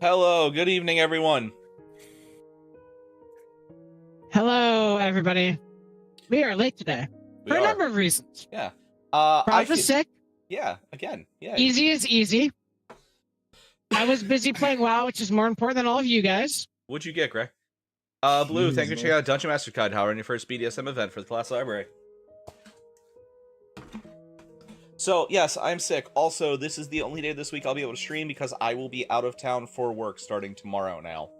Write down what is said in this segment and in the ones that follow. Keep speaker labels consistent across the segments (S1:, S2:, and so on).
S1: Hello, good evening, everyone.
S2: Hello, everybody. We are late today for a number of reasons.
S1: Yeah.
S2: Prof is sick.
S1: Yeah, again. Yeah.
S2: Easy is easy. I was busy playing WoW, which is more important than all of you guys.
S1: What'd you get, Greg? Blue, thank you for checking out Dungeon Master Card Tower on your first BDSM event for the class library. So, yes, I'm sick. Also, this is the only day this week I'll be able to stream because I will be out of town for work starting tomorrow now.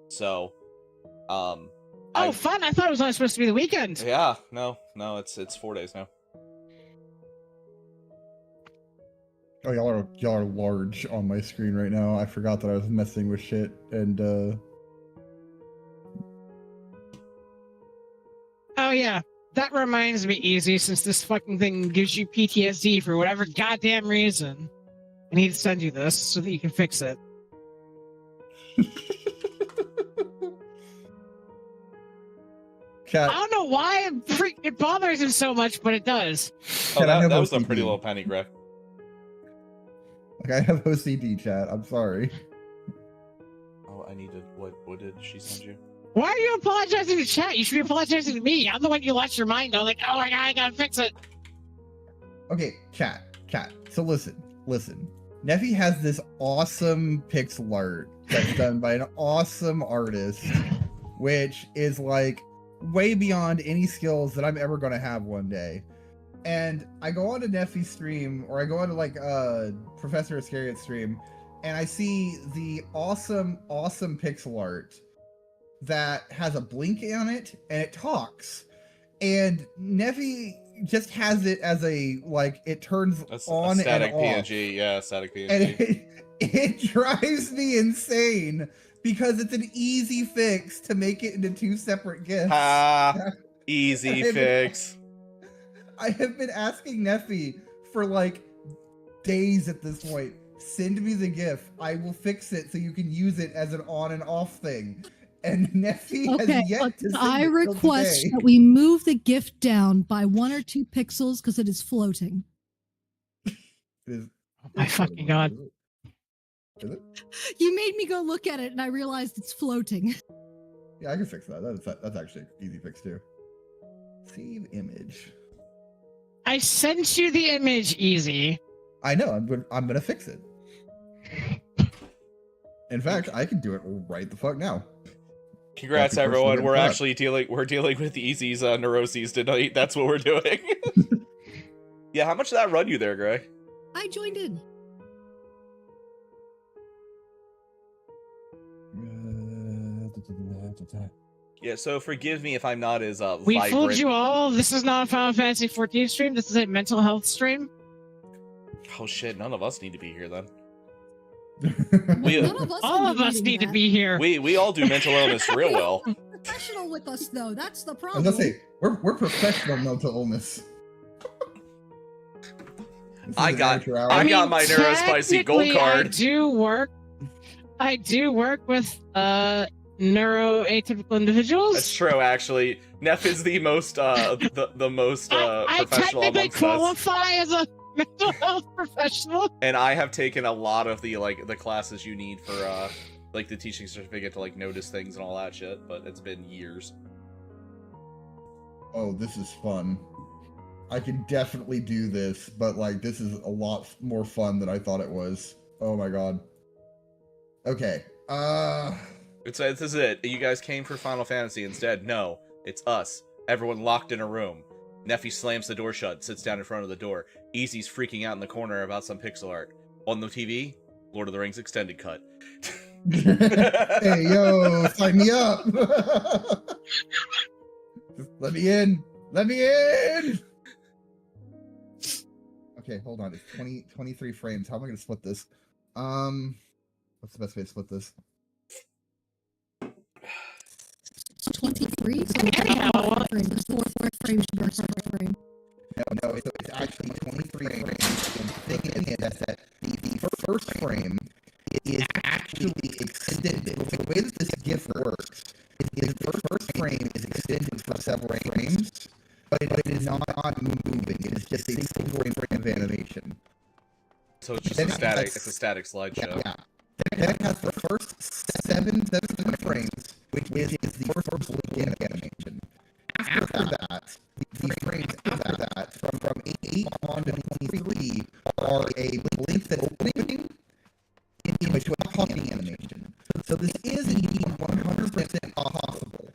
S1: So,
S2: Oh, fun. I thought it was only supposed to be the weekend.
S1: Yeah, no, it's 4 days now.
S3: Oh, y'all are large on my screen right now. I forgot that I was messing with shit, and
S2: Oh, yeah. That reminds me, Easy, since this fucking thing gives you PTSD for whatever goddamn reason. I need to send you this so that you can fix it.
S3: Cat,
S2: I don't know why it bothers him so much, but it does.
S1: Oh, that was a
S3: OCD.
S1: pretty little penny, Greg.
S3: Like, I have OCD, chat. I'm sorry.
S1: Oh, I need to... What did she send you?
S2: Why are you apologizing to chat? You should be apologizing to me. I'm the one you lost your mind on. Like, oh my god, I gotta fix it.
S3: Okay, chat. So listen. Neffy has this awesome pixel art that's done by an awesome artist, which is like way beyond any skills that I'm ever gonna have one day. And I go on to Neffy's stream, or I go on to like ProfIscariot's stream, and I see the awesome pixel art that has a blink on it and it talks. And Neffy just has it as a, like, it turns on
S1: static
S3: and off.
S1: PNG, yeah, static PNG.
S3: And it drives me insane because it's an easy fix to make it into 2 separate GIFs.
S1: Easy fix.
S3: I have been asking Neffy for like days at this point. Send me the GIF. I will fix it so you can use it as an on and off thing. And Neffy has yet to send
S4: I
S3: it
S4: request
S3: till
S4: that we move the GIF down by 1 or 2 pixels because it is floating.
S3: today.
S2: Oh my fucking god.
S3: Is it?
S4: You made me go look at it and I realized it's floating.
S3: Yeah, I can fix that. That's actually an easy fix too. Save image.
S2: I sent you the image, Easy.
S3: I know. I'm gonna fix it. In fact, I can do it right the fuck now.
S1: Congrats, everyone. We're actually dealing with Easy's neuroses tonight. That's what we're doing. Yeah, how much did that run you there, Greg?
S4: I joined in.
S1: Yeah, so forgive me if I'm not as
S2: We
S1: vibrant.
S2: fooled you all. This is not a Final Fantasy XIV stream. This is a mental health stream.
S1: Oh shit, none of us need to be here then.
S2: All of us need to be here.
S1: We all do mental illness real well.
S4: Professional with us though. That's the
S3: I was
S4: problem.
S3: gonna say we're professional mental illness.
S1: I got my Neurospicy gold card.
S2: I do work with neuroatypical individuals.
S1: That's true, actually. Neff is the most the most
S2: I
S1: professional
S2: technically
S1: amongst us.
S2: qualify as a mental health professional.
S1: And I have taken a lot of the the classes you need for like the teaching certificate to like notice things and all that shit, but it's been years.
S3: Oh, this is fun. I can definitely do this, but like this is a lot more fun than I thought it was. Oh my god. Okay.
S1: This is it. You guys came for Final Fantasy instead. No, it's us. Everyone locked in a room. Neffy slams the door shut, sits down in front of the door. Easy's freaking out in the corner about some pixel art. On the TV, Lord of the Rings extended cut.
S3: Hey, yo, sign me up. Just let me in. Let me in. Okay, hold on. It's 23 frames. How am I going to split this? What's the best way to split this?
S4: 23. So
S2: Anyhow,
S4: frames. 4 frames per frame.
S3: No, it's actually 23 frames. And the thing is that the first frame is actually extended. So the way that this GIF works is the first frame is extended for several frames, but it is not moving. It is just a single frame of animation.
S1: So it's just a static slideshow.
S3: Yeah. Then it has the first blinking animation. So this is indeed 100% possible.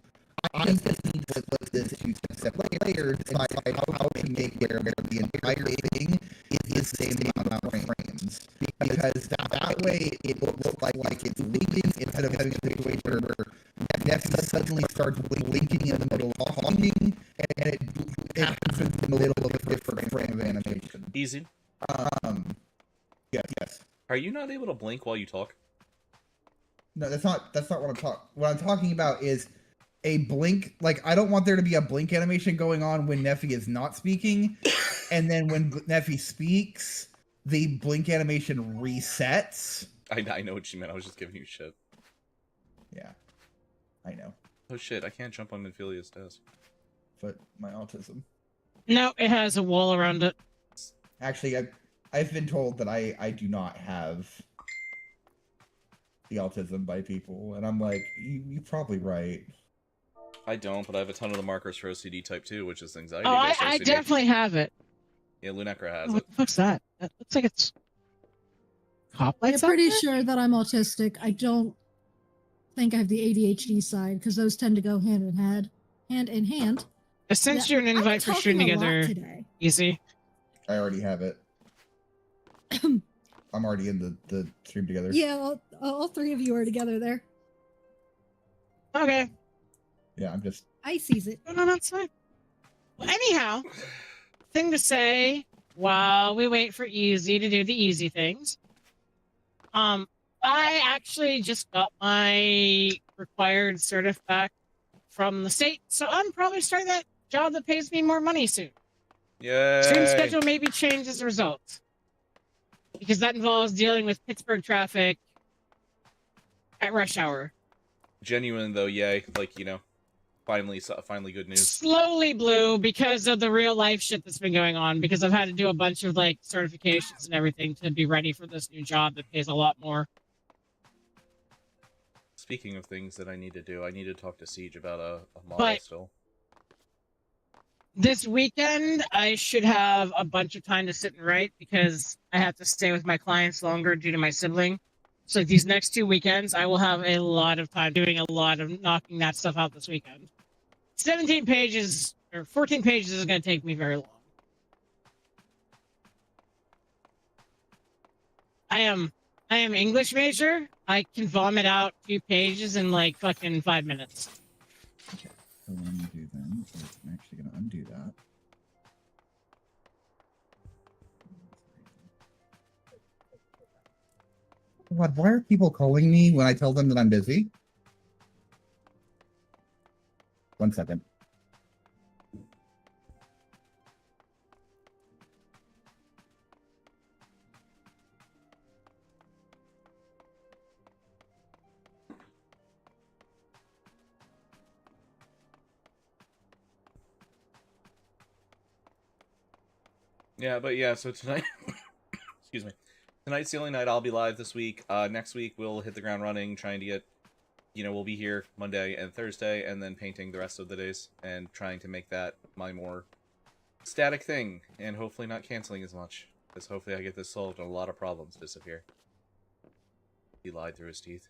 S3: I just need to split this to separate layers and decide how to make where the entire thing is the same amount of frames. Because that way it looks like it's leaving instead of having a situation where Neffy suddenly starts blinking in the middle of talking, and it happens in the middle of a different frame of animation.
S1: Easy.
S3: Yes.
S1: Are you not able to blink while you talk?
S3: No, that's not what I'm talking. What I'm talking about is a blink. Like, I don't want there to be a blink animation going on when Neffy is not speaking, and then when Neffy speaks, the blink animation resets.
S1: I know what you meant. I was just giving you shit.
S3: Yeah, I know.
S1: Oh shit! I can't jump on Minfilia's desk.
S3: But my autism.
S2: No, it has a wall around it.
S3: Actually, I've been told that I do not have the autism by people, and I'm like, you're probably right.
S1: I don't, but I have a ton of the markers for OCD type 2, which is anxiety.
S2: Oh,
S1: based
S2: I
S1: OCD.
S2: definitely have it.
S1: Yeah, Lunecra has
S2: Oh, what
S1: it.
S2: the fuck's that? That looks like it's cop
S4: I'm
S2: lights.
S4: pretty sure that I'm autistic. I don't think I have the ADHD side because those tend to go hand in hand.
S2: I sent
S4: Yeah,
S2: you an
S4: I've been
S2: invite for stream
S4: talking a lot
S2: together.
S4: today.
S2: Easy.
S3: I already have it. I'm already in the stream together.
S4: Yeah, all three of you are together there.
S2: Okay.
S3: Yeah, I'm just.
S4: I sees it.
S2: No, that's fine. Well, anyhow, thing to say while we wait for Easy to do the easy things. I actually just got my required certif back from the state, so I'm probably starting that job that pays me more money soon.
S1: Yay!
S2: Stream schedule may be changed as a result, because that involves dealing with Pittsburgh traffic at rush hour.
S1: Genuine though, yay! Like, you know, finally good news.
S2: Slowly blue because of the real life shit that's been going on, because I've had to do a bunch of like certifications and everything to be ready for this new job that pays a lot more.
S1: Speaking of things that I need to do, I need to talk to Siege about a model
S2: But
S1: still.
S2: this weekend, I should have a bunch of time to sit and write because I have to stay with my clients longer due to my sibling. So these next 2 weekends, I will have a lot of time doing a lot of knocking that stuff out this weekend. 17 pages or 14 pages is going to take me very long. I am English major. I can vomit out 2 pages in like fucking 5 minutes.
S3: Okay, so what I'm gonna do then is I'm actually gonna undo that. What? Why are people calling me when I tell them that I'm busy? 1 second.
S1: Yeah, but yeah, so tonight, excuse me, tonight's the only night I'll be live this week. Next week we'll hit the ground running, trying to get, you know, we'll be here Monday and Thursday, and then painting the rest of the days, and trying to make that my more static thing, and hopefully not canceling as much, because hopefully I get this solved and a lot of problems disappear. He lied through his teeth.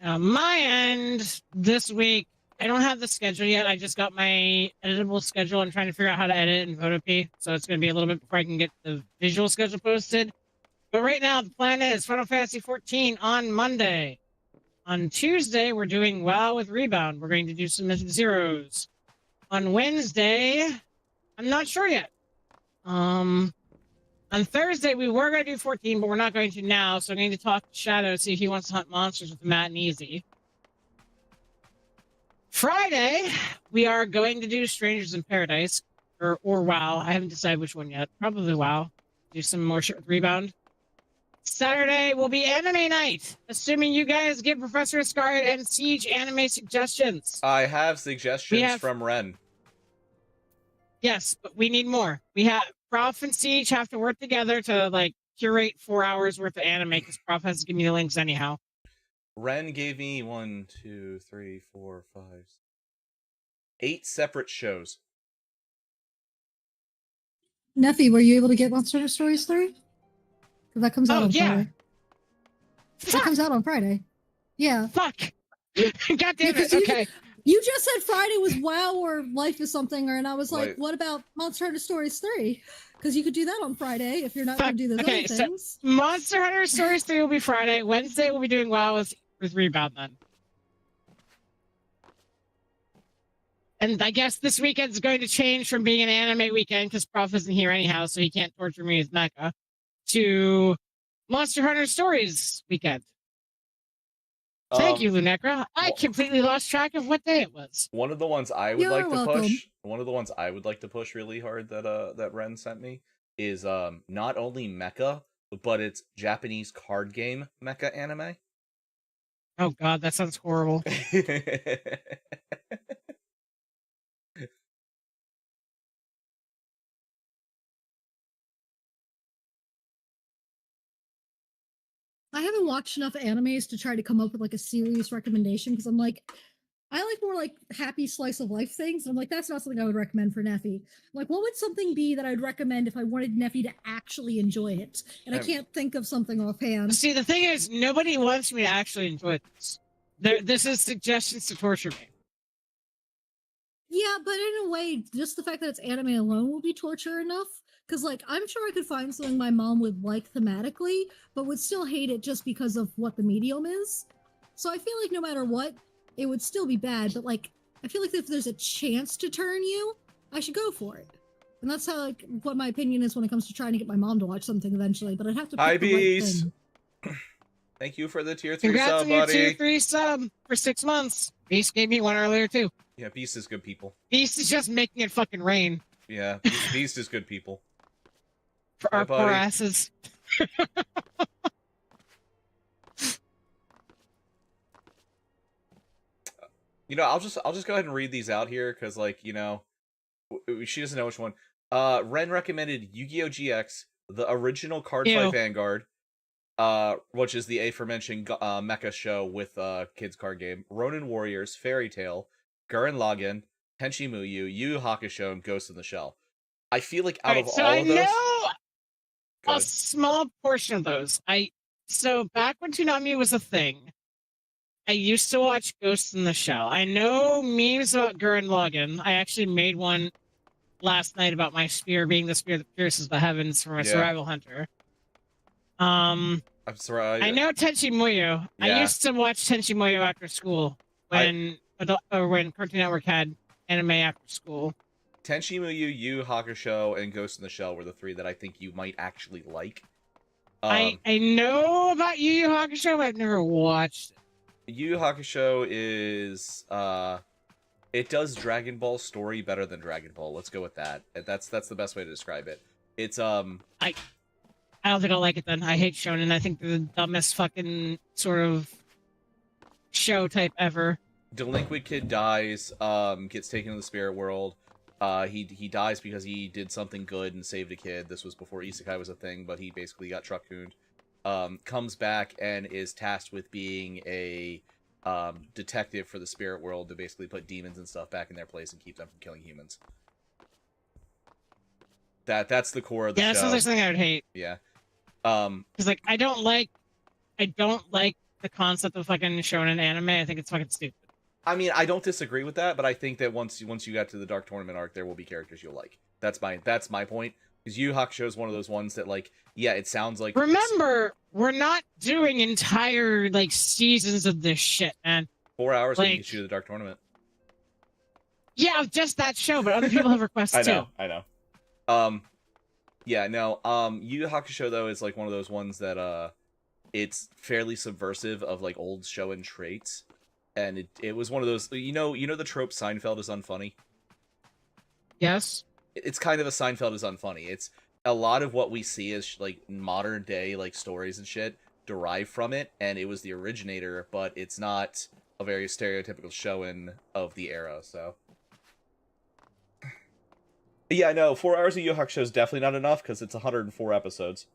S2: My end this week, I don't have the schedule yet. I just got my editable schedule and trying to figure out how to edit in Photopea. So it's going to be a little bit before I can get the visual schedule posted. But right now, the plan is Final Fantasy XIV on Monday. On Tuesday, we're doing WoW with Rebound. We're going to do some Mythic Zeros. On Wednesday, I'm not sure yet. On Thursday, we were going to do 14, but we're not going to now. So I'm going to talk to Shadow, see if he wants to hunt monsters with Matt and Easy. Friday, we are going to do Strangers in Paradise, or WoW. I haven't decided which one yet. Probably WoW. Do some more shit with Rebound. Saturday will be anime night, assuming you guys give ProfIscariot and Siege anime suggestions.
S1: I have suggestions from Ren.
S2: Yes, but we need more. We have Prof and Siege have to work together to like curate 4 hours worth of anime because Prof has to give me the links anyhow.
S1: Ren gave me 8 separate shows.
S4: Neffy, were you able to get Monster Hunter Stories 3? 'Cause that comes out
S2: Oh,
S4: on
S2: yeah.
S4: Friday. That comes out on Friday. Yeah.
S2: Fuck. God damn
S4: Because
S2: it. Okay.
S4: You just said Friday was WoW or Life is Something, and I was like,
S1: Wait.
S4: what about Monster Hunter Stories 3? Because you could do that on Friday if you're not going to do those
S2: Okay,
S4: other
S2: so
S4: things.
S2: Monster Hunter Stories 3 will be Friday. Wednesday we'll be doing WoW with Rebound then. And I guess this weekend's going to change from being an anime weekend because Prof isn't here anyhow, so he can't torture me with mecha, to Monster Hunter Stories weekend. Thank you, Lunecra. I completely lost track of what day it was.
S1: One of the ones I would
S4: You're
S1: like to
S4: welcome.
S1: push. One of the ones I would like to push really hard that Ren sent me is not only mecha, but it's Japanese card game mecha anime.
S2: Oh god, that sounds horrible.
S4: I haven't watched enough animes to try to come up with like a serious recommendation because I'm like, I like more like happy slice of life things. And I'm like, that's not something I would recommend for Neffy. I'm like, what would something be that I'd recommend if I wanted Neffy to actually enjoy it? And I can't think of something offhand.
S2: See, the thing is, nobody wants me to actually enjoy this. This is suggestions to torture me.
S4: Yeah, but in a way, just the fact that it's anime alone will be torture enough. Because, like, I'm sure I could find something my mom would like thematically, but would still hate it just because of what the medium is. So I feel like no matter what, it would still be bad, but, like, I feel like if there's a chance to turn you, I should go for it. And that's how, like, what my opinion is when it comes to trying to get my mom to watch something eventually, but I'd have to pick
S1: Hi,
S4: the right
S1: Beast.
S4: thing.
S1: Thank you for the tier 3
S2: Congrats
S1: sub,
S2: on your
S1: buddy.
S2: tier 3 sub for 6 months. Beast gave me one earlier, too.
S1: Yeah, Beast is good people.
S2: Beast is just making it fucking rain.
S1: Yeah, Beast is good people.
S2: For our poor asses.
S1: You know, I'll just go ahead and read these out here because, like, you know, she doesn't know which one. Ren recommended Yu-Gi-Oh! GX, the original Card Fight Vanguard, which is the aforementioned mecha show with kids card game. Ronin Warriors, Fairy Tail, Gurren Lagann, Tenchi Muyo, Yu Yu Hakusho, and Ghost in the Shell. I feel like out of all of those,
S2: a small portion of those. So back when Toonami was a thing, I used to watch Ghost in the Shell. I know memes about Gurren Lagann. I actually made one last night about my spear being the spear that pierces the heavens from a survival hunter.
S1: I'm sorry.
S2: I know Tenchi Muyo.
S1: Yeah.
S2: I used to watch Tenchi Muyo after school when Cartoon Network had anime after school.
S1: Tenchi Muyo, Yu Yu Hakusho, and Ghost in the Shell were the 3 that I think you might actually like.
S2: I know about Yu Yu Hakusho, but I've never watched it.
S1: Yu Yu Hakusho is it does Dragon Ball story better than Dragon Ball. Let's go with that. That's the best way to describe it. It's
S2: I don't think I'll like it then. I hate shonen. I think they're the dumbest fucking sort of show type ever.
S1: Delinquent kid dies, gets taken to the spirit world. He dies because he did something good and saved a kid. This was before isekai was a thing, but he basically got truck-hooned. Comes back and is tasked with being a detective for the spirit world to basically put demons and stuff back in their place and keep them from killing humans. That's the core of the show.
S2: Yeah, that sounds like something I would hate.
S1: Yeah.
S2: Because like I don't like the concept of fucking shonen anime. I think it's fucking stupid.
S1: I mean, I don't disagree with that, but I think that once you got to the Dark Tournament arc, there will be characters you'll like. That's my point. Because Yu Yu Hakusho is one of those ones that, like, yeah, it sounds like.
S2: Remember, we're not doing entire like seasons of this shit, man.
S1: 4 hours
S2: like,
S1: can get you to the Dark Tournament.
S2: Yeah, just that show, but other people have requests too.
S1: I know. Yeah, no. Yu Yu Hakusho though is like one of those ones that it's fairly subversive of like old shonen traits, and it was one of those. You know the trope Seinfeld is unfunny.
S2: Yes.
S1: It's kind of a Seinfeld is unfunny. It's a lot of what we see as like modern day like stories and shit derive from it, and it was the originator, but it's not a very stereotypical shonen of the era. So yeah, no, 4 hours of Yu Yu Hakusho is definitely not enough because it's 104 episodes.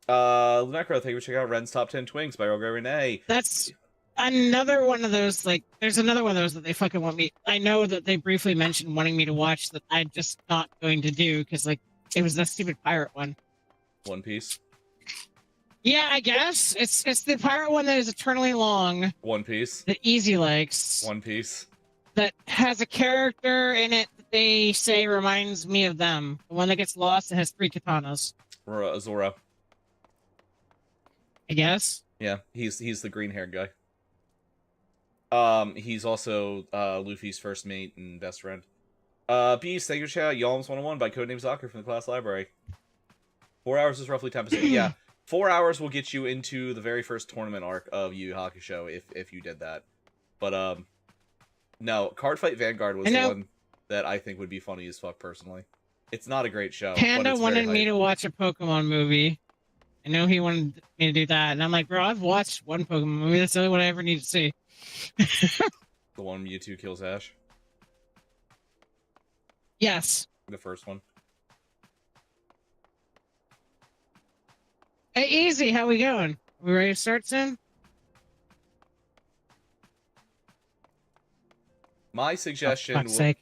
S1: Lunecra, thank you for checking out Ren's Top 10 Twinks by Roger Renee.
S2: That's another one of those, like, there's another one of those that they fucking want me. I know that they briefly mentioned wanting me to watch that I'm just not going to do because, like, it was that stupid pirate one.
S1: One Piece.
S2: Yeah, I guess it's the pirate one that is eternally long.
S1: One Piece.
S2: That Easy likes.
S1: One Piece.
S2: That has a character in it that they say reminds me of them. The one that gets lost and has 3 katanas.
S1: Zoro.
S2: I guess.
S1: Yeah, he's the green-haired guy. He's also Luffy's first mate and best friend. Beast, thank you for chat. Yalms 101 by Codename Soccer from the class library. 4 hours is roughly 10%. Yeah, 4 hours will get you into the very first tournament arc of Yu Yu Hakusho if you did that. But no, Cardfight Vanguard was the one that I think would be funny as fuck personally. It's not a great show.
S2: Panda
S1: but it's
S2: wanted
S1: very
S2: me to watch a Pokemon movie. I know he wanted me to do that, and I'm like, bro, I've watched one Pokemon movie. That's the only one I ever need to see.
S1: The one Mewtwo kills Ash.
S2: Yes.
S1: The first one.
S2: Hey, Easy, how we going? We ready to start soon?
S1: My suggestion.
S2: For fuck's sake.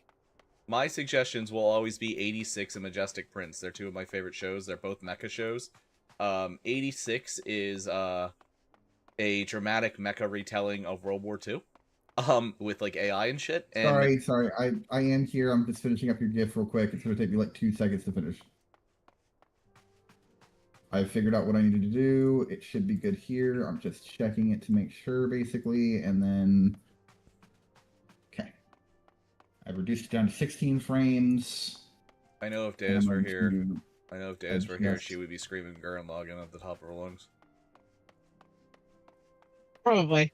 S1: My suggestions will always be 86 and Majestic Prince. They're two of my favorite shows. They're both mecha shows. 86 is a dramatic mecha retelling of World War II. With like AI and shit. And
S3: Sorry. I am here. I'm just finishing up your GIF real quick. It's gonna take me like 2 seconds to finish. I figured out what I needed to do. It should be good here. I'm just checking it to make sure, basically, and then okay. I've reduced it down to 16 frames.
S1: I know if Deus were here, she would be screaming Gurren Lagann at the top of her lungs.
S2: Probably.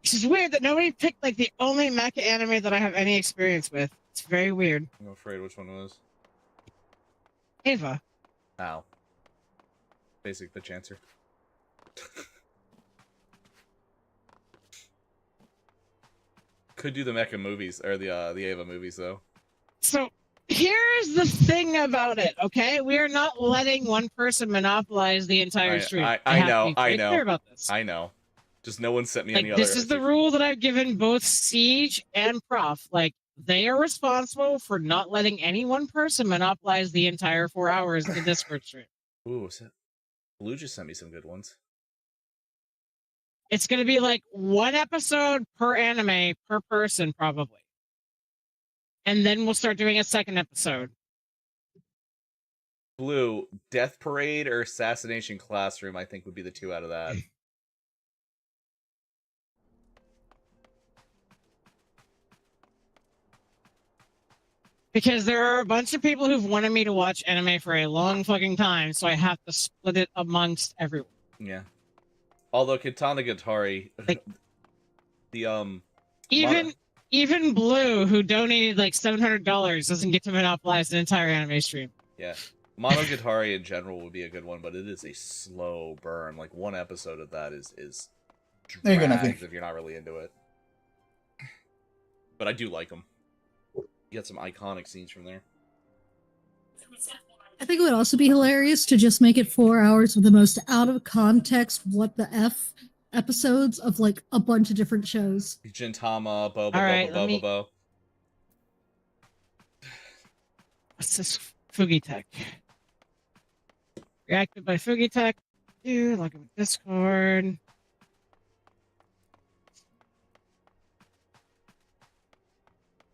S2: It's just weird that nobody picked like the only mecha anime that I have any experience with. It's very weird.
S1: I'm afraid which one it was.
S2: Ava.
S1: Ow. Basic bitch answer. Could do the mecha movies or the Ava movies though.
S2: So here's the thing about it, okay? We are not letting one person monopolize the entire stream.
S1: I know.
S2: Clear about this.
S1: I know. Just no one sent me
S2: Like,
S1: any other.
S2: this is the rule that I've given both Siege and Prof. Like, they are responsible for not letting any one person monopolize the entire 4 hours of the Discord stream.
S1: Ooh, Blue just sent me some good ones.
S2: It's going to be like 1 episode per anime per person, probably. And then we'll start doing a 2nd episode.
S1: Blue, Death Parade or Assassination Classroom, I think would be the 2 out of that.
S2: Because there are a bunch of people who've wanted me to watch anime for a long fucking time, so I have to split it amongst everyone.
S1: Yeah. Although Katana Gatari,
S2: like,
S1: even
S2: Blue, who donated like $700, doesn't get to monopolize an entire anime stream.
S1: Yeah. Monogatari in general would be a good one, but it is a slow burn. Like 1 episode of that is dragged if you're not really into it. But I do like them. You got some iconic scenes from there.
S4: I think it would also be hilarious to just make it 4 hours with the most out of context what the F episodes of like a bunch of different shows.
S1: Gintama, Bobo.
S2: What's this? Fugitech. Reacted by Fugitech. Dude, look at Discord.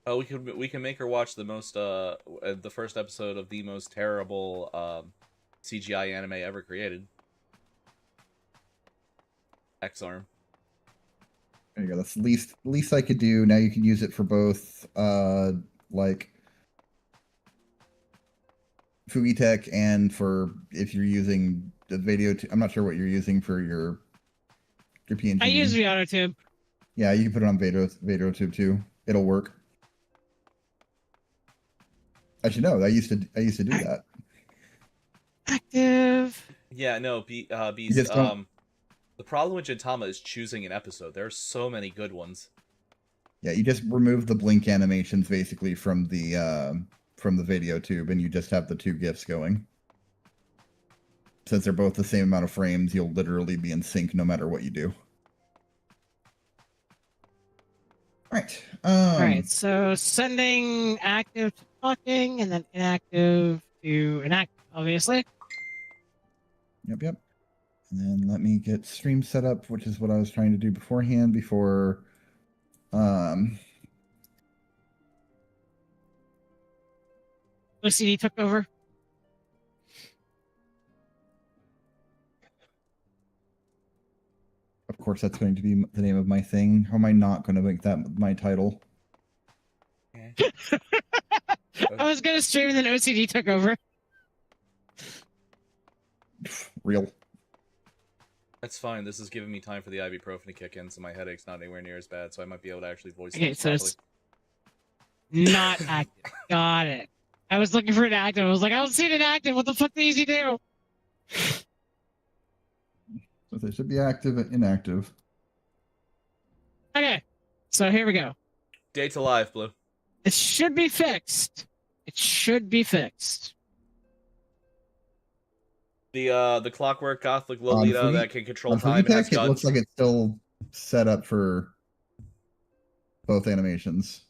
S1: Oh, we can make her watch the most the first episode of the most terrible CGI anime ever created. X-Arm.
S3: There you go. That's the least I could do. Now you can use it for both like Fugitech and for if you're using the video. I'm not sure what you're using for your PNG.
S2: I use VideoTube.
S3: Yeah, you can put it on VideoTube too. It'll work. Actually, no. I used to do that.
S2: Active.
S1: Yeah, no. Bees. The problem with Gintama is choosing an episode. There are so many good ones.
S3: Yeah, you just remove the blink animations basically from the video tube, and you just have the 2 GIFs going. Since they're both the same amount of frames, you'll literally be in sync no matter what you do. All right.
S2: All right. So sending active to talking, and then inactive to inactive, obviously.
S3: Yep. And then let me get stream set up, which is what I was trying to do beforehand before
S2: OCD took over.
S3: Of course, that's going to be the name of my thing. How am I not going to make that my title?
S2: I was gonna stream and then OCD took over.
S3: Real.
S1: That's fine. This is giving me time for the ibuprofen to kick in, so my headache's not anywhere near as bad, so I might be able to actually voice
S2: Okay,
S1: this
S2: so
S1: properly.
S2: it's not active. Got it. I was looking for an active. I was like, I don't see an active. What the fuck did Easy do?
S3: So they should be active and inactive.
S2: Okay, so here we go.
S1: Day to live, Blue.
S2: It should be fixed. It should be fixed.
S1: The clockwork Gothic
S3: On
S1: Lolita
S3: Free-
S1: that can control
S3: On
S1: time and has
S3: FreeTech, it
S1: guns.
S3: looks like it's still set up for both animations.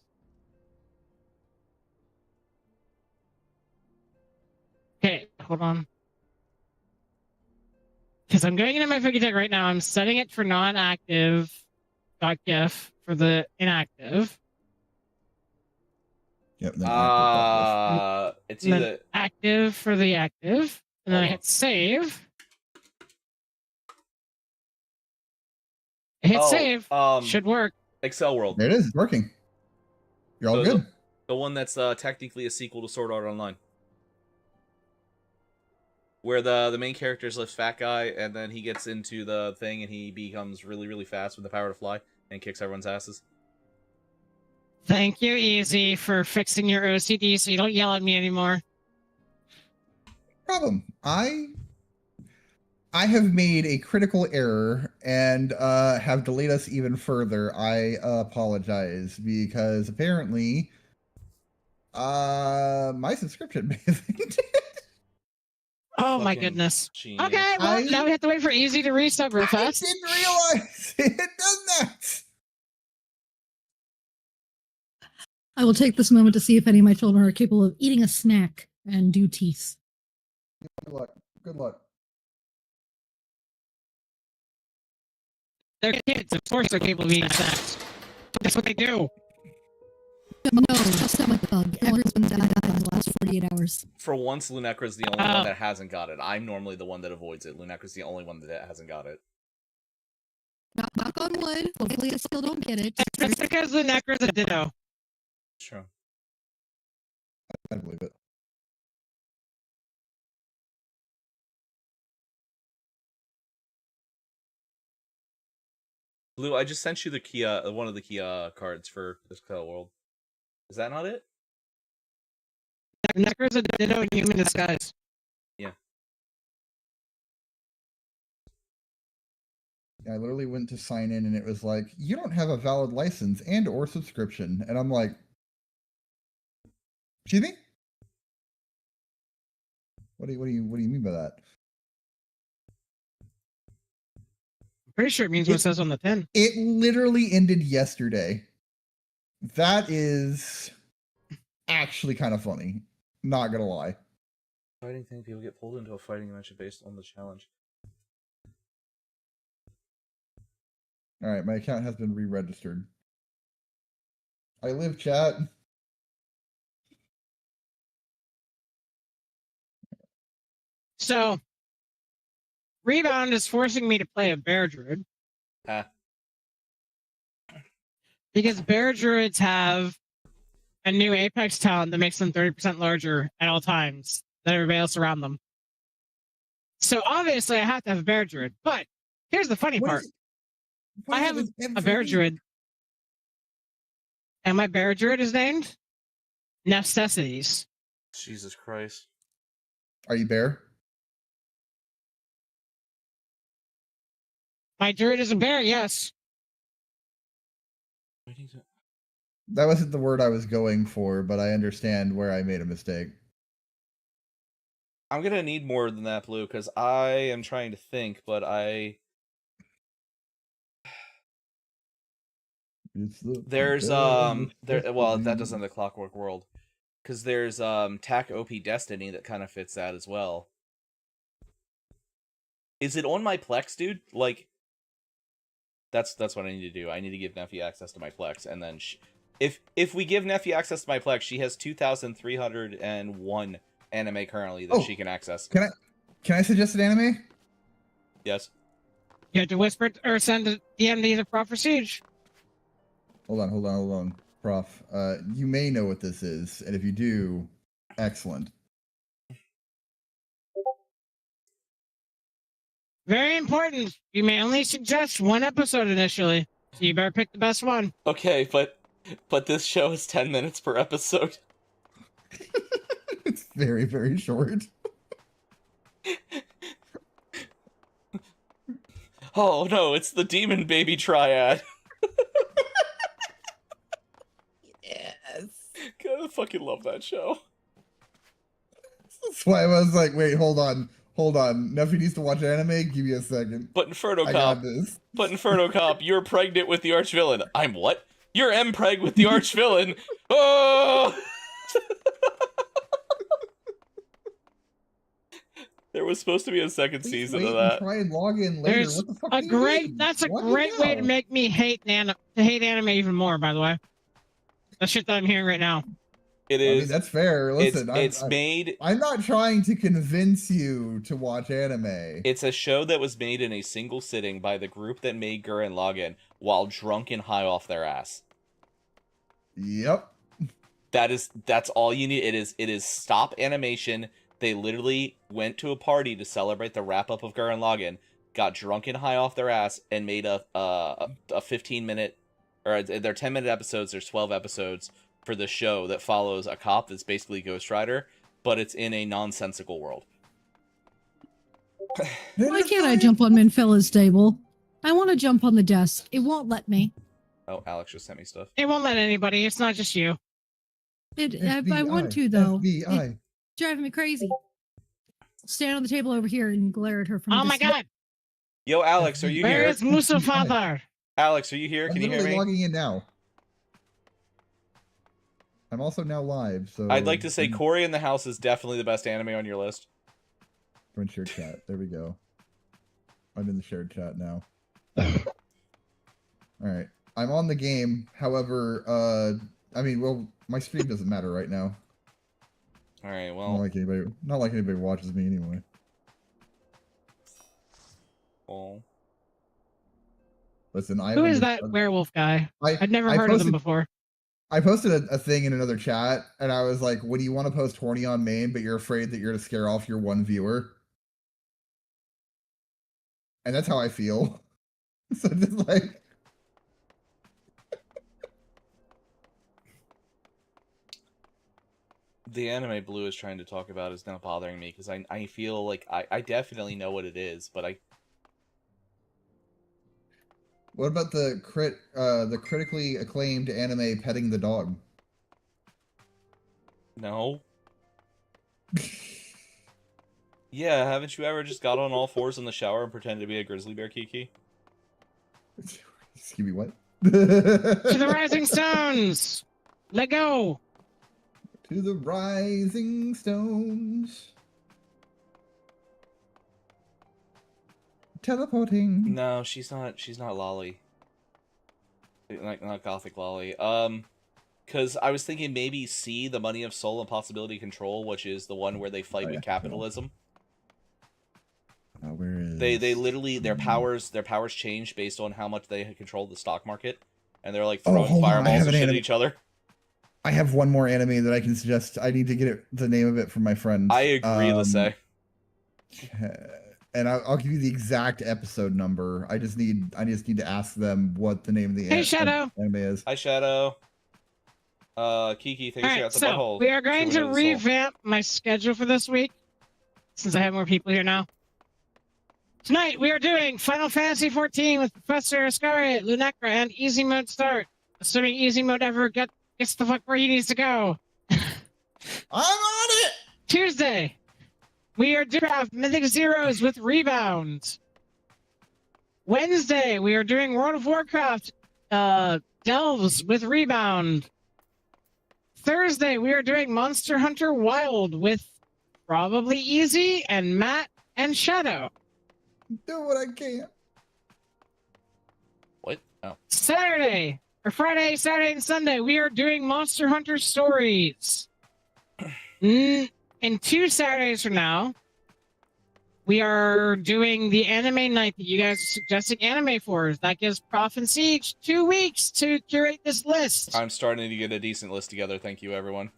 S2: Okay, hold on. Because I'm going into my FreeTech right now. I'm setting it for non-active .gif for the inactive.
S3: Yep. Then active.
S1: It's
S2: And then
S1: either
S2: active for the active. And then I
S1: Hold on.
S2: hit save. I hit save. Should work.
S1: Excel World.
S3: There it is. It's working. You're all
S1: So
S3: good.
S1: The one that's technically a sequel to Sword Art Online. Where the main character is this fat guy, and then he gets into the thing, and he becomes really, really fast with the power to fly, and kicks everyone's asses.
S2: Thank you, Easy, for fixing your OCD so you don't yell at me anymore.
S3: Problem. I have made a critical error and have delayed us even further. I apologize because apparently my subscription basically
S2: Oh my
S1: Fucking
S2: goodness.
S1: genius.
S2: Okay, well, now we have to wait for Easy to resub real
S3: I
S2: fast.
S3: didn't realize it does that.
S4: I will take this moment to see if any of my children are capable of eating a snack and do teeth.
S3: Good luck. Good luck.
S2: They're kids, of course they're capable of eating snacks. That's what they do.
S4: No, just not my bug. Eller's been died in the last 48 hours.
S1: For once, Lunecra's the only one that hasn't got it. I'm normally the one that avoids it. Lunecra's the only one that hasn't got it.
S4: Knock on wood. Hopefully I still don't get it.
S2: That's because the Necro's a ditto.
S1: Sure.
S3: I believe it.
S1: Blue, I just sent you the Kia, one of the Kia cards for this World. Is that not it?
S2: The Necro's a ditto in human disguise.
S3: I literally went to sign in and it was like, you don't have a valid license and or subscription. And I'm like, excuse me? What do you mean by that?
S2: I'm pretty sure it means what it says on the tin.
S3: It literally ended yesterday. That is actually kind of funny. Not gonna lie.
S1: Fighting thing, people get pulled into a fighting match based on the challenge.
S3: Alright, my account has been re-registered. I live, chat.
S2: So, Rebound is forcing me to play a Bear Druid.
S1: Ah.
S2: Because Bear Druids have a new Apex talent that makes them 30% larger at all times than everybody else around them. So obviously I have to have a Bear Druid. But here's the funny part. I have a Bear Druid. And my Bear Druid is named Necessities.
S1: Jesus Christ.
S3: Are you bear?
S2: My Druid is a bear, yes.
S3: That wasn't the word I was going for, but I understand where I made a mistake.
S1: I'm gonna need more than that, Blue, because I am trying to think, but
S3: It's the
S1: there's well, that doesn't have the Clockwork World. Because there's TAC OP Destiny that kind of fits that as well. Is it on my Plex, dude? Like, that's what I need to do. I need to give Neffy access to my Plex, and then if we give Neffy access to my Plex, she has 2,301 anime currently that she can access.
S3: Can I suggest an anime?
S1: Yes.
S2: You have to whisper or send a DM to either Prof or Siege.
S3: Hold on. Prof, you may know what this is, and if you do, excellent.
S2: Very important. You may only suggest one episode initially, so you better pick the best one.
S1: Okay, but this show is 10 minutes per episode.
S3: It's very, very short.
S1: Oh no, it's the Demon Baby Triad.
S3: Yes.
S1: God, I fucking love that show.
S3: That's why I was like, wait, hold on. Neffy needs to watch anime? Give me a second.
S1: But Inferno
S3: I
S1: Cop,
S3: got this.
S1: you're pregnant with the arch-villain. I'm what? You're M-preg with the arch-villain. Oh! There was supposed to be a second season of that.
S3: Try and log in later.
S2: There's
S3: what the fuck
S2: a
S3: do you
S2: great.
S3: mean?
S2: That's a
S3: What
S2: great way to
S3: now?
S2: make me hate anime even more. By the way, the shit that I'm hearing right now.
S1: It
S3: I
S1: is.
S3: mean, that's fair. Listen,
S1: it's made.
S3: I'm not trying to convince you to watch anime.
S1: It's a show that was made in a single sitting by the group that made Gurren Lagann while drunk and high off their ass.
S3: Yep.
S1: That's all you need. It is stop animation. They literally went to a party to celebrate the wrap up of Gurren Lagann, got drunk and high off their ass, and made a 15-minute, or they're 10-minute episodes. There's 12 episodes for the show that follows a cop that's basically Ghost Rider, but it's in a nonsensical world.
S4: Why can't I jump on Minfilla's table? I want to jump on the desk. It won't let me.
S1: Oh, Alex just sent me stuff.
S2: It won't let anybody. It's not just you.
S4: I want to though.
S3: FBI.
S4: It's driving me crazy. Stand on the table over here and glare at her from.
S2: Oh my god!
S1: Yo, Alex, are you
S2: Where
S1: here?
S2: is Musa Father?
S1: Alex, are you here?
S3: I'm
S1: Can you hear
S3: literally
S1: me?
S3: logging in now. I'm also now live, so
S1: I'd like to say Corey in the House is definitely the best anime on your list.
S3: We're in shared chat. There we go. I'm in the shared chat now. Alright. I'm on the game. However, I mean, well, my stream doesn't matter right now.
S1: Alright,
S3: Not
S1: well.
S3: like anybody watches me anyway. Listen,
S2: Who is that werewolf guy? I've never heard of him before.
S3: I posted a thing in another chat, and I was like, "What do you want to post horny on main, but you're afraid that you're going to scare off your one viewer?" And that's how I feel. So just like,
S1: the anime Blue is trying to talk about is now bothering me because I feel like I definitely know what it is, but I.
S3: what about the critically acclaimed anime Petting the Dog?
S1: No. Yeah, haven't you ever just got on all fours in the shower and pretended to be a grizzly bear, Kiki?
S3: Excuse me, what?
S2: To the Rising Stones! Let go!
S3: To the Rising Stones. Teleporting.
S1: No, she's not Lolly. Not Gothic Lolly. Because I was thinking maybe C, the Money of Soul and Possibility Control, which is the one where they fight with capitalism.
S3: Where is...
S1: They literally, their powers change based on how much they control the stock market. And they're like throwing fireballs and shit at each other.
S3: I have one more anime that I can suggest. I need to get the name of it from my friend.
S1: I agree, Lissay.
S3: And I'll give you the exact episode number. I just need to ask them what the name of the anime is.
S1: Hi, Shadow. Kiki, thanks for the butthole.
S2: We are going to revamp my schedule for this week, since I have more people here now. Tonight, we are doing Final Fantasy XIV with ProfIscariot, Lunecra, and Easy Mode Start. Assuming Easy Mode ever gets the fuck where he needs to go.
S3: I'm on it!
S2: Tuesday, we are doing Mythic Zeros with Rebound. Wednesday, we are doing World of Warcraft Delves with Rebound. Thursday, we are doing Monster Hunter Wild with probably Easy and Matt and Shadow.
S3: Do what I can.
S1: What? Oh.
S2: Saturday, Saturday, and Sunday, we are doing Monster Hunter Stories. In 2 Saturdays from now, we are doing the anime night that you guys are suggesting anime for. That gives Prof and Siege 2 weeks to curate this list.
S1: I'm starting to get a decent list together. Thank you, everyone.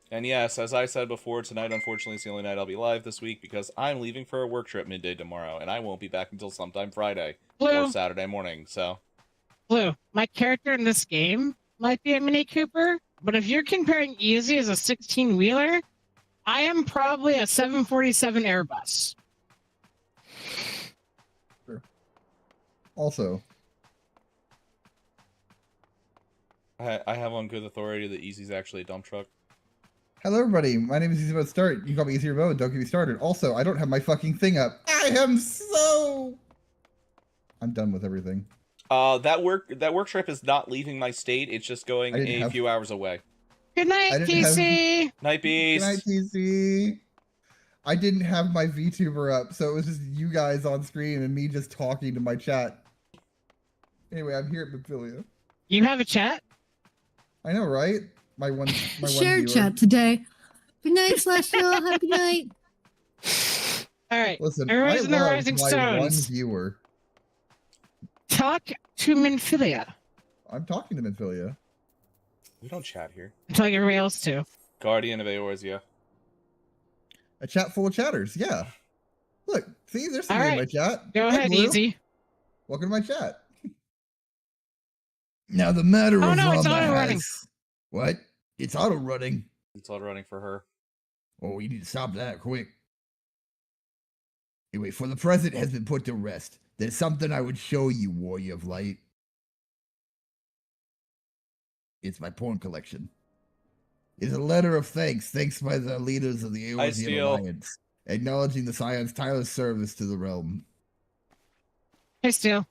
S1: And yes, as I said before, tonight unfortunately is the only night I'll be live this week because I'm leaving for a work trip midday tomorrow, and I won't be back until sometime Friday or Saturday morning, so...
S2: Blue, my character in this game might be a Mini Cooper, but if you're comparing Easy as a 16-wheeler, I am probably a 747 Airbus.
S3: Sure. Also,
S1: I have on good authority that Easy's actually a dump truck.
S3: hello everybody. My name is Easy Mode Start. You call me Easy Mode. Don't get me started. Also, I don't have my fucking thing up. I'm done with everything.
S1: That work trip is not leaving my state. It's just going a few hours away.
S2: Good night, TC.
S1: Night, Beast.
S3: Good night, TC. I didn't have my VTuber up, so it was just you guys on screen and me just talking to my chat. Anyway, I'm here at Papilia.
S2: You have a chat?
S3: I know, right? My one
S4: Shared
S3: viewer.
S4: chat today. Good night, Celestial. Happy night.
S2: All right.
S3: Listen,
S2: Everybody's
S3: I
S2: in the
S3: love
S2: Rising
S3: my
S2: Stones.
S3: one viewer.
S2: Talk to Minfilia.
S3: I'm talking to Minfilia.
S1: We don't chat here.
S2: I'm telling everybody else to.
S1: Guardian of Eorzea.
S3: A chat full of chatters, yeah. Look, see, there's somebody in my chat.
S2: Go
S3: Hi,
S2: ahead,
S3: Blue.
S2: Easy.
S3: Welcome to my chat. Now the matter
S2: Oh
S3: of
S2: no, it's
S3: Rama
S2: auto running.
S3: has... What? It's auto running.
S1: It's all running for her.
S3: Oh, you need to stop that quick. Anyway, for the present has been put to rest. There's something I would show you, Warrior of Light. It's my porn collection. It's a letter of thanks by the leaders of the Eorzean Alliance, acknowledging the Scion's tireless service to the realm.
S2: Hey, Steel.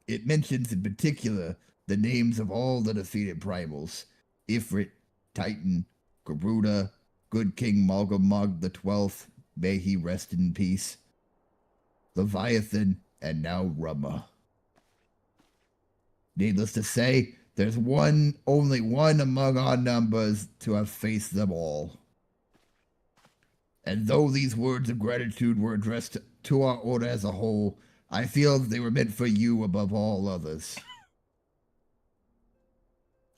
S3: It mentions in particular the names of all the defeated primals: Ifrit, Titan, Garuda, Good King Malgamog the 12th, may he rest in peace, Leviathan, and now Rama. Needless to say, there's only one among our numbers to have faced them all. And though these words of gratitude were addressed to our order as a whole, I feel they were meant for you above all others.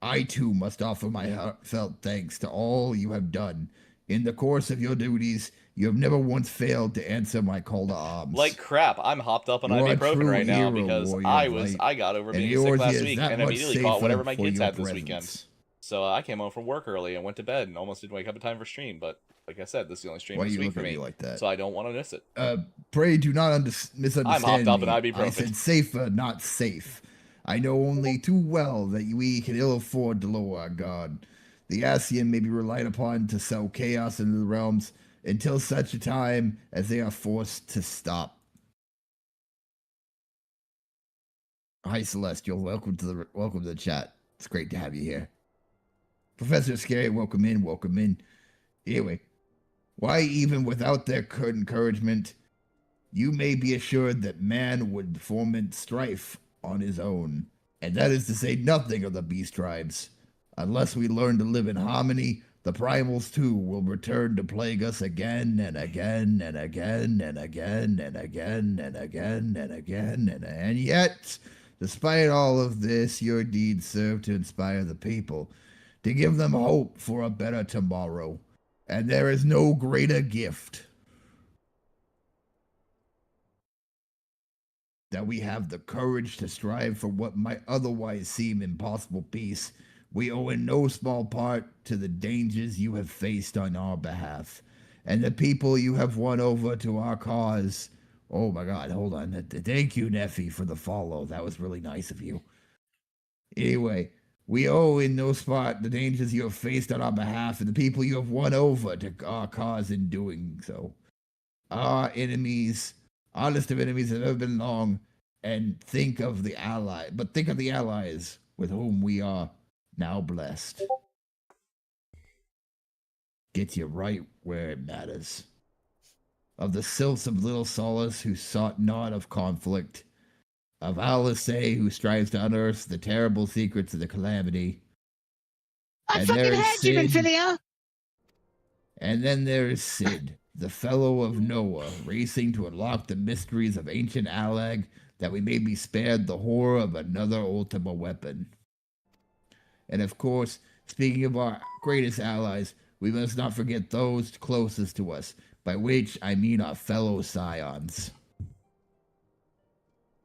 S3: I too must offer my heartfelt thanks to all you have done. In the course of your duties, you have never once failed to answer my call to arms.
S1: Like crap, I'm hopped up on
S3: You are a
S1: ibuprofen
S3: true
S1: right now
S3: hero,
S1: because
S3: Warrior
S1: I got over
S3: and
S1: being
S3: yours
S1: sick last
S3: is
S1: week
S3: that
S1: and
S3: much
S1: immediately caught whatever my
S3: safer
S1: kids
S3: for
S1: had
S3: your
S1: this weekend.
S3: presence.
S1: So I came home from work early and went to bed and almost didn't wake up in time for stream, but like I said, this is the only stream
S3: Why
S1: this
S3: you
S1: week
S3: look
S1: for
S3: at
S1: me.
S3: me like that?
S1: So I don't want to miss it.
S3: Pray do not misunderstand
S1: I'm hopped up
S3: me.
S1: in ibuprofen.
S3: I said safer, not safe. I know only too well that we can ill afford to lower our guard. The Ascian may be relied upon to sow chaos into the realms until such a time as they are forced to stop. Hi, Celestial. Welcome to the chat. It's great to have you here. ProfIscariot, welcome in, welcome in. Anyway, why even without their encouragement, you may be assured that man would foment strife on his own, and that is to say nothing of the beast tribes. Unless we learn to live in harmony, the primals too will return to plague us again and again and again and again and again and again and again and yet, despite all of this, your deeds serve to inspire the people, to give them hope for a better tomorrow. And there is no greater gift that we have the courage to strive for what might otherwise seem impossible peace. We owe in no small part to the dangers you have faced on our behalf, and the people you have won over to our cause. Oh my god, hold on. Thank you, Neffy, for the follow. That was really nice of you. Anyway, we owe in no spot the dangers you have faced on our behalf and the people you have won over to our cause in doing so. Our enemies, our list of enemies have never been long, And think of the allies with whom we are now blessed. Get you right where it matters. Of the sylphs of Little Solace who sought not of conflict, of Alice who strives to unearth the terrible secrets of the calamity.
S2: I
S3: And
S2: fucking
S3: there is
S2: had you,
S3: Sid.
S2: Infidia!
S3: And then there is Sid, the fellow of Noah, racing to unlock the mysteries of ancient Alag, that we may be spared the horror of another Ultima weapon. And of course, speaking of our greatest allies, we must not forget those closest to us, by which I mean our fellow scions.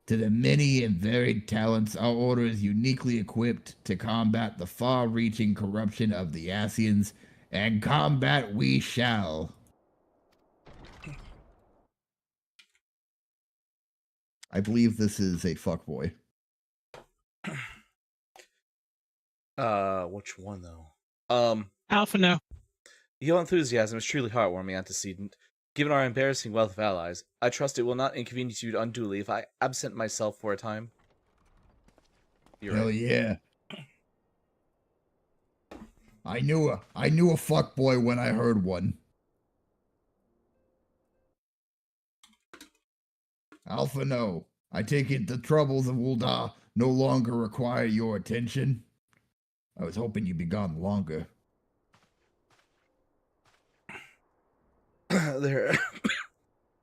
S3: To the many and varied talents, our order is uniquely equipped to combat the far-reaching corruption of the Asians, and combat we shall. I believe this is a fuckboy.
S1: Which one though?
S2: Alpha, no.
S1: Your enthusiasm is truly heartwarming, antecedent. Given our embarrassing wealth of allies, I trust it will not inconvenience you unduly if I absent myself for a time. You're
S3: Hell
S1: right.
S3: yeah. I knew a fuckboy when I heard one. Alpha, no. I take it the troubles of Ul'dah no longer require your attention. I was hoping you'd be gone longer.
S1: There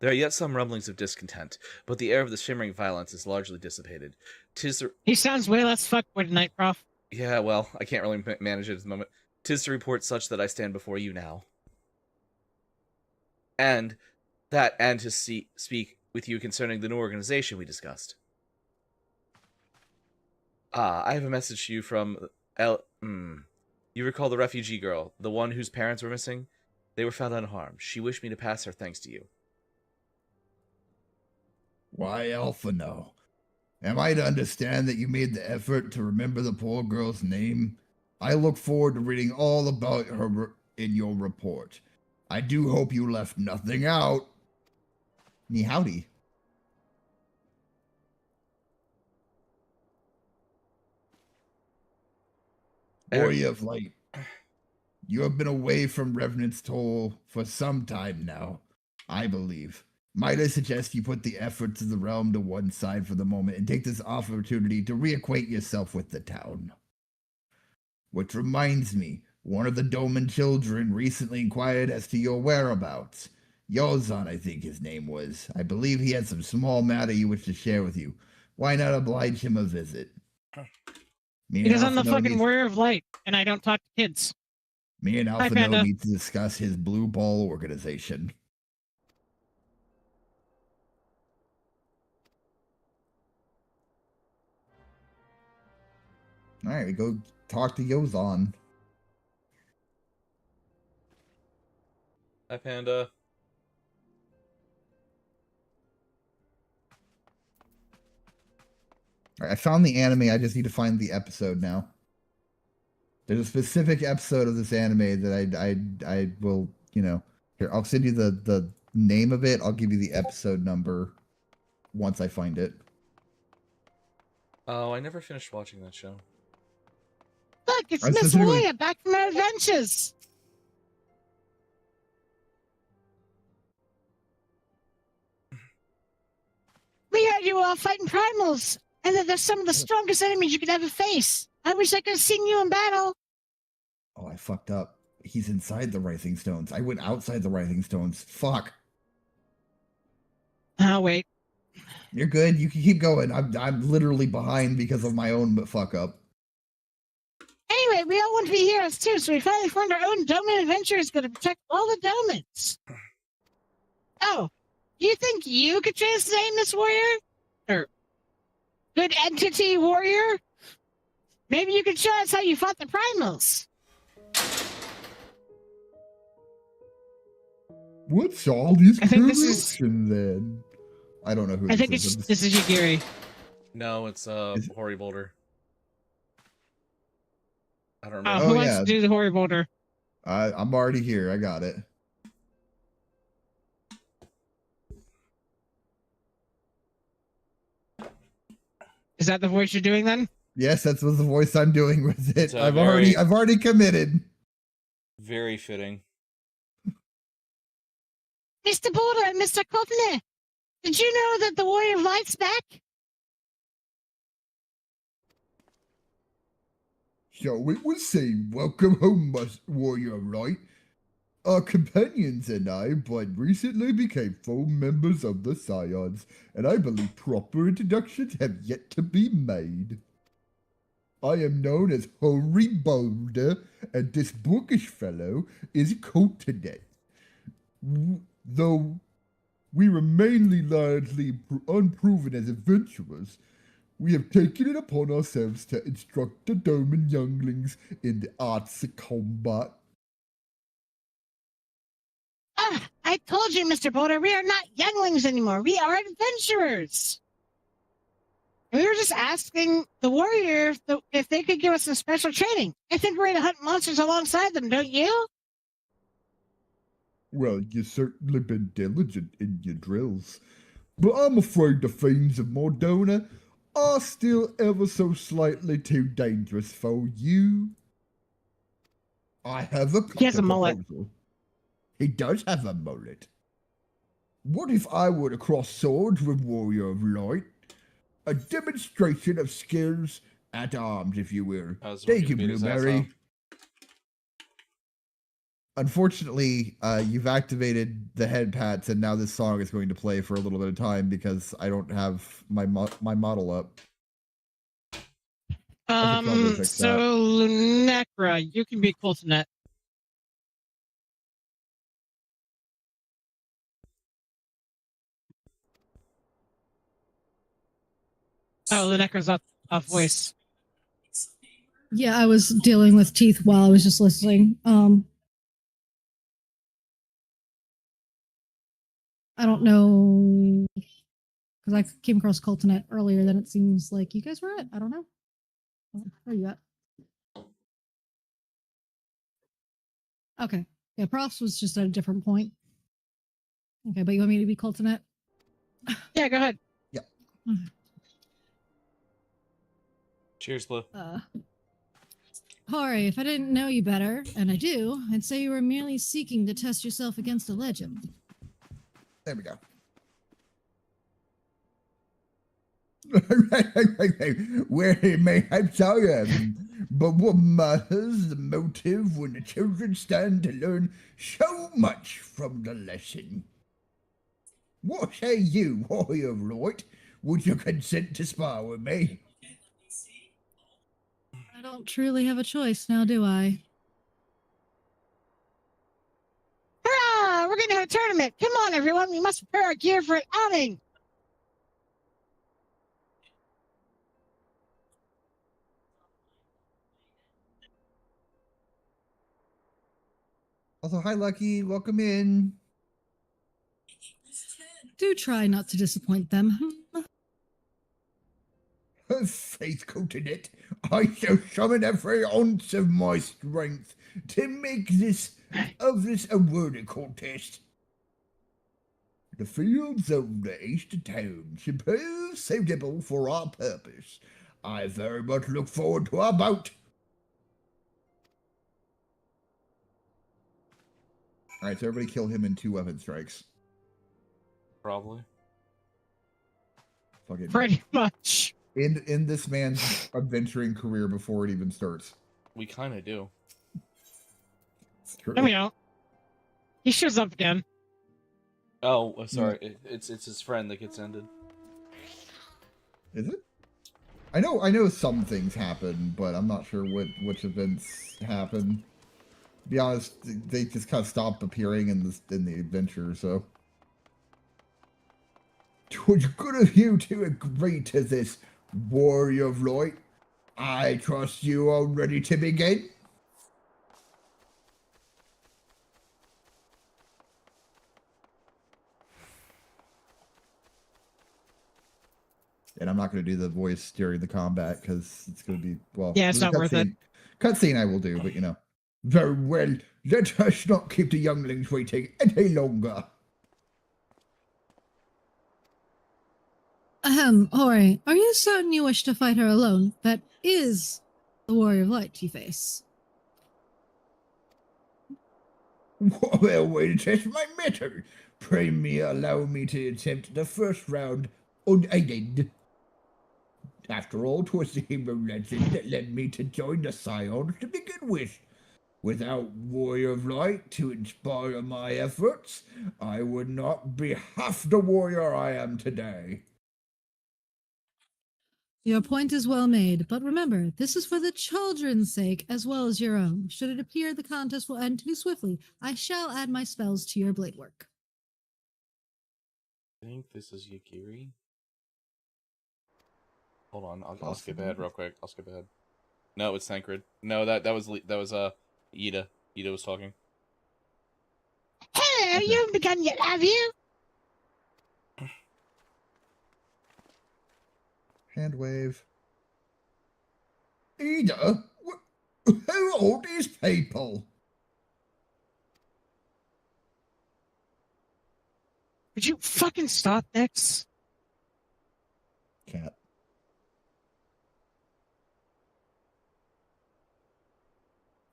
S1: are yet some rumblings of discontent, but the air of the shimmering violence is largely dissipated.
S2: He sounds way less fuckboy tonight, Prof.
S1: Yeah, well, I can't really manage it at the moment. 'Tis to report such that I stand before you now. And to speak with you concerning the new organization we discussed. I have a message to you from You recall the refugee girl, the one whose parents were missing? They were found unharmed. She wished me to pass her thanks to you.
S3: Why, Alpha, no. Am I to understand that you made the effort to remember the poor girl's name? I look forward to reading all about her in your report. I do hope you left nothing out. Ni howdy. Warrior of Light, you have been away from Revenant's Toll for some time now, I believe. Might I suggest you put the efforts of the realm to one side for the moment and take this opportunity to reacquaint yourself with the town? Which reminds me, one of the Doman children recently inquired as to your whereabouts. Yozan, I think his name was. I believe he had some small matter he wished to share with you. Why not oblige him a visit?
S2: Because I'm the fucking warrior of light, and I don't talk to kids.
S3: Me and
S2: Hi,
S3: Alpha
S2: Panda.
S3: need to discuss his Blue Ball organization. Alright, we go talk to Yozan.
S1: Hi, Panda.
S3: Alright, I found the anime, I just need to find the episode now. There's a specific episode of this anime that I will, you know... Here, I'll send you the name of it, I'll give you the episode number once I find it.
S1: Oh, I never finished watching that show.
S2: Look, it's
S3: I
S2: Miss
S3: specifically-
S2: Warrior back from her adventures. We heard you were all fighting primals, and that they're some of the strongest enemies you could ever face. I wish I could have seen you in battle.
S3: Oh, I fucked up. He's inside the Rising Stones. I went outside the Rising Stones. Fuck.
S2: Oh, wait.
S3: You're good. You can keep going. I'm literally behind because of my own fuck up.
S2: Anyway, we all want to be heroes too, so we finally formed our own Doman adventurers going to protect all the Domans. Oh, you think you could translate Miss Warrior? Or good entity warrior? Maybe you could show us how you fought the primals.
S3: What's all this
S2: I think this is-
S3: corruption then? I don't know who
S2: I
S3: this
S2: think
S3: is.
S2: this is Yagiri.
S1: No, it's
S3: Is-
S1: Hori Boulder. I don't
S2: Oh,
S1: remember.
S2: who
S3: Oh,
S2: wants
S3: yeah.
S2: to do the Hori Boulder?
S3: I'm already here. I got it.
S2: Is that the voice you're doing then?
S3: Yes, that's what the voice I'm doing with it.
S1: It's a
S3: I've already committed.
S1: Very fitting.
S2: Mr. Boulder and Mr. Covenant, did you know that the Warrior of Light's back?
S3: So it was saying, welcome home, Warrior of Light. Our companions and I but recently became full members of the Scions, and I believe proper introductions have yet to be made. I am known as Hoary Boulder, and this bookish fellow is Coultinet. Though we remain largely unproven as adventurers, we have taken it upon ourselves to instruct the Doman younglings in the arts of combat.
S2: Ah, I told you, Mr. Boulder, we are not younglings anymore. We are adventurers. We were just asking the warrior if they could give us some special training. I think we're going to hunt monsters alongside them, don't you?
S3: Well, you've certainly been diligent in your drills, but I'm afraid the fiends of Mordona are still ever so slightly too dangerous for you. I have a
S2: He has a mullet.
S3: proposal. He does have a mullet. What if I were to cross swords with Warrior of Light? A demonstration of skills at arms, if you will. Thank you, Blueberry. Unfortunately, you've activated the head pats, and now this song is going to play for a little bit of time because I don't have my model up.
S2: So Lunecra, you can be Coultinet. Oh, Lunecra's off voice.
S4: Yeah, I was dealing with teeth while I was just listening. I don't know, because I came across Coultinet earlier than it seems like you guys were at. I don't know. Where are you at? Okay. Yeah, Profs was just at a different point. Okay, but you want me to be Coultinet?
S2: Yeah, go ahead.
S3: Yeah.
S1: Cheers, Blue.
S4: Hori, if I didn't know you better, and I do, I'd say you were merely seeking to test yourself against a legend.
S3: There we go. Well, mayhap so, but what matters the motive when the children stand to learn so much from the lesson? What say you, Warrior of Light? Would you consent to spar with me?
S4: I don't truly have a choice now, do I?
S2: Hurrah! We're going to have a tournament. Come on, everyone. We must prepare our gear for an outing.
S3: Also, hi, Lucky. Welcome in.
S4: Do try not to disappoint them.
S3: Faith Coultinet, I shall summon every ounce of my strength to make this a worthy contest. The fields of the east of town should prove suitable for our purpose. I very much look forward to our bout. Alright, so everybody kill him in 2 weapon strikes.
S1: Probably.
S3: Fucking
S2: Pretty much.
S3: end this man's adventuring career before it even starts.
S1: We kind of do.
S3: It's true.
S2: No, we don't. He shows up again.
S1: Oh, sorry. It's his friend that gets ended.
S3: Is it? I know some things happen, but I'm not sure which events happen. To be honest, they just kind of stopped appearing in the adventure, so. It was good of you to agree to this, Warrior of Light. I trust you are ready to begin. And I'm not going to do the voice during the combat because it's going to be, well...
S2: Yeah, it's not worth it.
S3: Cutscene I will do, but you know. Very well. Let us not keep the younglings waiting any longer.
S4: Ori, are you certain you wish to fight her alone? That is the Warrior of Light you face.
S5: What a well way to test my mettle. Pray me allow me to attempt the first round unaided. After all, 'twas the hero legend that led me to join the Scions to begin with. Without Warrior of Light to inspire my efforts, I would not be half the warrior I am today.
S4: Your point is well made, but remember, this is for the children's sake as well as your own. Should it appear the contest will end too swiftly, I shall add my spells to your blade work.
S1: I think this is Yagiri. Hold on, I'll skip ahead real quick. I'll skip ahead. No, it's Tancred. No, that was Ida. Ida was talking.
S2: Hello, you haven't begun yet, have you?
S3: Hand wave.
S5: Ida, who are these people?
S2: Would you fucking stop, Nix?
S3: Cat.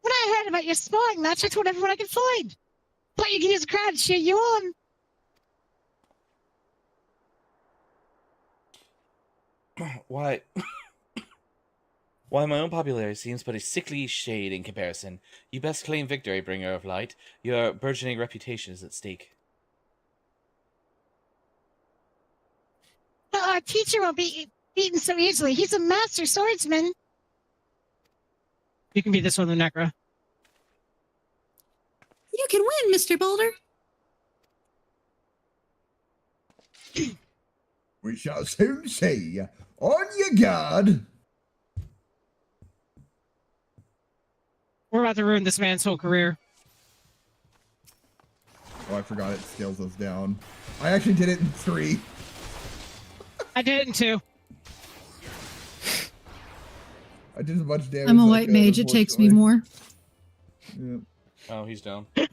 S2: When I heard about your sparring match, I told everyone I could find. Thought you could use a crowd to cheer you on.
S1: Why? Why my own popularity seems but a sickly shade in comparison. You best claim victory, Bringer of Light. Your burgeoning reputation is at stake.
S2: Our teacher won't be beaten so easily. He's a master swordsman. You can be this one, Lunecra.
S4: You can win, Mr. Boulder.
S5: We shall soon see. On your guard.
S2: We're about to ruin this man's whole career.
S3: Oh, I forgot it scales us down. I actually did it in 3.
S2: I did it in 2.
S3: I did as much damage.
S4: I'm a
S3: as I
S4: white
S3: could,
S4: mage, it takes me
S3: unfortunately.
S4: more.
S3: Yep.
S1: Oh, he's down.
S2: They're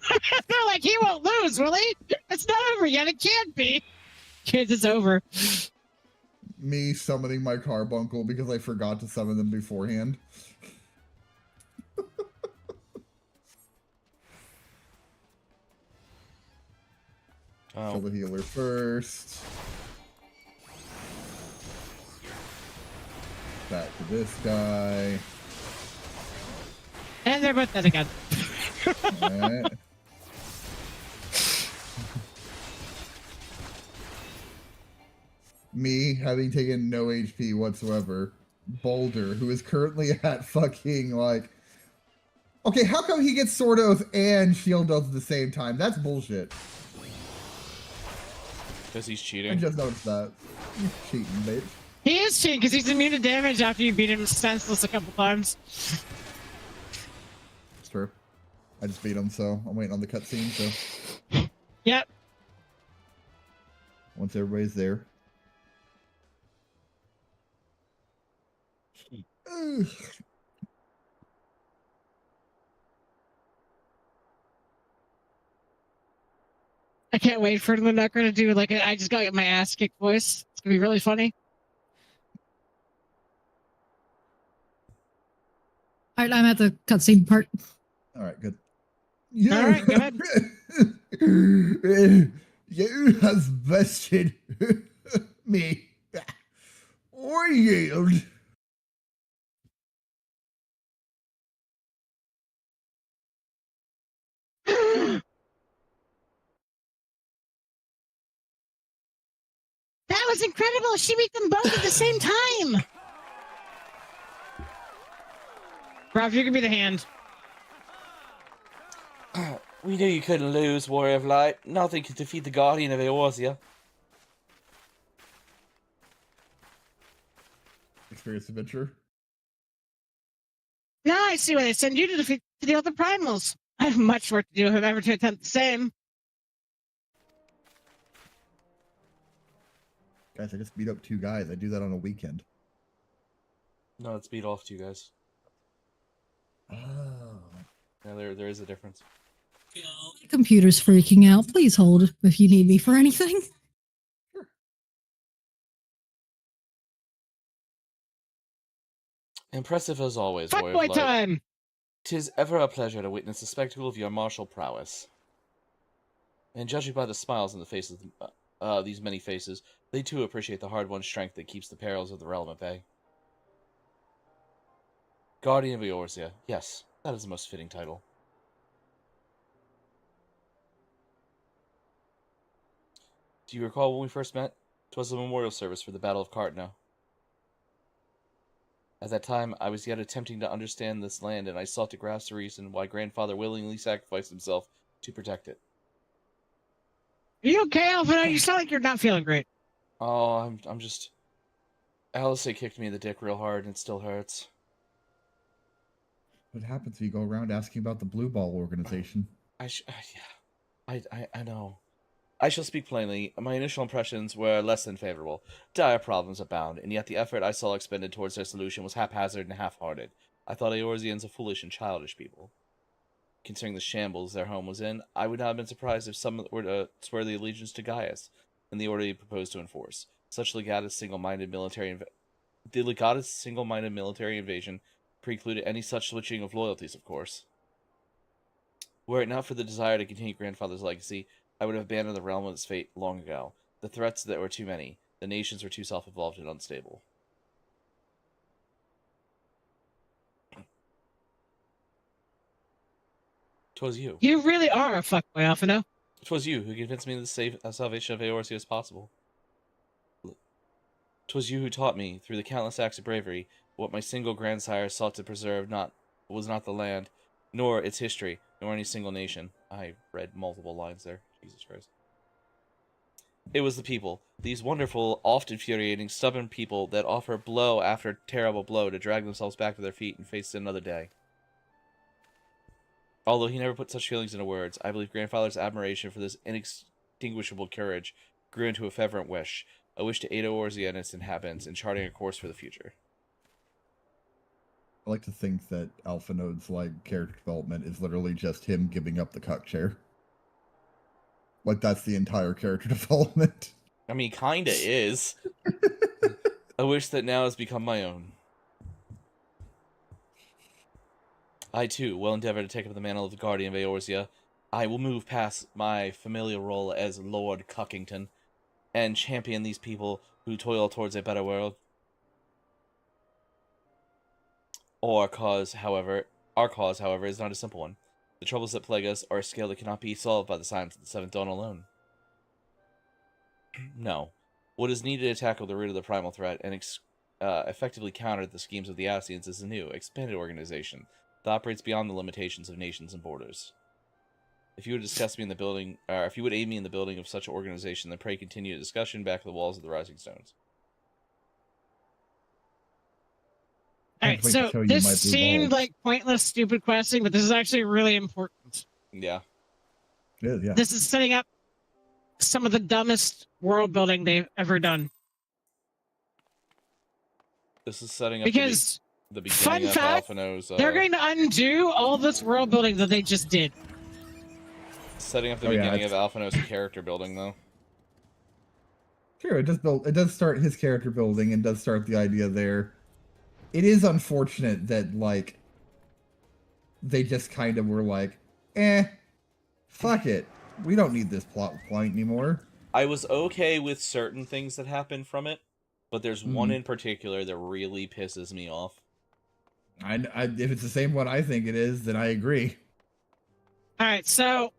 S2: like, he won't lose, will he? It's not over yet. It can't be. Kids, it's over.
S3: Me summoning my carbuncle because I forgot to summon them beforehand. Kill the healer first. Back to this guy.
S2: And they're both dead again.
S3: Alright. Me having taken no HP whatsoever. Boulder, who is currently at fucking like. Okay, how come he gets Sword Oath and Shield Oath at the same time? That's bullshit.
S1: Because he's
S3: I
S1: cheating.
S3: just noticed that. You cheating, bitch.
S2: He is cheating because he's immune to damage after you beat him senseless a couple times.
S3: It's true. I just beat him, so I'm waiting on the cutscene, so
S2: Yep.
S3: once everybody's there. Ugh.
S2: I can't wait for Lunecra to do like a I just got my ass kicked voice. It's gonna be really funny.
S4: Alright, I'm at the cutscene part.
S3: Alright, good.
S2: Alright, go ahead.
S5: You have bested me. Or yield.
S2: That was incredible. She beat them both at the same time. Rob, you can be the hand.
S1: We knew you couldn't lose, Warrior of Light. Nothing could defeat the Guardian of Eorzea.
S3: Experience adventure.
S2: Now I see why they send you to deal with the primals. I have much work to do if I'm ever to attempt the same.
S3: Guys, I just beat up 2 guys. I do that on a weekend.
S1: No, let's beat off 2 guys.
S3: Oh.
S1: Yeah, there is a difference.
S4: My computer's freaking out. Please hold if you need me for anything.
S1: Impressive as always, warrior of
S2: Fuckboy
S1: light.
S2: time!
S1: 'Tis ever a pleasure to witness the spectacle of your martial prowess. And judging by the smiles on the faces of these many faces, they too appreciate the hard-won strength that keeps the perils of the realm at bay. Guardian of Eorzea. Yes, that is the most fitting title. Do you recall when we first met? 'Twas a memorial service for the Battle of Cartno. At that time, I was yet attempting to understand this land, and I sought to grasp the reason why Grandfather willingly sacrificed himself to protect it.
S2: Are you okay, Alvin? You sound like you're not feeling great.
S1: Oh, I'm just... Alice kicked me in the dick real hard, and it still hurts.
S3: What happens if you go around asking about the Blue Ball organization?
S1: I know. I shall speak plainly. My initial impressions were less than favorable. Dire problems abound, and yet the effort I saw expended towards their solution was haphazard and half-hearted. I thought Eorzeans a foolish and childish people. Considering the shambles their home was in, I would not have been surprised if some were to swear the allegiance to Gaius and the order he proposed to enforce. Such legatus single-minded military invasion precluded any such switching of loyalties, of course. Were it not for the desire to continue Grandfather's legacy, I would have abandoned the realm of its fate long ago. The threats that were too many. The nations were too self-involved and unstable. 'Twas you.
S2: You really are a fuckboy, Alphino.
S1: 'Twas you who convinced me that the salvation of Eorzea was possible. 'Twas you who taught me, through the countless acts of bravery, what my single grandsire sought to preserve was not the land, nor its history, nor any single nation. I read multiple lines there. Jesus Christ. It was the people, these wonderful, oft-infuriating, stubborn people that offer blow after terrible blow to drag themselves back to their feet and face another day. Although he never put such feelings into words, I believe Grandfather's admiration for this inextinguishable courage grew into a fervent wish, a wish to aid Eorzea and its inhabitants in charting a course for the future.
S3: I like to think that Alpha Node's like character development is literally just him giving up the cuck chair. Like that's the entire character development.
S1: I mean, kinda is. A wish that now has become my own. I, too, will endeavor to take up the mantle of the Guardian of Eorzea. I will move past my familiar role as Lord Cuckington and champion these people who toil towards a better world. Our cause, however, is not a simple one. The troubles that plague us are a scale that cannot be solved by the signs of the Seventh Dawn alone. No. What is needed to tackle the root of the primal threat and effectively counter the schemes of the Ascians is a new, expanded organization that operates beyond the limitations of nations and borders. If you would discuss me in the building, or if you would aid me in the building of such an organization, then pray continue the discussion back of the walls of the Rising Stones.
S2: Alright, so this seemed like pointless, stupid questing, but this is actually really important.
S1: Yeah.
S3: It is, yeah.
S2: This is setting up some of the dumbest world building they've ever done.
S1: This is setting up
S2: because
S1: the beginning of Alphino's,
S2: they're going to undo all this world building that they just did.
S1: Setting up the beginning of Alphino's character building, though.
S3: Sure, it does start his character building and does start the idea there. It is unfortunate that, like, they just kind of were like, fuck it. We don't need this plot point anymore.
S1: I was okay with certain things that happened from it, but there's one in particular that really pisses me off.
S3: If it's the same one I think it is, then I agree.
S2: Alright, so,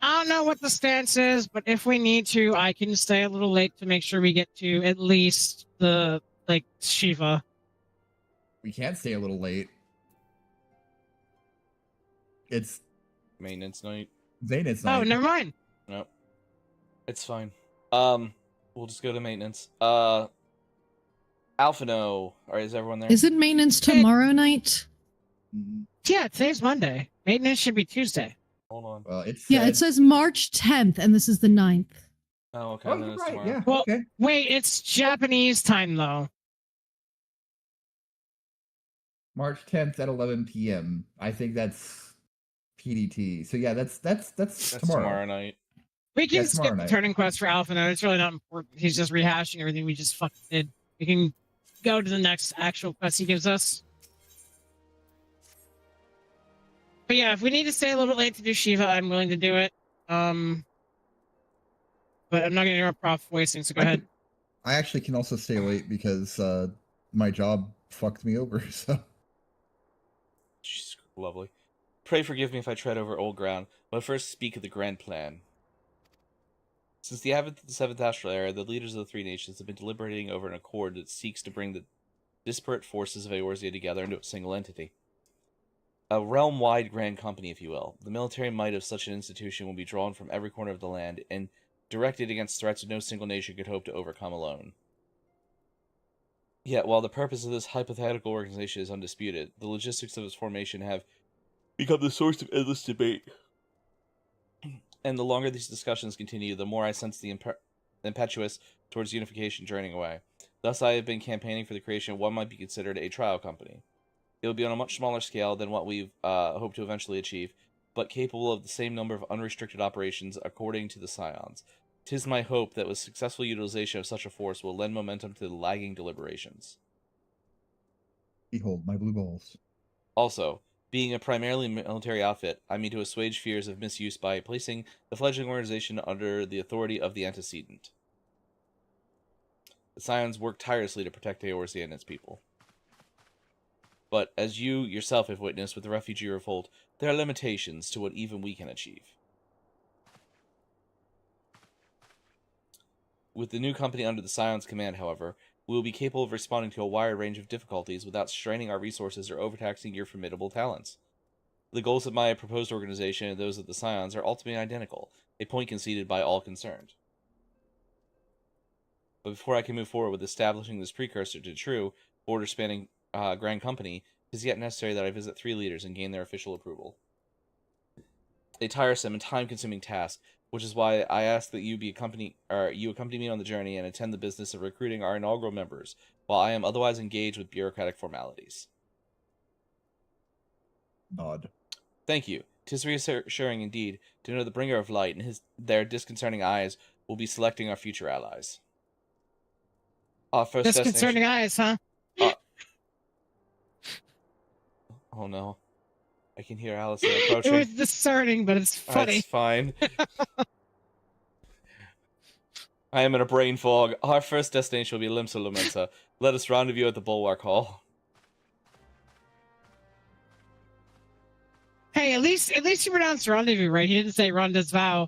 S2: I don't know what the stance is, but if we need to, I can stay a little late to make sure we get to at least the, like, Shiva.
S3: We can't stay a little late. It's
S1: maintenance night.
S3: Maintenance night.
S2: Oh, never mind.
S1: Nope. It's fine. We'll just go to maintenance. Alphino, is everyone there?
S4: Isn't maintenance tomorrow night?
S2: Yeah, today's Monday. Maintenance should be Tuesday.
S1: Hold on.
S3: Well,
S4: it says March 10th, and this is the 9th.
S1: Oh, okay.
S3: Oh, you're right. Yeah.
S2: Well,
S3: okay.
S2: wait, it's Japanese time though.
S3: March 10th at 11 p.m. I think that's PDT. So yeah, that's tomorrow
S1: Night.
S2: We can skip the turning quest for Alphino. It's really not important. He's just rehashing everything we just fucking did. We can go to the next actual quest he gives us. But yeah, if we need to stay a little bit late to do Shiva, I'm willing to do it. But I'm not going to interrupt Prof wasting, so go ahead.
S3: I actually can also stay late because my job fucked me over. So
S1: Jeez, lovely. Pray forgive me if I tread over old ground, but first speak of the grand plan. Since the advent of the 7th Astral Era, the leaders of the three nations have been deliberating over an accord that seeks to bring the disparate forces of Eorzea together into a single entity. A realm-wide grand company, if you will. The military might of such an institution will be drawn from every corner of the land and directed against threats no single nation could hope to overcome alone. Yet, while the purpose of this hypothetical organization is undisputed, the logistics of its formation have become the source of endless debate. And the longer these discussions continue, the more I sense the impetuous towards unification draining away. Thus, I have been campaigning for the creation of what might be considered a trial company. It will be on a much smaller scale than what we've hoped to eventually achieve, but capable of the same number of unrestricted operations according to the Scions. 'Tis my hope that with successful utilization of such a force will lend momentum to the lagging deliberations.
S3: behold my blue balls.
S1: Also, being a primarily military outfit, I mean to assuage fears of misuse by placing the fledgling organization under the authority of the antecedent. The Scions work tirelessly to protect Eorzea and its people. But, as you yourself have witnessed with the refugee revolt, there are limitations to what even we can achieve. With the new company under the Scion's command, however, we will be capable of responding to a wide range of difficulties without straining our resources or overtaxing your formidable talents. The goals of my proposed organization and those of the Scions are ultimately identical, a point conceded by all concerned. But before I can move forward with establishing this precursor to true, border-spanning grand company, it is yet necessary that I visit 3 leaders and gain their official approval. A tiresome and time-consuming task, which is why I ask that you accompany me on the journey and attend the business of recruiting our inaugural members, while I am otherwise engaged with bureaucratic formalities.
S3: Nod.
S1: Thank you. 'Tis reassuring indeed to know the bringer of light and their disconcerting eyes will be selecting our future allies. Our first
S2: Disconcerting eyes, huh?
S1: Oh no. I can hear Allison
S2: It
S1: approaching.
S2: was discerning, but it's funny.
S1: It's fine. I am in a brain fog. Our first destination will be Limsa Lumenta. Let us rendezvous at the Bulwark Hall.
S2: Hey, at least you pronounced rendezvous right. He didn't say rendezvous.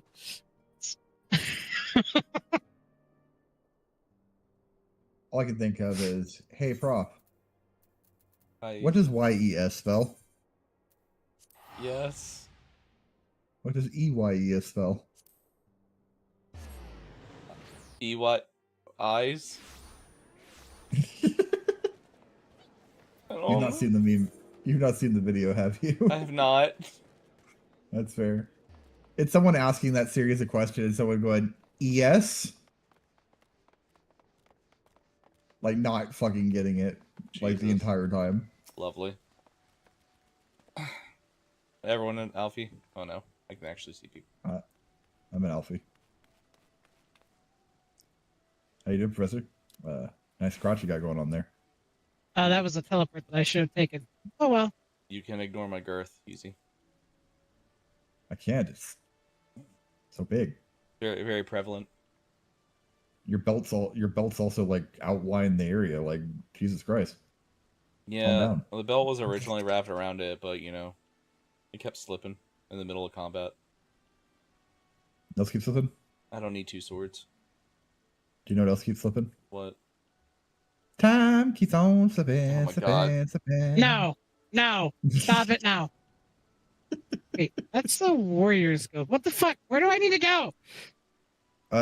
S3: All I can think of is, hey, Prof,
S1: Hi.
S3: what does YES spell?
S1: Yes.
S3: What does EYES spell?
S1: What? Eyes? I don't
S3: You've
S1: know.
S3: not seen the meme. You've not seen the video, have you?
S1: I have not.
S3: That's fair. It's someone asking that series of questions and someone going, yes? Like, not fucking getting it, like, the
S1: Jesus.
S3: entire time.
S1: Lovely. Everyone in Alfie? Oh no, I can actually see people.
S3: I'm an Alfie. How you doing, Professor? Nice crotch you got going on there.
S2: That was a teleport that I should have taken. Oh well.
S1: You can ignore my girth, easy.
S3: I can't. It's so big.
S1: Very, very prevalent.
S3: Your belt's also like outline the area. Like, Jesus Christ.
S1: Yeah,
S3: down.
S1: well, the belt was originally wrapped around it, but you know, it kept slipping in the middle of combat.
S3: Else keeps slipping?
S1: I don't need 2 swords.
S3: Do you know what else keeps slipping?
S1: What?
S3: Time keeps on slipping,
S1: Oh my God.
S3: slipping, slipping.
S2: No, stop it now. Wait, that's the Warriors Guild. What the fuck? Where do I need to go?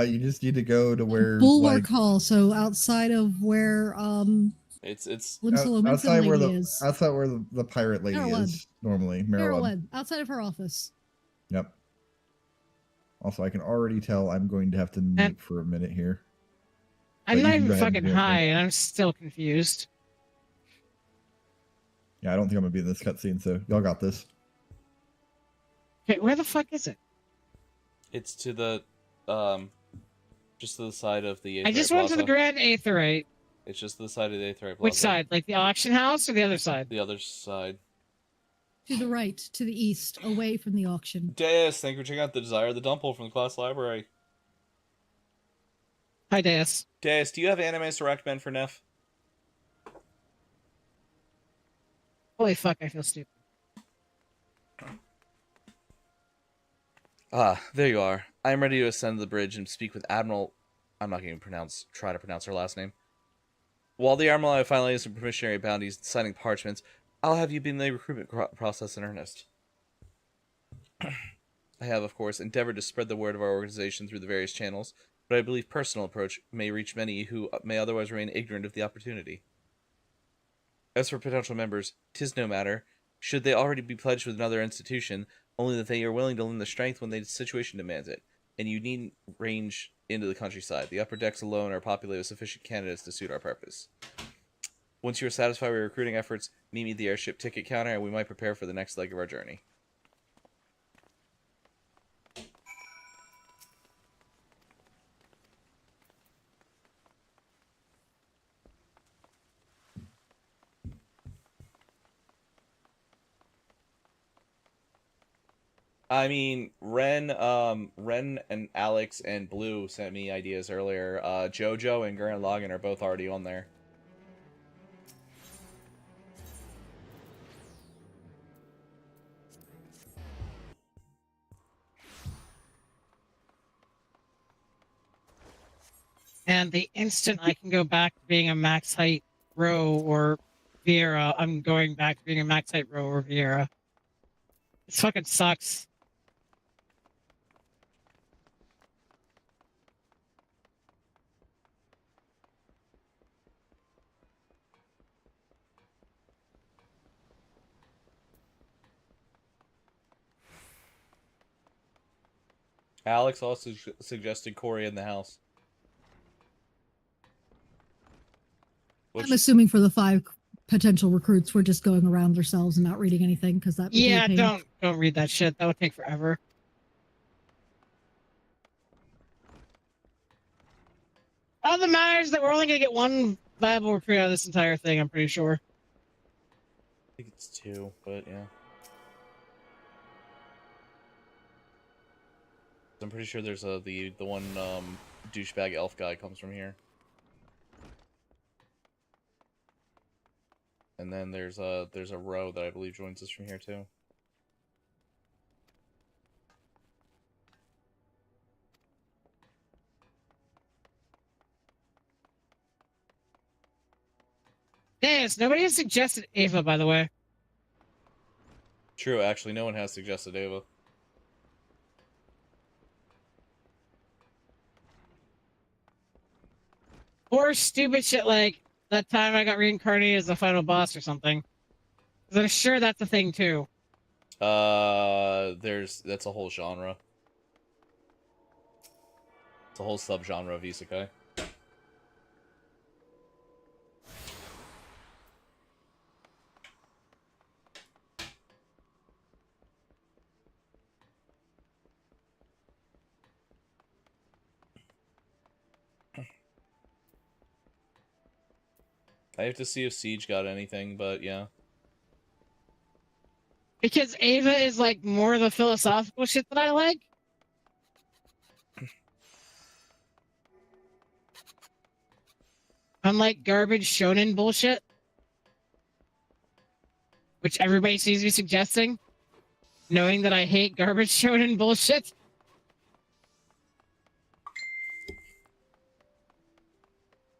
S3: You just need to go to where
S4: Bulwark
S3: like,
S4: Hall, so outside of where
S1: It's
S4: Limsa
S3: outside where
S4: lady
S3: the
S4: is.
S3: outside where the pirate lady
S4: Maryland.
S3: is normally. Maryland.
S4: Maryland, outside of her office.
S3: Yep. Also, I can already tell I'm going to have to mute for a minute here.
S2: I'm
S3: But
S2: not
S3: you can
S2: even
S3: go ahead and
S2: fucking
S3: do it,
S2: high,
S3: man.
S2: and I'm still confused.
S3: Yeah, I don't think I'm gonna be in this cutscene, so y'all got this.
S2: Okay, where the fuck is it?
S1: It's to the just to the side of the Aetherite
S2: I just went to the
S1: Plaza.
S2: Grand Aetherite.
S1: It's just to the side of the Aetherite Plaza.
S2: Which side? Like the auction house or the other side?
S1: The other side.
S4: To the right, to the east, away from the auction.
S1: Deus, thank you for checking out the Desire of the Dumple from the class library.
S2: Hi, Deus.
S1: Deus, do you have animes to recommend for Neff?
S2: Holy fuck, I feel stupid.
S1: Ah, there you are. I am ready to ascend the bridge and speak with Admiral... I'm not going to try to pronounce her last name. While the Admiral and I finalize some promissionary bounties and signing parchments, I'll have you begin the recruitment process in earnest. I have, of course, endeavored to spread the word of our organization through the various channels, but I believe personal approach may reach many who may otherwise remain ignorant of the opportunity. As for potential members, 'tis no matter. Should they already be pledged with another institution, only that they are willing to lend the strength when the situation demands it, and you needn't range into the countryside. The upper decks alone are populated with sufficient candidates to suit our purpose. Once you are satisfied with your recruiting efforts, meet me at the airship ticket counter, and we might prepare for the next leg of our journey. I mean, Ren and Alex and Blue sent me ideas earlier. Jojo and Gurren Lagann are both already on there.
S2: And the instant I can go back to being a max height row or Vieira, I'm going back to being a max height row or Vieira. This fucking sucks.
S1: Alex also suggested Corey in the house.
S4: I'm assuming for the 5 potential recruits, we're just going around ourselves and not reading anything because that would be a pain.
S2: Don't read that shit. That would take forever. All that matters is that we're only gonna get one viable recruit out of this entire thing. I'm pretty sure.
S1: I think it's 2, but yeah. I'm pretty sure there's the one douchebag elf guy comes from here. And then there's a row that I believe joins us from here too.
S2: Yes, nobody has suggested Ava, by the way.
S1: True, actually, no one has suggested Ava.
S2: Or stupid shit like that time I got reincarnated as the final boss or something. Because I'm sure that's a thing too.
S1: That's a whole genre. It's a whole subgenre of isekai. I have to see if Siege got anything, but yeah.
S2: Because Ava is like more of the philosophical shit that I like. Unlike garbage shonen bullshit. Which everybody sees me suggesting. Knowing that I hate garbage shonen bullshit.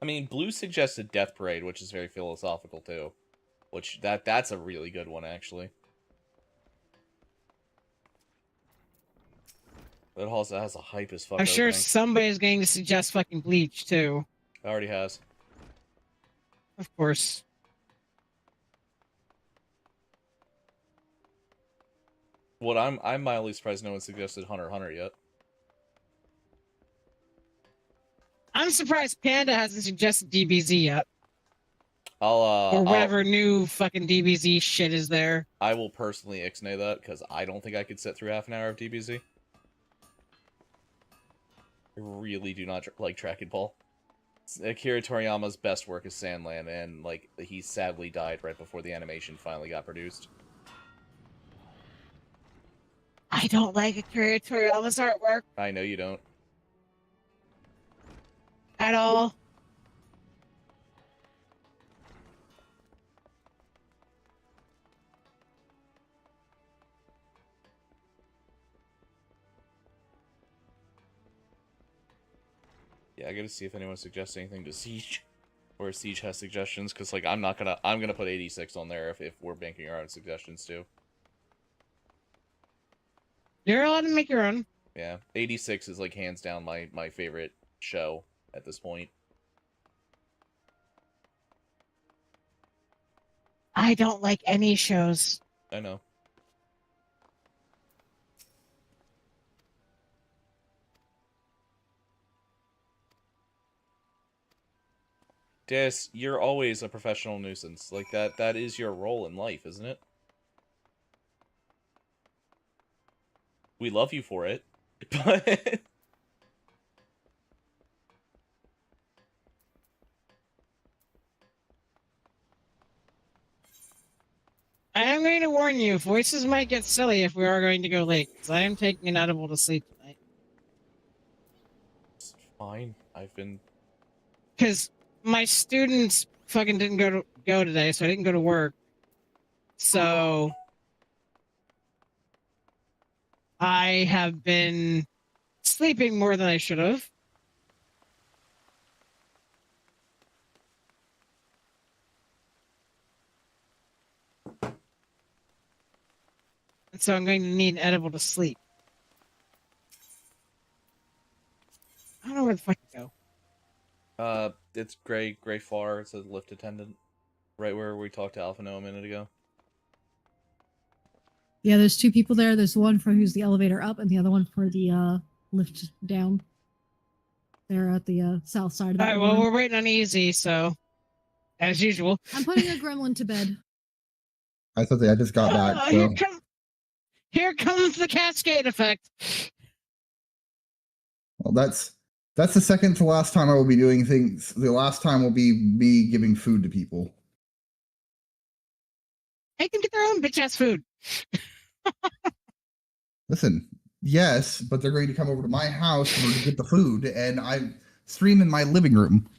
S1: I mean, Blue suggested Death Parade, which is very philosophical too. Which that's a really good one actually. That also has a hype as fuck.
S2: I'm sure
S1: opening.
S2: somebody's going to suggest fucking Bleach too.
S1: It already has.
S2: Of course.
S1: What I'm mildly surprised no one suggested Hunter x Hunter yet.
S2: I'm surprised Panda hasn't suggested DBZ yet.
S1: Or
S2: whatever new fucking DBZ shit is there.
S1: I will personally ixnay that because I don't think I could sit through half an hour of DBZ. I really do not like Dragon Ball. Akira Toriyama's best work is Sandland, and like he sadly died right before the animation finally got produced.
S2: I don't like a curatorial artwork
S1: I know you don't.
S2: at all.
S1: Yeah, I gotta see if anyone suggests anything to Siege. Or if Siege has suggestions, because, like, I'm gonna put 86 on there if we're banking our own suggestions, too.
S2: You're allowed to make your own.
S1: Yeah, 86 is, like, hands down my favorite show at this point.
S2: I don't like any shows.
S1: I know. Des, you're always a professional nuisance. Like, that is your role in life, isn't it? We love you for it, but...
S2: I am going to warn you, voices might get silly if we are going to go late, because I am taking an edible to sleep tonight.
S1: It's fine. I've been...
S2: Because my students fucking didn't go today, so I didn't go to work. So I have been sleeping more than I should have. And so I'm going to need an edible to sleep. I don't know where the fuck to go.
S1: It's Gray Far. It says lift attendant. Right where we talked to Alpha Noah a minute ago.
S4: Yeah, there's two people there. There's one for who's the elevator up, and the other one for the lift down. They're at the south side of that.
S2: Alright, well, we're waiting on Easy, so as usual.
S4: I'm putting a gremlin to bed.
S3: I thought I just got back. So.
S2: Here comes the cascade effect.
S3: Well, that's the second to last time I will be doing things. The last time will be me giving food to people.
S2: They can get their own bitch ass food.
S3: Listen, yes, but they're going to come over to my house in order to get the food, and I stream in my living room.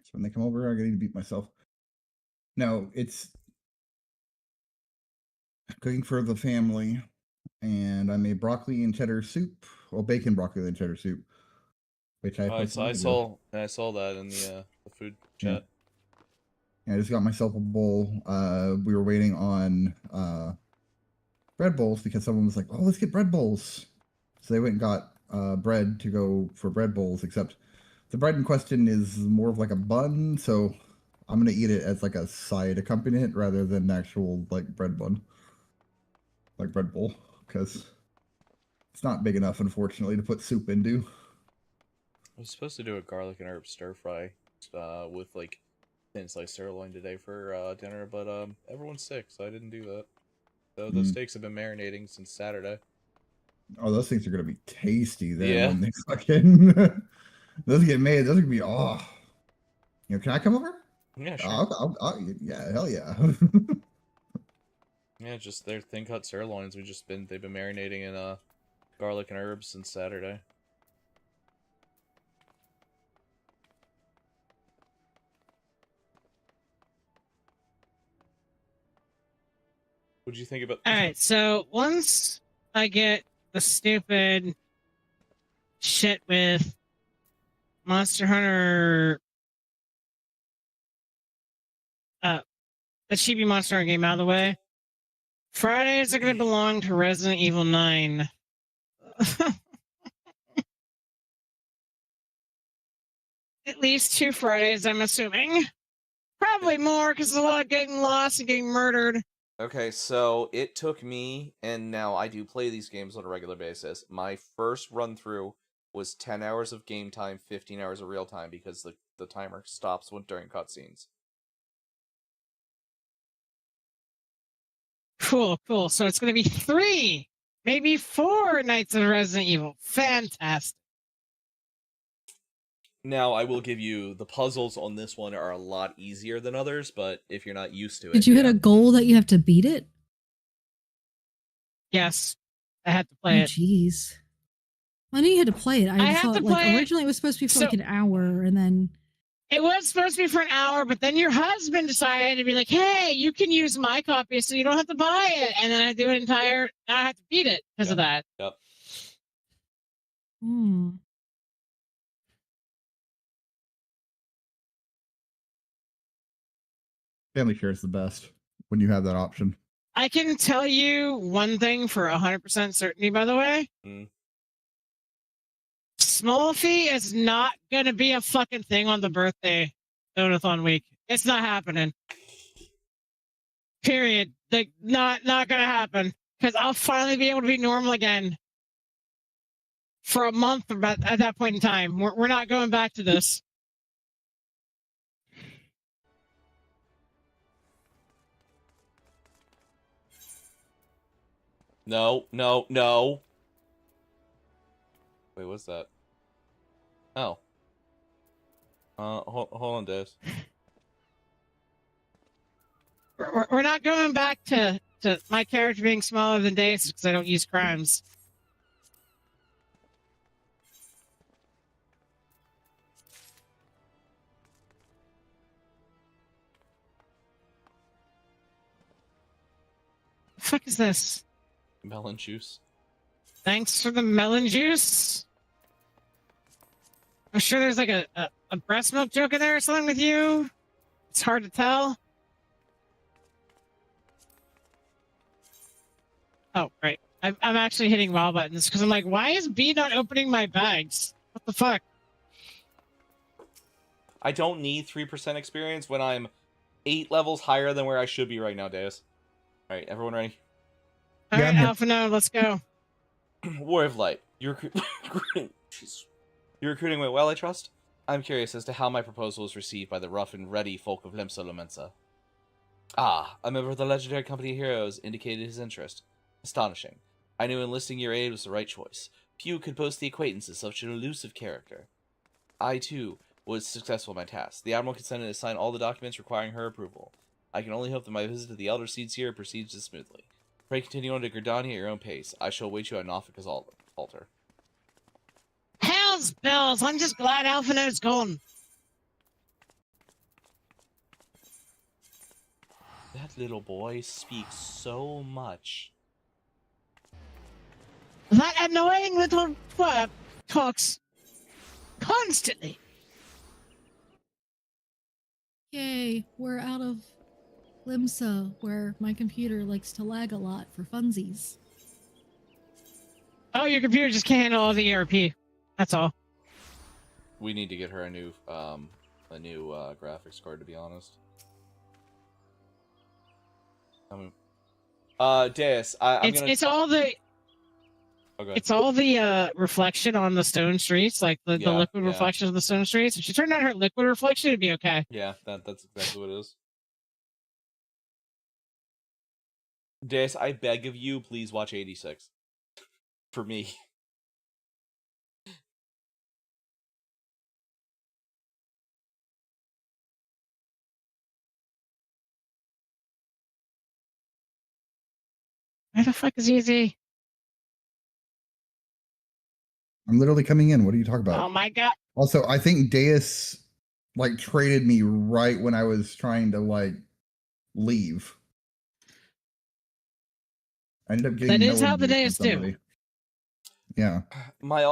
S3: So when they come over, I need to beat myself. No, it's cooking for the family, and I made broccoli and cheddar soup. Well, bacon, broccoli, and cheddar soup. Which I
S1: I saw that in the food chat.
S3: Yeah, I just got myself a bowl. We were waiting on bread bowls because someone was like, "Oh, let's get bread bowls." So they went and got bread to go for bread bowls. Except the bread in question is more of like a bun, so I'm gonna eat it as like a side accompaniment rather than an actual like bread bun, like bread bowl, because it's not big enough, unfortunately, to put soup into.
S1: I was supposed to do a garlic and herb stir fry with like thin sliced sirloin today for dinner, but everyone's sick, so I didn't do that. So those steaks have been marinating since Saturday.
S3: Oh, those things are gonna be tasty then
S1: Yeah.
S3: when they fucking those get made. Those are gonna be You know, can I come over?
S1: Yeah, sure.
S3: Yeah, hell yeah.
S1: Yeah, just their thin cut sirloins. They've been marinating in garlic and herbs since Saturday. What'd you think about?
S2: Alright, so once I get the stupid shit with Monster Hunter, the Chibi Monster Hunter game out of the way, Fridays are going to belong to Resident Evil 9. At least 2 Fridays, I'm assuming. Probably more, because there's a lot of getting lost and getting murdered.
S1: Okay, so it took me, and now I do play these games on a regular basis. My first run through was 10 hours of game time, 15 hours of real time, because the timer stops during cutscenes.
S2: Cool, cool. So it's going to be 3, maybe 4 nights of Resident Evil. Fantastic.
S1: Now, I will give you, the puzzles on this one are a lot easier than others, but if you're not used to it...
S4: Did you hit a goal that you have to beat it?
S2: Yes, I had to play it.
S4: Jeez. I knew you had to play it. I
S2: had
S4: thought
S2: to
S4: like
S2: play it.
S4: originally it was supposed to be for
S2: So-
S4: like an hour, and then
S2: It was supposed to be for an hour, but then your husband decided to be like, hey, you can use my copy so you don't have to buy it. And then I do an entire, now I have to beat it because of that.
S1: Yep.
S4: Hmm.
S3: Family share is the best when you have that option.
S2: I can tell you one thing for 100% certainty, by the way.
S1: Mm.
S2: Small fee is not going to be a fucking thing on the birthday donathon week. It's not happening. Period. Like, not going to happen. Because I'll finally be able to be normal again. For a month about at that point in time. We're not going back to this.
S1: No, no, no. Wait, what's that? Oh. Hold on, Des.
S2: We're not going back to my character being smaller than Dace because I don't use crimes. The fuck is this?
S1: Melon juice.
S2: Thanks for the melon juice. I'm sure there's like a breast milk joke in there or something with you. It's hard to tell. Oh, right. I'm actually hitting WoW buttons because I'm like, why is B not opening my bags? What the fuck?
S1: I don't need 3% experience when I'm 8 levels higher than where I should be right now, Deus. Alright, everyone ready?
S2: All
S3: Yeah,
S2: right,
S3: I'm here.
S2: Alpha, no, let's go.
S1: War of Light. You're recruiting went well, I trust? I'm curious as to how my proposal was received by the rough and ready folk of Limsa Lumensa. Ah, a member of the legendary company of heroes indicated his interest. Astonishing. I knew enlisting your aid was the right choice. Few could boast the acquaintance of such an elusive character. I, too, was successful in my task. The Admiral consented to sign all the documents requiring her approval. I can only hope that my visit to the Elder Seeds here proceeds as smoothly. Pray continue on to Gridania at your own pace. I shall await you at Nafika's altar.
S2: Hell's bells! I'm just glad Alpha No's gone.
S1: That little boy speaks so much.
S2: That annoying little twerp talks constantly.
S4: yay, we're out of Limsa, where my computer likes to lag a lot for funsies.
S2: Oh, your computer just can't handle all the ERP. That's all.
S1: We need to get her a new graphics card, to be honest. Deus,
S2: It's all the
S1: Okay.
S2: it's all the reflection on the stone streets, like the
S1: Yeah,
S2: liquid
S1: yeah.
S2: reflection of the stone streets. If she turned on her liquid reflection, it'd be okay.
S1: Yeah, that's exactly what it is. Deus, I beg of you, please watch 86. For me.
S2: Where the fuck is Easy?
S3: I'm literally coming in. What are you talking about?
S2: Oh my god.
S3: Also, I think Deus like traded me right when I was trying to like leave. I ended up getting
S2: That is
S3: melon
S2: how the
S3: juice from
S2: Deus do.
S3: somebody. Yeah.
S1: My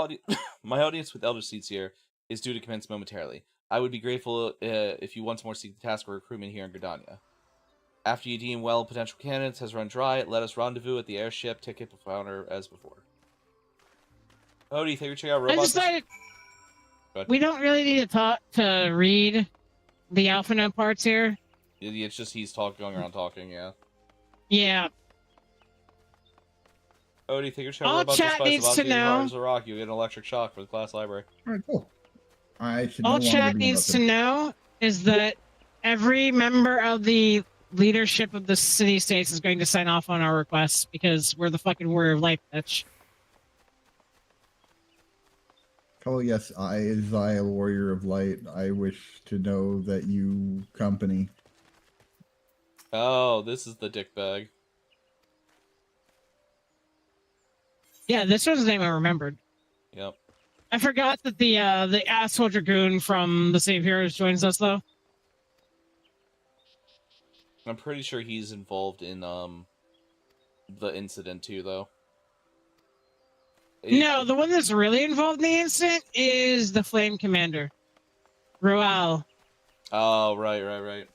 S1: audience with Elder Seeds here is due to commence momentarily. I would be grateful if you once more seek the task of recruitment here in Gridania. After you deem well potential candidates has run dry, let us rendezvous at the airship ticket founder as before. Odie, thank you for checking out
S2: I
S1: Robots.
S2: decided
S1: Go ahead.
S2: we don't really need to read the Alpha Note parts here.
S1: It's just he's going around talking, yeah.
S2: Yeah.
S1: Oh, do you think you're trying to
S2: All
S1: rub out the
S2: chat
S1: spice
S2: needs
S1: of
S2: to
S1: Aki hard
S2: know.
S1: as a rock? You get an electric shock for the class library.
S3: All right, cool. I should no
S2: All
S3: longer
S2: chat
S3: be
S2: needs to
S3: invested.
S2: know is that every member of the leadership of the city states is going to sign off on our requests because we're the fucking warrior of life, bitch.
S3: Oh yes, I, as I, a warrior of light, I wish to know that you company.
S1: Oh, this is the dick bag.
S2: Yeah, this was his name I remembered.
S1: Yep.
S2: I forgot that the asshole dragoon from the City of Heroes joins us though.
S1: I'm pretty sure he's involved in the incident too, though.
S2: No, the one that's really involved in the incident is the Flame Commander, Roal.
S1: Oh, right.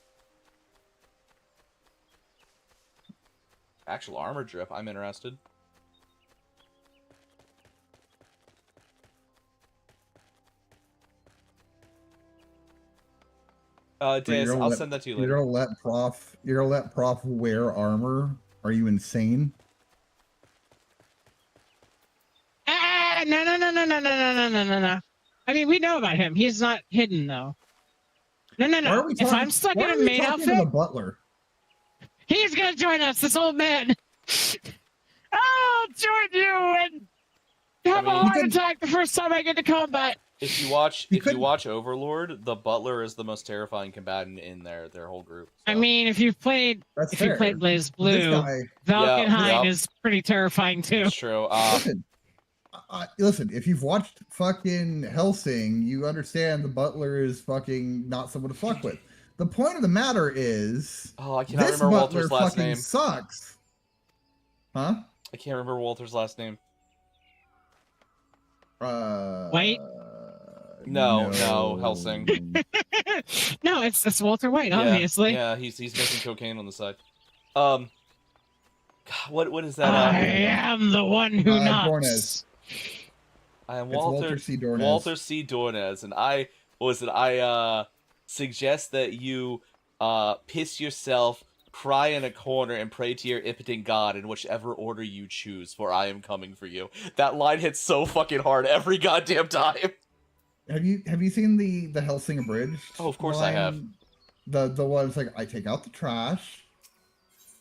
S1: Actual armor drip. I'm interested. Days, I'll send that to you later.
S3: You're gonna let Prof wear armor? Are you insane?
S2: No. I mean, we know about him. He's not hidden though. No. If I'm stuck in a maid outfit,
S3: the butler.
S2: he's gonna join us. This old man. I'll join you and have a heart attack the first time I get to combat.
S1: If you watch Overlord, the butler is the most terrifying combatant in their whole group. So.
S2: I mean, if you've played Blaze Blue, Valkenhayn is pretty terrifying too.
S1: That's true.
S3: Listen, if you've watched fucking Hellsing, you understand the butler is fucking not someone to fuck with. The point of the matter is,
S1: I cannot remember Walter's last name.
S3: Sucks. Huh?
S1: I can't remember Walter's last name.
S2: White?
S1: No, Hellsing.
S2: No, it's Walter White, obviously.
S1: Yeah, he's making cocaine on the side. God, what is that?
S2: I am the one who knocks.
S3: Dornez.
S1: I am
S3: Walter C. Dornez.
S1: Walter C. Dornez, and I suggest that you piss yourself, cry in a corner, and pray to your impotent god in whichever order you choose, for I am coming for you. That line hits so fucking hard every goddamn time.
S3: Have you seen the Hellsing Abridged?
S1: Oh, of course I have.
S3: The one that's like, I take out the trash.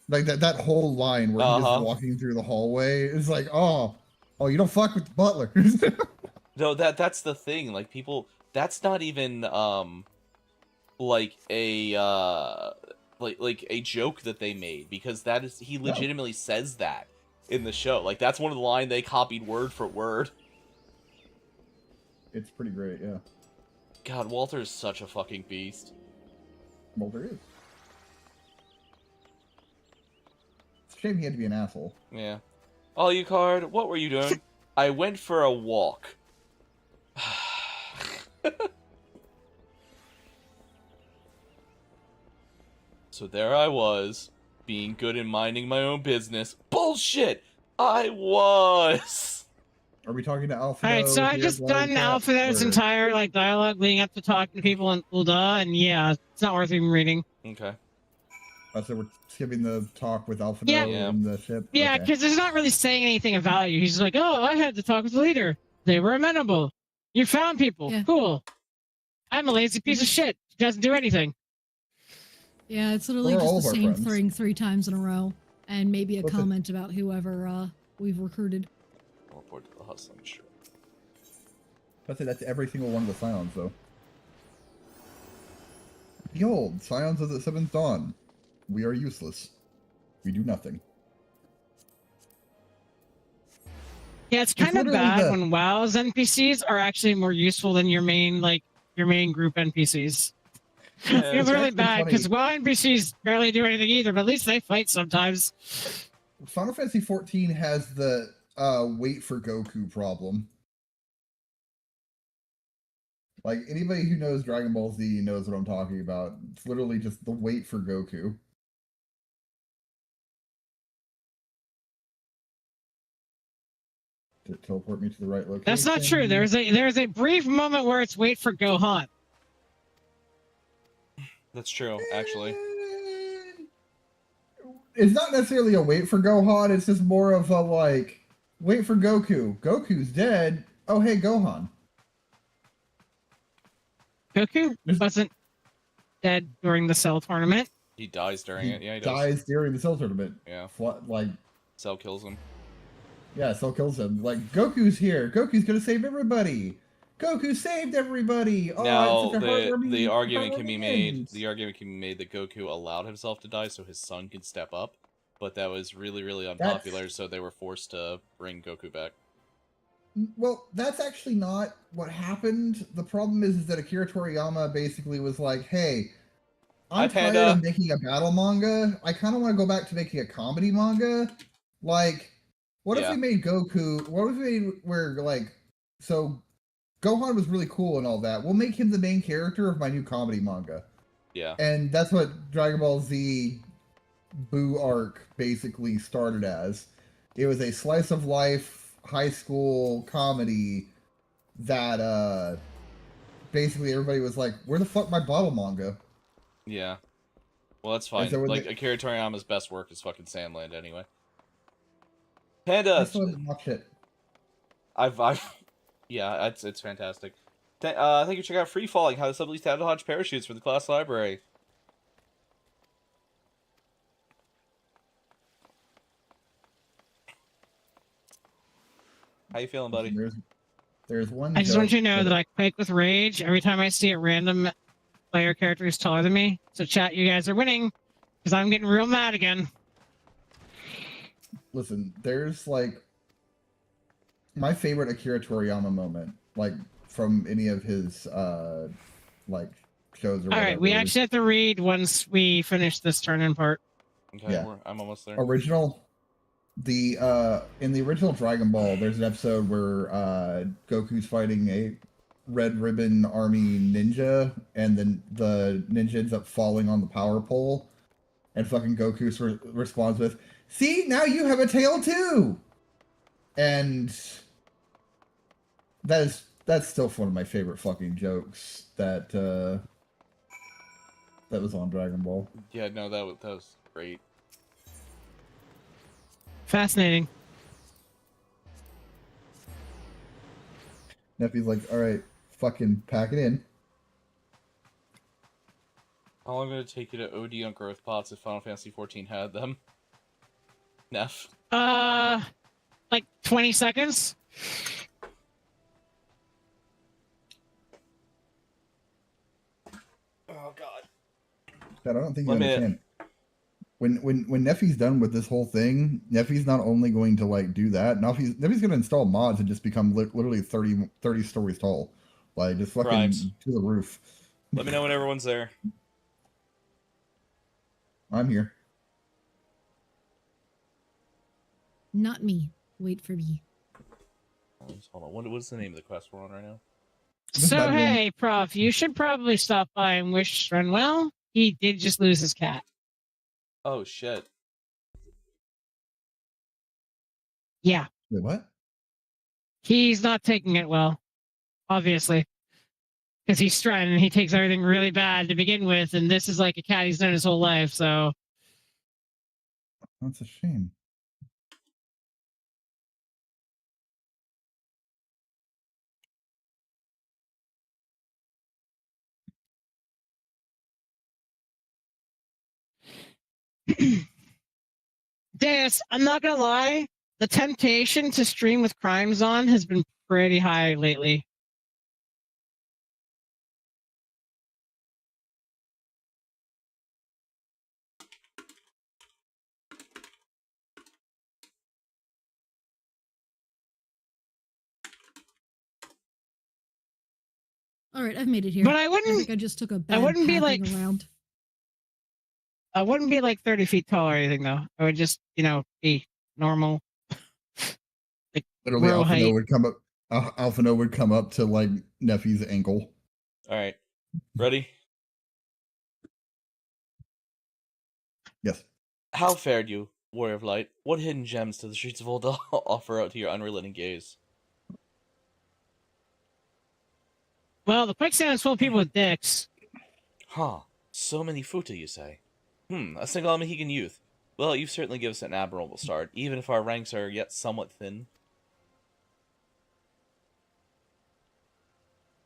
S3: Like that whole line where he's just walking through the hallway is like, oh, you don't fuck with the butler.
S1: No, that's the thing. Like people, that's not even like a joke that they made, because that is, he legitimately says that in the show. Like that's one of the lines they copied word for word.
S3: It's pretty great, yeah.
S1: God, Walter is such a fucking beast.
S3: Walter is. It's a shame he had to be an asshole.
S1: Yeah. Alucard, what were you doing? I went for a walk. So there I was, being good and minding my own business. Bullshit! I was!
S3: Are we talking to Alpha?
S2: Alright, so I just done Alpha's entire dialogue leading up to talking to people in Ulda, and yeah, it's not worth even reading.
S1: Okay.
S3: So we're skipping the talk with Alpha
S2: and
S3: the ship?
S2: Yeah, because he's not really saying anything of value. He's like, oh, I had to talk with the leader. They were amenable. You found people. Yeah. Cool. I'm a lazy piece of shit. Doesn't do anything.
S4: Yeah, it's literally just the same thing 3 times in a row. And maybe a comment about whoever we've recruited.
S1: Report to the hustling ship.
S3: That's every single one of the Scions, though. Behold, Scions of the Seventh Dawn. We are useless. We do nothing.
S2: Yeah, it's kind of bad when WoW's NPCs are actually more useful than your main group NPCs. Yeah, it's really bad because WoW NPCs barely do anything either, but at least they fight sometimes.
S3: Final Fantasy XIV has the wait for Goku problem. Like, anybody who knows Dragon Ball Z knows what I'm talking about. It's literally just the wait for Goku. To teleport me to the right location.
S2: That's not true. There's a brief moment where it's wait for Gohan.
S1: That's true, actually.
S3: it's not necessarily a wait for Gohan. It's just more of a like, wait for Goku. Goku's dead. Oh, hey, Gohan.
S2: Goku wasn't dead during the Cell tournament.
S1: He dies during
S3: He
S1: it. Yeah, he does.
S3: dies during the Cell tournament.
S1: Yeah.
S3: Like,
S1: Cell kills him.
S3: yeah, Cell kills him. Like, Goku's here. Goku's gonna save everybody. Goku saved everybody. Oh,
S1: Now,
S3: it's such a heartwarming-
S1: the argument can be
S3: heartwarming
S1: made.
S3: end.
S1: The argument can be made that Goku allowed himself to die so his son could step up, but that was really, really unpopular. So they were forced to bring Goku back.
S3: Well, that's actually not what happened. The problem is that Akira Toriyama basically was like, "Hey, I'm
S1: Hi,
S3: tired
S1: Panda.
S3: of making a battle manga. I kind of want to go back to making a comedy manga. Like, what if
S1: Yeah.
S3: we made Goku? What if we made where like, so Gohan was really cool and all that. We'll make him the main character of my new comedy manga."
S1: Yeah.
S3: And that's what Dragon Ball Z Boo arc basically started as. It was a slice of life high school comedy that basically everybody was like, "Where the fuck my bottle manga?"
S1: Yeah. Well, that's fine.
S3: so when
S1: Like,
S3: they-
S1: Akira Toriyama's best work is fucking Sandland anyway.
S3: I
S1: Panda!
S3: still haven't watched it.
S1: Yeah, it's fantastic. Thank you for checking out Free Falling, how to sub least Hodge parachutes for the class library. How you feeling, buddy?
S3: There's one.
S2: I just want
S3: joke
S2: you to know that I quake with rage every time I see a random player character who's taller than me. So chat, you guys are winning because I'm getting real mad again.
S3: Listen, there's like my favorite Akira Toriyama moment, like from any of his like shows or
S2: All right,
S3: whatever.
S2: we actually have to read once we finish this turn-in part.
S1: Okay,
S3: Yeah.
S1: I'm almost there.
S3: Original. In the original Dragon Ball, there's an episode where Goku's fighting a Red Ribbon Army ninja, and then the ninja ends up falling on the power pole, and fucking Goku responds with, "See, now you have a tail too," and that's still one of my favorite fucking jokes that was on Dragon Ball.
S1: Yeah, no, that was great.
S2: Fascinating.
S3: Neffy's like, "All right, fucking pack it in."
S1: How long would it take you to OD on growth pots if Final Fantasy XIV had them? Neff.
S2: Like 20 seconds.
S1: Oh god.
S3: God, I don't think you
S1: Let me-
S3: understand. When Neffy's done with this whole thing, Neffy's not only going to like do that. Neffy's going to install mods and just become literally 30 stories tall, like just fucking
S1: Rhymes.
S3: to the roof.
S1: Let me know when everyone's there.
S3: I'm here.
S4: Not me. Wait for me.
S1: Hold on. What's the name of the quest we're on right now?
S3: This
S2: So
S3: might be-
S2: hey, Prof, you should probably stop by and wish Ren well. He did just lose his cat.
S1: Oh shit.
S2: Yeah,
S3: Wait, what?
S2: he's not taking it well, obviously, because he's Stren and he takes everything really bad to begin with, and this is like a cat he's known his whole life. So
S3: That's a shame.
S2: Deus, I'm not gonna lie, the temptation to stream with crimes on has been pretty high lately.
S4: All right, I've made it here.
S2: But I
S4: I
S2: wouldn't
S4: think I just took a bad
S2: wouldn't be,
S4: packing
S2: like,
S4: around.
S2: I wouldn't be like 30 feet tall or anything though. I would just, be normal.
S3: Literally,
S2: Real
S3: Alphino
S2: height.
S3: would come up. Alphino would come up to like Neffy's ankle.
S1: Alright. Ready?
S3: Yes.
S1: How fared you, Warrior of Light? What hidden gems do the streets of Ul'dah offer out to your unrelenting gaze?
S2: Well, the quicksand is full of people with dicks.
S1: Huh. So many futa, you say? A single Mohican youth. Well, you've certainly given us an admirable start, even if our ranks are yet somewhat thin.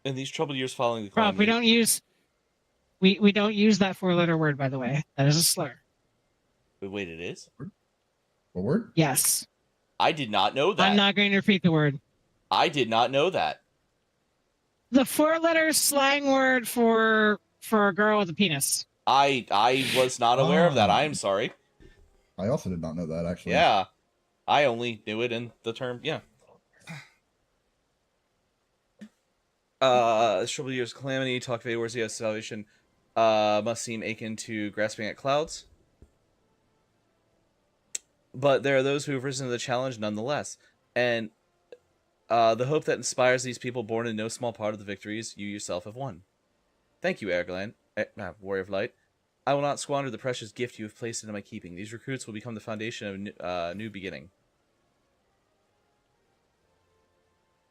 S1: In these troubled years following the
S2: Prof, we
S1: calamity...
S2: don't use we don't use that 4-letter word, by the way. That is a slur.
S1: Wait, it is?
S3: What word?
S2: Yes.
S1: I did not know that.
S2: I'm not going to repeat the word.
S1: I did not know that.
S2: The 4-letter slang word for a girl with a penis.
S1: I was not aware of that. I am sorry.
S3: I also did not know that, actually.
S1: Yeah. I only knew it in the term, yeah. Troubled years of calamity, talk of Eorzea salvation, must seem akin to grasping at clouds. But there are those who have risen to the challenge nonetheless. And the hope that inspires these people born in no small part of the victories you yourself have won. Thank you, Erglan, Warrior of Light. I will not squander the precious gift you have placed into my keeping. These recruits will become the foundation of a new beginning.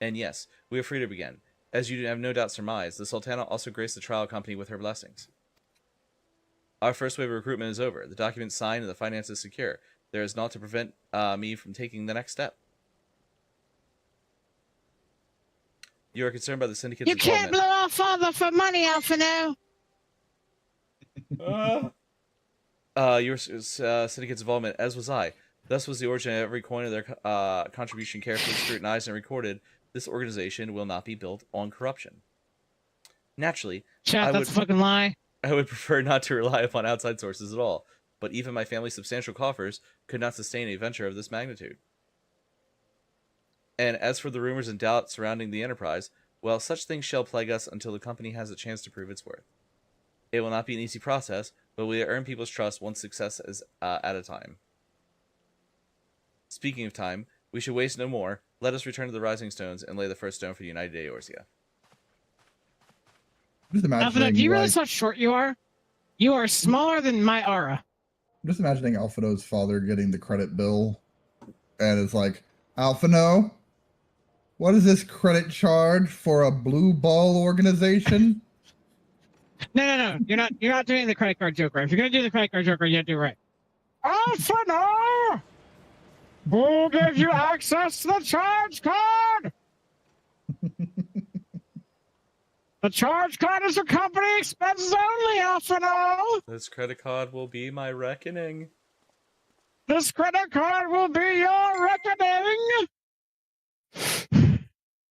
S1: And yes, we are free to begin. As you have no doubt surmised, the Sultana also graced the trial company with her blessings. Our first wave of recruitment is over. The documents signed and the finances secure. There is naught to prevent me from taking the next step. You are concerned by the syndicate's involvement.
S2: You can't blow our father for money, Alphino!
S1: Your syndicate's involvement, as was I. Thus was the origin of every coin of their contribution carefully scrutinized and recorded. This organization will not be built on corruption. Naturally,
S2: Chat, that's a fucking lie.
S1: I would prefer not to rely upon outside sources at all, but even my family's substantial coffers could not sustain a venture of this magnitude. And as for the rumors and doubts surrounding the enterprise, well, such things shall plague us until the company has a chance to prove its worth. It will not be an easy process, but we earn people's trust one success at a time. Speaking of time, we should waste no more. Let us return to the Rising Stones and lay the first stone for the United Eorzea.
S3: Just imagining,
S2: Alphino, do you realize how short you are? You are smaller than my aura.
S3: I'm just imagining Alphino's father getting the credit bill, and it's like, Alphino, what is this credit charge for a blue ball organization?
S2: No. You're not doing the credit card joke right. If you're gonna do the credit card joke right, you have to do it right. Alphino! Who gave you access to the charge card? The charge card is for company expenses only, Alphino!
S1: This credit card will be my reckoning.
S2: This credit card will be your reckoning!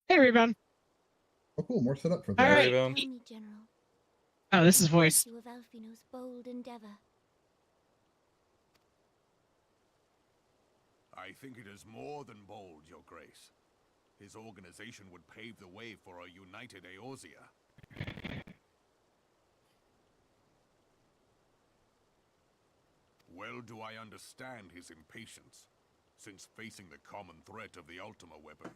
S2: Hey, Rebound.
S3: Oh, cool. More set up for
S2: All
S3: that.
S2: right.
S1: Rebound.
S6: Me, General.
S2: Oh, this is voice.
S6: You of Alphino's bold endeavor.
S7: I think it is more than bold, Your Grace. His organization would pave the way for a united Eorzea. Well do I understand his impatience, since facing the common threat of the Ultima weapon,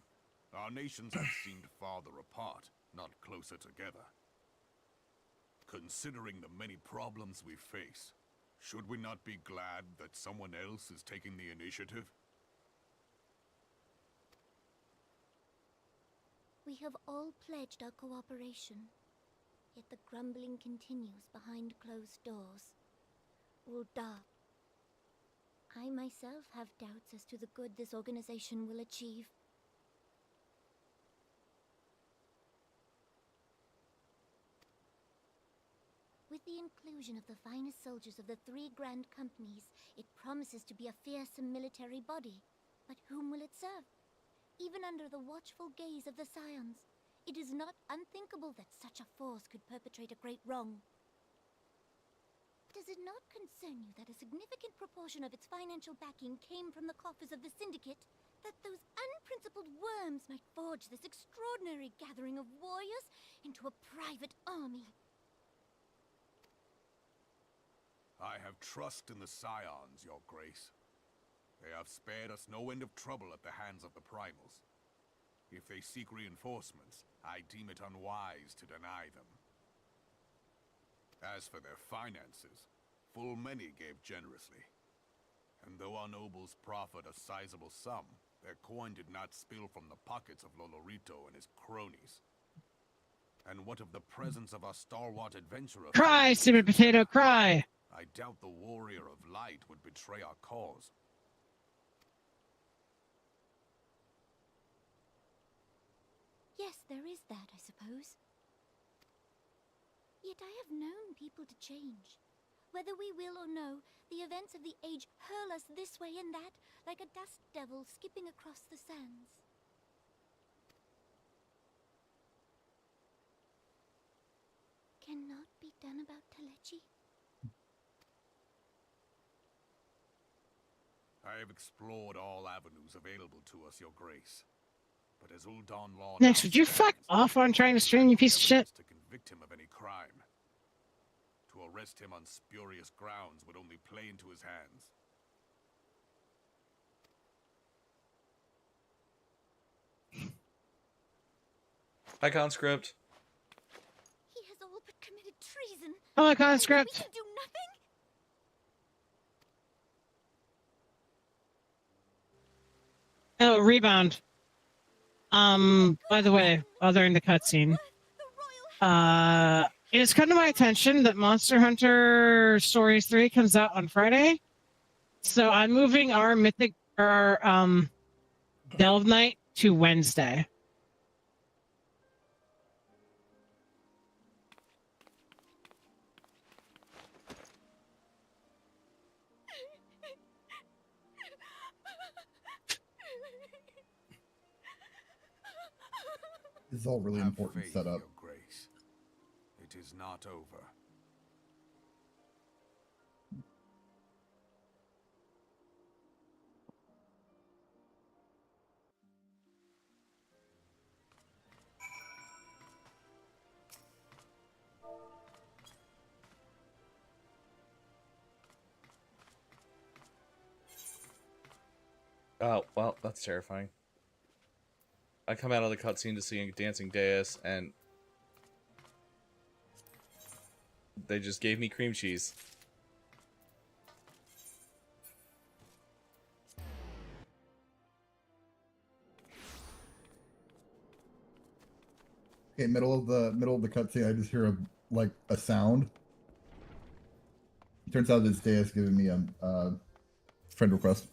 S7: our nations have seemed farther apart, not closer together. Considering the many problems we face, should we not be glad that someone else is taking the initiative?
S6: We have all pledged our cooperation, yet the grumbling continues behind closed doors. Or dark. I myself have doubts as to the good this organization will achieve. With the inclusion of the finest soldiers of the 3 grand companies, it promises to be a fearsome military body. But whom will it serve? Even under the watchful gaze of the Scions, it is not unthinkable that such a force could perpetrate a great wrong. Does it not concern you that a significant proportion of its financial backing came from the coffers of the Syndicate? That those unprincipled worms might forge this extraordinary gathering of warriors into a private army?
S7: I have trust in the Scions, Your Grace. They have spared us no end of trouble at the hands of the Primals. If they seek reinforcements, I deem it unwise to deny them. As for their finances, full many gave generously. And though our nobles proffered a sizable sum, their coin did not spill from the pockets of Lolorito and his cronies. And what of the presence of our stalwart adventurer?
S2: Cry, stupid potato, cry!
S7: I doubt the Warrior of Light would betray our cause.
S6: Yes, there is that, I suppose. Yet I have known people to change. Whether we will or no, the events of the age hurl us this way and that, like a dust devil skipping across the sands. Cannot be done about Telechi?
S7: I have explored all avenues available to us, Your Grace. But as Ul'Dan Law
S2: Next,
S7: now
S2: would you fuck
S7: stands,
S2: off on trying to stream, you piece of shit?
S7: to convict him of any crime. To arrest him on spurious grounds would only play into his hands.
S1: Hi, conscript.
S6: He has all but committed treason.
S2: Hello,
S6: We
S2: conscript.
S6: can do nothing?
S2: Oh, rebound. By the way, while they're in the cutscene, it has come to my attention that Monster Hunter Stories 3 comes out on Friday. So I'm moving our Delve Night to Wednesday.
S3: This is all really
S7: Have
S3: important
S7: faith,
S3: setup.
S7: Your Grace. It is not over.
S1: Oh, well, that's terrifying. I come out of the cutscene to see a dancing dais, and they just gave me cream cheese.
S3: Okay, middle of the cutscene, I just hear a sound. Turns out this day is giving me a friend request.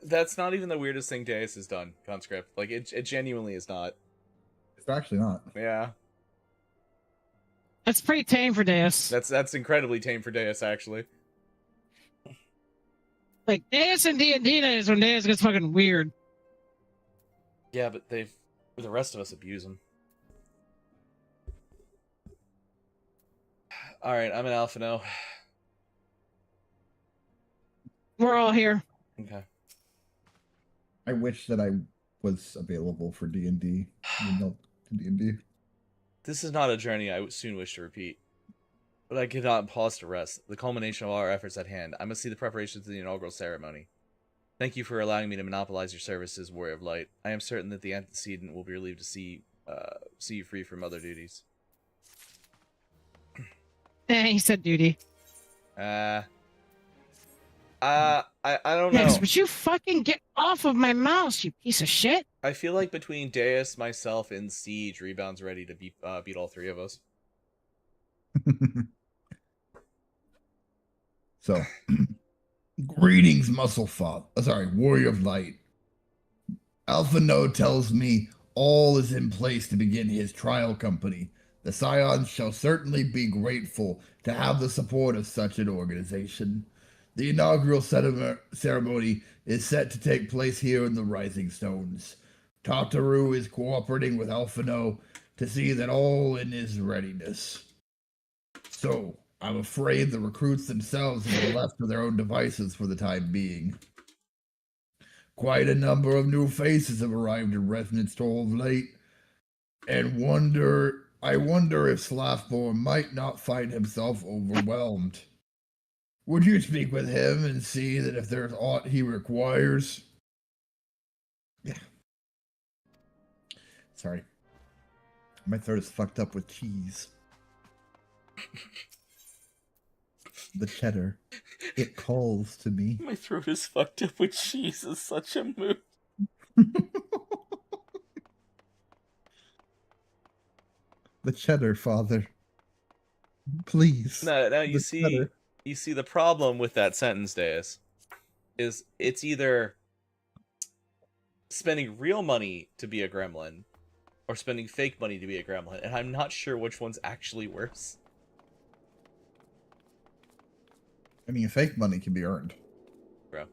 S1: That's not even the weirdest thing Deus has done, conscript. Like, it genuinely is not.
S3: It's actually not.
S1: Yeah.
S2: That's pretty tame for Deus.
S1: That's incredibly tame for Deus, actually.
S2: Like, Deus and D&D days when Deus gets fucking weird.
S1: Yeah, but the rest of us abuse him. Alright, I'm an Alpha now.
S2: We're all here.
S1: Okay.
S3: I wish that I was available for D&D. D&D.
S1: This is not a journey I would soon wish to repeat. But I cannot pause to rest. The culmination of all our efforts at hand. I must see the preparations of the inaugural ceremony. Thank you for allowing me to monopolize your services, Warrior of Light. I am certain that the antecedent will be relieved to see you free from other duties.
S2: He said duty.
S1: I don't know.
S2: Next, would you fucking get off of my mouse, you piece of shit?
S1: I feel like between Deus, myself, and Siege, Rebound's ready to beat all three of us.
S5: So, greetings, Warrior of Light. Alpha No tells me all is in place to begin his trial company. The Scions shall certainly be grateful to have the support of such an organization. The inaugural ceremony is set to take place here in the Rising Stones. Tataru is cooperating with Alpha No to see that all in his readiness. So, I'm afraid the recruits themselves have been left to their own devices for the time being. Quite a number of new faces have arrived in Resonance Toll of late, and I wonder if Slathborn might not find himself overwhelmed. Would you speak with him and see that if there's aught he requires?
S3: Yeah. Sorry. My throat is fucked up with cheese. The cheddar. It calls to me.
S1: My throat is fucked up with cheese. Is such a mood.
S3: The cheddar, father. Please.
S1: Now you
S3: The
S1: see,
S3: cheddar.
S1: the problem with that sentence, Deus, is it's either spending real money to be a gremlin, or spending fake money to be a gremlin, and I'm not sure which one's actually worse.
S3: I mean, fake money can be earned.
S1: Bro.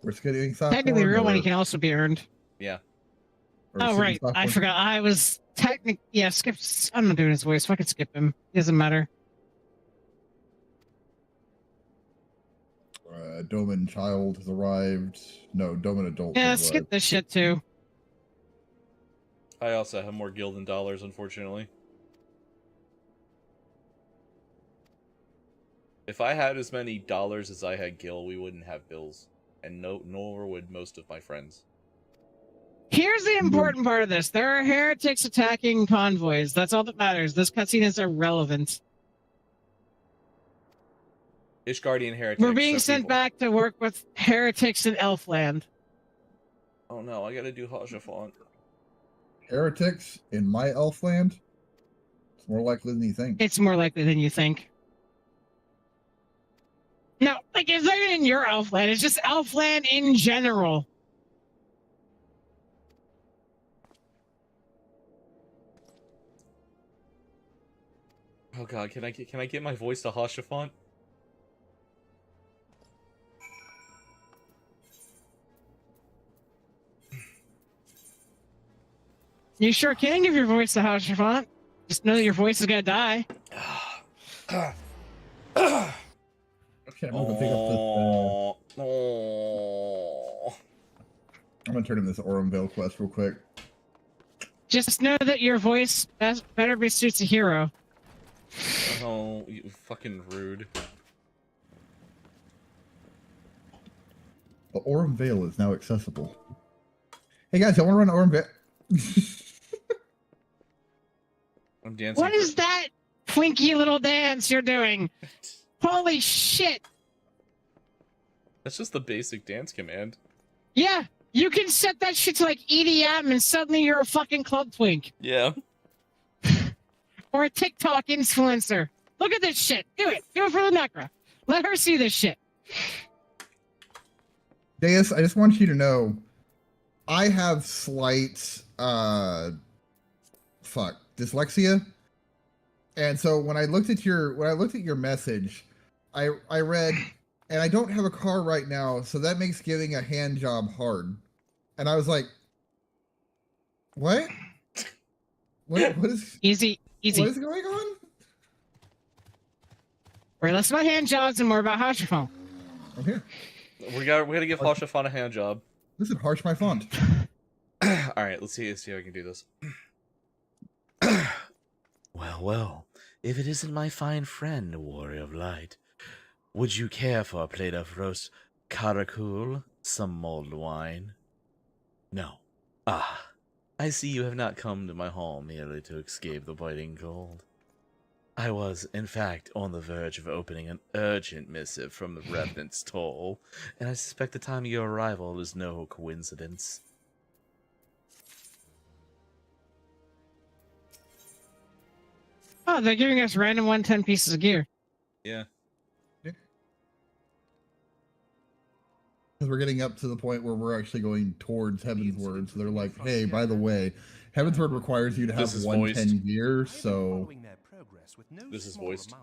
S3: We're scheduling software.
S2: Technically, real money can also be earned.
S1: Yeah.
S2: Oh, right. I forgot. I was yeah, skip. I'm not doing his voice. Fucking skip him. Doesn't matter.
S3: Doman child has arrived. No, Doman adult
S2: Yeah,
S3: has
S2: skip
S3: arrived.
S2: this shit too.
S1: I also have more gil than dollars, unfortunately. If I had as many dollars as I had gil, we wouldn't have bills. And nor would most of my friends.
S2: Here's the important part of this. There are heretics attacking convoys. That's all that matters. This cutscene is irrelevant.
S1: Ishgardian heretics.
S2: We're being sent back to work with heretics in Elfland.
S1: Oh no, I gotta do Hajafont.
S3: Heretics in my Elfland? It's more likely than you think.
S2: It's more likely than you think. No, like, it's not even in your Elfland. It's just Elfland in general.
S1: Oh god, can I get my voice to Hajafont?
S2: You sure can give your voice to Hajafont. Just know that your voice is gonna die.
S3: Okay, I'm gonna pick up this. I'm gonna turn in this Aurum Vale quest real quick.
S2: Just know that your voice better be suits a hero.
S1: Oh, you fucking rude.
S3: The Aurum Vale is now accessible. Hey guys, I want to run Aurum Vale.
S1: I'm dancing.
S2: What is that twinky little dance you're doing? Holy shit!
S1: That's just the basic dance command.
S2: Yeah, you can set that shit to like EDM and suddenly you're a fucking club twink.
S1: Yeah.
S2: Or a TikTok influencer. Look at this shit. Do it. Do it for the Lunecra. Let her see this shit.
S3: Deus, I just want you to know, I have slight, dyslexia. And so when I looked at your message, I read, and I don't have a car right now, so that makes getting a hand job hard. And I was like, what? What is
S2: Easy.
S3: what is going on?
S2: We're less about hand jobs and more about Hajafont.
S3: I'm here.
S1: We gotta give Hajafont a hand job.
S3: Listen, harsh my font.
S1: Alright, let's see how I can do this. Well, if it isn't my fine friend, Warrior of Light, would you care for a plate of roast caracul, some mulled wine? No. Ah, I see you have not come to my hall merely to escape the biting cold. I was, in fact, on the verge of opening an urgent missive from the Revenant's Toll, and I suspect the time of your arrival is no coincidence.
S2: Oh, they're giving us random 110 pieces of gear.
S1: Yeah.
S3: Because we're getting up to the point where we're actually going towards Heavensward, so they're like, hey, by the way, Heavensward requires you to have 110 gear, so...
S1: This is voiced.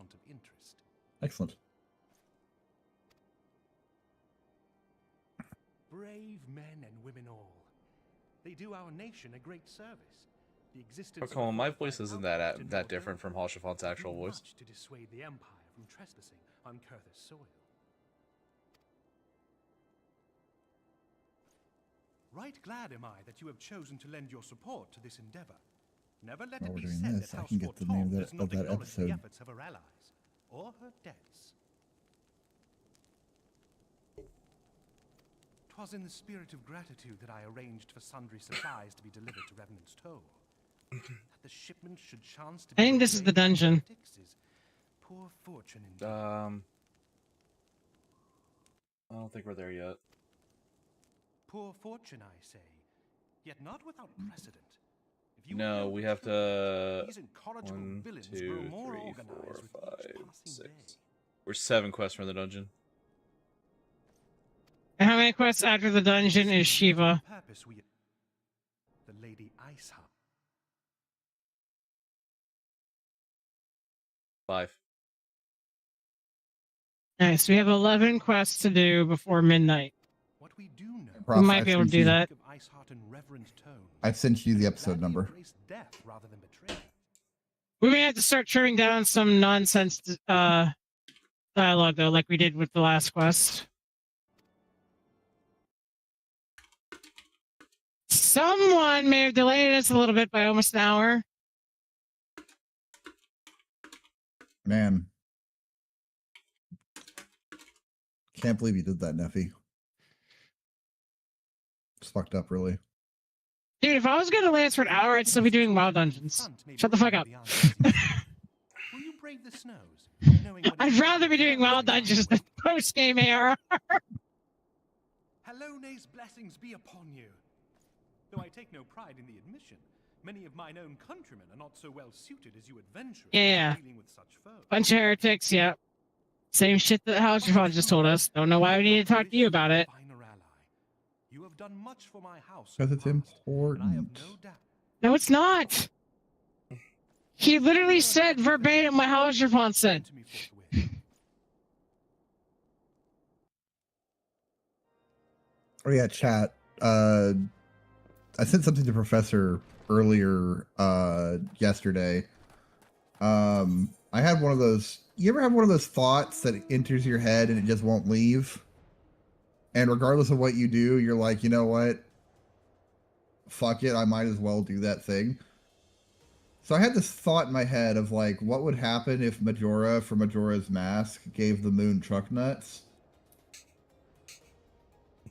S3: Excellent.
S8: Brave men and women all. They do our nation a great service. The existence
S1: Oh, come on, my voice isn't that different from Hajafant's actual voice.
S8: to dissuade the Empire from trespassing on Kurthus soil. Right glad am I that you have chosen to lend your support to this endeavor. Never let
S3: While
S8: it
S3: we're
S8: be
S3: doing
S8: said
S3: this,
S8: that
S3: I
S8: House
S3: can get the name
S8: Fortorn
S3: of
S8: does
S3: that
S8: not acknowledge
S3: episode.
S8: the efforts of her allies, or her debts. 'Twas in the spirit of gratitude that I arranged for sundry supplies to be delivered to Revenant's Toll. That the shipment should chance to
S2: I
S8: be
S2: think this is the
S8: delayed by
S2: dungeon.
S8: heretics is poor fortune indeed.
S1: I don't think we're there yet.
S8: Poor fortune, I say, yet not without precedent. If you
S1: No,
S8: know
S1: we
S8: the
S1: have
S8: truth,
S1: to.
S8: these incorrigible
S1: 1,
S8: villains
S1: 2,
S8: grow more
S1: 3,
S8: organized
S1: 4,
S8: with each
S1: 5,
S8: passing
S1: 6.
S8: day.
S1: We're 7 quests from the dungeon.
S2: And how many quests after the dungeon is Shiva?
S8: Purpose we... The Lady Iceheart.
S1: 5.
S2: Nice. We have 11 quests to do before midnight.
S8: What we do know.
S3: Prof,
S2: We might be able to do that.
S8: Of Iceheart in reverent tone,
S3: I sent you the
S8: and
S3: episode
S8: gladly
S3: number.
S8: embrace death rather than betray.
S2: We may have to start trimming down some nonsense dialogue, though, like we did with the last quest. Someone may have delayed us a little bit by almost an hour.
S3: Man. Can't believe you did that, Neffy. It's fucked up, really.
S2: Dude, if I was going to delay us for an hour, I'd still be doing wild dungeons. Shut the fuck up.
S8: Will you brave the snows? Knowing what
S2: I'd
S8: it
S2: rather be doing wild dungeons than post-game AR.
S8: Halone's blessings be upon you. Though I take no pride in the admission, many of mine own countrymen are not so well suited as you adventurers
S2: Yeah.
S8: dealing with such foes.
S2: Bunch of heretics, yeah. Same shit that Halgerfon just told us. Don't know why we need to talk to you about it.
S8: Finer ally. You have done much for my house.
S3: Because it's
S8: and I have
S3: important.
S8: no doubt.
S2: No, it's not. He literally said verbatim what Halgerfon said.
S8: To me forthwith.
S3: Oh yeah, chat. I sent something to Professor earlier yesterday. I had one of those. You ever have one of those thoughts that enters your head and it just won't leave? And regardless of what you do, you're like, you know what? Fuck it, I might as well do that thing. So I had this thought in my head of like, what would happen if Majora from Majora's Mask gave the moon truck nuts?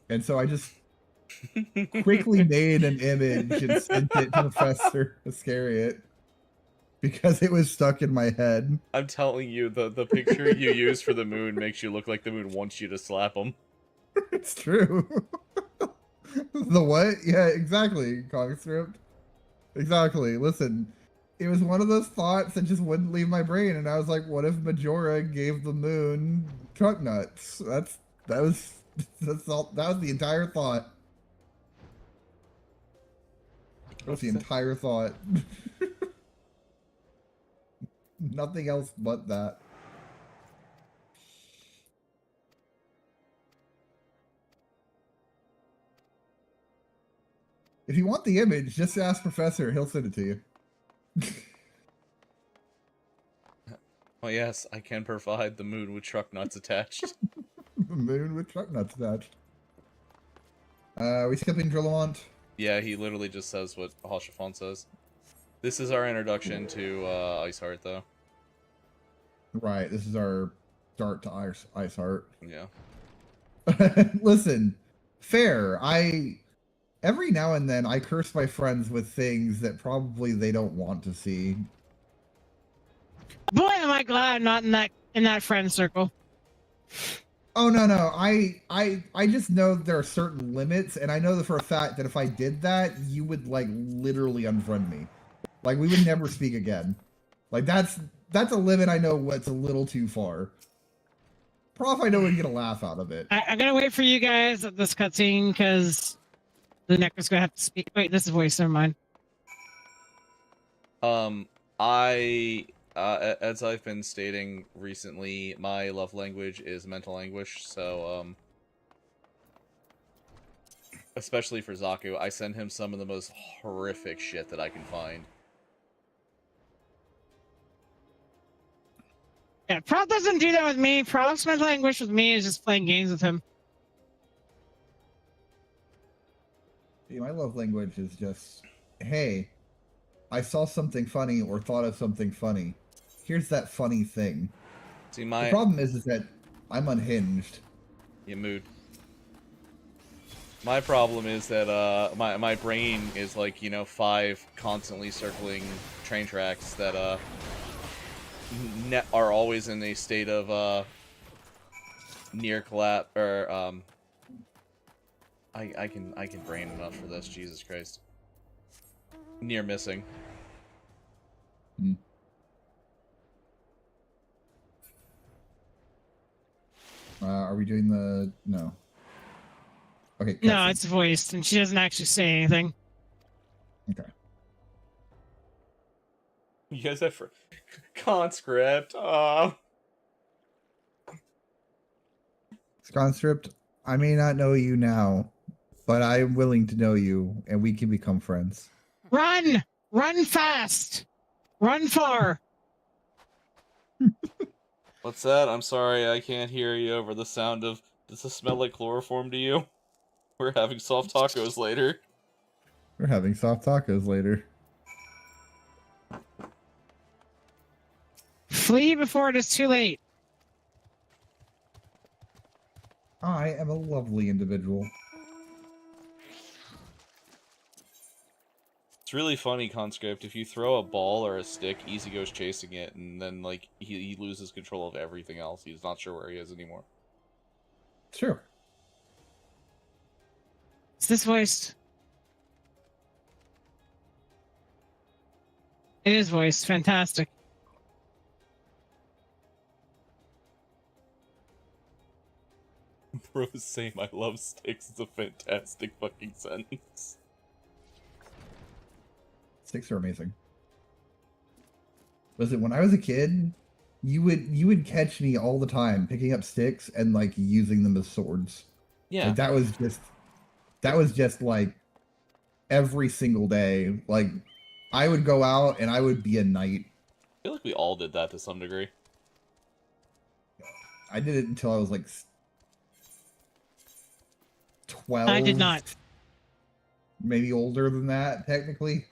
S3: And so I just quickly made an image and sent it to Professor Iscariot because it was stuck in my head.
S1: I'm telling you, the picture you use for the moon makes you look like the moon wants you to slap him.
S3: It's true. The what? Yeah, exactly, Cogscript. Exactly. Listen, it was one of those thoughts that just wouldn't leave my brain, and I was like, what if Majora gave the moon truck nuts? That was the entire thought. That was the entire thought. Nothing else but that. If you want the image, just ask Professor. He'll send it to you.
S1: Oh yes, I can provide the moon with truck nuts attached.
S3: The moon with truck nuts attached. Are we skipping Drillamont?
S1: Yeah, he literally just says what Halgerfon says. This is our introduction to Iceheart, though.
S3: Right, this is our start to Iceheart.
S1: Yeah.
S3: Listen, fair. Every now and then I curse my friends with things that probably they don't want to see.
S2: Boy, am I glad I'm not in that friend circle.
S3: Oh no, I just know there are certain limits, and I know that for a fact that if I did that, you would like literally unfriend me. Like we would never speak again. Like that's a limit I know what's a little too far. Prof, I know we can get a laugh out of it.
S2: I'm gonna wait for you guys at this cutscene because the Necro's gonna have to speak. Wait, this is voice. Never mind.
S1: As I've been stating recently, my love language is mental anguish, so, especially for Zaku, I send him some of the most horrific shit that I can find.
S2: Yeah, Prof doesn't do that with me. Prof's mental anguish with me is just playing games with him.
S3: See, my love language is just, hey, I saw something funny or thought of something funny. Here's that funny thing.
S1: See,
S3: The
S1: my...
S3: problem is that I'm unhinged.
S1: Your mood. My problem is that my brain is like, you know, 5 constantly circling train tracks that are always in a state of near collapse, or I can brain enough for this, Jesus Christ. Near missing.
S3: Are we doing the no? Okay.
S2: No,
S3: cutscene.
S2: it's voiced, and she doesn't actually say anything.
S3: Okay.
S1: You guys have conscript.
S3: Conscript, I may not know you now, but I am willing to know you, and we can become friends.
S2: Run! Run fast! Run far!
S1: What's that? I'm sorry, I can't hear you over the sound of... Does this smell like chloroform to you? We're having soft tacos later.
S3: We're having soft tacos later.
S2: Flee before it is too late.
S3: I am a lovely individual.
S1: It's really funny, Conscript. If you throw a ball or a stick, Easy goes chasing it, and then, like, he loses control of everything else. He's not sure where he is anymore.
S3: Sure.
S2: Is this voiced? It is voiced. Fantastic.
S1: Bro, saying I love sticks is a fantastic fucking sentence.
S3: Sticks are amazing. Listen, when I was a kid, you would catch me all the time picking up sticks and like using them as swords.
S1: Yeah.
S3: Like, that was just like every single day. Like, I would go out and I would be a knight.
S1: I feel like we all did that to some degree.
S3: I did it until I was like 12.
S2: I did not.
S3: Maybe older than that, technically.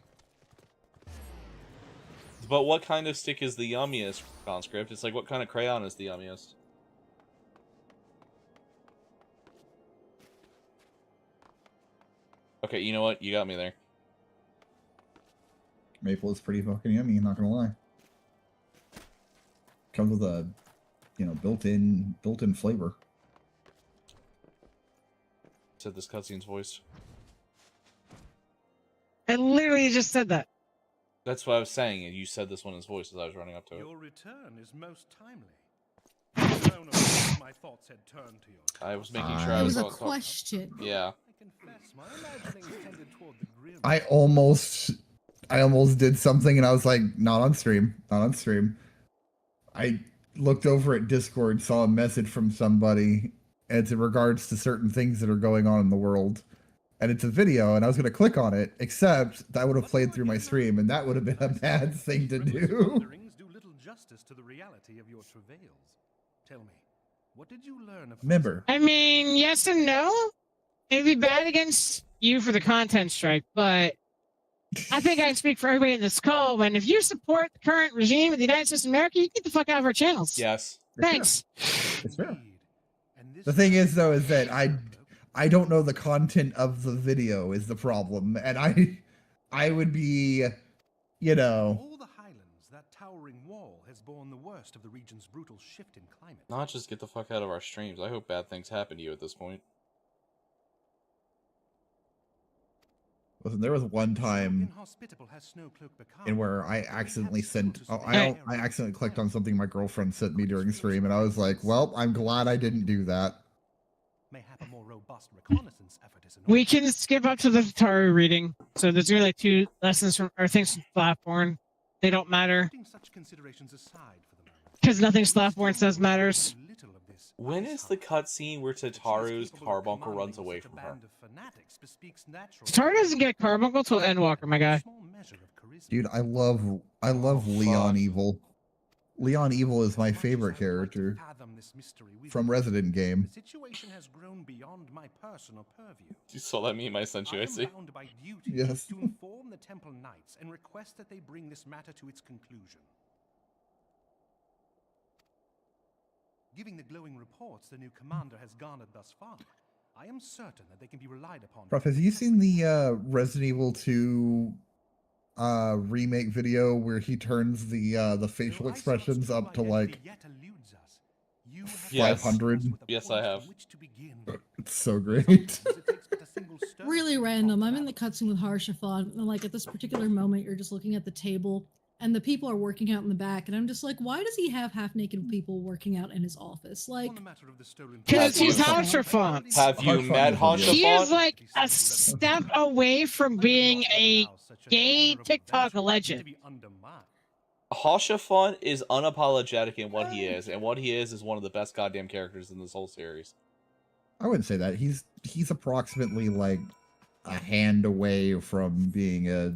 S1: But what kind of stick is the yummiest, Conscript? It's like, what kind of crayon is the yummiest? Okay, you know what? You got me there.
S3: Maple is pretty fucking yummy, not gonna lie. Comes with a, you know, built-in flavor.
S1: Said this cutscene's voiced.
S2: I literally just said that.
S1: That's what I was saying, and you said this one is voiced as I was running up to it.
S8: Your return is most timely. I don't know if my thoughts had turned to your
S1: I was making sure I
S4: It
S1: was
S4: was a
S1: on top.
S4: question.
S1: Yeah.
S8: I confess my imaginings tended toward the grim.
S3: I almost did something and I was like, not on stream, not on stream. I looked over at Discord, saw a message from somebody, and it's in regards to certain things that are going on in the world. And it's a video, and I was going to click on it, except that would have played through my stream, and that would have been a bad thing to do.
S8: Wanderings do little justice to the reality of your travails. Tell me, what did you learn of
S3: Remember,
S2: I mean, yes and no. It'd be bad against you for the content strike, but I think I speak for everybody in this call when if you support the current regime of the United States of America, you get the fuck out of our channels.
S1: Yes.
S2: Thanks.
S3: it's fair.
S8: And this
S3: The thing is, though, is that I don't know the content of the video is the problem, and I would be, you know.
S8: all the highlands, that towering wall has borne the worst of the region's brutal shift in climate.
S1: Not just get the fuck out of our streams. I hope bad things happen to you at this point.
S3: Listen, there was one time
S8: Inhospitable has Snowcloak become.
S3: in where I accidentally sent, I accidentally clicked on something my girlfriend sent me during stream, and I was like, well, I'm glad I didn't do that.
S8: Mayhap a more robust reconnaissance effort is in
S2: We
S8: order.
S2: can skip up to the Taru reading. So there's really like 2 lessons from or things from Flatborn. They don't matter
S8: Putting such considerations aside for the moment.
S2: because nothing Flatborn says matters.
S8: Little of this
S1: When
S8: ice
S1: is the
S8: hunger,
S1: cutscene where
S8: but she is
S1: Tataru's
S8: capable of
S1: carbuncle
S8: commanding
S1: runs away
S8: such a
S1: from her?
S8: band of fanatics bespeaks natural
S2: Taru doesn't get Carbuncle till Endwalker, my guy.
S8: small measure of charisma.
S3: Dude, I love
S1: Oh,
S3: Leon
S1: fuck.
S3: Evil. Leon Evil is my
S8: As much as
S3: favorite
S8: I'd like to
S3: character
S8: fathom this mystery with
S3: from
S8: you,
S3: Resident Game.
S8: the situation has grown beyond my personal purview.
S1: You saw that meme I sent you, I
S8: am
S1: see.
S8: bound by duty
S3: Yes.
S8: to inform the Temple Knights and request that they bring this matter to its conclusion. Giving the glowing reports the new commander has garnered thus far, I am certain that they can be relied upon.
S3: Prof, have you seen the Resident Evil 2 remake video where he turns the facial expressions up to like
S1: Yes.
S3: 500?
S1: Yes, I have.
S3: It's so great.
S4: Really random. I'm in the cutscene with Harshafon, and like at this particular moment, you're just looking at the table, and the people are working out in the back, and I'm just like, why does he have half-naked people working out in his office? Like,
S2: Because he's Harshafon.
S1: Have you met
S2: He is
S1: Hashafon?
S2: like a step away from being a gay TikTok legend.
S1: Hashafon is unapologetic in what he is, and what he is one of the best goddamn characters in this whole series.
S3: I wouldn't say that. He's approximately like a hand away from being a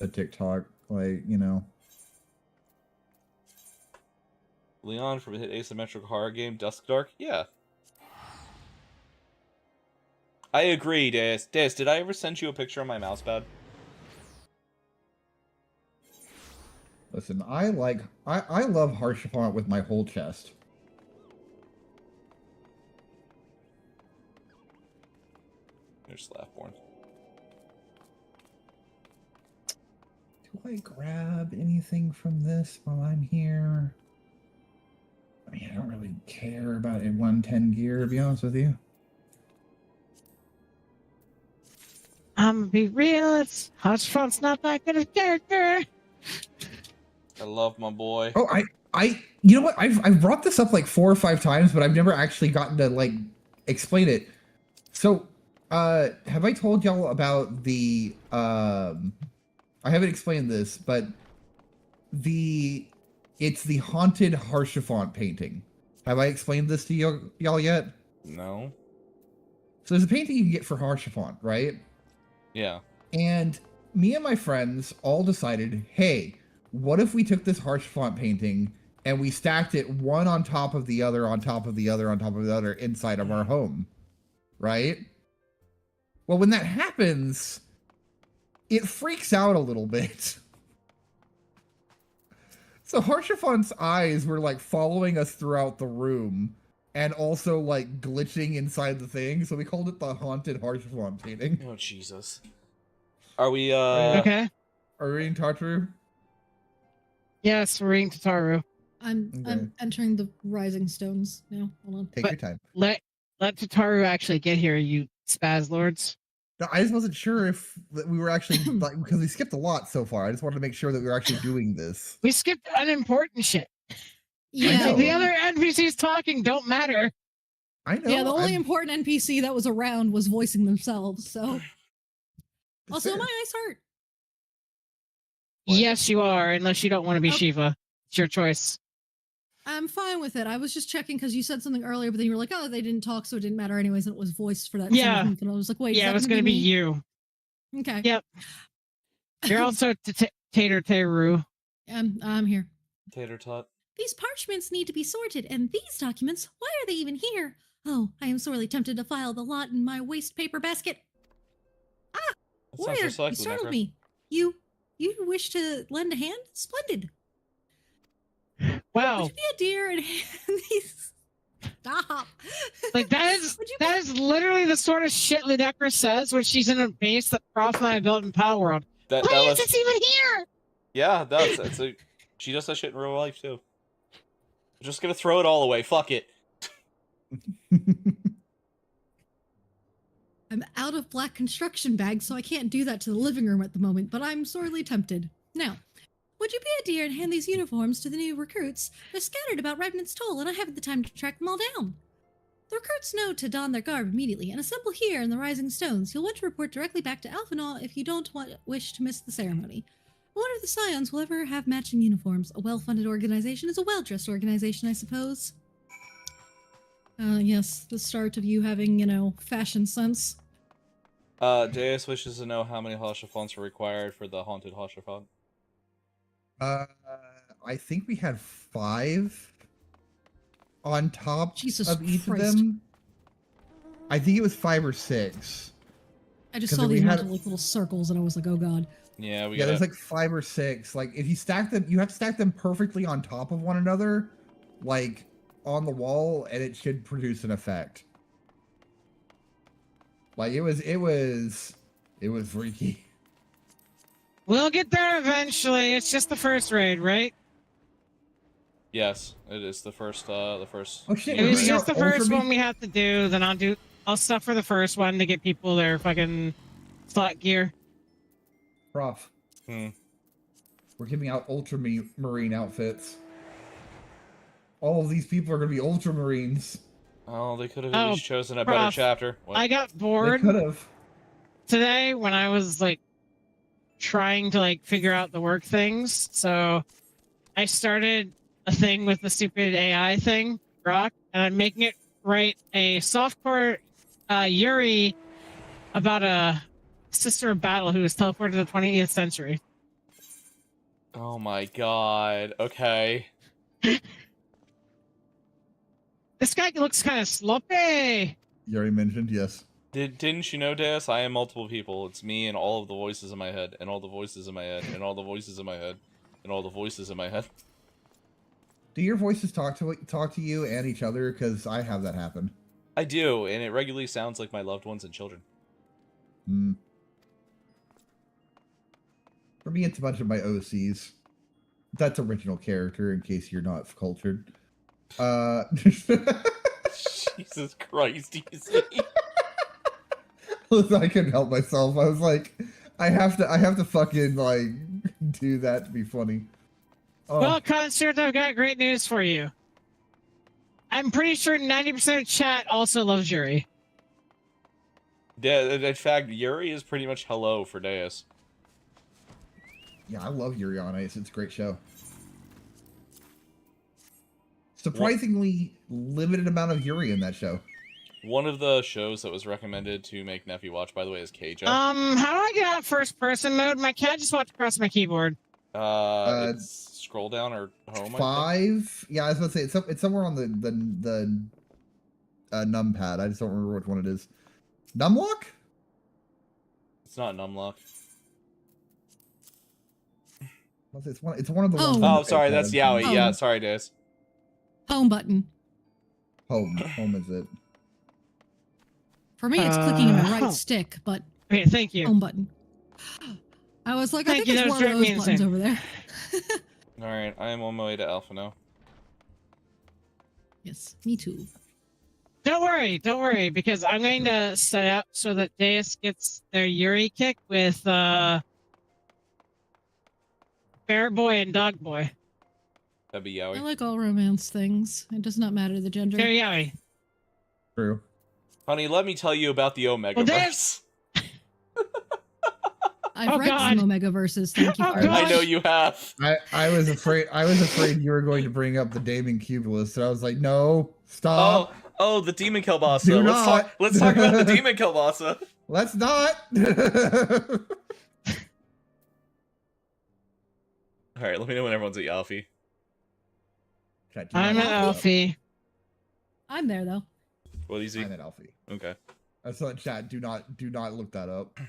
S3: TikTok, like, you know.
S1: Leon from the hit asymmetrical horror game Dusk Dark? Yeah. I agree, Deus. Deus, did I ever send you a picture of my mousepad?
S3: Listen, I love Harshafon with my whole chest.
S1: There's Slaffborn.
S3: Do I grab anything from this while I'm here? I mean, I don't really care about a 110 gear, to be honest with you.
S2: I'm gonna be real, it's Harshfon's not that good a character.
S1: I love my boy.
S3: Oh, you know what? I've brought this up like 4 or 5 times, but I've never actually gotten to like explain it. So, have I told y'all about the I haven't explained this, but it's the haunted Harshafont painting. Have I explained this to y'all yet?
S1: No.
S3: So there's a painting you can get for Harshafont, right?
S1: Yeah.
S3: And me and my friends all decided, hey, what if we took this Harshafont painting and we stacked it one on top of the other, on top of the other, on top of the other inside of our home, right? Well, when that happens, it freaks out a little bit. So Harshafont's eyes were like following us throughout the room and also like glitching inside the thing. So we called it the haunted Harshafont painting.
S1: Oh, Jesus. Are we,
S2: Okay.
S3: Are we reading Tartaru?
S2: Yes, we're reading Tataru.
S4: I'm entering the Rising Stones now. Hold on.
S3: Take
S2: But-
S3: your time.
S2: Let Tataru actually get here, you spaz lords.
S3: No, I just wasn't sure if we were actually, like, because we skipped a lot so far. I just wanted to make sure that we were actually doing this.
S2: We skipped unimportant shit.
S4: Yeah,
S3: know.
S2: The other NPCs talking don't matter.
S3: I know.
S4: yeah. The only important NPC that was around was voicing themselves. So,
S3: It's
S4: also,
S3: fair.
S4: my eyes hurt.
S3: What?
S2: Yes, you are, unless you don't want to be
S4: Okay.
S2: Shiva. It's your choice.
S4: I'm fine with it. I was just checking because you said something earlier, but then you were like, "Oh, they didn't talk, so it didn't matter anyways." And it was voiced for that.
S2: Yeah.
S4: same And I was like, "Wait, is
S2: Yeah,
S4: that
S2: it was going to be
S4: me?"
S2: you.
S4: Okay.
S2: Yep. You're also Tater Teru.
S4: I'm here.
S1: Tater Tot?
S4: These parchments need to be sorted, and these documents, why are they even here? Oh, I am sorely tempted to file the lot in my waste paper basket.
S1: That
S4: Warrior,
S1: sounds just like
S4: you startled
S1: Lunecra.
S4: me. You wish to lend a hand? Splendid.
S2: Wow.
S4: Would you be a dear and hand these? Stop.
S2: Like that is
S4: Would you
S2: that is literally the sort of shit Lunecra says when she's in a base that Prof and I built in Power World.
S1: That
S2: Why
S1: was,
S2: is this even here?
S1: yeah, she does that shit in real life too. I'm just gonna throw it all away. Fuck it.
S4: I'm out of black construction bags, so I can't do that to the living room at the moment, but I'm sorely tempted. Now, would you be a dear and hand these uniforms to the new recruits? They're scattered about Revenant's Toll, and I haven't the time to track them all down. The recruits know to don their garb immediately and assemble here in the Rising Stones. You'll want to report directly back to Alphinaud if you don't wish to miss the ceremony. I wonder if the Scions will ever have matching uniforms. A well-funded organization is a well-dressed organization, I suppose. Yes, the start of you having, fashion sense.
S1: Deus wishes to know how many Hashafons are required for the haunted Hashafon.
S3: I think we had 5 on top
S4: Jesus
S3: of each
S4: Christ.
S3: of them. I think it was 5 or 6.
S4: I just
S3: 'Cause
S4: saw
S3: we
S4: the amount
S3: had-
S4: of like little circles, and I was like, "Oh God!"
S1: Yeah, we
S3: Yeah,
S1: got
S3: there's like 5 or 6. Like if you stack them, you have to stack them perfectly on top of one another, like on the wall, and it should produce an effect. Like it was freaky.
S2: We'll get there eventually. It's just the first raid, right?
S1: Yes, it is the first. The first.
S3: Oh shit!
S2: It
S3: we're
S2: was
S3: giving
S2: just
S3: out
S2: the first
S3: Ultra
S2: one we have to do. Then I'll suffer the first one to get people their fucking slot gear.
S3: Prof.
S1: Hmm.
S3: We're giving out Ultramarine outfits. All of these people are gonna be Ultramarines.
S1: Oh, they could have at least chosen a better
S2: Prof,
S1: chapter. What?
S2: I got
S3: They
S2: bored
S3: could have.
S2: today when I was like trying to like figure out the work things. So I started a thing with the stupid AI thing, Rock, and I'm making it write a softcore Yuri about a sister of battle who was teleported to the 20th century.
S1: Oh my god. Okay.
S2: This guy looks kind of sloppy.
S3: You already mentioned, yes.
S1: Didn't you know, Deus? I am multiple people. It's me and all of the voices in my head, and all the voices in my head, and all the voices in my head, and all the voices in my head.
S3: Do your voices talk to you and each other? Because I have that happen.
S1: I do, and it regularly sounds like my loved ones and children.
S3: Hmm. For me, it's a bunch of my OCs. That's original character, in case you're not cultured.
S1: Jesus Christ, you see?
S3: Listen, I couldn't help myself. I was like, I have to fucking like do that to be funny. Oh.
S2: Well, Concert, I've got great news for you. I'm pretty sure 90% of chat also loves Yuri.
S1: Yeah, in fact, Yuri is pretty much hello for Deus.
S3: Yeah, I love Yuri on Ice. It's a great show. Surprisingly limited amount of Yuri in that show.
S1: One of the shows that was recommended to make Nephi watch, by the way, is Keijo.
S2: How do I get out first person mode? My cat just walked across my keyboard.
S1: It's scroll down or home.
S3: 5. Yeah, I was about to say it's somewhere on the numpad. I just don't remember which one it is. Numlock?
S1: It's not numlock.
S3: It's one of the ones.
S1: Oh, sorry, that's Yowie. Yeah, sorry, Deus.
S4: Home button.
S3: Home is it?
S4: For me, it's clicking in my right stick, but
S2: okay, thank you.
S4: Home button. I was like,
S2: Thank
S4: I think
S2: you,
S4: it's
S2: that
S4: one
S2: was
S4: of those
S2: driving me
S4: buttons
S2: insane.
S4: over there.
S1: Alright, I am on my way to Alpha now.
S4: Yes, me too.
S2: Don't worry, because I'm going to set up so that Deus gets their Yuri kick with Bear Boy and Dog Boy.
S1: That'd be
S4: I
S1: Yowie.
S4: like all romance things. It does not matter the gender.
S2: They're Yowie.
S3: True.
S1: Honey, let me tell you about the Omega Verse.
S4: I've read some Omega verses. Thank you.
S1: I know you have.
S3: I was afraid you were going to bring up the Damon Cubulus, so I was like, no, stop.
S1: Oh, the Demon Kielbasa.
S3: Do
S1: Let's talk about the Demon Kielbasa.
S3: Let's not.
S1: Alright, let me know when everyone's at Yalfie.
S2: I'm at Alfie.
S4: I'm there though.
S1: What is he?
S3: I'm at Alfie.
S1: Okay.
S3: I saw in chat. Do not look that up.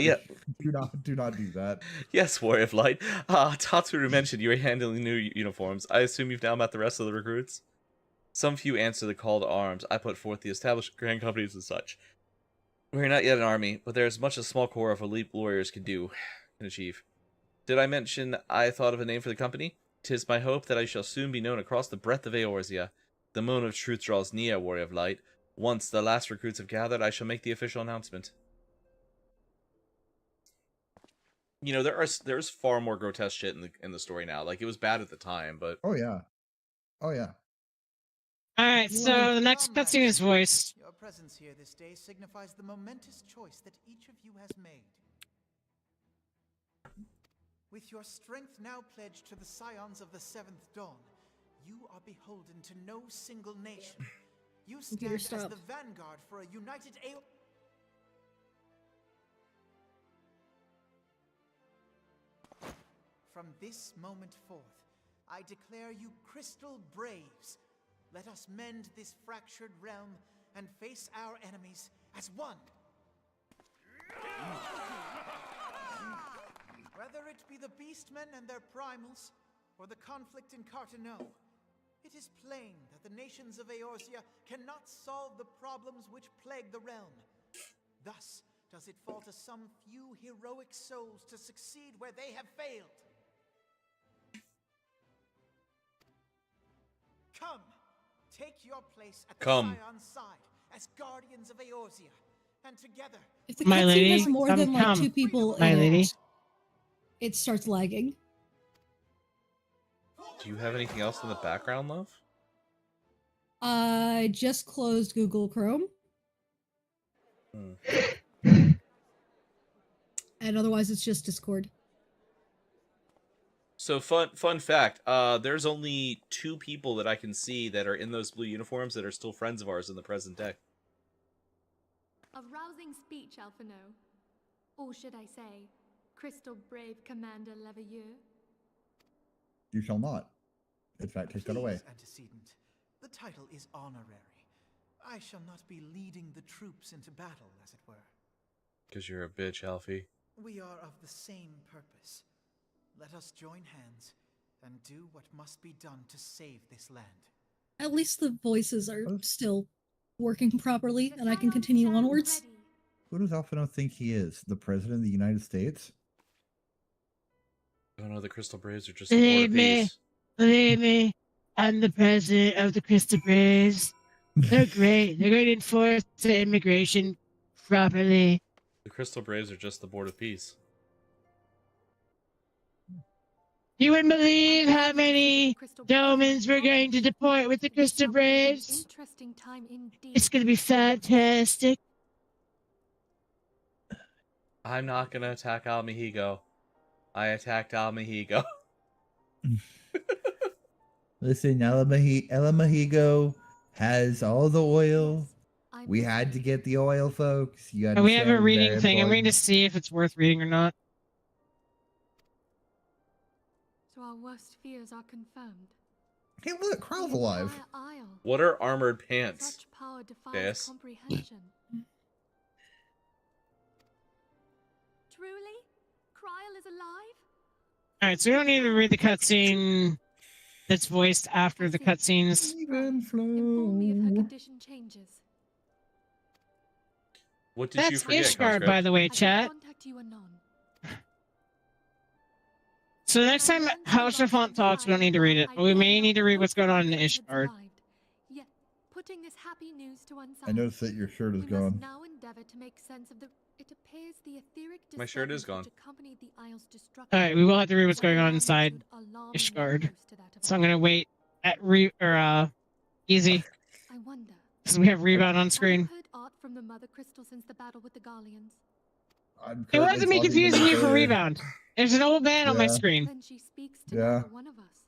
S1: Yeah.
S3: Do not do that.
S1: Yes, Warrior of Light. Tatsuru mentioned you were handling new uniforms. I assume you've now met the rest of the recruits? Some few answer the call to arms. I put forth the established grand companies and such. We are not yet an army, but there is much a small corps of elite warriors can achieve. Did I mention I thought of a name for the company? 'Tis my hope that I shall soon be known across the breadth of Eorzea. The moon of truth draws near, Warrior of Light. Once the last recruits have gathered, I shall make the official announcement. You know, there's far more grotesque shit in the story now. Like, it was bad at the time, but
S3: Oh yeah.
S2: Alright, so the next cutscene is voiced.
S9: Your presence here this day signifies the momentous choice that each of you has made. With your strength now pledged to the scions of the Seventh Dawn, you are beholden to no single nation. You stand as the vanguard for a united From this moment forth, I declare you crystal braves. Let us mend this fractured realm and face our enemies as one. Whether it be the beastmen and their primals, or the conflict in Carteneau, it is plain that the nations of Eorzea cannot solve the problems which plague the realm. Thus does it fall to some few heroic souls to succeed where they have failed. Come, take your place at the Scion's side as guardians of Eorzea, and together.
S4: If the
S2: My
S4: cutscene
S2: lady,
S4: has more than like
S2: come.
S4: 2 people
S2: My
S4: in
S2: lady.
S4: it, it starts lagging.
S1: Do you have anything else in the background, love?
S4: I just closed Google Chrome. And otherwise it's just Discord.
S1: So fun fact, there's only 2 people that I can see that are in those blue uniforms that are still friends of ours in the present day.
S10: A rousing speech, Alphino. Or should I say, Crystal Brave Commander Leveilleur?
S3: You shall not. In fact, take that away.
S9: Antecedent. The title is honorary. I shall not be leading the troops into battle, as it were.
S1: Because you're a bitch, Alfie.
S9: We are of the same purpose. Let us join hands and do what must be done to save this land.
S4: At least the voices are still working properly, and I can continue onwards.
S3: Who does Alphino think he is? The President of the United States?
S1: Oh no, the Crystal Braves are just the Board of Peace.
S2: Believe me, I'm the president of the Crystal Braves. They're great. They're going to enforce the immigration properly.
S1: The Crystal Braves are just the Board of Peace.
S2: You wouldn't believe how many Domans we're going to deport with the Crystal Braves.
S10: Interesting time indeed.
S2: It's going to be fantastic.
S1: I'm not gonna attack Al Mexico. I attacked Al Mexico.
S3: Listen, El Mexico has all the oil. We had to get the oil, folks. You
S2: We have a
S3: understand?
S2: reading
S3: Very
S2: thing. I'm going to
S3: important.
S2: see if it's worth reading or not.
S10: So our worst fears are confirmed.
S3: Hey, look, Kryl's alive.
S1: What are armored pants?
S10: Such power defies
S1: Yes.
S10: comprehension. Truly? Kryl is alive?
S2: Alright, so we don't need to read the cutscene that's voiced after the cutscenes.
S10: Inform me if her condition changes.
S1: What did you
S2: That's
S1: forget,
S2: Ishgard,
S1: Conscript?
S2: by the way,
S10: I can
S2: chat.
S10: contact you anon.
S2: So the next time Hausherfont talks, we don't need to read it. But we may need to read what's going on in Ishgard.
S10: Yet, putting this happy news to one
S3: I
S10: side,
S3: noticed that your shirt is
S10: we
S3: gone.
S10: must now endeavor to make sense of the. It appears the etheric
S1: My shirt is
S10: disturbance
S1: gone.
S10: which accompanied the Isle's destruction
S2: Alright, we will have to read what's
S10: was
S2: going on
S10: of a
S2: inside
S10: magnitude alarmingly
S2: Ishgard.
S10: close to that of
S2: So I'm
S10: our
S2: gonna wait at easy.
S10: I wonder.
S2: Because we have rebound on
S10: Have
S2: screen.
S10: you heard aught from the Mother Crystal since the battle with the Garleans?
S3: I'm
S2: It
S3: currently
S2: wasn't me
S3: talking
S2: confusing
S3: to
S2: you for
S3: the-
S2: rebound. There's an old man on my
S3: Yeah.
S2: screen.
S10: Then she speaks to
S3: Yeah.
S10: neither one of us.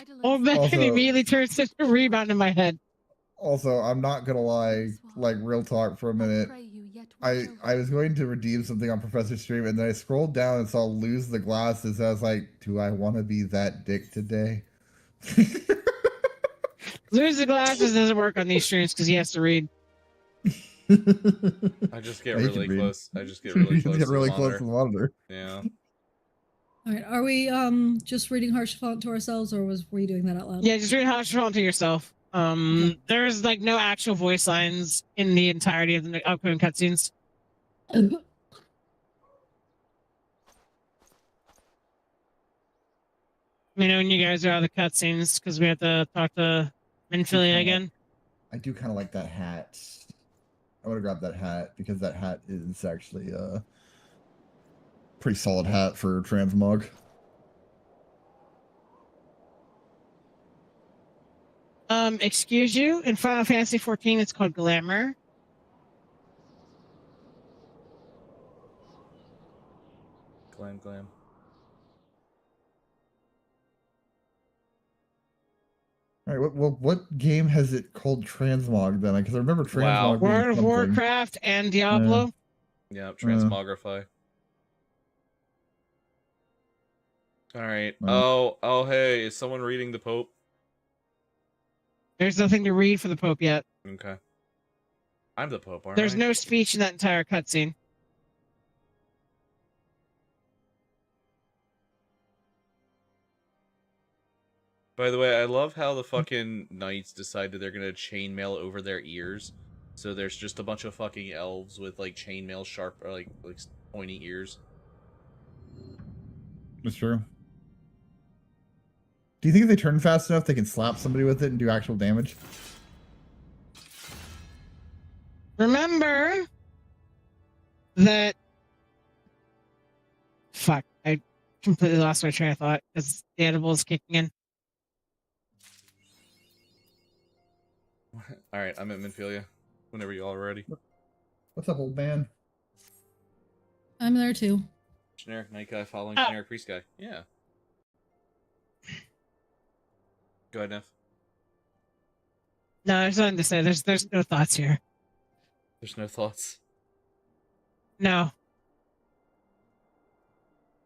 S10: Idle
S2: Old
S10: and
S2: man
S3: Also-
S2: immediately turns into a rebound in my head.
S3: Also, I'm not gonna lie, like real talk for a minute.
S10: pray you yet watch
S3: I
S10: over
S3: was going to redeem something on Professor Stream, and then I scrolled down and saw lose the glasses. I was like, do I want to be that dick today?
S2: Lose the glasses doesn't work on these streams because he has to read.
S1: I just get
S3: Yeah, you
S1: really
S3: can read.
S1: close. I just get really
S3: You
S1: close.
S3: get
S1: to the
S3: really close
S1: monitor.
S3: to the monitor.
S1: Yeah.
S4: Alright, are we just reading Hausherfont to ourselves, or were you doing that out loud?
S2: Yeah, just read Hausherfont to yourself. There's like no actual voice lines in the entirety of the upcoming cutscenes. Let me know when you guys are out of the cutscenes because we have to talk to Minfilia again.
S3: I do kind of like that hat. I want to grab that hat because that hat is actually a pretty solid hat for transmog.
S2: Excuse you, in Final Fantasy XIV it's called Glamour.
S1: Glam.
S3: All right, what game has it called transmog then? Because I remember transmog.
S1: Wow.
S3: being
S2: World of
S3: something.
S2: Warcraft and Diablo.
S1: Yeah, transmogrify. All right. Oh, hey, is someone reading the Pope?
S2: There's nothing to read for the Pope yet.
S1: Okay. I'm the Pope, aren't
S2: There's
S1: I?
S2: no speech in that entire cutscene.
S1: By the way, I love how the fucking knights decided they're gonna chainmail over their ears. So there's just a bunch of fucking elves with like chainmail sharp or like pointy ears.
S3: That's true. Do you think if they turn fast enough, they can slap somebody with it and do actual damage?
S2: Remember that. Fuck! I completely lost my train of thought because the edible is kicking in.
S1: All right, I'm at Minfilia. Whenever you all are ready.
S3: What's up, old man?
S4: I'm there too.
S1: Generic night guy following generic priest guy. Yeah. Go ahead, Neff.
S2: No, there's nothing to say. There's no thoughts here.
S1: There's no thoughts.
S2: No.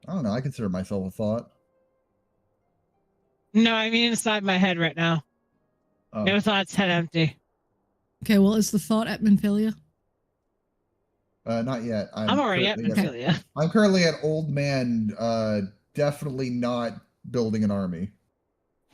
S3: I don't know. I consider myself a thought.
S2: No, I mean inside my head right now.
S3: Oh.
S2: No thoughts, head empty.
S4: Okay, well, is the thought at Minfilia?
S3: Not yet.
S2: I'm already at Minfilia.
S3: I'm currently at old man. Definitely not building an army.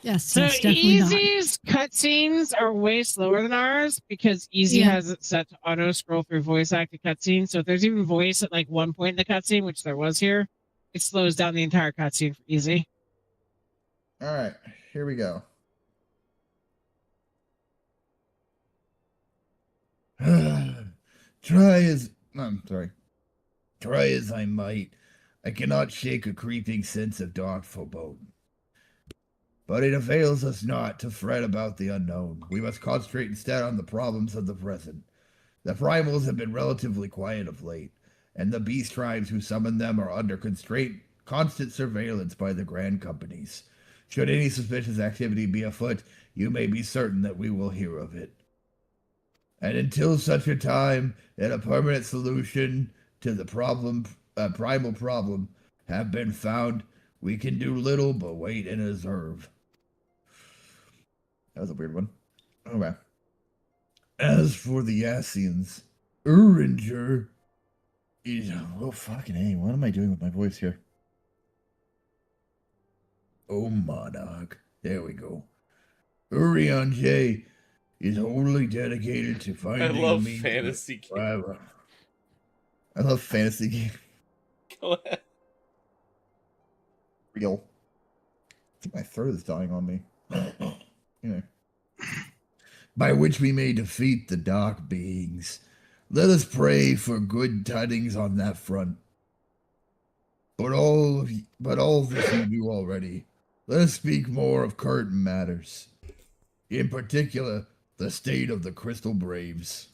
S4: Yes,
S2: So
S4: yes, definitely not.
S2: Easy's cutscenes are way slower than ours because Easy has it set to auto scroll through voice acted cutscenes. So if there's even voice at like one point in the cutscene, which there was here, it slows down the entire cutscene for Easy.
S3: All right, here we go. Try as I might, I cannot shake a creeping sense of dark foreboding. But it avails us not to fret about the unknown. We must concentrate instead on the problems of the present. The primals have been relatively quiet of late, and the beast tribes who summon them are under constant surveillance by the grand companies. Should any suspicious activity be afoot, you may be certain that we will hear of it. And until such a time that a permanent solution to the primal problem have been found, we can do little but wait and observe. That was a weird one. Okay. As for the Yassians, Uringer is... Oh, fucking A. What am I doing with my voice here? Oh, Monarch. There we go. Urian J is wholly dedicated to finding
S1: I love fantasy games.
S3: I love fantasy games.
S1: Go ahead.
S3: Real. I think my throat is dying on me. Anyway. By which we may defeat the dark beings. Let us pray for good tidings on that front. But all this you do already. Let us speak more of current matters. In particular, the state of the Crystal Braves.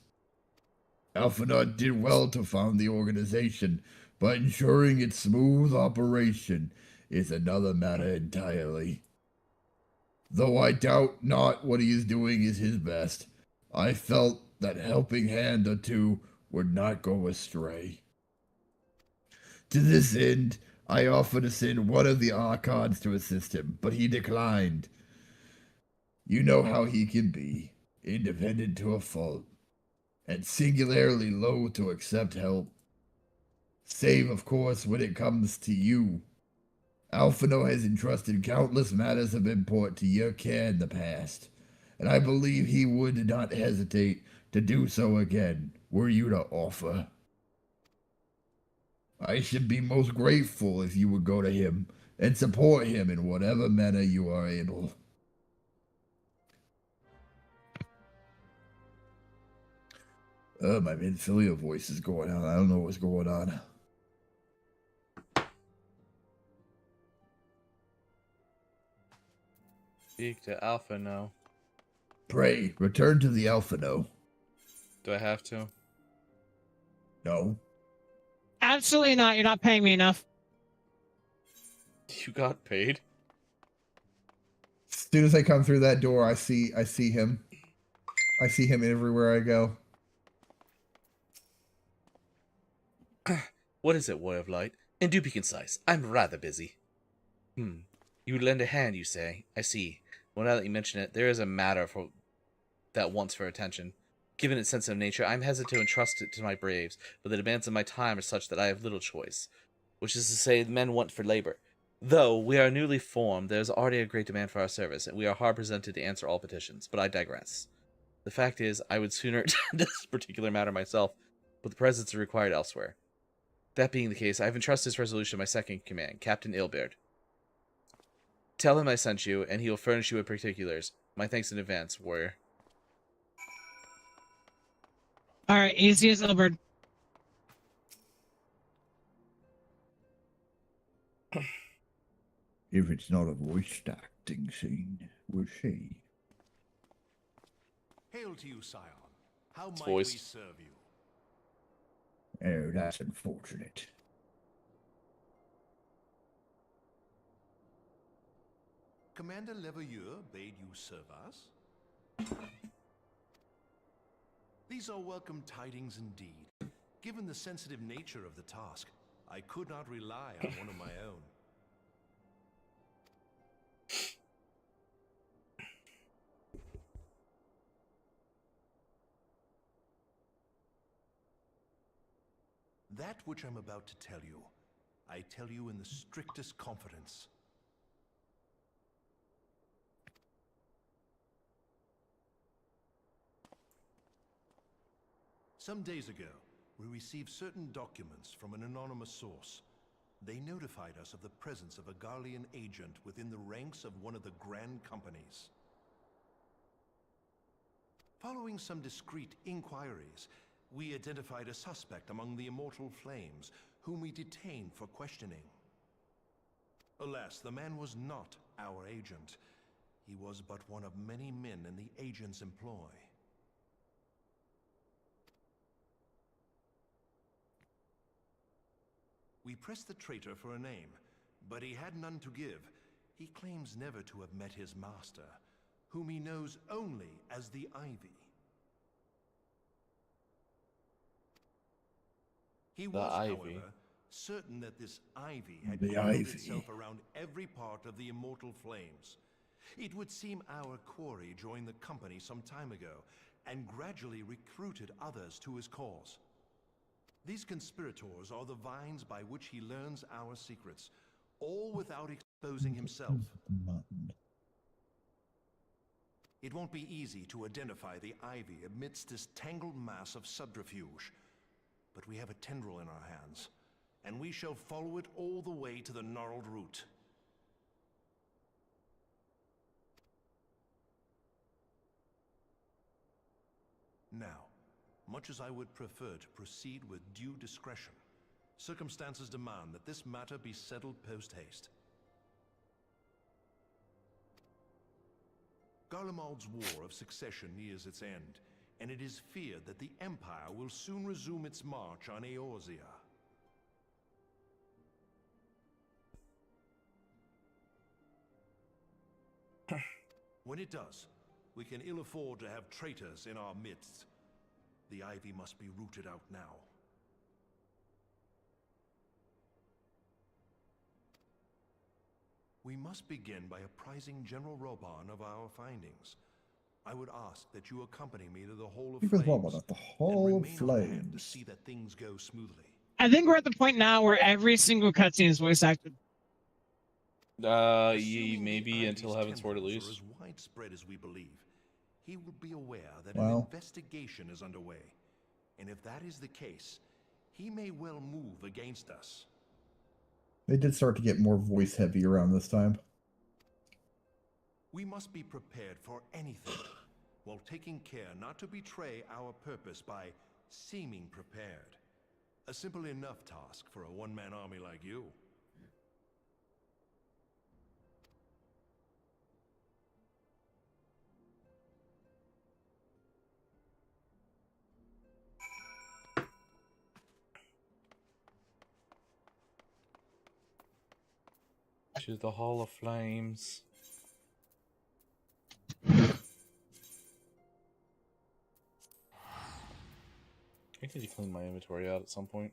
S3: Alphanut did well to found the organization, but ensuring its smooth operation is another matter entirely. Though I doubt not what he is doing is his best, I felt that helping hand or two would not go astray. To this end, I offered to send one of the Archons to assist him, but he declined. You know how he can be, independent to a fault, and singularly loath to accept help. Save, of course, when it comes to you. Alphino has entrusted countless matters of import to your care in the past, and I believe he would not hesitate to do so again, were you to offer. I should be most grateful if you would go to him and support him in whatever manner you are able. My Minfilia voice is going on. I don't know what's going on.
S1: Speak to Alpha now.
S3: Pray, return to the Alphino.
S1: Do I have to?
S3: No.
S2: Absolutely not. You're not paying me enough.
S1: You got paid?
S3: As soon as I come through that door, I see him. I see him everywhere I go.
S1: What is it, Warrior of Light? And do be concise. I'm rather busy. You would lend a hand, you say? I see. Well, now that you mention it, there is a matter that wants for attention. Given its sensitive nature, I'm hesitant to entrust it to my braves, but the demands of my time are such that I have little choice. Which is to say, the men want for labor. Though we are newly formed, there is already a great demand for our service, and we are hard presented to answer all petitions, but I digress. The fact is, I would sooner attend this particular matter myself, but the presence is required elsewhere. That being the case, I have entrusted this resolution to my second in command, Captain Ilbert. Tell him I sent you, and he will furnish you with particulars. My thanks in advance, warrior.
S2: Alright, easy as Ilbert.
S5: If it's not a voice acting scene, we'll see.
S8: Hail to you, Scion. How might
S1: voiced.
S8: we serve you?
S5: Oh, that's unfortunate.
S8: Commander Leveilleur bade you serve us? These are welcome tidings indeed. Given the sensitive nature of the task, I could not rely on one of my own. That which I'm about to tell you, I tell you in the strictest confidence. Some days ago, we received certain documents from an anonymous source. They notified us of the presence of a Garlean agent within the ranks of one of the Grand Companies. Following some discreet inquiries, we identified a suspect among the Immortal Flames, whom we detained for questioning. Alas, the man was not our agent. He was but one of many men in the agent's employ. We pressed the traitor for a name, but he had none to give. He claims never to have met his master, whom he knows only as the Ivy. He was, however, certain that this Ivy had coiled itself around every part of the Immortal Flames. It would seem our quarry joined the company some time ago, and gradually recruited others to his cause. These conspirators are the vines by which he learns our secrets, all without exposing himself. It won't be easy to identify the Ivy amidst this tangled mass of subterfuge. But we have a tendril in our hands, and we shall follow it all the way to the gnarled root. Now, much as I would prefer to proceed with due discretion, circumstances demand that this matter be settled post-haste. Garlemald's War of Succession nears its end, and it is feared that the Empire will soon resume its march on Eorzea. When it does, we can ill afford to have traitors in our midst. The Ivy must be rooted out now. We must begin by apprising General Roban of our findings. I would ask that you accompany me to the Hall of Flames,
S3: At the Hall of
S8: and remain on hand to
S3: Flames.
S8: see that things go smoothly.
S2: I think we're at the point now where every single cutscene is voice acted.
S1: Maybe until Heaven's Sword at least.
S8: As widespread as we believe, he will be aware that
S3: Well.
S8: an investigation is underway, and if that is the case, he may well move against us.
S3: They did start to get more voice heavy around this time.
S8: We must be prepared for anything, while taking care not to betray our purpose by seeming prepared. A simple enough task for a one-man army like you.
S1: To the Hall of Flames. I need to clean my inventory out at some point.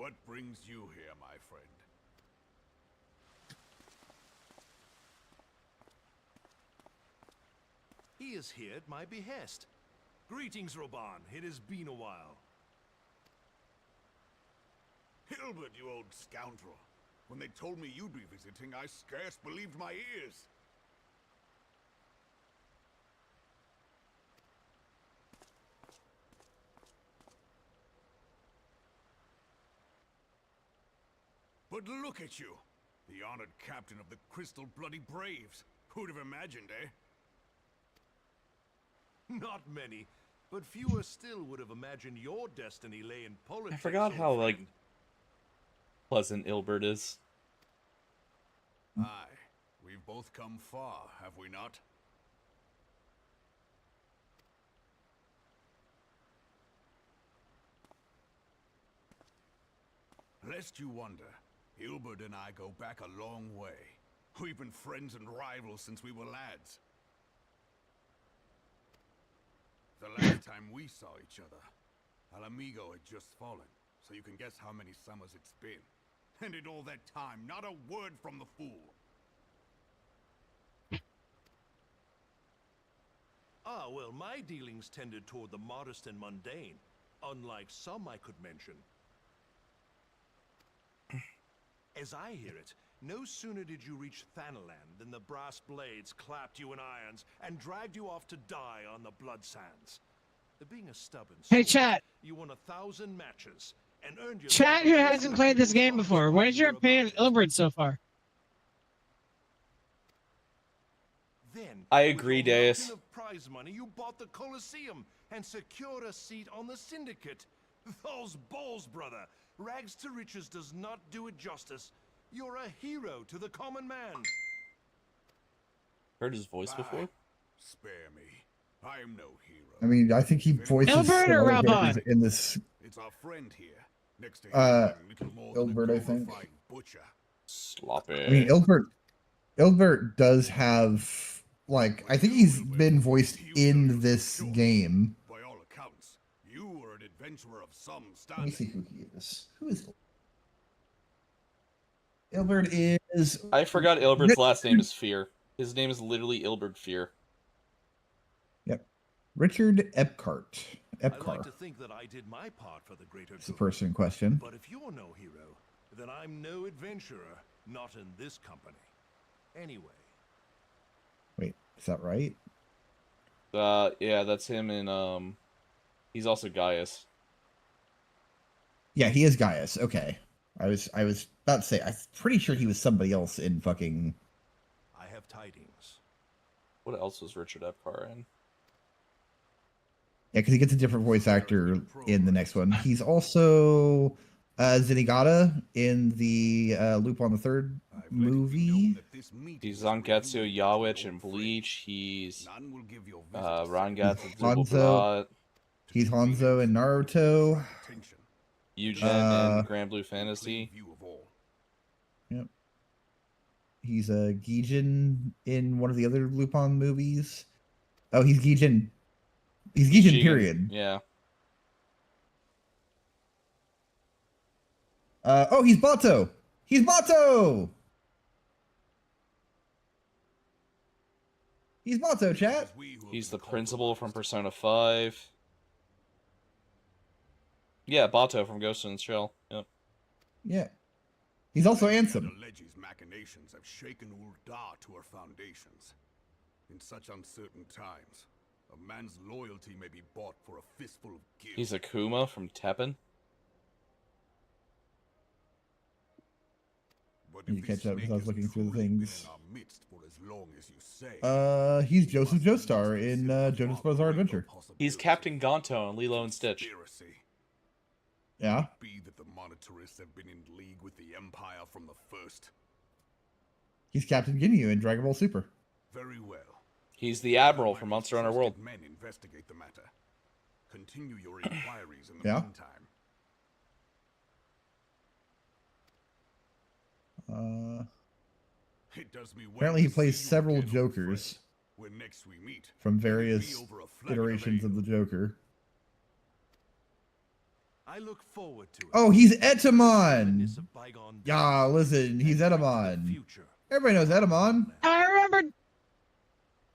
S7: What brings you here, my friend?
S8: He is here at my behest. Greetings, Roban. It has been a while.
S7: Hilbert, you old scoundrel. When they told me you'd be visiting, I scarce believed my ears. But look at you, the honored captain of the Crystal Bloody Braves. Who'd have imagined, eh?
S8: Not many, but fewer still would have imagined your destiny lay in politics.
S1: I forgot how,
S8: old
S1: like,
S8: friend.
S1: pleasant Ilbert is.
S7: Aye, we've both come far, have we not? Lest you wonder, Ilbert and I go back a long way. We've been friends and rivals since we were lads. The last time we saw each other, Alamigo had just fallen, so you can guess how many summers it's been. And in all that time, not a word from the fool.
S8: Ah, well, my dealings tended toward the modest and mundane, unlike some I could mention. As I hear it, no sooner did you reach Thanalan than the brass blades clapped you in irons and dragged you off to die on the blood sands. Being a stubborn
S2: Hey,
S8: sort,
S2: chat.
S8: you won 1,000 matches and earned your
S2: Chat who hasn't played this game before, what is your opinion of Ilbert so far?
S8: Then,
S1: I agree,
S8: with your
S1: Deus.
S8: mountain of prize money, you bought the Colosseum and secured a seat on the Syndicate. Those balls, brother. Rags to riches does not do it justice. You're a hero to the common man.
S1: Heard his voice before?
S7: Spare me. I am no hero.
S3: I mean, I think he voices
S2: Ilbert or
S3: similar characters
S2: Rabon?
S3: in this.
S7: It's our friend here. Next to him, little more
S3: Ilbert,
S7: than
S3: I
S7: a
S3: think.
S7: glorified butcher.
S1: Sloppy.
S3: I mean, Ilbert does have, like, I think he's been voiced in this game.
S7: By all accounts, you were an adventurer of some
S3: Let me
S7: standing.
S3: see who he is. Who is Ilbert? Is
S1: I forgot Ilbert's last name is Fear. His name is literally Ilbert Fear.
S3: Yep, Richard Epcart.
S8: I like
S3: Epcar
S8: to think that I did my part for the greater
S3: is the
S8: good.
S3: person in question.
S8: But if you're no hero, then I'm no adventurer, not in this company. Anyway,
S3: Wait, is that right?
S1: Yeah, that's him in, he's also Gaius.
S3: Yeah, he is Gaius. Okay, I was about to say I'm pretty sure he was somebody else in fucking.
S8: I have tidings.
S1: What else was Richard Epcar in?
S3: Yeah, because he gets a different voice actor in the next one. He's also Zenigata in the Loop on the Third movie.
S1: He's Zangetsu Yawich in Bleach. He's Rangatsu
S3: Hanzo.
S1: Zubobrat.
S3: He's Hanzo in Naruto.
S1: Eugen in Grand Blue Fantasy.
S3: Yep. He's Gijin in one of the other Lupin movies. Oh, he's Gijin. He's Gijin, period.
S1: Yeah.
S3: Oh, he's Bato. He's Bato. He's Bato, chat.
S1: He's the principal from Persona 5. Yeah, Bato from Ghost in the Shell. Yep.
S3: Yeah. He's also Ansem.
S7: Legi's machinations have shaken Ul'dah to her foundations. In such uncertain times, a man's loyalty may be bought for a fistful of guilt.
S1: He's Akuma from Teppen.
S3: You catch up because I was looking through the things.
S7: Say,
S3: He's Joseph Joestar in JoJo's Bizarre Adventure.
S1: He's Captain Gonto in Lilo and Stitch.
S3: Yeah.
S7: Be that the monetarists have been in league with the Empire from the first.
S3: He's Captain Ginyu in Dragon Ball Super.
S7: Very well.
S1: He's the Admiral from Monster Hunter World.
S7: Men investigate the matter. Continue your inquiries in the
S3: Yeah.
S7: meantime. It does me well
S3: Apparently he
S7: to
S3: plays
S7: see you
S3: several
S7: again, old friend.
S3: Jokers
S7: When next we meet,
S3: from
S7: let it be
S3: various
S7: over a flagon of
S3: iterations
S7: ale.
S3: of the Joker.
S8: I look forward to it.
S3: Oh, he's Etamon.
S8: Reminisce of bygone days
S3: Yeah, listen, he's
S8: and plan for the
S3: Etamon.
S8: future.
S3: Everybody knows Etamon.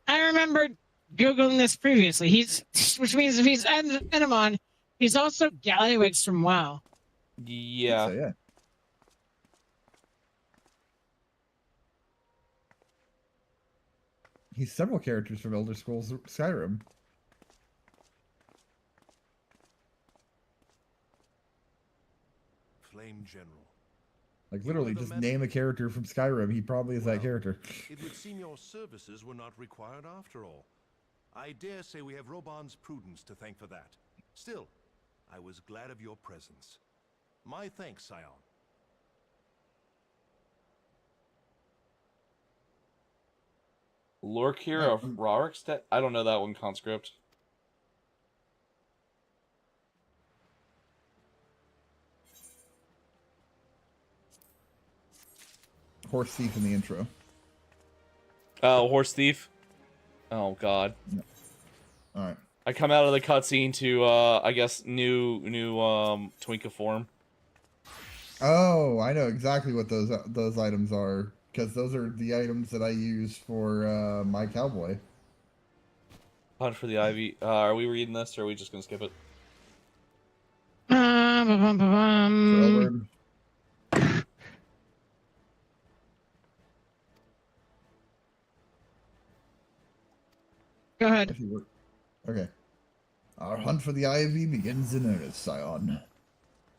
S2: I remembered Googling this previously. Which means if he's Etamon, he's also Gallywix from WoW.
S1: Yeah.
S3: So, yeah. He's several characters from Elder Scrolls Skyrim.
S8: Flame General.
S3: Like, literally, just name a character from Skyrim. He probably is that character.
S8: It would seem your services were not required after all. I dare say we have Roban's prudence to thank for that. Still, I was glad of your presence. My thanks, Scion.
S1: Lorcure of Rarikstead? I don't know that one, Conscript.
S3: Horse thief in the intro.
S1: Oh, horse thief? Oh, God.
S3: Yeah. Alright.
S1: I come out of the cutscene to, I guess, new Twinka form.
S3: Oh, I know exactly what those items are, because those are the items that I use for my cowboy.
S1: Hunt for the Ivy. Are we reading this, or are we just gonna skip it?
S2: Go ahead.
S3: Okay. Our hunt for the Ivy begins in earnest, Scion.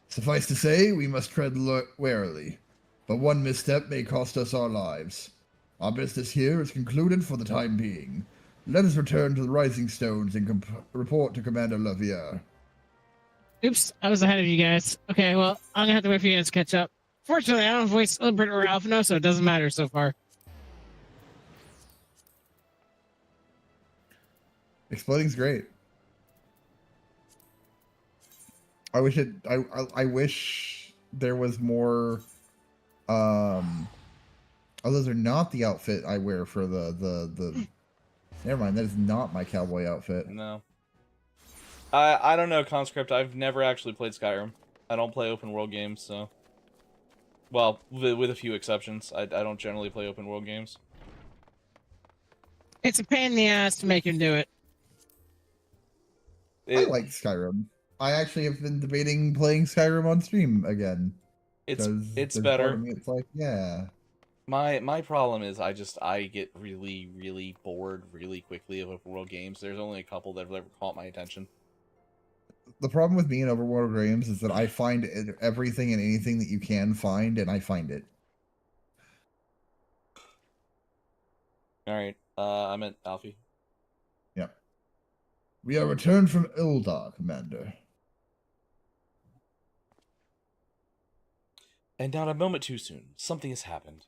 S3: Suffice to say, we must tread warily, but one misstep may cost us our lives. Our business here is concluded for the time being. Let us return to the Rising Stones and report to Commander Lavier.
S2: Oops, I was ahead of you guys. Okay, well, I'm gonna have to wait for you guys to catch up. Fortunately, I don't voice Ilbert or Alphino, so it doesn't matter so far.
S3: Exploding's great. I wish I wish there was more. Oh, those are not the outfit I wear for the. Never mind, that is not my cowboy outfit.
S1: No. I don't know, Conscript. I've never actually played Skyrim. I don't play open world games, so. Well, with a few exceptions, I don't generally play open world games.
S2: It's a pain in the ass to make him do it.
S3: I like Skyrim. I actually have been debating playing Skyrim on stream again.
S1: It's
S3: there's
S1: better.
S3: part of me, it's like, yeah.
S1: My problem is I get really bored really quickly of open world games. There's only a couple that have ever caught my attention.
S3: The problem with me in overworld games is that I find everything and anything that you can find, and I find it.
S1: All right, I'm at Alfie.
S3: Yeah. We are returned from Ildar, Commander.
S1: And not a moment too soon. Something has happened.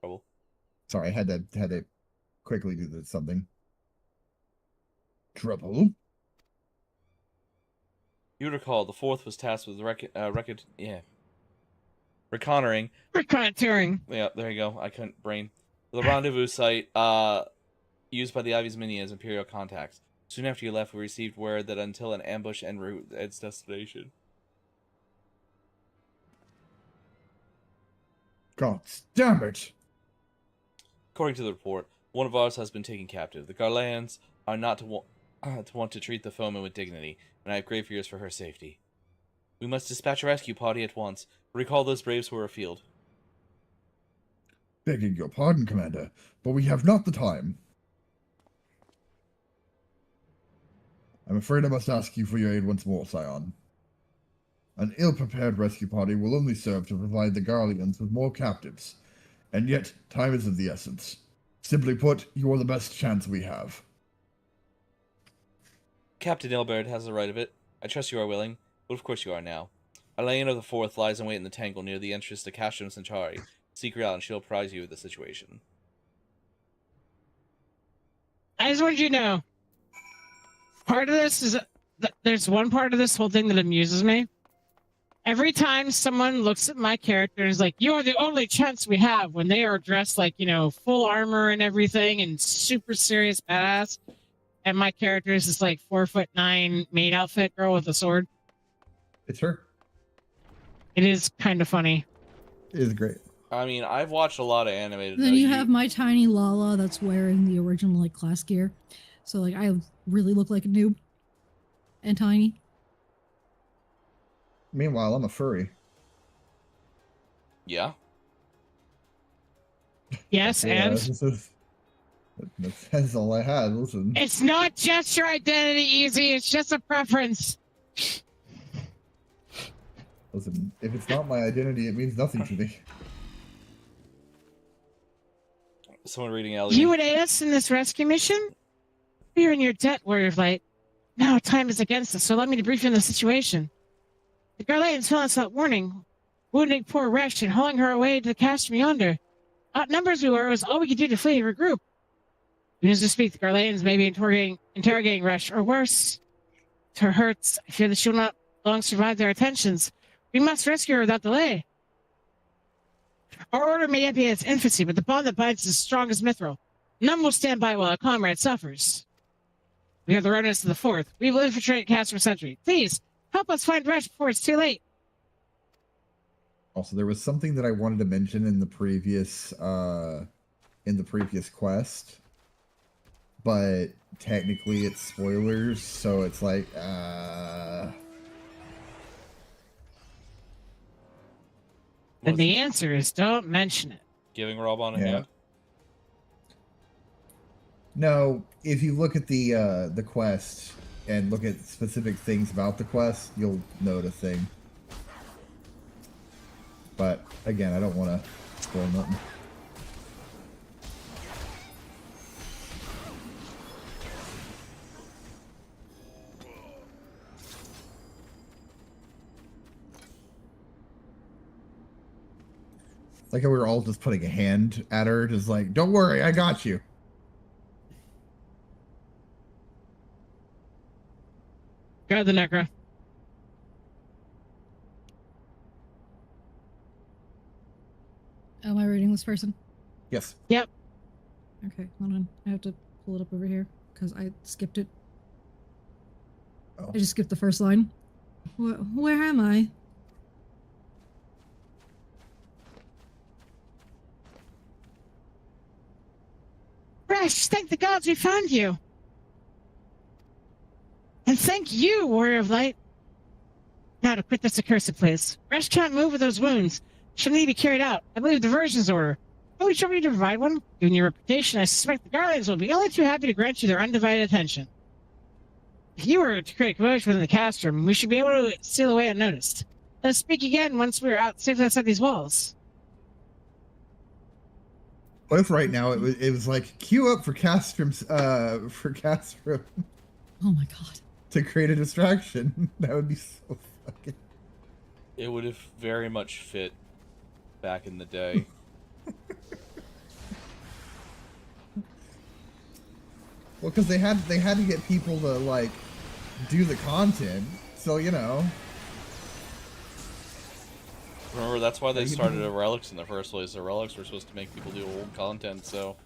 S1: Trouble.
S3: Sorry, I had to quickly do something. Trouble?
S1: You recall the fourth was tasked with reconnoitering.
S2: Reconnoitering.
S1: Yeah, there you go. I couldn't brain. The rendezvous site, used by the Ivy's mini as Imperial contacts. Soon after you left, we received word that until an ambush en route its destination.
S3: God damn it!
S1: According to the report, one of ours has been taken captive. The Garleans are not to want to treat the foeman with dignity, and I have grave fears for her safety. We must dispatch a rescue party at once. Recall those braves who are afield.
S3: Begging your pardon, Commander, but we have not the time. I'm afraid I must ask you for your aid once more, Scion. An ill-prepared rescue party will only serve to provide the Garleans with more captives, and yet time is of the essence. Simply put, you are the best chance we have.
S1: Captain Ilbert has the right of it. I trust you are willing, but of course you are now. Elaine of the Fourth lies in wait in the tangle near the entrance to Castrum Centauri. Seek her out and she'll apprise you of the situation.
S2: I just want you to know, part of this is there's one part of this whole thing that amuses me. Every time someone looks at my character and is like, "You're the only chance we have," when they are dressed like, you know, full armor and everything and super serious badass, and my character is just like 4'9" maid outfit girl with a sword.
S3: It's her.
S2: It is kind of funny.
S3: It is great.
S1: I mean, I've watched a lot of animated.
S4: Then you have my tiny Lala that's wearing the original like class gear. So like I really look like a noob. And tiny.
S3: Meanwhile, I'm a furry.
S1: Yeah.
S2: Yes,
S3: Yeah,
S2: and
S3: that's all I had. Listen.
S2: it's not just your identity, Easy. It's just a preference.
S3: Listen, if it's not my identity, it means nothing to me.
S1: Someone reading Ellie.
S2: You would aid us in this rescue mission? We are in your debt, Warrior of Light. Now time is against us, so allow me to brief you on the situation. The Garleans fell us without warning, wounding poor Resh and hauling her away to the castrum yonder. Outnumbers we were, it was all we could do to flee and regroup. As we speak, the Garleans may be interrogating Resh, or worse. To her hurts, I fear that she will not long survive their attentions. We must rescue her without delay. Our order may yet be at its infancy, but the bond that binds is as strong as mithril. None will stand by while a comrade suffers. We are the remnants of the Fourth. We will infiltrate Castrum Sentry. Please, help us find Resh before it's too late.
S3: Also, there was something that I wanted to mention in the previous quest, but technically it's spoilers, so it's like,
S2: And the answer is don't mention it.
S1: Giving Rob on a hand.
S3: No, if you look at the quest and look at specific things about the quest, you'll note a thing. But again, I don't want to spoil nothing. Like how we were all just putting a hand at her, just like, don't worry, I got you.
S2: Grab the Necra.
S4: Am I reading this person?
S3: Yes.
S2: Yep.
S4: Okay, hold on. I have to pull it up over here because I skipped it.
S3: Oh.
S4: I just skipped the first line. Where am I?
S2: Resh, thank the gods we found you. And thank you, Warrior of Light. Now to quit this accursed place. Resh can't move with those wounds. She'll need to be carried out. I believe diversion's order. Oh, would you want me to provide one? Given your reputation, I suspect the Guardians will be only too happy to grant you their undivided attention. If you were to create commotion within the castrum, we should be able to steal away unnoticed. Let us speak again once we're out safely outside these walls.
S3: What if right now it was like queue up for Castrum
S4: Oh my god.
S3: to create a distraction? That would be so fucking.
S1: It would have very much fit back in the day.
S3: Well, because they had to get people to like do the content, so you know.
S1: Remember, that's why they started a relics in the first place. The relics were supposed to make people do old content, so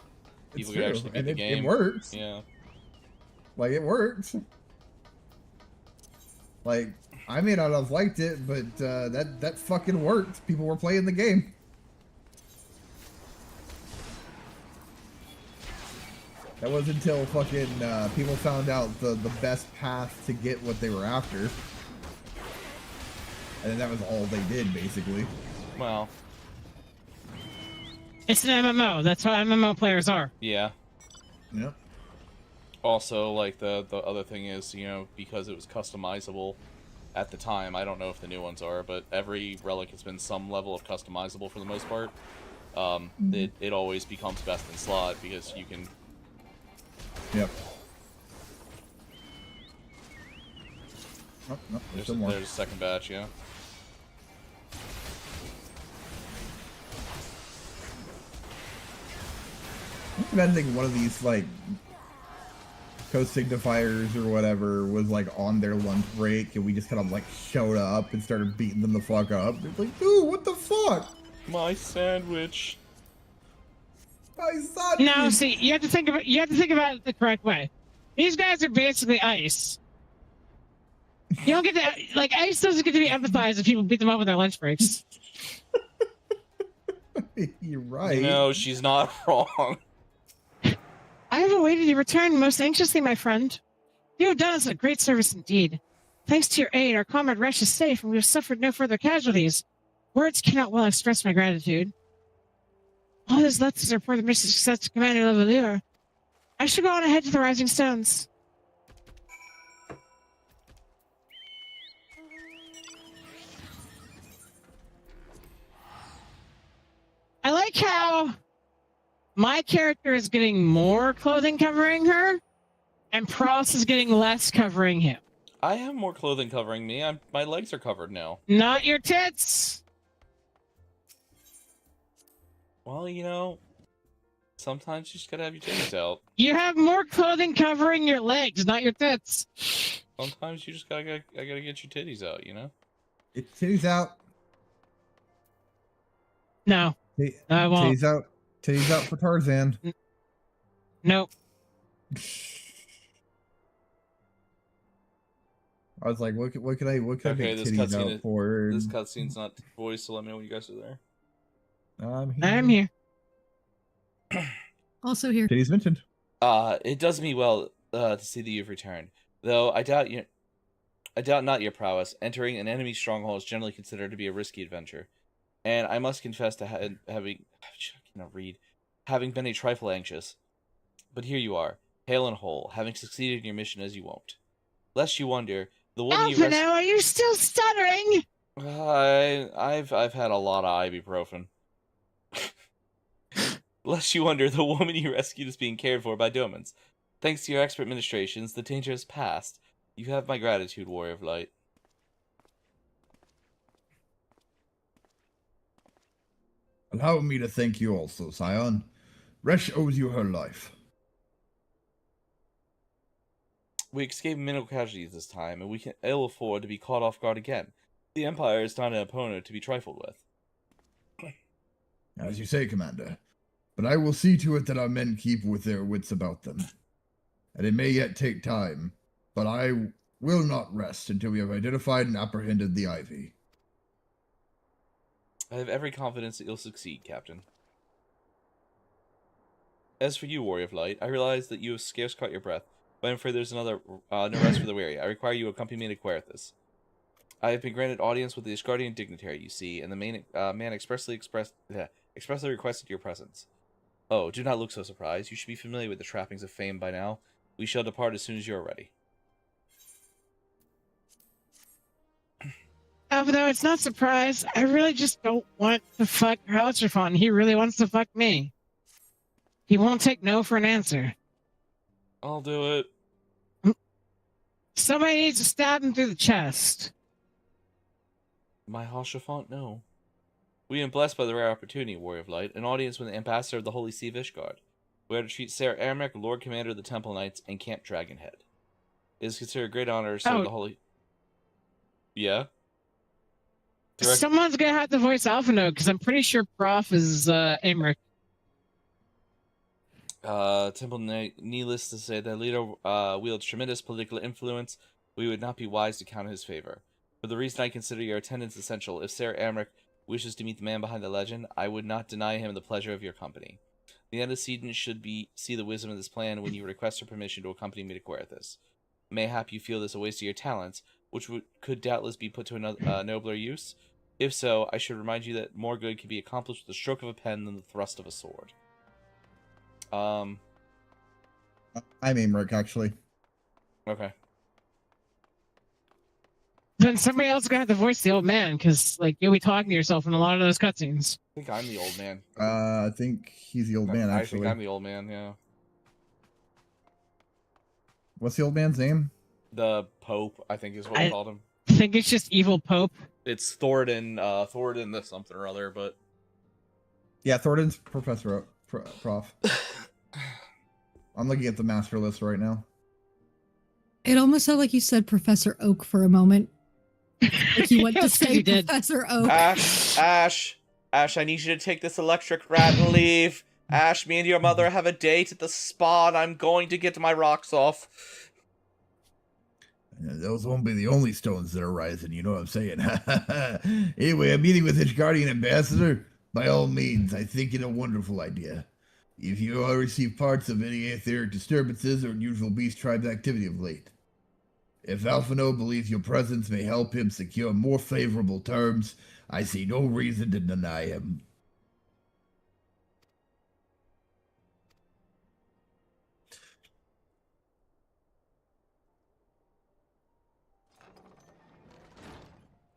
S1: people could actually beat the game.
S3: It works.
S1: Yeah.
S3: Like it works. Like I may not have liked it, but that fucking worked. People were playing the game. That was until fucking people found out the best path to get what they were after. And then that was all they did, basically.
S1: Well.
S2: It's an MMO. That's how MMO players are.
S1: Yeah.
S3: Yep.
S1: Also, like, the other thing is, you know, because it was customizable at the time, I don't know if the new ones are, but every relic has been some level of customizable for the most part. It always becomes best in slot because you can...
S3: Yep. Oh, no, there's
S1: a second batch, yeah.
S3: I'm imagining one of these, like, co-signifiers or whatever was like on their lunch break, and we just kind of like showed up and started beating them the fuck up. It's like, dude, what the fuck?
S1: My sandwich.
S3: My son.
S2: No, see, you have to think about it the correct way. These guys are basically ice. You don't get to like ice doesn't get to be empathized if people beat them up with their lunch breaks.
S3: You're right.
S1: You know, she's not wrong.
S2: I have awaited your return most anxiously, my friend. You have done us a great service indeed. Thanks to your aid, our comrade Resh is safe, and we have suffered no further casualties. Words cannot well express my gratitude. All that is left is to report the mission success to Commander Lavalier. I should go on ahead to the Rising Stones. I like how my character is getting more clothing covering her, and Pross is getting less covering him.
S1: I have more clothing covering me. My legs are covered now.
S2: Not your tits.
S1: Well, you know, sometimes you just gotta have your titties out.
S2: You have more clothing covering your legs, not your tits.
S1: Sometimes you just gotta get your titties out, you know?
S3: It's titties out.
S2: No, I won't.
S3: Titties out. Titties out for Tarzan.
S2: Nope.
S3: I was like, what could I
S1: Okay,
S3: make
S1: this
S3: titties
S1: cutscene
S3: out for?
S1: This cutscene's not voiced, so let me know when you guys are there.
S2: I'm here.
S4: Also here.
S3: Titties mentioned.
S1: It does me well to see that you've returned. Though I doubt not your prowess. Entering an enemy stronghold is generally considered to be a risky adventure. And I must confess to having been a trifle anxious. But here you are, hale and whole, having succeeded in your mission as you won't. Lest you wonder, the woman you
S2: are you still stuttering?
S1: I've had a lot of ibuprofen. Lest you wonder, the woman you rescued is being cared for by Domans. Thanks to your expert ministrations, the danger has passed. You have my gratitude, Warrior of Light.
S5: Allow me to thank you also, Scion. Resh owes you her life.
S1: We escaped minimal casualties this time, and we can ill afford to be caught off guard again. The Empire is not an opponent to be trifled with.
S5: As you say, Commander. But I will see to it that our men keep with their wits about them. And it may yet take time, but I will not rest until we have identified and apprehended the Ivy.
S1: I have every confidence that you'll succeed, Captain. As for you, Warrior of Light, I realize that you have scarce caught your breath, but I'm afraid there's no rest for the weary. I require you to accompany me to Querithus. I have been granted audience with the Iscardian dignitary, you see, and the man expressly requested your presence. Oh, do not look so surprised. You should be familiar with the trappings of fame by now. We shall depart as soon as you are ready.
S2: Although it's not surprise, I really just don't want to fuck Haltrafon. He really wants to fuck me. He won't take no for an answer.
S1: I'll do it.
S2: Somebody needs to stab him through the chest.
S1: My Haltrafon? No. We am blessed by the rare opportunity, Warrior of Light, an audience with the ambassador of the Holy See of Ishgard. We are to treat Sarah Aramek, Lord Commander of the Temple Knights, and Camp Dragonhead. It is considered a great honor to serve the Holy... Yeah?
S2: Someone's gonna have to voice Alphino, because I'm pretty sure Prof is Amric.
S1: Temple Knight, needless to say, that leader wields tremendous political influence. We would not be wise to count in his favor. For the reason I consider your attendance essential, if Sarah Amric wishes to meet the man behind the legend, I would not deny him the pleasure of your company. The antecedent should see the wisdom of this plan when you request her permission to accompany me to Querithus. Mayhap you feel this a waste of your talents, which could doubtless be put to another nobler use. If so, I should remind you that more good can be accomplished with the stroke of a pen than the thrust of a sword.
S3: I'm Amric, actually.
S1: Okay.
S2: Then somebody else is gonna have to voice the old man, because like you'll be talking to yourself in a lot of those cutscenes.
S1: I think I'm the old man.
S3: I think he's the old man, actually.
S1: I think I'm the old man, yeah.
S3: What's the old man's name?
S1: The Pope, I think is what we called him.
S2: I think it's just Evil Pope.
S1: It's Thoradin, Thoradin the something or other, but...
S3: Yeah, Thoradin's Prof. I'm looking at the master list right now.
S4: It almost sounded like you said Professor Oak for a moment. Like you went to say Professor Oak.
S1: Ash, I need you to take this electric rat and leave. Ash, me and your mother have a date at the spa, and I'm going to get my rocks off.
S5: Those won't be the only stones that are rising, you know what I'm saying? Anyway, a meeting with his guardian ambassador? By all means, I think it a wonderful idea. If you all receive parts of any etheric disturbances or unusual beast tribe activity of late. If Alphino believes your presence may help him secure more favorable terms, I see no reason to deny him.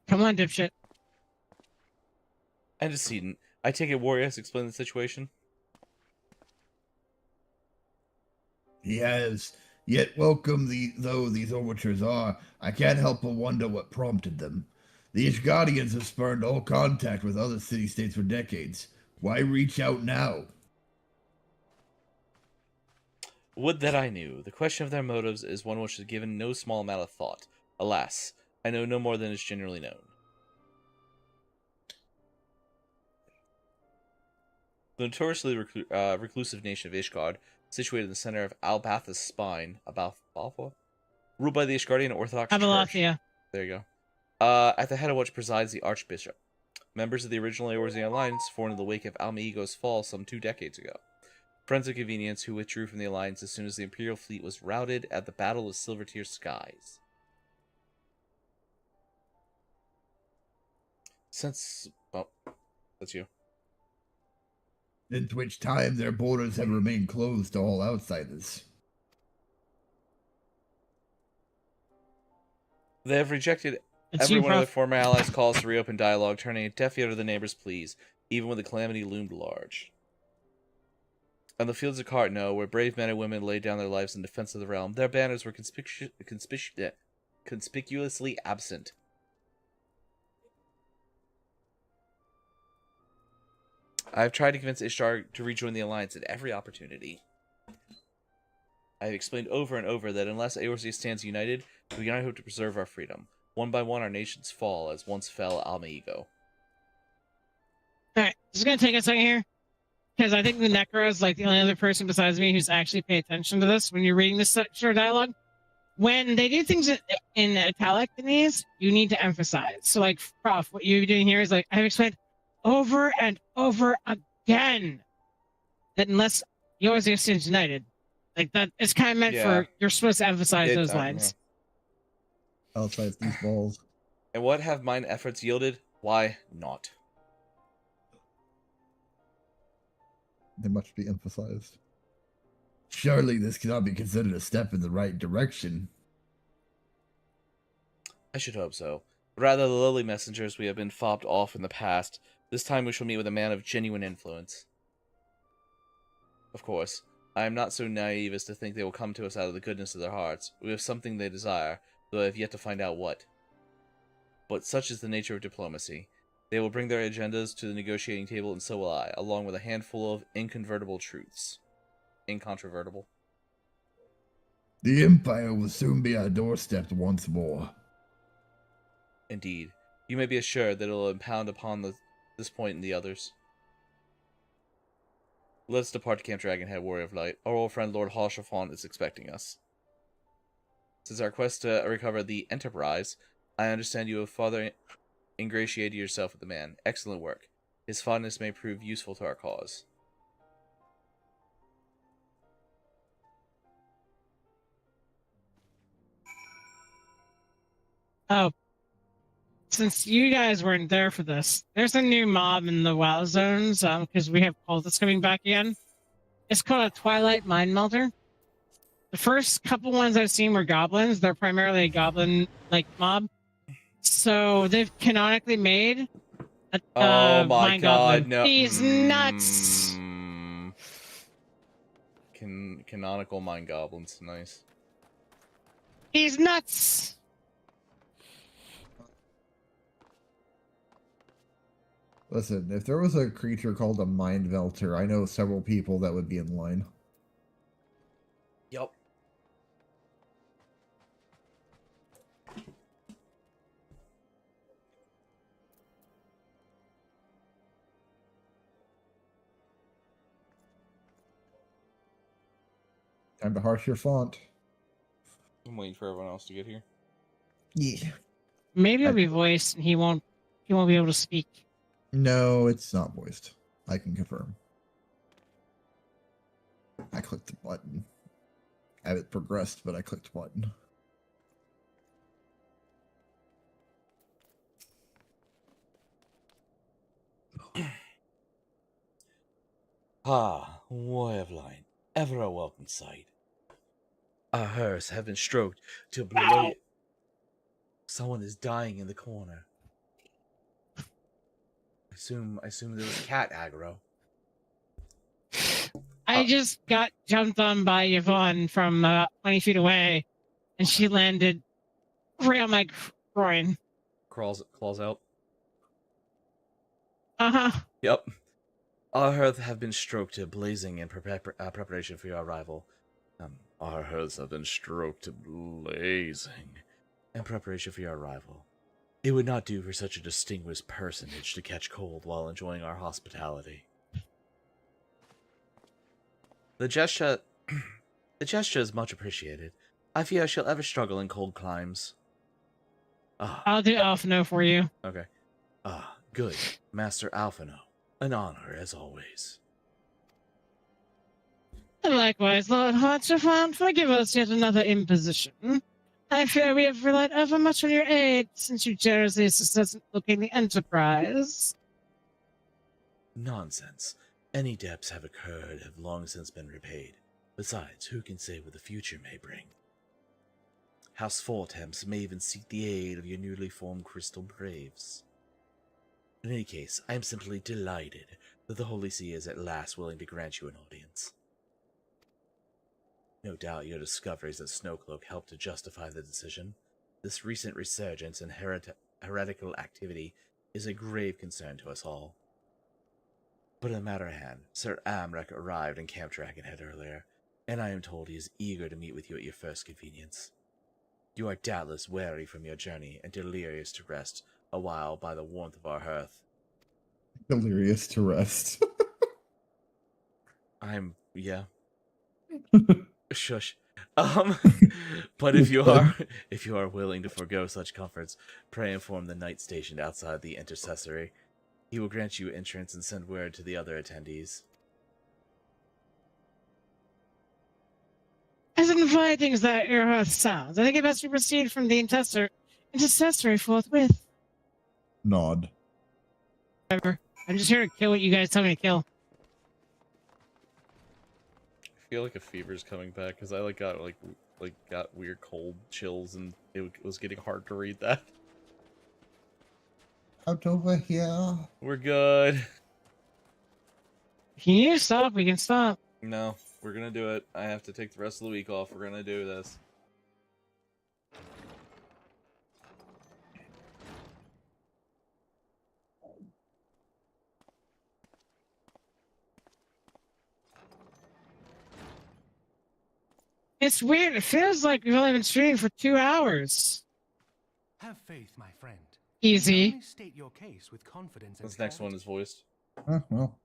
S2: Come on, dipshit.
S1: Antecedent. I take it Warrior has explained the situation?
S5: He has. Yet welcome though these overtures are, I can't help but wonder what prompted them. These guardians have spurned all contact with other city-states for decades. Why reach out now?
S1: Would that I knew. The question of their motives is one which is given no small amount of thought. Alas, I know no more than is generally known. The notoriously reclusive nation of Ishgard, situated in the center of Albatha's spine, Abaltha? Ruled by the Ishgardian Orthodox Church. There you go. At the head of which presides the Archbishop. Members of the original Eorzean Alliance formed in the wake of Almaigo's fall some 2 decades ago. Friends of convenience who withdrew from the Alliance as soon as the Imperial fleet was routed at the Battle of Silvertear Skies. Since... oh, that's you.
S5: Since which time their borders have remained closed to all outsiders.
S1: They have rejected every one of their former allies' calls to reopen dialogue, turning a deaf ear to the neighbors' pleas, even when the calamity loomed large. On the fields of Cartno, where brave men and women laid down their lives in defense of the realm, their banners were conspicuously absent. I have tried to convince Ishtar to rejoin the Alliance at every opportunity. I have explained over and over that unless Eorzea stands united, we cannot hope to preserve our freedom. One by one, our nations fall, as once fell Almaigo.
S2: Alright, just gonna take a second here. Because I think the Necro is like the only other person besides me who's actually paying attention to this when you're reading this short dialogue. When they do things in italic in these, you need to emphasize. So like, Prof, what you're doing here is like, I've explained over and over again that unless Eorzea stands united, like that is kind of meant for, you're supposed to emphasize those lines.
S3: Yeah. Outside these balls.
S1: And what have mine efforts yielded? Why not?
S3: They must be emphasized.
S5: Surely this cannot be considered a step in the right direction.
S1: I should hope so. Rather the lowly messengers we have been fobbed off in the past, this time we shall meet with a man of genuine influence. Of course, I am not so naive as to think they will come to us out of the goodness of their hearts. We have something they desire, though I have yet to find out what. But such is the nature of diplomacy. They will bring their agendas to the negotiating table, and so will I, along with a handful of incontrovertible truths. Incontrovertible.
S5: The Empire will soon be our doorstep once more.
S1: Indeed. You may be assured that it will impound upon this point and the others. Let us depart to Camp Dragonhead, Warrior of Light. Our old friend Lord Halshafon is expecting us. Since our quest to recover the Enterprise, I understand you have further ingratiated yourself with the man. Excellent work. His fondness may prove useful to our cause.
S2: Oh. Since you guys weren't there for this, there's a new mob in the WoW zones, because we have cultists coming back again. It's called a Twilight Mind Melter. The first couple ones I've seen were goblins. They're primarily a goblin-like mob. So they've canonically made a
S1: oh my
S2: mind
S1: god,
S2: goblin.
S1: no.
S2: He's nuts!
S1: Canonical mind goblins, nice.
S2: He's nuts!
S3: Listen, if there was a creature called a Mind Melter, I know several people that would be in line.
S1: Yup.
S3: Time to harsh your font.
S1: I'm waiting for everyone else to get here.
S3: Yeah.
S2: Maybe it'll be voiced and he won't be able to speak.
S3: No, it's not voiced. I can confirm. I clicked the button. I haven't progressed, but I clicked the button.
S1: Ah, Woyavline, ever a welcome sight. Our hearths have been stroked to blaze. Someone is dying in the corner. I assume there was cat aggro.
S2: I just got jumped on by Yvonne from 20 feet away, and she landed right on my groin.
S1: Claws out.
S2: Uh-huh.
S1: Yep. Our hearths have been stroked to blazing in preparation for your arrival. Our hearths have been stroked to blazing in preparation for your arrival. It would not do for such a distinguished personage to catch cold while enjoying our hospitality. The gesture is much appreciated. I fear I shall ever struggle in cold climes.
S2: I'll do Alphino for you.
S1: Okay. Good. Master Alphino. An honor, as always.
S2: Likewise, Lord Hartshefant, forgive us yet another imposition. I fear we have relied overmuch on your aid, since you generously assist in looking the Enterprise.
S1: Nonsense. Any debts have occurred have long since been repaid. Besides, who can say what the future may bring? House Fortemps may even seek the aid of your newly formed Crystal Braves. In any case, I am simply delighted that the Holy See is at last willing to grant you an audience. No doubt your discoveries at Snowcloak helped to justify the decision. This recent resurgence in heretical activity is a grave concern to us all. But in the matter at hand, Sir Amrek arrived in Camp Dragonhead earlier, and I am told he is eager to meet with you at your first convenience. You are doubtless weary from your journey and delirious to rest a while by the warmth of our hearth.
S3: Delirious to rest.
S1: Yeah. Shush. But if you are willing to forego such comforts, pray inform the knight stationed outside the intercessory. He will grant you entrance and send word to the other attendees.
S2: As inviting as that your hearth sounds, I think it best to proceed from the intercessory forthwith.
S3: Nod.
S2: Whatever. I'm just here to kill what you guys tell me to kill.
S1: I feel like a fever's coming back because I got weird cold chills and it was getting hard to read that.
S3: Out over here.
S1: We're good.
S2: If you need to stop, we can stop.
S1: No, we're gonna do it. I have to take the rest of the week off. We're gonna do this.
S2: It's weird. It feels like we've only been streaming for 2 hours.
S11: Have faith, my friend.
S2: Easy.
S11: Only state your case with confidence.
S1: This next one is voiced.
S3: Well.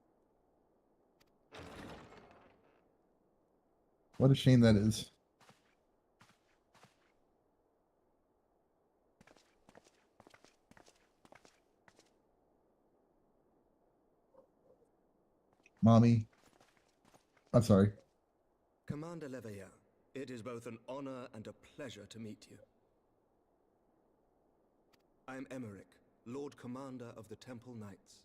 S3: What a shame that is. Mommy. I'm sorry.
S12: Commander Leveilleur, it is both an honor and a pleasure to meet you. I am Emmerich, Lord Commander of the Temple Knights.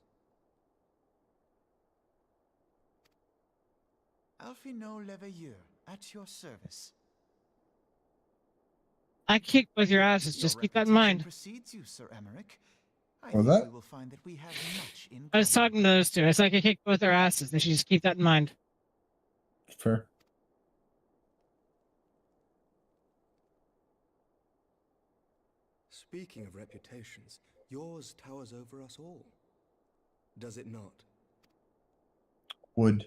S9: Alphino Leveilleur, at your service.
S2: I kick both your asses. Just keep that in mind.
S9: Precedes you, Sir Emmerich. I
S3: Was
S9: think
S3: that?
S9: we will find that we have much in
S2: I was talking to those two. It's like I kick both their asses. They should just keep that in mind.
S3: Fair.
S12: Speaking of reputations, yours towers over us all. Does it not?
S3: Would.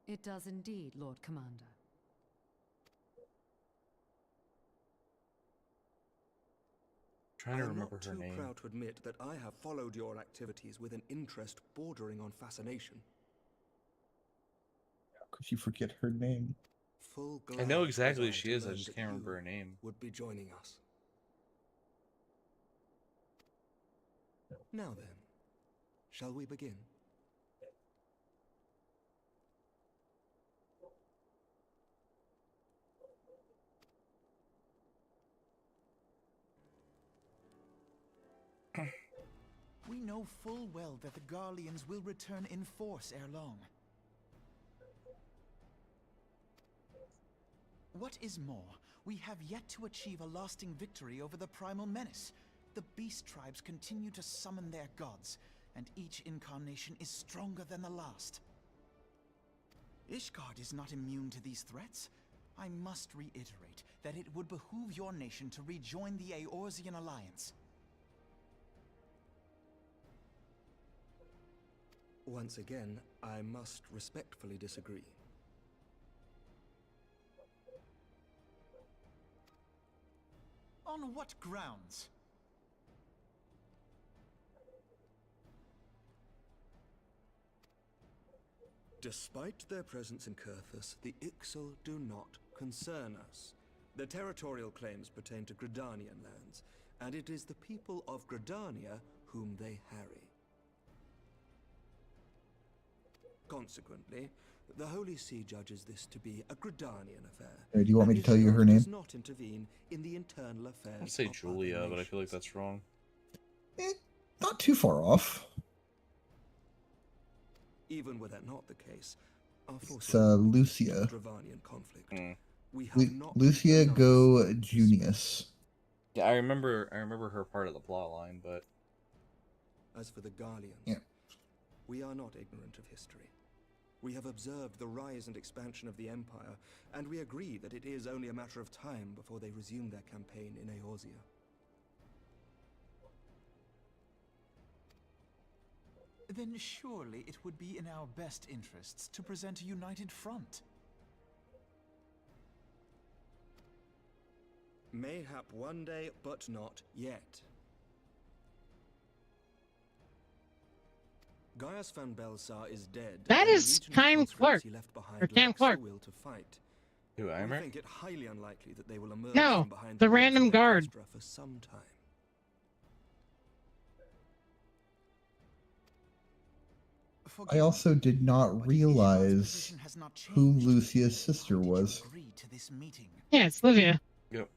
S13: It does indeed, Lord Commander.
S1: Trying to remember her
S12: name.
S1: name.
S12: I'm not too proud to admit that I have followed your activities with an interest bordering on fascination.
S3: How could you forget her name?
S12: full
S1: I know
S12: glad
S1: exactly who
S12: was
S1: she
S12: to
S1: is, I
S12: learn
S1: just
S12: that
S1: can't
S12: you
S1: remember her name.
S12: would be joining us. Now then, shall we begin?
S9: We know full well that the Garleans will return in force ere long. What is more, we have yet to achieve a lasting victory over the primal menace. The beast tribes continue to summon their gods, and each incarnation is stronger than the last. Ishgard is not immune to these threats. I must reiterate that it would behoove your nation to rejoin the Eorzean Alliance.
S12: Once again, I must respectfully disagree.
S9: On what grounds?
S12: Despite their presence in Kurthus, the Ixal do not concern us. Their territorial claims pertain to Gridanian lands, and it is the people of Gridania whom they harry. Consequently, the Holy See judges this to be a Gridanian affair.
S3: Do you want me to tell you her name?
S12: Does not intervene in the internal affairs.
S1: I'd say Julia, but I feel like that's wrong.
S3: Not too far off.
S12: Even were that not the case, our
S3: It's Lucia.
S12: Dravanian conflict. We have not
S3: Lucia Go Junius.
S1: Yeah, I remember her part of the plot line, but
S12: as for the Garleans,
S3: yeah,
S12: we are not ignorant of history. We have observed the rise and expansion of the Empire, and we agree that it is only a matter of time before they resume their campaign in Eorzea.
S9: Then surely it would be in our best interests to present a united front.
S12: Mayhap one day, but not yet. Gaius van Belsar is dead.
S2: That is Time Clark. Or Cam Clark.
S12: To fight.
S1: Who,
S12: I
S1: Eimer?
S12: think it highly unlikely that they will emerge
S2: No,
S12: from behind
S2: the
S12: walls
S2: random
S12: of
S2: guard.
S12: Orchestra for some time.
S3: I also did not realize who Lucia's sister was.
S2: Yeah, it's Livia.
S1: Yep.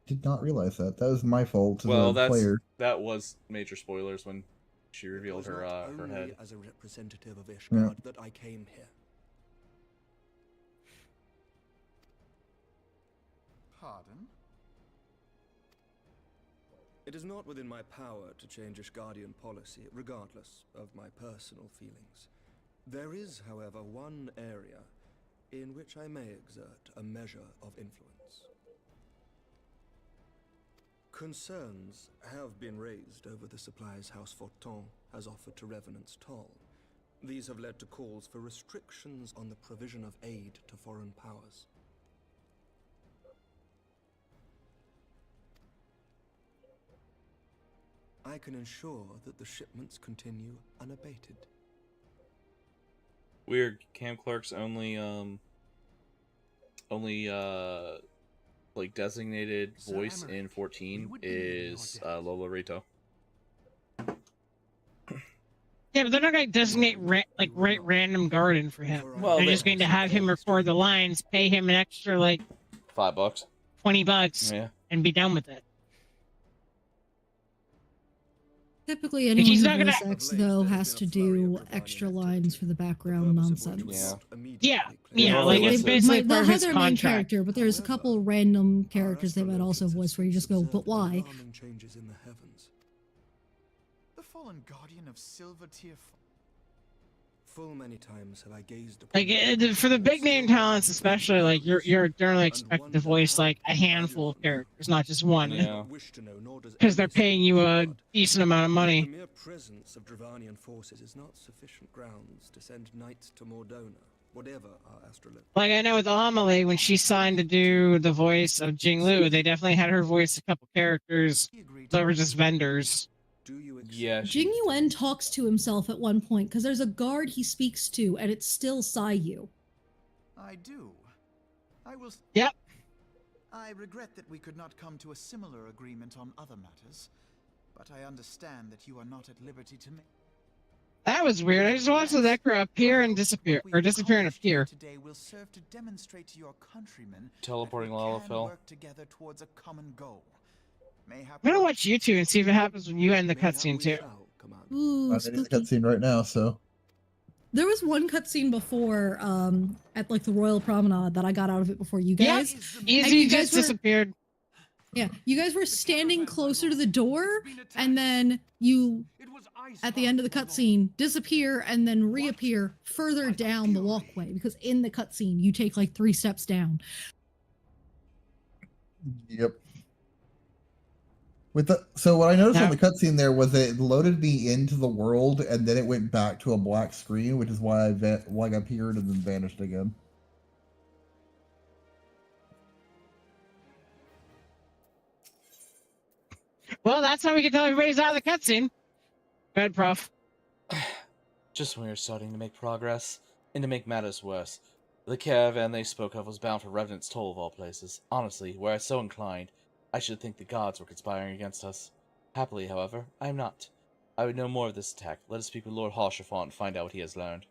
S3: Did not realize that. That was my fault as
S1: well,
S3: a player.
S1: that was major spoilers when she revealed her her
S12: Only
S1: head.
S12: as a representative of Ishgard
S3: Yeah.
S12: that I came here.
S9: Pardon?
S12: It is not within my power to change Ishgardian policy, regardless of my personal feelings. There is, however, one area in which I may exert a measure of influence. Concerns have been raised over the supplies House Fortin has offered to Revenant's Toll. These have led to calls for restrictions on the provision of aid to foreign powers. I can ensure that the shipments continue unabated.
S1: Weird. Cam Clark's only like designated voice in 14 is Lola Rito.
S2: Yeah, but they're not going to designate random garden for him.
S1: Well,
S2: they're just going to have him record the lines, pay him an extra like
S1: $5,
S2: $20,
S1: yeah,
S2: and be done with it.
S4: Typically, anyone
S2: he's
S4: who
S2: not gonna-
S4: voice acts, though, has to do extra lines for the background nonsense.
S2: Yeah,
S1: Well,
S2: like it's basically
S4: They'll
S2: part of
S4: have
S2: his
S4: their main
S2: contract.
S4: character, but there's a couple random characters they might also voice where you just go, but why?
S12: Changes in the heavens.
S9: The fallen guardian of Silver Tier.
S12: Full many times have I gazed upon
S2: Like for the big name talents, especially, like you're generally expected to voice like a handful of characters, not just one,
S1: Yeah.
S2: because they're paying you a decent amount of
S12: The
S2: money.
S12: mere presence of Dravanian forces is not sufficient grounds to send knights to Mordona, whatever our astrolith.
S2: Like I know with Amelie, when she signed to do the voice of Jinglu, they definitely had her voice a couple characters that were just vendors.
S1: Yeah.
S4: Jing Yuan talks to himself at one point because there's a guard he speaks to, and it's still Sayu.
S9: I do.
S2: Yep.
S9: I regret that we could not come to a similar agreement on other matters, but I understand that you are not at liberty to make.
S2: That was weird. I just watched the Necra appear and disappear, or disappear and appear.
S9: Today will serve to demonstrate to your countrymen
S1: Teleporting
S9: that we
S1: lava
S9: can
S1: fell.
S9: work together towards a common goal.
S2: I'm gonna watch YouTube and see if it happens when you end the cutscene too.
S4: Ooh,
S3: I'm in the cutscene right now, so.
S4: There was one cutscene before, at like the Royal Promenade that I got out of it before you guys.
S2: Yep. Easy just disappeared.
S4: Yeah, you guys were standing closer to the door, and then you, at the end of the cutscene, disappear and then reappear further down the walkway, because in the cutscene, you take like 3 steps down.
S3: Yep. So what I noticed on the cutscene there was that it loaded me into the world, and then it went back to a black screen, which is why I appeared and then vanished again.
S2: Well, that's how we can tell everybody's out of the cutscene. Go ahead, Prof.
S1: Just when we were starting to make progress, and to make matters worse, the caravan they spoke of was bound for Revenant's Toll of all places. Honestly, were I so inclined, I should think the gods were conspiring against us. Happily, however, I am not. I would know more of this attack. Let us speak with Lord Harshaffont and find out what he has learned.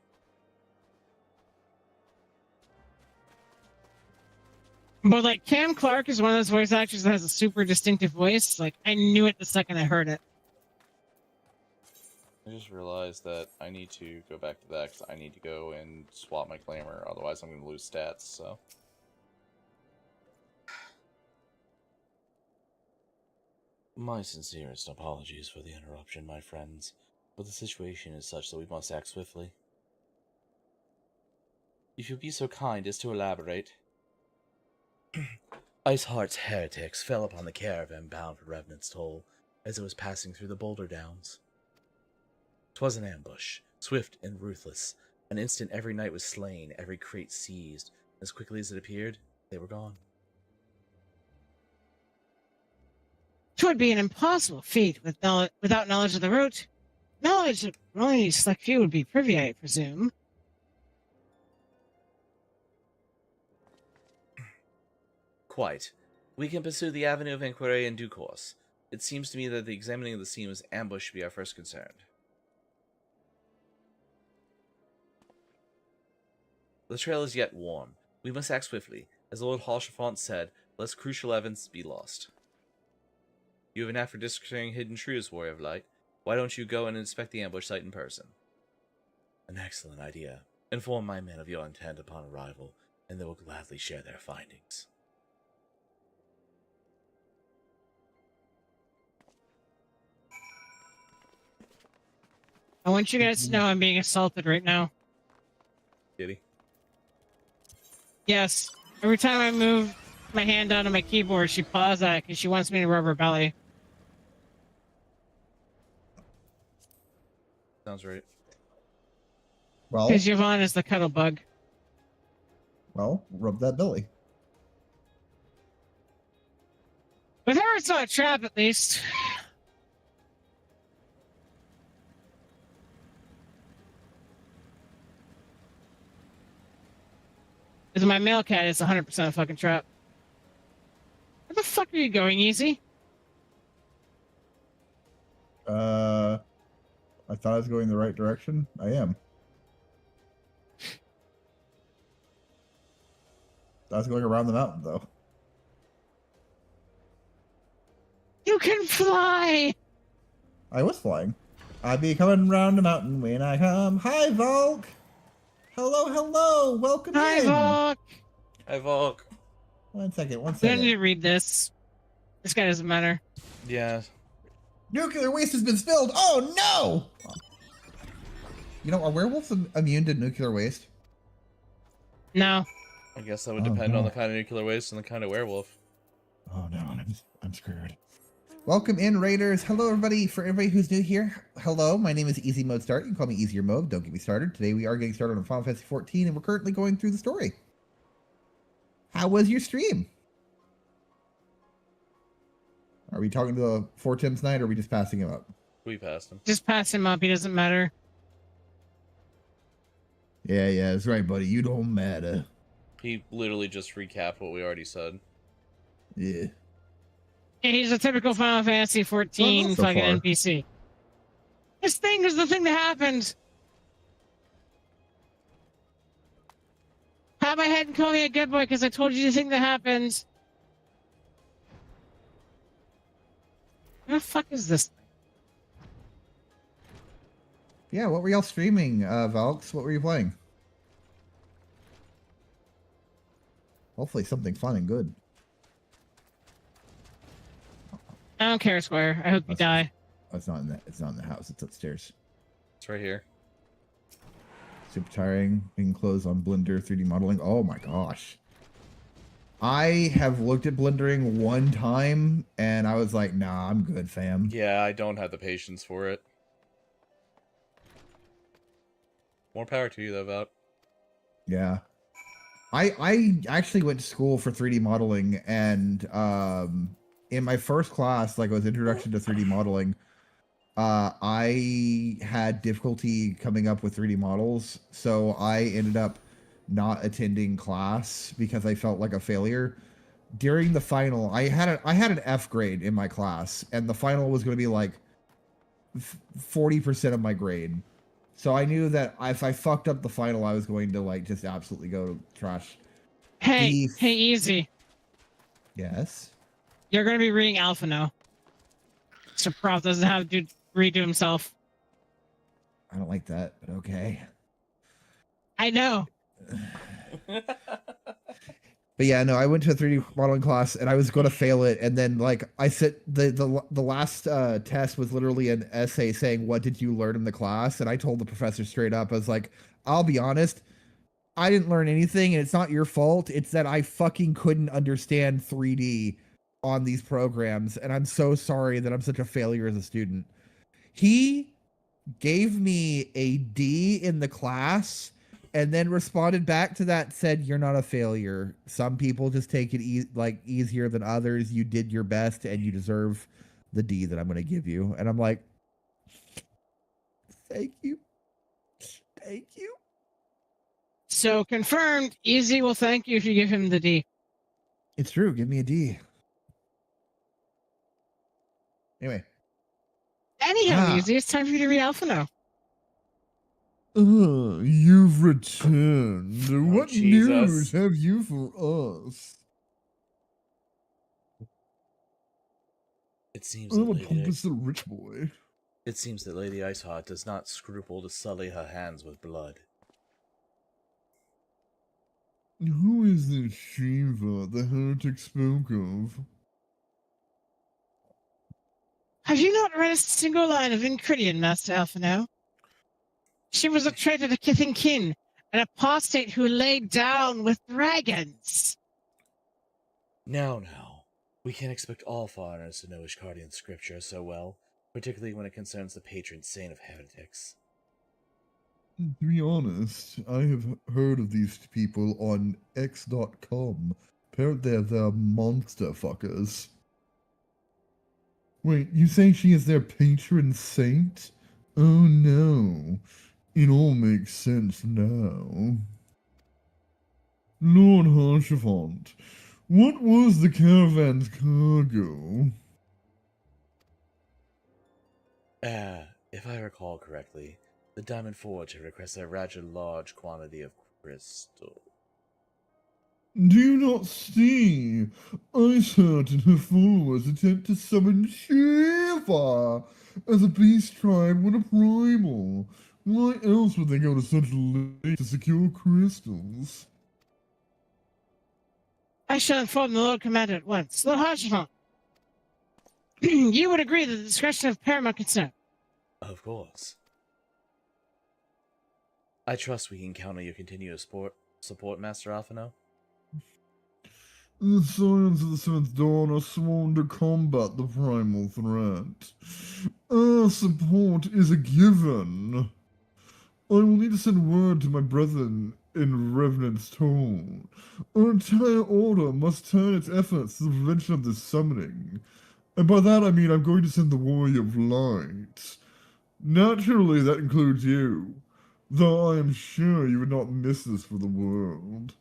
S2: But like Cam Clark is one of those voice actors that has a super distinctive voice. Like I knew it the second I heard it.
S1: I just realized that I need to go back to that because I need to go and swap my claimer, otherwise I'm going to lose stats, so... My sincerest apologies for the interruption, my friends, but the situation is such that we must act swiftly. If you'll be so kind as to elaborate... Iceheart's heretics fell upon the caravan bound for Revenant's Toll as it was passing through the Boulder Downs. 'Twas an ambush, swift and ruthless. An instant every knight was slain, every crate seized. As quickly as it appeared, they were gone.
S2: 'Twould be an impossible feat without knowledge of the route. Knowledge that only a select few would be privy, I presume.
S1: Quite. We can pursue the avenue of inquiry in due course. It seems to me that the examining of the scene was ambush should be our first concern. The trail is yet warm. We must act swiftly. As Lord Harshaffont said, lest crucial evidence be lost. You have an knack for discerning hidden truths, Warrior of Light. Why don't you go and inspect the ambush site in person? An excellent idea. Inform my men of your intent upon arrival, and they will gladly share their findings.
S2: I want you guys to know I'm being assaulted right now.
S1: Did he?
S2: Yes. Every time I move my hand down on my keyboard, she paws at it because she wants me to rub her belly.
S1: Sounds right.
S3: Well,
S2: because Yvonne is the cuddle bug.
S3: Well, rub that belly.
S2: With her, it's not a trap, at least. Because my male cat is 100% a fucking trap. Where the fuck are you going, Easy?
S3: I thought I was going the right direction. I am. I was going around the mountain, though.
S2: You can fly!
S3: I was flying. I be coming round the mountain when I come. Hi, Volk! Hello, hello! Welcome in!
S2: Hi, Volk!
S1: Hi, Volk.
S3: One second.
S2: I don't need to read this. This guy doesn't matter.
S1: Yeah.
S3: Nuclear waste has been spilled! Oh, no! You know, are werewolves immune to nuclear waste?
S2: No.
S1: I guess that would depend on the kind of nuclear waste and the kind of werewolf.
S3: Oh, no. I'm screwed. Welcome in, Raiders. Hello, everybody. For everybody who's new here, hello. My name is Easy Mode Start. You can call me Easier Mode. Don't get me started. Today we are getting started on Final Fantasy XIV, and we're currently going through the story. How was your stream? Are we talking to Four Tim tonight, or are we just passing him up?
S1: We passed him.
S2: Just pass him up. He doesn't matter.
S3: Yeah, that's right, buddy. You don't matter.
S1: He literally just recapped what we already said.
S3: Yeah.
S2: He's a typical Final Fantasy 14
S3: so
S2: fucking
S3: far.
S2: NPC. This thing is the thing that happened. Pat my head and call me a good boy because I told you the thing that happened. What the fuck is this thing?
S3: Yeah, what were y'all streaming, Valks? What were you playing? Hopefully something fun and good.
S2: I don't care, Squire. I hope you die.
S3: Oh, it's not in that. It's not in the house. It's upstairs.
S1: It's right here.
S3: Super tiring. Being closed on Blender 3D modeling. Oh my gosh. I have looked at blendering one time and I was like, nah, I'm good, fam.
S1: Yeah, I don't have the patience for it. More power to you, though, Vout.
S3: Yeah. I actually went to school for 3D modeling, and in my first class, like it was Introduction to 3D Modeling, I had difficulty coming up with 3D models, so I ended up not attending class because I felt like a failure. During the final, I had an F grade in my class, and the final was going to be like 40% of my grade. So I knew that if I fucked up the final, I was going to like just absolutely go to trash.
S2: Hey, hey, easy.
S3: Yes.
S2: You're gonna be reading Alpha now. So Prof doesn't have to redo himself.
S3: I don't like that, but okay.
S2: I know.
S3: But yeah, no, I went to a 3D modeling class and I was going to fail it. And then like I said, the last test was literally an essay saying, what did you learn in the class? And I told the professor straight up, I was like, I'll be honest, I didn't learn anything and it's not your fault. It's that I fucking couldn't understand 3D on these programs. And I'm so sorry that I'm such a failure as a student. He gave me a D in the class and then responded back to that, said, you're not a failure. Some people just take it easier than others. You did your best and you deserve the D that I'm going to give you. And I'm like, thank you. Thank you.
S2: So confirmed, Easy will thank you if you give him the D.
S3: It's true. Give me a D. Anyway.
S2: Anyhow, Easy, it's time for you to read Alpha now.
S3: You've returned. What
S1: Jesus.
S3: news have you for us?
S1: It seems
S3: I'm
S1: that
S3: a
S1: Lady
S3: pompous little rich boy.
S1: It seems that Lady Iceheart does not scruple to sully her hands with blood.
S3: Who is this Shiva the heretic spoke of?
S2: Have you not read a single line of Enchiridion, Master Alpha now? She was a traitor to kith and kin, an apostate who laid down with dragons.
S1: Now. We can't expect all foreigners to know Ishkardian scripture so well, particularly when it concerns the patron saint of heretics.
S3: To be honest, I have heard of these people on X.com. Apparently they're monster fuckers. Wait, you say she is their patron saint? Oh no. It all makes sense now. Lord Harshevant, what was the caravan's cargo?
S1: If I recall correctly, the Diamond Forge had requested a rather large quantity of crystal.
S3: Do you not see? Iceheart and her followers attempt to summon Shiva as a beast tribe when a primal. Why else would they go to such lengths to secure crystals?
S2: I shall inform the Lord Commander at once. Lord Harshevant, you would agree that the discretion of paramount concern.
S1: Of course. I trust we can count on your continuous support, Master Alphino.
S3: The Scions of the Seventh Dawn are sworn to combat the primal threat. Our support is a given. I will need to send word to my brethren in Revenant's Toll. Our entire order must turn its efforts to the prevention of this summoning. And by that I mean I'm going to send the Warrior of Light. Naturally, that includes you. Though I am sure you would not miss this for the world.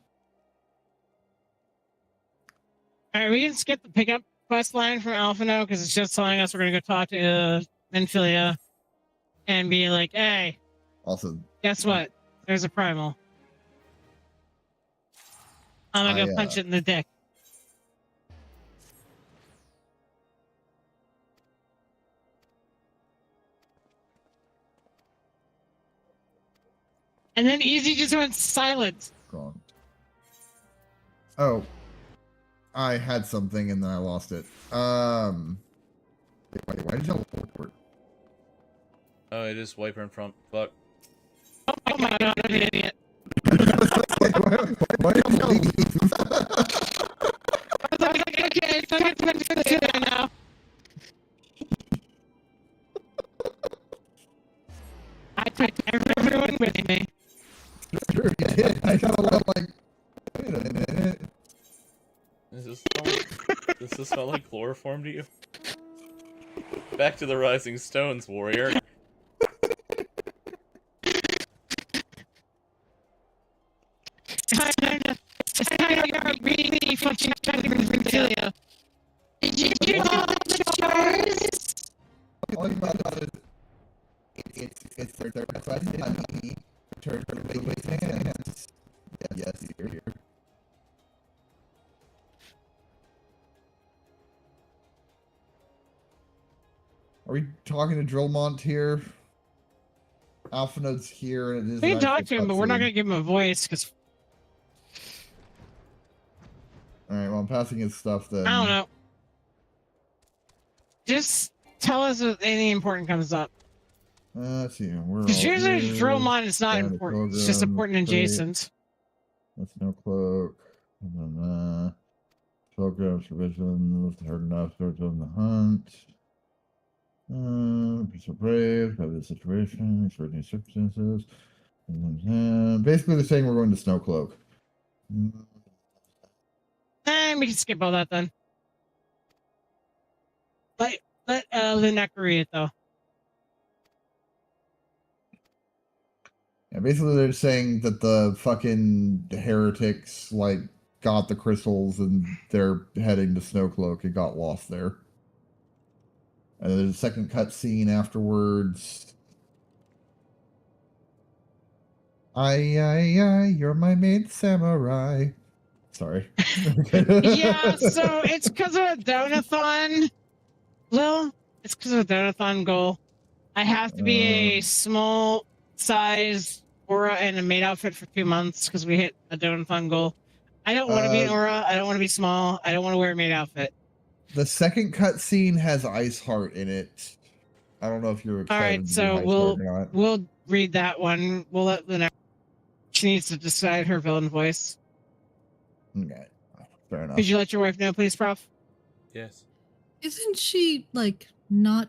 S2: All right, we can skip the pickup quest line from Alphino because it's just telling us we're gonna go talk to Menphilia and be like, "Hey,
S3: Also,
S2: guess what? There's a primal. I'm gonna go punch it in the dick." And then Easy just went silent.
S3: Gone. Oh, I had something and then I lost it. Why did you teleport?
S1: Oh, it is wiper in front. Fuck.
S2: Oh my god, I'm an idiot.
S3: Why did you leave?
S2: I was like, okay, so I'm going to do that now. I took everyone with me.
S3: Sure, you did. I kind of went like, wait a minute.
S1: Does this smell like chloroform to you? Back to the rising stones, warrior.
S2: It's time to really fucking Menphilia. Did you do all the chores?
S3: All you got is it's their class money. Turn to the hands. Yes, you're here. Are we talking to Drillmont here? Alphinode's here, and it is.
S2: We can talk to him, but we're not gonna give him a voice because.
S3: All right, well, I'm passing his stuff then.
S2: I don't know. Just tell us if anything important comes up.
S3: Let's see.
S2: Because usually Drillmont is not important. It's just important adjacent.
S3: That's no cloak. 12 grams for vision. Lift hard enough to on the hunt. Be so brave. Have this situation. Expert new circumstances. Basically, they're saying we're going to Snowcloak.
S2: And we can skip all that then. Let Lunecra read it though.
S3: Yeah, basically they're saying that the fucking heretics like got the crystals and they're heading to Snowcloak and got lost there. And there's a second cutscene afterwards. Aye, you're my maid samurai. Sorry.
S2: Yeah, so it's because of a donathon. Well, it's because of a donathon goal. I have to be a small size aura and a maid outfit for 2 months because we hit a donathon goal. I don't want to be an aura. I don't want to be small. I don't want to wear a maid outfit.
S3: The second cutscene has Ice Heart in it. I don't know if you're excited.
S2: All right, so we'll read that one. We'll let Lunecra. She needs to decide her villain voice.
S3: Okay, fair enough.
S2: Could you let your wife know, please, Prof?
S1: Yes.
S4: Isn't she like not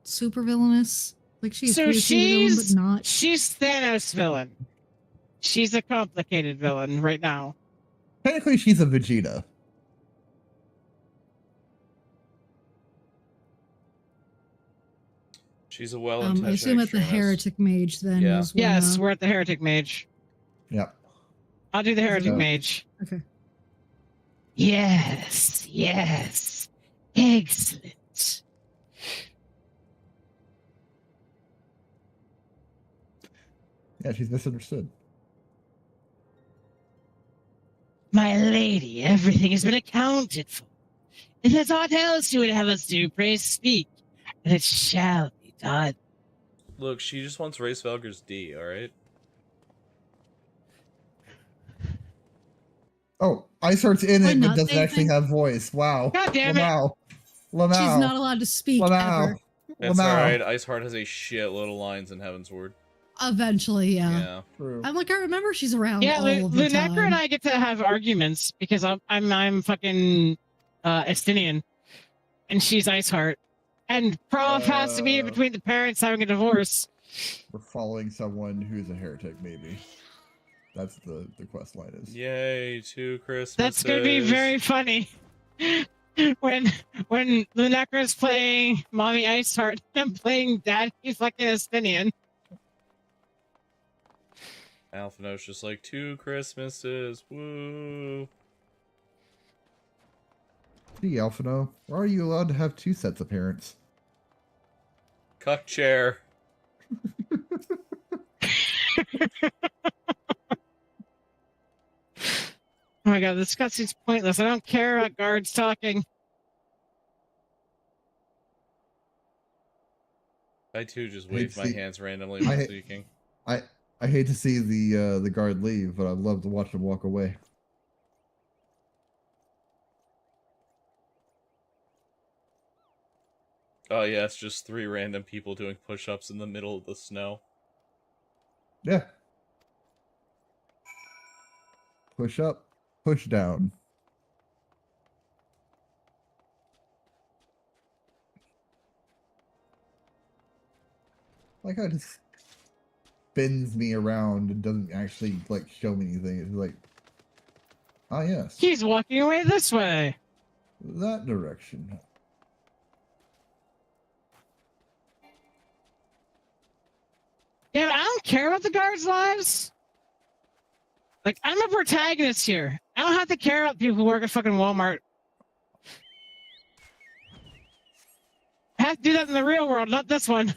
S4: super villainous? Like she's
S2: so
S4: villain, but not.
S2: She's Thanos villain. She's a complicated villain right now.
S3: Technically, she's a Vegeta.
S1: She's a well-intentioned.
S4: I assume at the heretic mage then.
S1: Yeah.
S4: Is when,
S2: Yes, we're at the heretic mage.
S3: Yep.
S2: I'll do the heretic mage.
S4: Okay.
S2: Yes. Excellent.
S3: Yeah, she's misunderstood.
S2: My lady, everything has been accounted for. If there's aught else you would have us do, pray speak, and it shall be done.
S1: Look, she just wants Race Valgur's D, alright?
S3: Oh, Ice Heart's in it, but
S4: not
S3: doesn't actually have voice. Wow.
S2: God damn it.
S3: Lamau.
S4: She's not allowed to speak ever.
S1: That's alright. Ice Heart has a shitload of lines in Heaven's Word.
S4: Eventually, yeah.
S1: Yeah.
S3: True.
S4: I'm like, I remember she's around.
S2: Yeah,
S4: all of the time.
S2: Lunecra and I get to have arguments because I'm fucking Estinian, and she's Iceheart, and Prof has to be between the parents having a divorce.
S3: We're following someone who's a heretic, maybe. That's the quest line is.
S1: Yay, 2 Christmases.
S2: That's gonna be very funny when Lunecra's playing Mommy Iceheart and I'm playing Daddy fucking Estinian.
S1: Alphino's just like 2 Christmases. Woo.
S3: Gee, Alphino, why are you allowed to have 2 sets of parents?
S1: Cuck chair.
S2: Oh my god, this cutscene's pointless. I don't care about guards talking.
S1: I too just waved my hands randomly
S3: I-
S1: when speaking.
S3: I hate to see the guard leave, but I'd love to watch him walk away.
S1: Oh yeah, it's just 3 random people doing push-ups in the middle of the snow.
S3: Yeah. Push up, push down. Like how it just spins me around and doesn't actually like show me anything. It's like, ah yes,
S2: He's walking away this way.
S3: that direction.
S2: Yeah, I don't care about the guards' lives. Like, I'm a protagonist here. I don't have to care about people who work at fucking Walmart. I have to do that in the real world, not this one.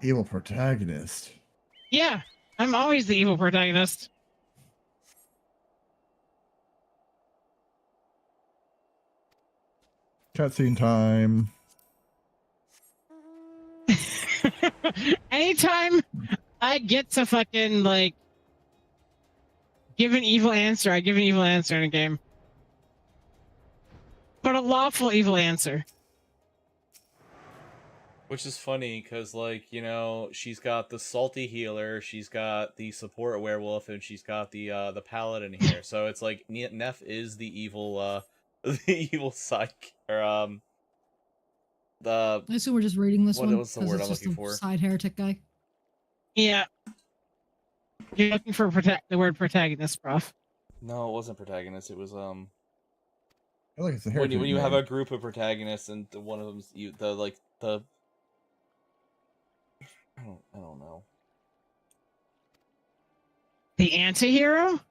S3: Evil protagonist.
S2: Yeah, I'm always the evil protagonist.
S3: Cutscene time.
S2: Anytime I get to fucking, like, give an evil answer, I give an evil answer in a game. But a lawful evil answer.
S1: Which is funny, because, like, you know, she's got the salty healer, she's got the support werewolf, and she's got the paladin here. So it's like, Neff is the evil, the evil psych, or,
S4: I assume we're just reading this one.
S1: What's the word I'm looking for?
S4: Side heretic guy.
S2: Yeah. You're looking for the word protagonist, prof.
S1: No, it wasn't protagonist, it was,
S3: I feel like it's a
S1: when
S3: heretic
S1: you have
S3: name.
S1: a group of protagonists, and one of them's, I don't know.
S2: The anti-hero?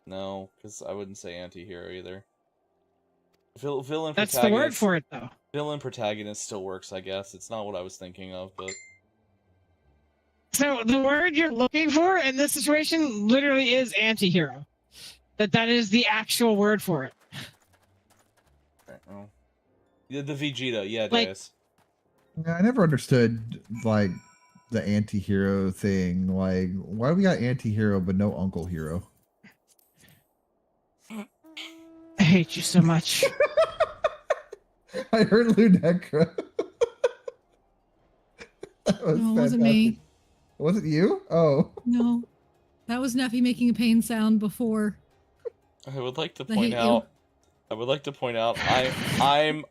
S1: No, because I wouldn't say anti-hero either. Villain
S2: That's
S1: protagonist.
S2: the word for it, though.
S1: Villain protagonist still works, I guess. It's not what I was thinking of, but...
S2: So the word you're looking for in this situation literally is anti-hero. That is the actual word for it.
S1: Oh. Yeah, the Vegeta, yeah,
S2: Like-
S1: Deus.
S3: Yeah, I never understood like the anti-hero thing. Like, why we got anti-hero but no Uncle Hero?
S2: I hate you so much.
S3: I heard Lunecra. That was
S4: No, it wasn't me.
S3: Was it you? Oh.
S4: No. That was Neffy making a pain sound before.
S1: I would like to
S4: I
S1: point
S4: hate
S1: out...
S4: you.
S1: I would like to point out, I'm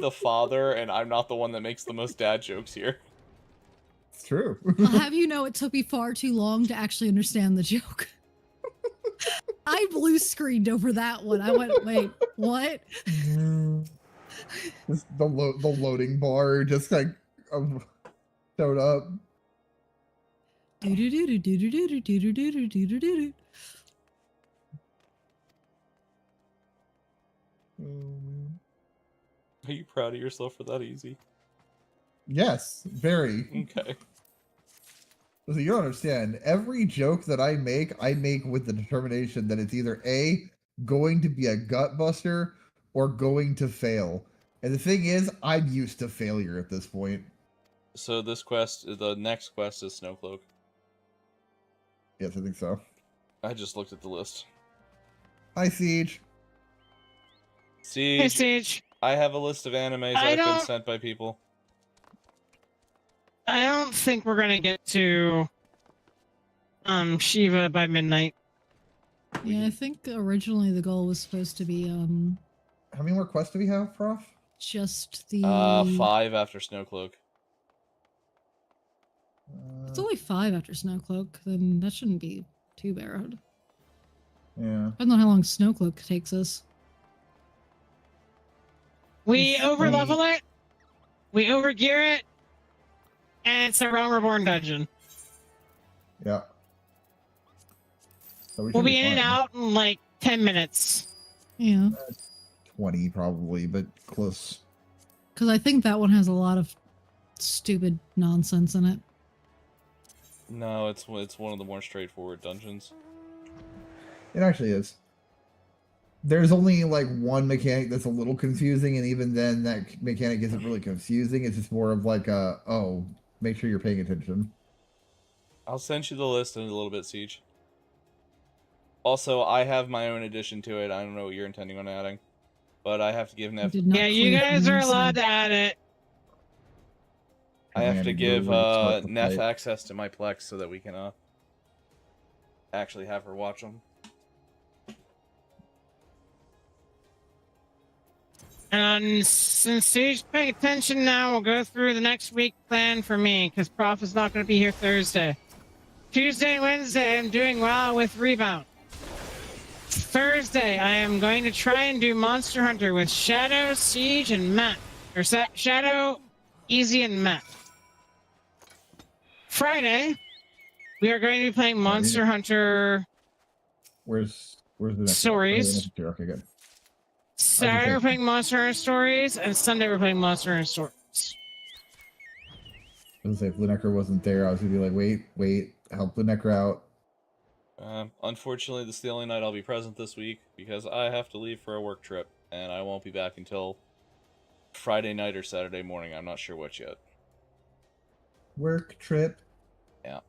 S1: the father, and I'm not the one that makes the most dad jokes here.
S3: It's true.
S4: I'll have you know, it took me far too long to actually understand the joke. I blue screened over that one. I went, wait, what?
S3: Just the loading bar just like showed up.
S4: Do-do-do-do-do-do-do-do-do-do-do-do-do.
S1: Are you proud of yourself for that easy?
S3: Yes, very.
S1: Okay.
S3: So you don't understand. Every joke that I make with the determination that it's either A, going to be a gut buster, or going to fail. And the thing is, I'm used to failure at this point.
S1: So this quest, the next quest is Snowcloak.
S3: Yes, I think so.
S1: I just looked at the list.
S3: Hi, Siege.
S1: Siege.
S2: Hey, Siege.
S1: I have a list of animes that have been sent by people.
S2: I don't think we're gonna get to Shiva by midnight.
S4: Yeah, I think originally the goal was supposed to be
S3: How many more quests do we have, Prof?
S4: just the
S1: 5 after Snowcloak.
S4: It's only 5 after Snowcloak, then that shouldn't be too bad.
S3: Yeah.
S4: I don't know how long Snowcloak takes us.
S2: We overlevel it, we overgear it, and it's a Realm Reborn dungeon.
S3: Yeah. So
S2: We'll be in and out in like 10 minutes.
S4: Yeah.
S3: 20 probably, but close.
S4: Because I think that one has a lot of stupid nonsense in it.
S1: No, it's one of the more straightforward dungeons.
S3: It actually is. There's only like one mechanic that's a little confusing, and even then that mechanic isn't really confusing. It's just more of like a, oh, make sure you're paying attention.
S1: I'll send you the list in a little bit, Siege. Also, I have my own addition to it. I don't know what you're intending on adding, but I have to give Neff.
S2: Yeah, you guys are allowed to add it.
S1: I have to give Neff access to my Plex so that we can actually have her watch them.
S2: And since Siege paying attention now, we'll go through the next week plan for me, because Prof is not going to be here Thursday. Tuesday and Wednesday, I'm doing well with Rebound. Thursday, I am going to try and do Monster Hunter with Shadow, Siege, and Matt. Or Shadow, Easy, and Matt. Friday, we are going to be playing Monster Hunter.
S3: Where's the next
S2: Stories?
S3: One? Okay, good.
S2: Saturday we're playing Monster Hunter Stories, and Sunday we're playing Monster Hunter Stories.
S3: I was gonna say, if Lunecra wasn't there, I was gonna be like, wait, help Lunecra out.
S1: Unfortunately, this is the only night I'll be present this week, because I have to leave for a work trip, and I won't be back until Friday night or Saturday morning. I'm not sure which yet.
S3: Work trip.
S1: Yeah.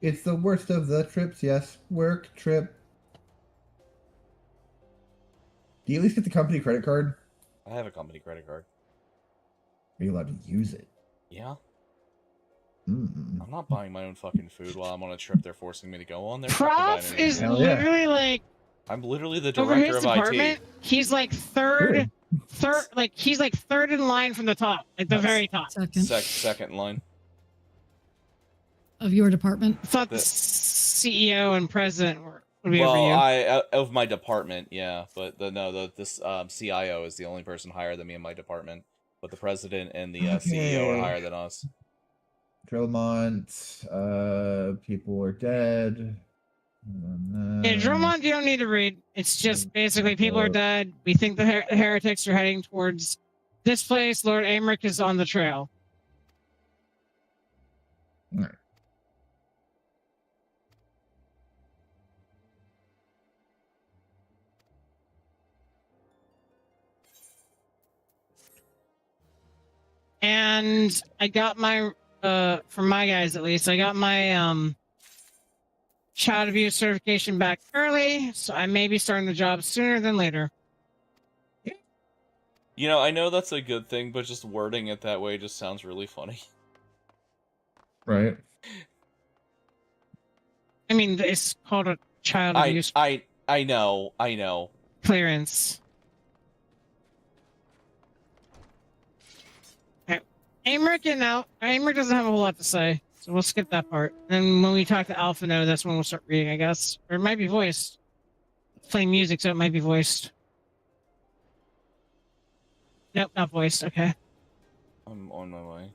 S3: It's the worst of the trips, yes. Work trip. Do you at least get the company credit card?
S1: I have a company credit card.
S3: Are you allowed to use it?
S1: Yeah.
S3: Mm.
S1: I'm not buying my own fucking food while I'm on a trip they're forcing me to go on.
S2: Prof is literally like...
S1: I'm literally the
S2: over
S1: director
S2: his
S1: of
S2: department,
S1: IT.
S2: he's like third, he's like third in line from the top, like the very top.
S1: Second in line.
S4: Of your department?
S2: I thought the CEO and president would be over
S1: Well,
S2: you.
S1: of my department, yeah, but this CIO is the only person higher than me in my department, but the president and the CEO are higher than us.
S3: Drillmont, people are dead.
S2: Yeah, Drummond, you don't need to read. It's just basically people are dead. We think the heretics are heading towards this place. Lord Amric is on the trail.
S3: All right.
S2: And I got my, for my guys at least, I got my child abuse certification back early, so I may be starting the job sooner than later.
S1: You know, I know that's a good thing, but just wording it that way just sounds really funny.
S3: Right.
S2: I mean, it's called a child abuse.
S1: I know.
S2: Clearance. Okay. Amric doesn't have a whole lot to say, so we'll skip that part. And when we talk to Alphino, that's when we'll start reading, I guess. Or it might be voiced. It's playing music, so it might be voiced. Nope, not voiced. Okay.
S1: I'm on my way.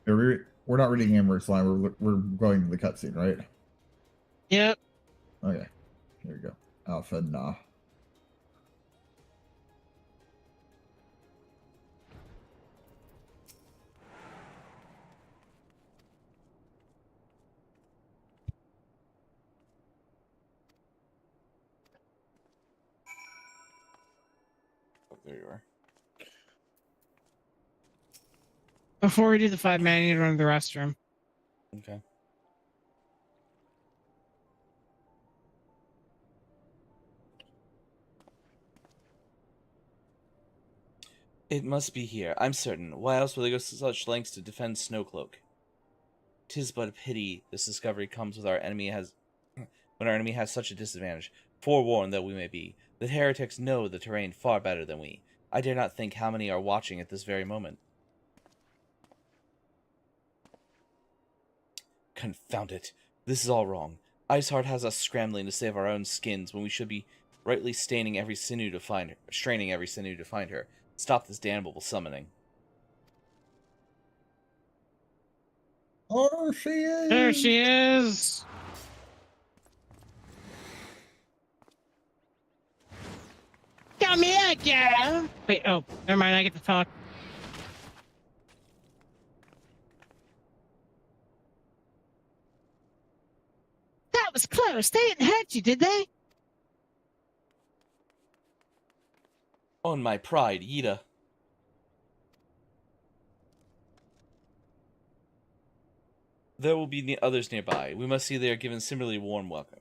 S3: We're not reading Amber's line. We're going to the cutscene, right?
S2: Yep.
S3: Okay. Here we go. Alpha, nah.
S1: Oh, there you are.
S2: Before we do the 5-man, I need to run to the restroom.
S1: Okay. It must be here, I'm certain. Why else will they go to such lengths to defend Snowcloak? 'Tis but a pity this discovery comes with when our enemy has such a disadvantage. Forewarned though we may be, the heretics know the terrain far better than we. I dare not think how many are watching at this very moment. Confound it. This is all wrong. Iceheart has us scrambling to save our own skins when we should be rightly straining every sinew to find her. Stop this damnable summoning.
S3: Oh, she is.
S2: There she is. Come here, girl. Wait, oh, never mind. I get to talk. That was close. They didn't hurt you, did they?
S1: On my pride, Yida. There will be others nearby. We must see they are given similarly warm welcome.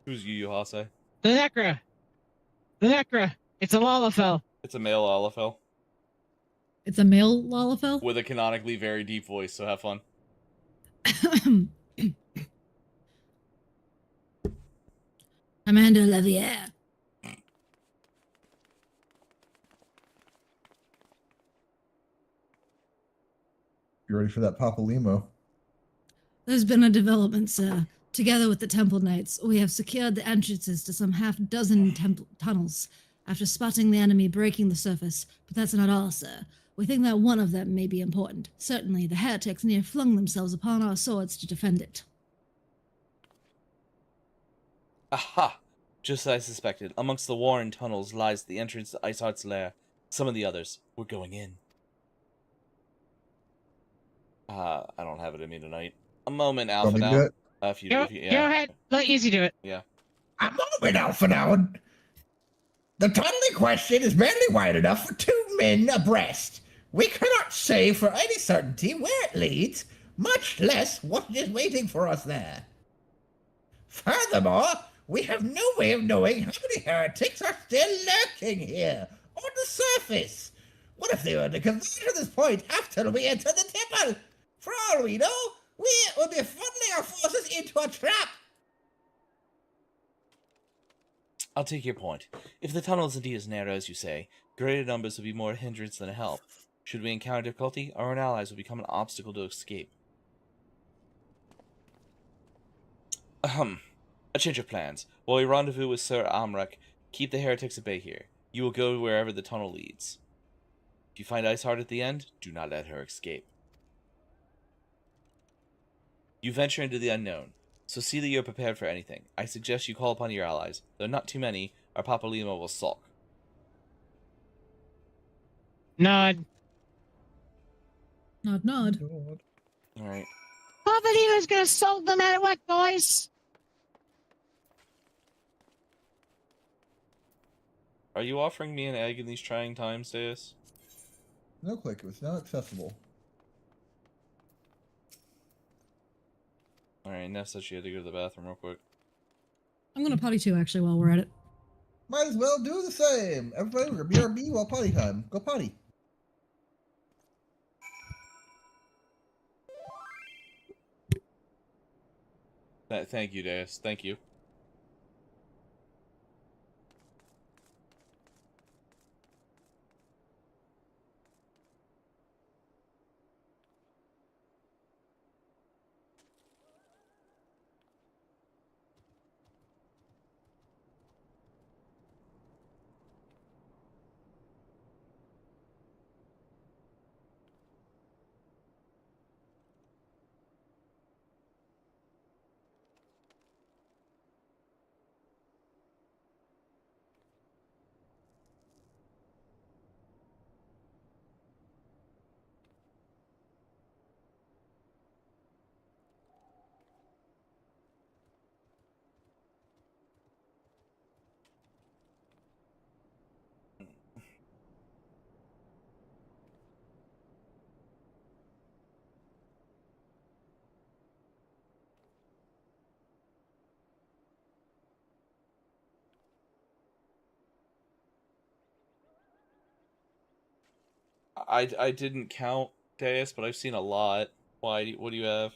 S1: Who's Yu Hase?
S2: The Necra. The Necra. It's a Lalafell.
S1: It's a male Lalafell.
S4: It's a male Lalafell?
S1: With a canonically very deep voice, so have fun.
S4: Amanda Levier.
S3: You ready for that Papa Limo?
S4: There's been a development, sir. Together with the Temple Knights, we have secured the entrances to some half-dozen temple tunnels after spotting the enemy breaking the surface. But that's not all, sir. We think that one of them may be important. Certainly, the heretics near flung themselves upon our swords to defend it.
S1: Aha! Just as I suspected. Amongst the Warren tunnels lies the entrance to Iceheart's lair. Some of the others. We're going in. I don't have it in me tonight. A moment, Alpha now.
S3: Good.
S2: Go ahead. Let Easy do it.
S1: Yeah.
S5: A moment, Alpha now. The tunnel in question is barely wide enough for 2 men abreast. We cannot say for any certainty where it leads, much less what is waiting for us there. Furthermore, we have no way of knowing how many heretics are still lurking here, on the surface. What if they were to converge to this point after we enter the temple? For all we know, we will be funneling our forces into a trap.
S1: I'll take your point. If the tunnel is indeed as narrow as you say, greater numbers will be more a hindrance than a help. Should we encounter difficulty, our own allies will become an obstacle to escape. Ahem. A change of plans. While we rendezvous with Sir Amrak, keep the heretics at bay here. You will go wherever the tunnel leads. If you find Iceheart at the end, do not let her escape. You venture into the unknown, so see that you are prepared for anything. I suggest you call upon your allies. Though not too many, our Papa Lima will sulk.
S2: Nod.
S4: Nod, nod.
S1: Alright.
S2: Papa Lima's gonna sulk no matter what, boys.
S1: Are you offering me an egg in these trying times, Deus?
S3: No click. It was not accessible.
S1: Alright, Neff said she had to go to the bathroom real quick.
S4: I'm gonna potty too, actually, while we're at it.
S3: Might as well do the same. Everybody, we're BRB while potty time. Go potty.
S1: Thank you, Deus. Thank you. I didn't count, Deus, but I've seen a lot. Why? What do you have?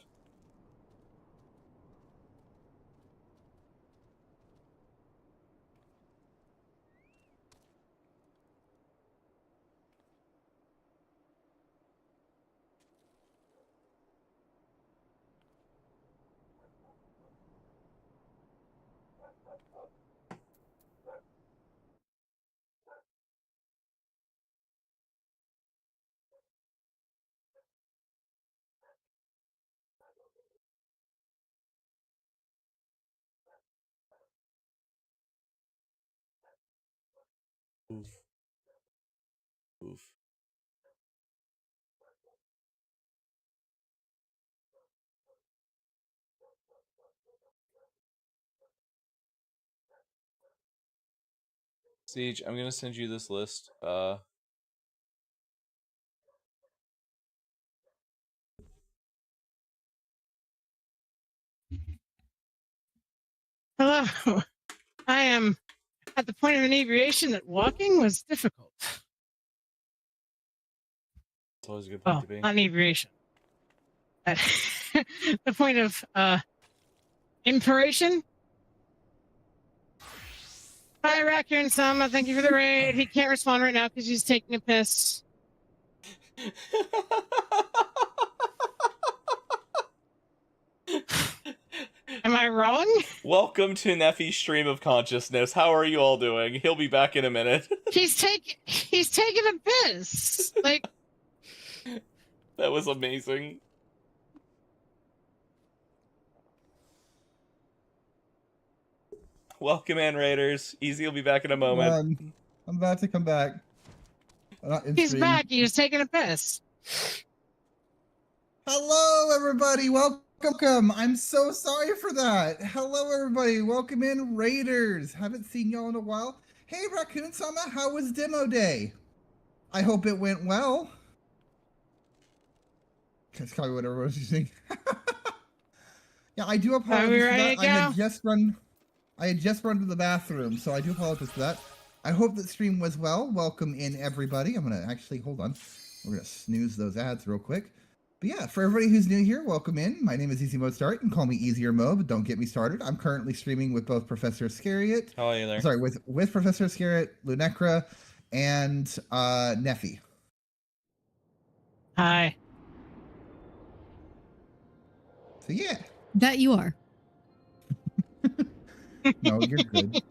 S1: Oof. Oof. Siege, I'm gonna send you this list.
S2: Hello. I am at the point of inebriation that walking was difficult.
S1: It's always a good point to be.
S2: Not inebriation. At the point of inspiration. Hi, Raccoon Sama. Thank you for the raid. He can't respond right now because he's taking a piss. Am I wrong?
S1: Welcome to Neffy's stream of consciousness. How are you all doing? He'll be back in a minute.
S2: He's taking a piss. Like,
S1: that was amazing. Welcome in, Raiders. Easy will be back in a moment.
S3: I'm about to come back.
S2: He's back. He was taking a piss.
S3: Hello, everybody. Welcome. I'm so sorry for that. Hello, everybody. Welcome in, Raiders. Haven't seen y'all in a while. Hey, Raccoon Sama, how was demo day? I hope it went well. That's probably what everyone's using. Yeah, I do apologize for that. I had just run to the bathroom, so I do apologize for that. I hope that stream was well. Welcome in, everybody. I'm gonna actually hold on. We're gonna snooze those ads real quick. But yeah, for everybody who's new here, welcome in. My name is Easy Mode Start. You can call me Easier Mode, but don't get me started. I'm currently streaming with both ProfIscariot.
S1: How are you there?
S3: Sorry, with ProfIscariot, Lunecra, and Neffy.
S2: Hi.
S3: So yeah.
S4: That you are.
S3: No, you're good.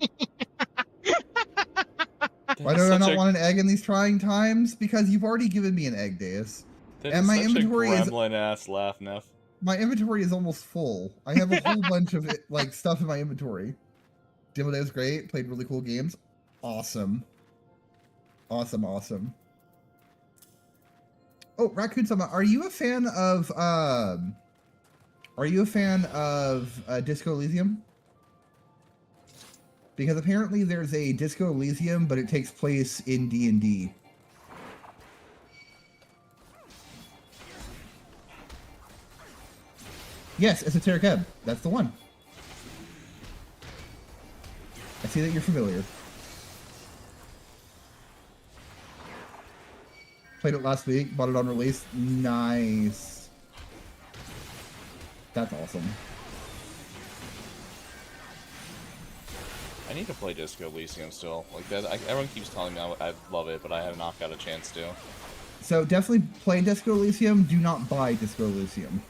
S3: Why do I not want an egg in these trying times? Because you've already given me an egg, Deus.
S1: And my inventory is gremlin-ass laugh, Neff.
S3: My inventory is almost full. I have a whole bunch of stuff in my inventory. Demo day was great. Played really cool games. Awesome. Awesome. Oh, Raccoon Sama, are you a fan of Disco Elysium? Because apparently there's a Disco Elysium, but it takes place in D&D. Yes, Esoteric Ebb. That's the one. I see that you're familiar. Played it last week, bought it on release. Nice. That's awesome.
S1: I need to play Disco Elysium still. Like that, everyone keeps telling me I love it, but I have not got a chance to.
S3: So definitely play Disco Elysium. Do not buy Disco Elysium.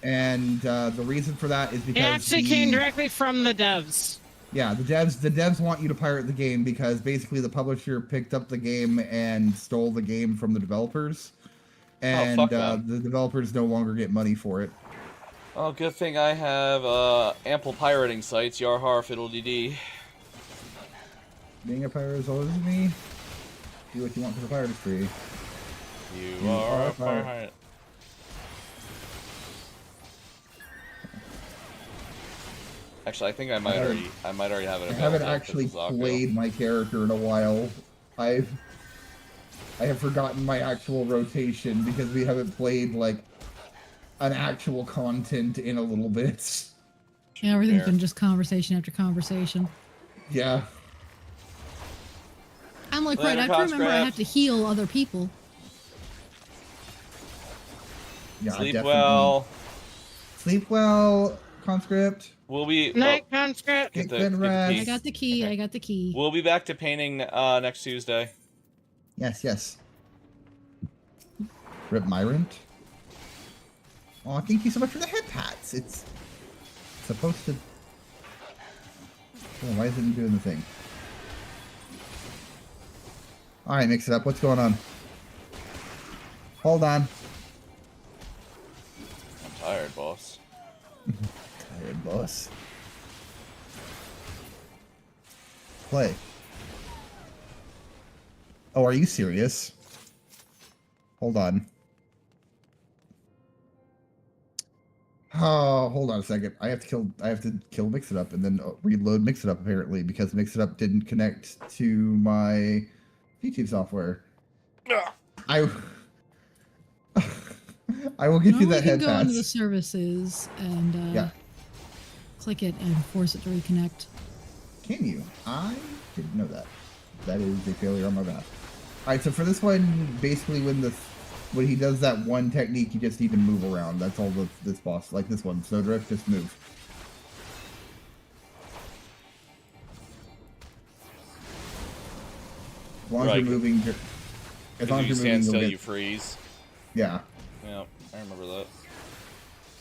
S3: And the reason for that is because
S2: it actually came directly from the devs.
S3: Yeah, the devs want you to pirate the game because basically the publisher picked up the game and stole the game from the developers, and the developers no longer get money for it.
S1: Oh, good thing I have ample pirating sites. Yarhar fiddle-dee-dee.
S3: Being a pirate is always me. Do what you want because a pirate is free.
S1: You are a pirate. Actually, I think I might already have it.
S3: I haven't actually played my character in a while. I have forgotten my actual rotation because we haven't played like an actual content in a little bit.
S4: Yeah, everything's been just conversation after conversation.
S3: Yeah.
S4: I'm like, right, I have to remember I have to heal other people.
S3: Yeah,
S1: Sleep
S3: definitely.
S1: well.
S3: Sleep well, conscript.
S1: We'll be
S2: night, conscript.
S3: Get good rest.
S4: I got the key. Okay. I got the key.
S1: We'll be back to painting next Tuesday.
S3: Yes. Rip Myrant. Oh, thank you so much for the head pats. It's supposed to. Oh, why isn't it doing the thing? All right, mix it up. What's going on? Hold on.
S1: I'm tired, boss.
S3: Tired, boss. Play. Oh, are you serious? Hold on. Oh, hold on a second. I have to kill Mix It Up and then reload Mix It Up apparently because Mix It Up didn't connect to my YouTube software. I will get you that head
S4: You can go into the
S3: pass.
S4: services and click it and force it to reconnect.
S3: Can you? I didn't know that. That is a failure on my behalf. Alright, so for this one, basically when he does that one technique, you just need to move around. That's all this boss, like this one. Snowdrift, just move. As long as you're moving,
S1: you stand still, you freeze.
S3: Yeah.
S1: Yeah, I remember that.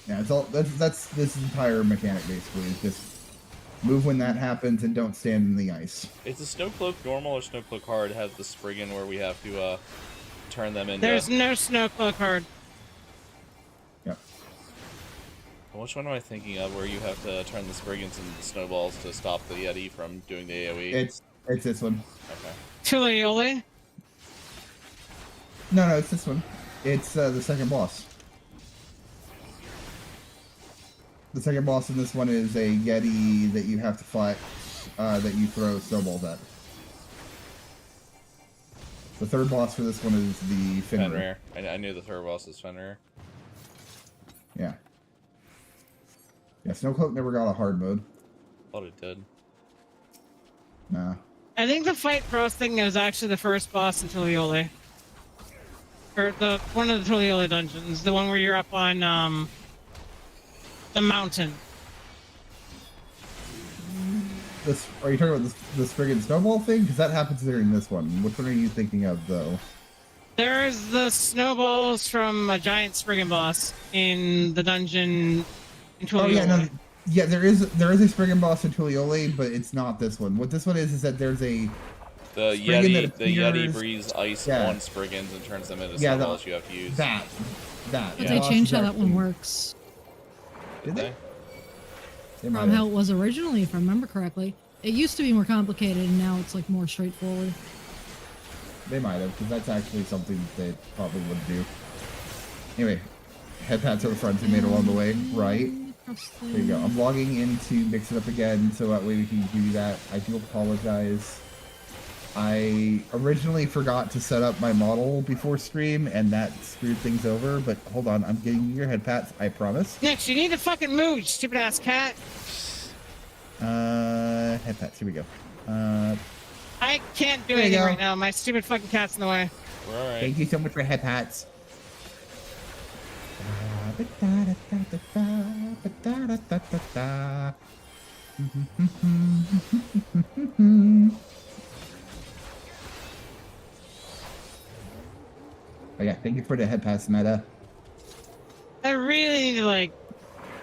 S3: Yeah, it's all that's this entire mechanic basically. Is just move when that happens and don't stand in the ice.
S1: Is the snow cloak normal or snow cloak hard? Has the Spriggan where we have to turn them into...
S2: There's no snow cloak hard.
S3: Yep.
S1: Which one am I thinking of where you have to turn the Spriggans into the snowballs to stop the Yeti from doing the AoE?
S3: It's this one.
S1: Okay.
S2: Tulioli?
S3: No, it's this one. It's the second boss. The second boss in this one is a Yeti that you have to fight, that you throw snowballs at. The third boss for this one is the Fenrir.
S1: I knew the third boss was Fenrir.
S3: Yeah. Yeah, Snowcloak never got a hard mode.
S1: Thought it did.
S3: Nah.
S2: I think the fight cross thing is actually the first boss in Tulioli. Or one of the Tulioli dungeons, the one where you're up on the mountain.
S3: Are you talking about the Spriggan snowball thing? Because that happens there in this one. Which one are you thinking of, though?
S2: There's the snowballs from a giant Spriggan boss in the dungeon in Tulioli.
S3: Oh yeah, no, yeah. There is a Spriggan boss in Tulioli, but it's not this one. What this one is that there's a
S1: the Yeti breathes ice on Spriggans and turns them into snowballs you have to use.
S3: That.
S4: But they changed how that one works.
S3: Did they?
S4: From how it was originally, if I remember correctly. It used to be more complicated, and now it's like more straightforward.
S3: They might have, because that's actually something that they probably would do. Anyway, head pats to the front we made along the way, right? There you go. I'm logging in to Mix It Up again, so that way we can do that. I do apologize. I originally forgot to set up my model before stream, and that screwed things over, but hold on, I'm getting you your head pats, I promise.
S2: Next, you need to fucking move, you stupid ass cat.
S3: Head pats, here we go.
S2: I can't do anything right now, my stupid fucking cat's in the way.
S1: Alright.
S3: Thank you so much for head pats. Oh yeah, thank you for the head pass, Meta.
S2: I really need to like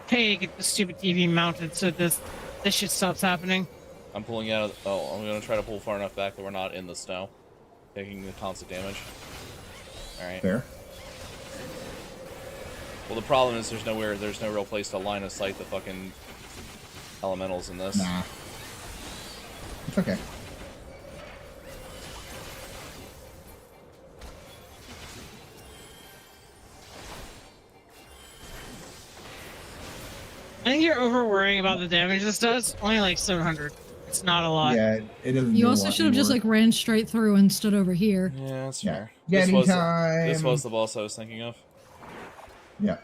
S2: pay to get the stupid TV mounted so this shit stops happening.
S1: I'm pulling out. I'm gonna try to pull far enough back that we're not in the snow, taking the constant damage. All right.
S3: Fair.
S1: Well, the problem is there's no real place to line of sight the fucking elementals in this.
S3: Nah. It's okay.
S2: I think you're over worrying about the damage this does. Only like 700. It's not a lot.
S3: Yeah, it doesn't.
S4: You also should have just like ran straight through and stood over here.
S1: Yeah, that's fair.
S3: Yeah,
S1: This
S3: anytime.
S1: was the boss I was thinking of.
S3: Yeah.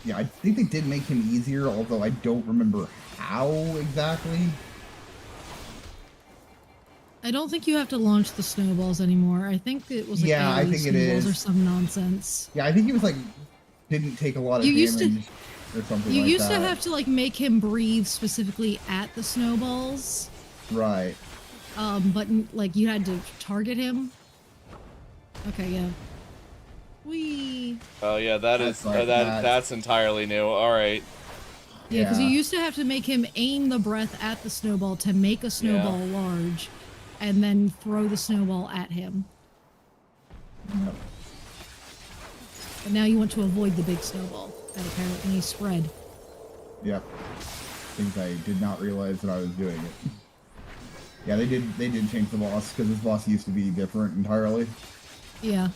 S3: Yeah, I think they did make him easier, although I don't remember how exactly.
S4: I don't think you have to launch the snowballs anymore. I think it was like
S3: I think it
S4: snowballs
S3: is.
S4: or some nonsense.
S3: Yeah, I think he was like didn't take a lot of damage or something
S4: You
S3: like
S4: used
S3: that.
S4: to have to like make him breathe specifically at the snowballs.
S3: Right.
S4: But like you had to target him. Okay, yeah. Whee!
S1: Oh yeah, that's entirely new. All right.
S4: Yeah, because you used to have to make him aim the breath at the snowball to make a snowball large, and then throw the snowball at him.
S3: Yep.
S4: But now you want to avoid the big snowball that apparently spread.
S3: Yep. Things I did not realize that I was doing it. Yeah, they did change the boss, because this boss used to be different entirely.
S4: Yeah.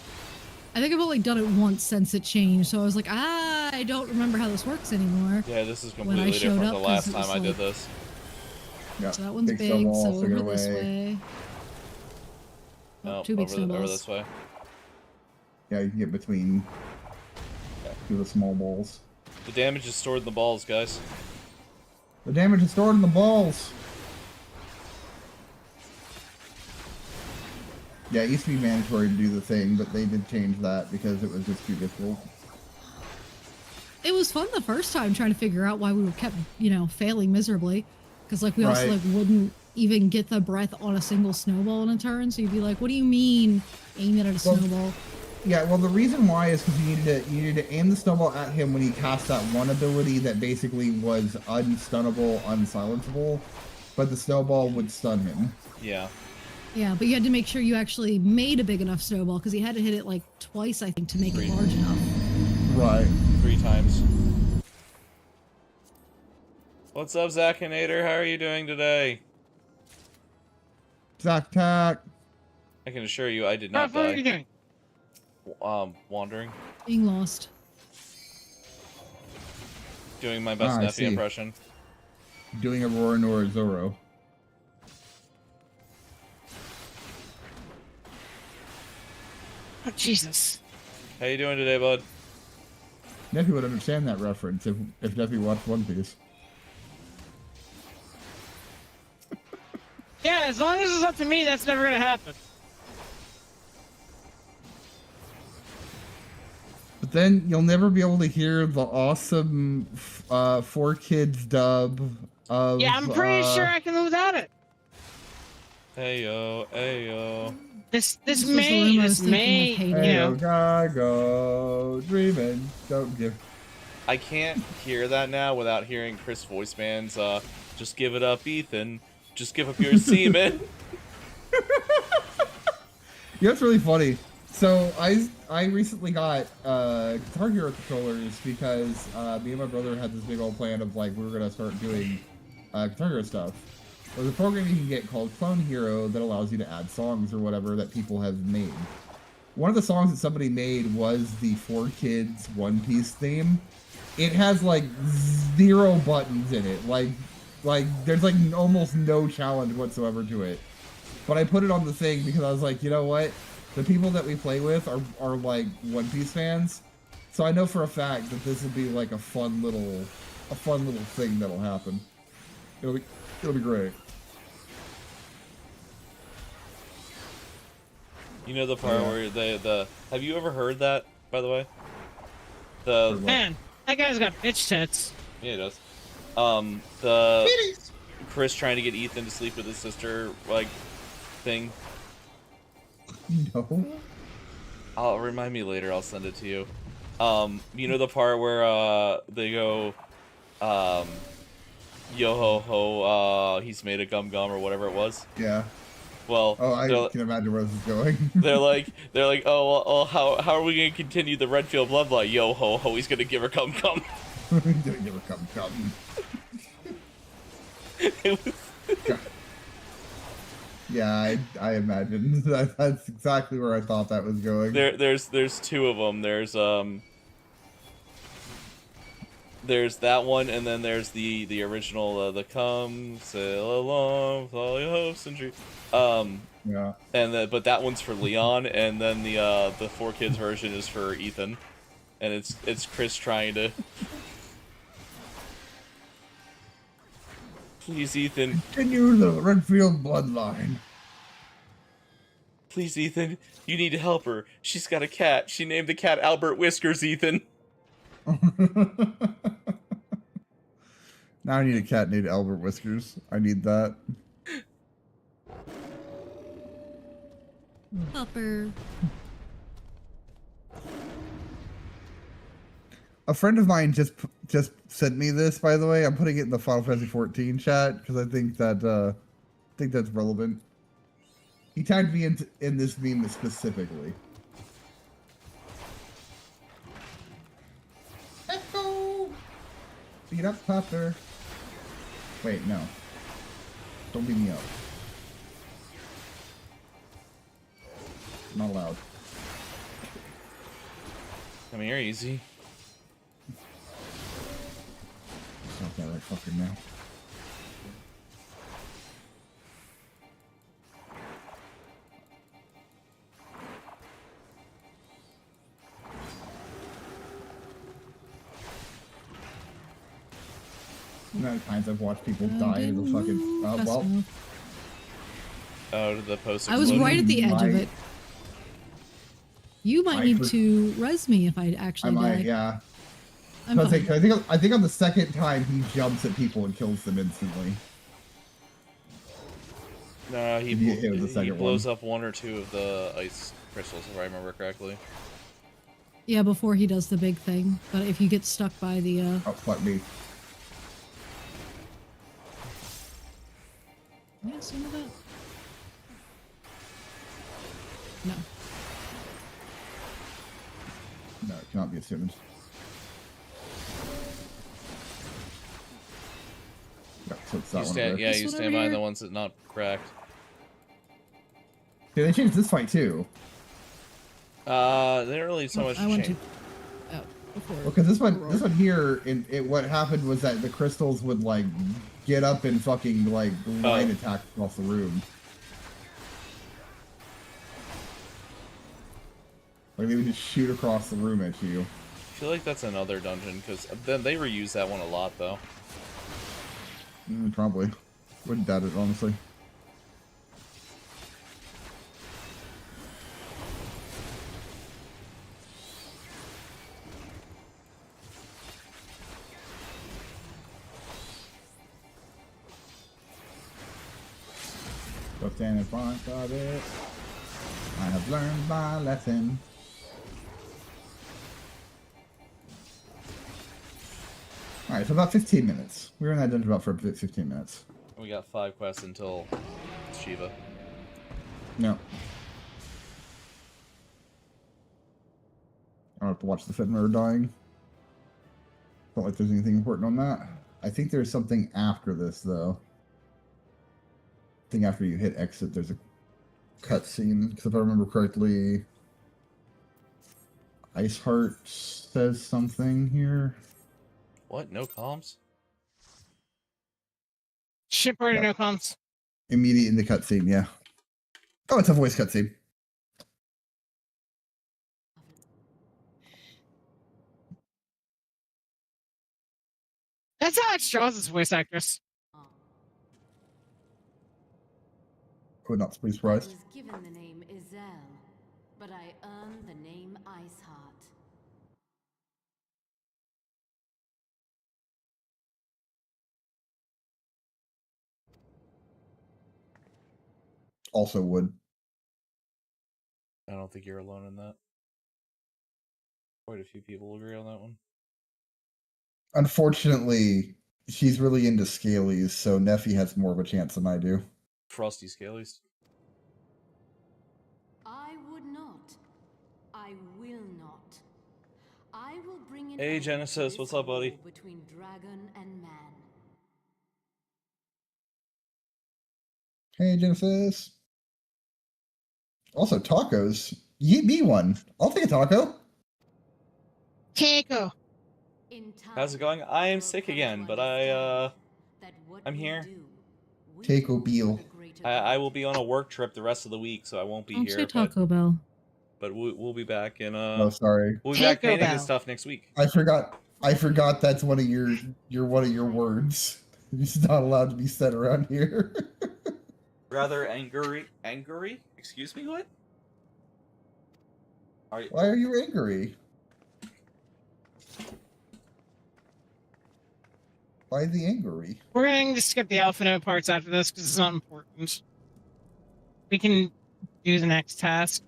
S4: I think I've only done it once since it changed, so I was like, I don't remember how this works anymore.
S1: Yeah, this is completely different the last time I did this.
S3: Yeah.
S4: So that one's big, so over this way. Oh, two big snowballs.
S1: Over this way.
S3: Yeah, you can get between two of the small balls.
S1: The damage is stored in the balls, guys.
S3: The damage is stored in the balls! Yeah, it used to be mandatory to do the thing, but they did change that because it was just too difficult.
S4: It was fun the first time trying to figure out why we were kept, you know, failing miserably. Because, like, we also, like, wouldn't even get the breath on a single snowball in a turn, so you'd be like, what do you mean aim it at a snowball?
S3: Yeah, well, the reason why is because you needed to aim the snowball at him when he cast that one ability that basically was unstunnable, unsilenceable, but the snowball would stun him.
S1: Yeah.
S4: Yeah, but you had to make sure you actually made a big enough snowball, because he had to hit it, like, twice, I think, to make it large enough.
S3: Right.
S1: 3 times. What's up, Zachinator? How are you doing today?
S3: Zach Tack.
S1: I can assure you, I did not die.
S2: What are you doing?
S1: Wandering.
S4: Being lost.
S1: Doing my best Neffy impression.
S3: Doing a Rorinor or Zoro.
S2: Oh, Jesus.
S1: How you doing today, bud?
S3: Neffy would understand that reference if Neffy watched One Piece.
S2: Yeah, as long as it's up to me, that's never gonna happen.
S3: But then you'll never be able to hear the awesome 4Kids dub of...
S2: Yeah, I'm pretty sure I can live without it.
S1: Ayo, ayo.
S2: This may, you know.
S3: Go dreaming, don't give.
S1: I can't hear that now without hearing Chris Voiceman's, just give it up, Ethan. Just give up your semen.
S3: Yeah, it's really funny. So I recently got Guitar Hero controllers because me and my brother had this big old plan of like we were gonna start doing Guitar Hero stuff. There's a program you can get called Clone Hero that allows you to add songs or whatever that people have made. One of the songs that somebody made was the 4Kids One Piece theme. It has like 0 buttons in it. Like there's like almost no challenge whatsoever to it. But I put it on the thing because I was like, you know what? The people that we play with are like One Piece fans. So I know for a fact that this will be like a fun little thing that'll happen. It'll be great.
S1: You know the part where the have you ever heard that, by the way?
S2: Man, that guy's got bitch tits.
S1: Yeah, he does. The Chris trying to get Ethan to sleep with his sister, like, thing.
S3: No.
S1: I'll remind me later, I'll send it to you. You know the part where they go yo ho ho, he's made a gum gum or whatever it was?
S3: Yeah.
S1: Well,
S3: I can imagine where this is going.
S1: they're like, oh, well, how are we gonna continue the Redfield bloodline? Yo ho ho, he's gonna give her cum cum.
S3: He's gonna give her cum cum. Yeah, I imagine that's exactly where I thought that was going.
S1: There's 2 of them. There's that one, and then there's the original, the come sail along with all your hopes and dreams.
S3: Yeah.
S1: And but that one's for Leon, and then the 4Kids version is for Ethan, and it's Chris trying to. Please, Ethan.
S5: Continue the Redfield bloodline.
S1: Please, Ethan. You need to help her. She's got a cat. She named the cat Albert Whiskers, Ethan.
S3: Now I need a cat named Albert Whiskers. I need that.
S4: Upper.
S3: A friend of mine just sent me this, by the way. I'm putting it in the Final Fantasy XIV chat because I think that's relevant. He tagged me in this meme specifically. Let's go! Beat up Puffer. Wait, no. Don't beat me up. Not allowed.
S1: Come here, easy.
S3: Stop that right fucking now. You know how many times I've watched people die in the fucking... well...
S1: Oh, to the post.
S4: I was right at the edge of it. You might need to res me if I actually die.
S3: I might, yeah.
S4: I'm fine.
S3: I think on the second time he jumps at people and kills them instantly.
S1: No, he
S3: he
S1: blows up one or two of the ice crystals, if I remember correctly.
S4: Yeah, before he does the big thing. But if you get stuck by the
S3: Oh, fuck me.
S4: Yeah, some of that. No.
S3: No, it cannot be assumed. Yeah, so it's that
S1: You
S3: one
S1: stand,
S3: over
S1: yeah,
S3: there.
S1: you stand by the ones that not cracked.
S3: Yeah, they changed this fight too.
S1: They didn't really so much change.
S3: Well, because this one here, what happened was that the crystals would like get up and fucking like line attack across the room. Like they would just shoot across the room at you.
S1: I feel like that's another dungeon, because then they reuse that one a lot, though.
S3: Probably. Wouldn't doubt it, honestly. Go stand in front of it. I have learned my lesson. Alright, so about 15 minutes. We were in that dungeon about for 15 minutes.
S1: We got 5 quests until Shiva.
S3: No. I don't have to watch the Fenrir dying. Don't like there's anything important on that. I think there's something after this, though. I think after you hit exit, there's a cutscene. Because if I remember correctly, Iceheart says something here.
S1: What? No comms?
S2: Shipward, no comms.
S3: Immediate in the cutscene, yeah. Oh, it's a voice cutscene.
S2: That's how it draws his voice actress.
S3: Would not be surprised.
S13: I was given the name Izel, but I earned the name Iceheart.
S3: Also would.
S1: I don't think you're alone in that. Quite a few people agree on that one.
S3: Unfortunately, she's really into Scalies, so Neffy has more of a chance than I do.
S1: Frosty Scalies.
S13: I would not. I will not. I will bring in
S1: Hey Genesis, what's up, buddy?
S13: between dragon and man.
S3: Hey, Genesis. Also, tacos. Yeet me one. I'll take a taco.
S2: Keiko.
S1: How's it going? I am sick again, but I'm here.
S3: Taco Beal.
S1: I will be on a work trip the rest of the week, so I won't be
S4: Don't
S1: here.
S4: say Taco Bell.
S1: But we'll be back in
S3: Oh, sorry.
S1: We'll be back painting and stuff next week.
S3: I forgot that's one of your words. It's not allowed to be said around here.
S1: Rather angry? Excuse me, what?
S3: Why are you angry? Why the angry?
S2: We're going to skip the Alpha Note parts after this because it's not important. We can do the next task.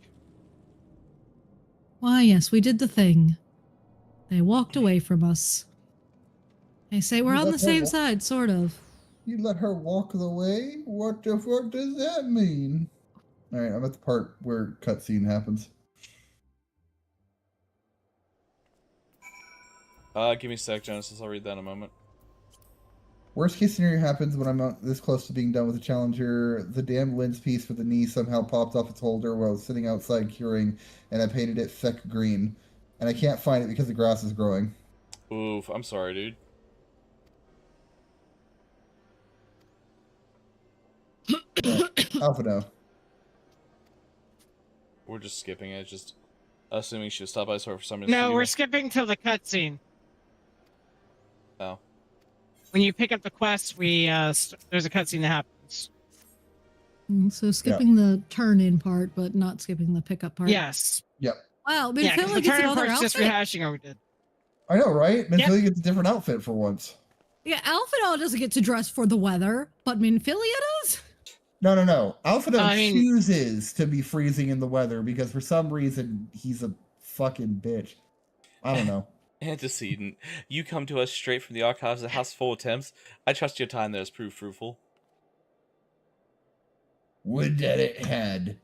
S4: Why, yes, we did the thing. They walked away from us. They say we're on the same side, sort of.
S3: You let her walk the way? What the fuck does that mean? Alright, I'm at the part where cutscene happens.
S1: Give me a sec, Genesis. I'll read that in a moment.
S3: Worst case scenario happens when I'm this close to being done with the Challenger. The damn lens piece for the knee somehow popped off its holder while I was sitting outside curing, and I painted it feck green. And I can't find it because the grass is growing.
S1: Oof, I'm sorry, dude.
S3: Alpha no.
S1: We're just skipping it, just assuming she'll stop by store for some reason.
S2: No, we're skipping to the cutscene.
S1: Oh.
S2: When you pick up the quest, there's a cutscene that happens.
S4: So skipping the turn-in part, but not skipping the pickup part.
S2: Yes.
S3: Yep.
S4: Wow, but
S2: Yeah,
S4: it felt like
S2: the
S4: it's
S2: turn-in
S4: another
S2: part's
S4: outfit.
S2: just rehashing what we did.
S3: I know, right? Minfilia
S2: Yep.
S3: gets a different outfit for once.
S4: Yeah, Alphinaud doesn't get to dress for the weather, but Minfilia does?
S3: No. Alphinaud
S2: I mean-
S3: chooses to be freezing in the weather because for some reason he's a fucking bitch. I don't know.
S1: Antecedent. You come to us straight from the archives of the House Full Attempts. I trust your time there has proved fruitful.
S5: Would that it had.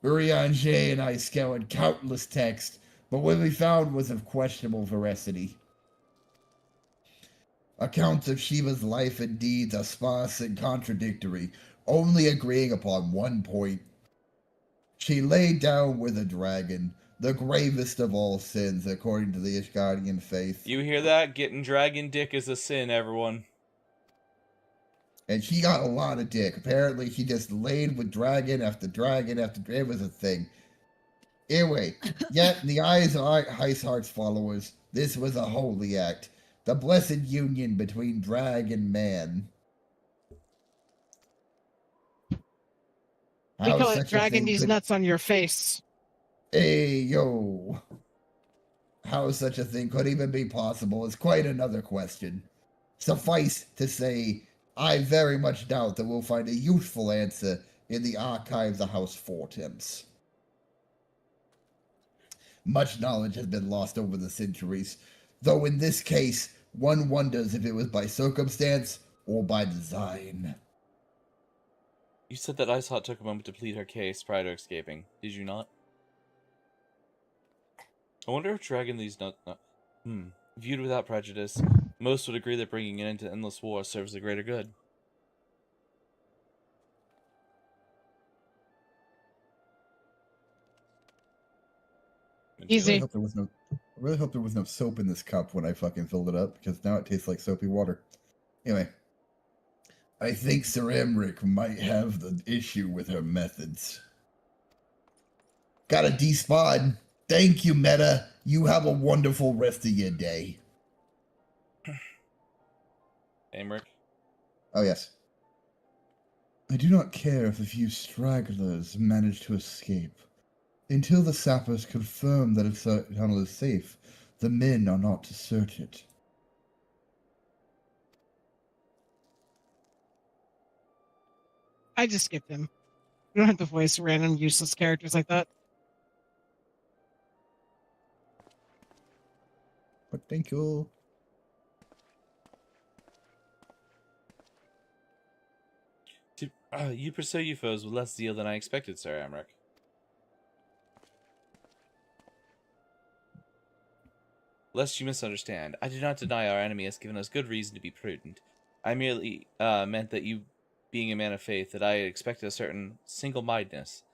S5: Urianger and I scoured countless texts, but what we found was of questionable veracity. Accounts of Shiva's life and deeds are sparse and contradictory, only agreeing upon one point. She lay down with a dragon, the gravest of all sins according to the Ishgardian faith.
S1: You hear that? Getting dragon dick is a sin, everyone.
S5: And she got a lot of dick. Apparently, she just laid with dragon after dragon after dragon. It was a thing. Anyway, yet in the eyes of Heishart's followers, this was a holy act. The blessed union between drag and man.
S2: We
S5: How
S2: call it
S5: such a
S2: dragging
S5: thing
S2: these
S5: could-
S2: nuts on your face.
S5: Hey, yo. How such a thing could even be possible is quite another question. Suffice to say, I very much doubt that we'll find a useful answer in the archives of House Fortemps. Much knowledge has been lost over the centuries, though in this case, one wonders if it was by circumstance or by design.
S1: You said that Ice Hot took a moment to plead her case prior to escaping. Did you not? I wonder if dragging these nuts... Viewed without prejudice, most would agree that bringing an end to endless war serves the greater good.
S2: Easy.
S3: I really hope there was no soap in this cup when I fucking filled it up, because now it tastes like soapy water. Anyway.
S5: I think Sir Emric might have the issue with her methods. Got a D-Spod. Thank you, Meta. You have a wonderful rest of your day.
S1: Emric?
S3: Oh, yes.
S5: I do not care if a few stragglers manage to escape. Until the sappers confirm that the tunnel is safe, the men are not to search it.
S2: I just skip them. You don't have to voice random useless characters like that.
S3: But thank you.
S1: You pursue your foes with less zeal than I expected, Sir Emric. Lest you misunderstand, I do not deny our enemy has given us good reason to be prudent. I merely meant that you, being a man of faith, that I had expected a certain single-mindedness.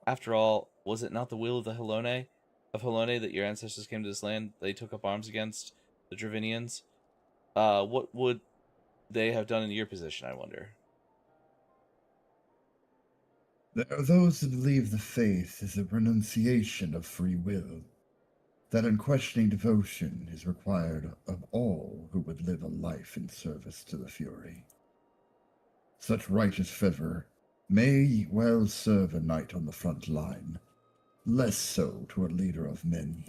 S1: After all, was it not the will of the Helone that your ancestors came to this land? They took up arms against the Dravinians. What would they have done in your position, I wonder?
S5: There are those who believe the faith is a renunciation of free will, that unquestioning devotion is required of all who would live a life in service to the Fury. Such righteous fervor may well serve a knight on the front line, less so to a leader of men.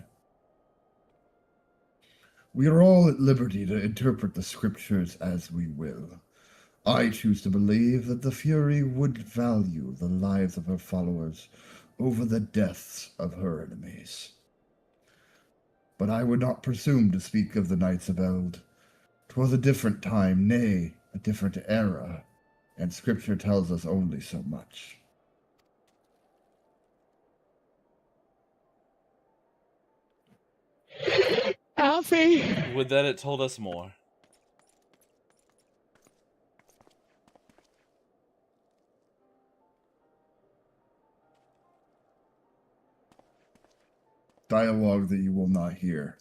S5: We are all at liberty to interpret the scriptures as we will. I choose to believe that the Fury would value the lives of her followers over the deaths of her enemies. But I would not presume to speak of the Knights of Eld. 'Twas a different time, nay, a different era, and Scripture tells us only so much.
S2: Alfie!
S1: Would that it told us more.
S3: Dialogue that you will not hear.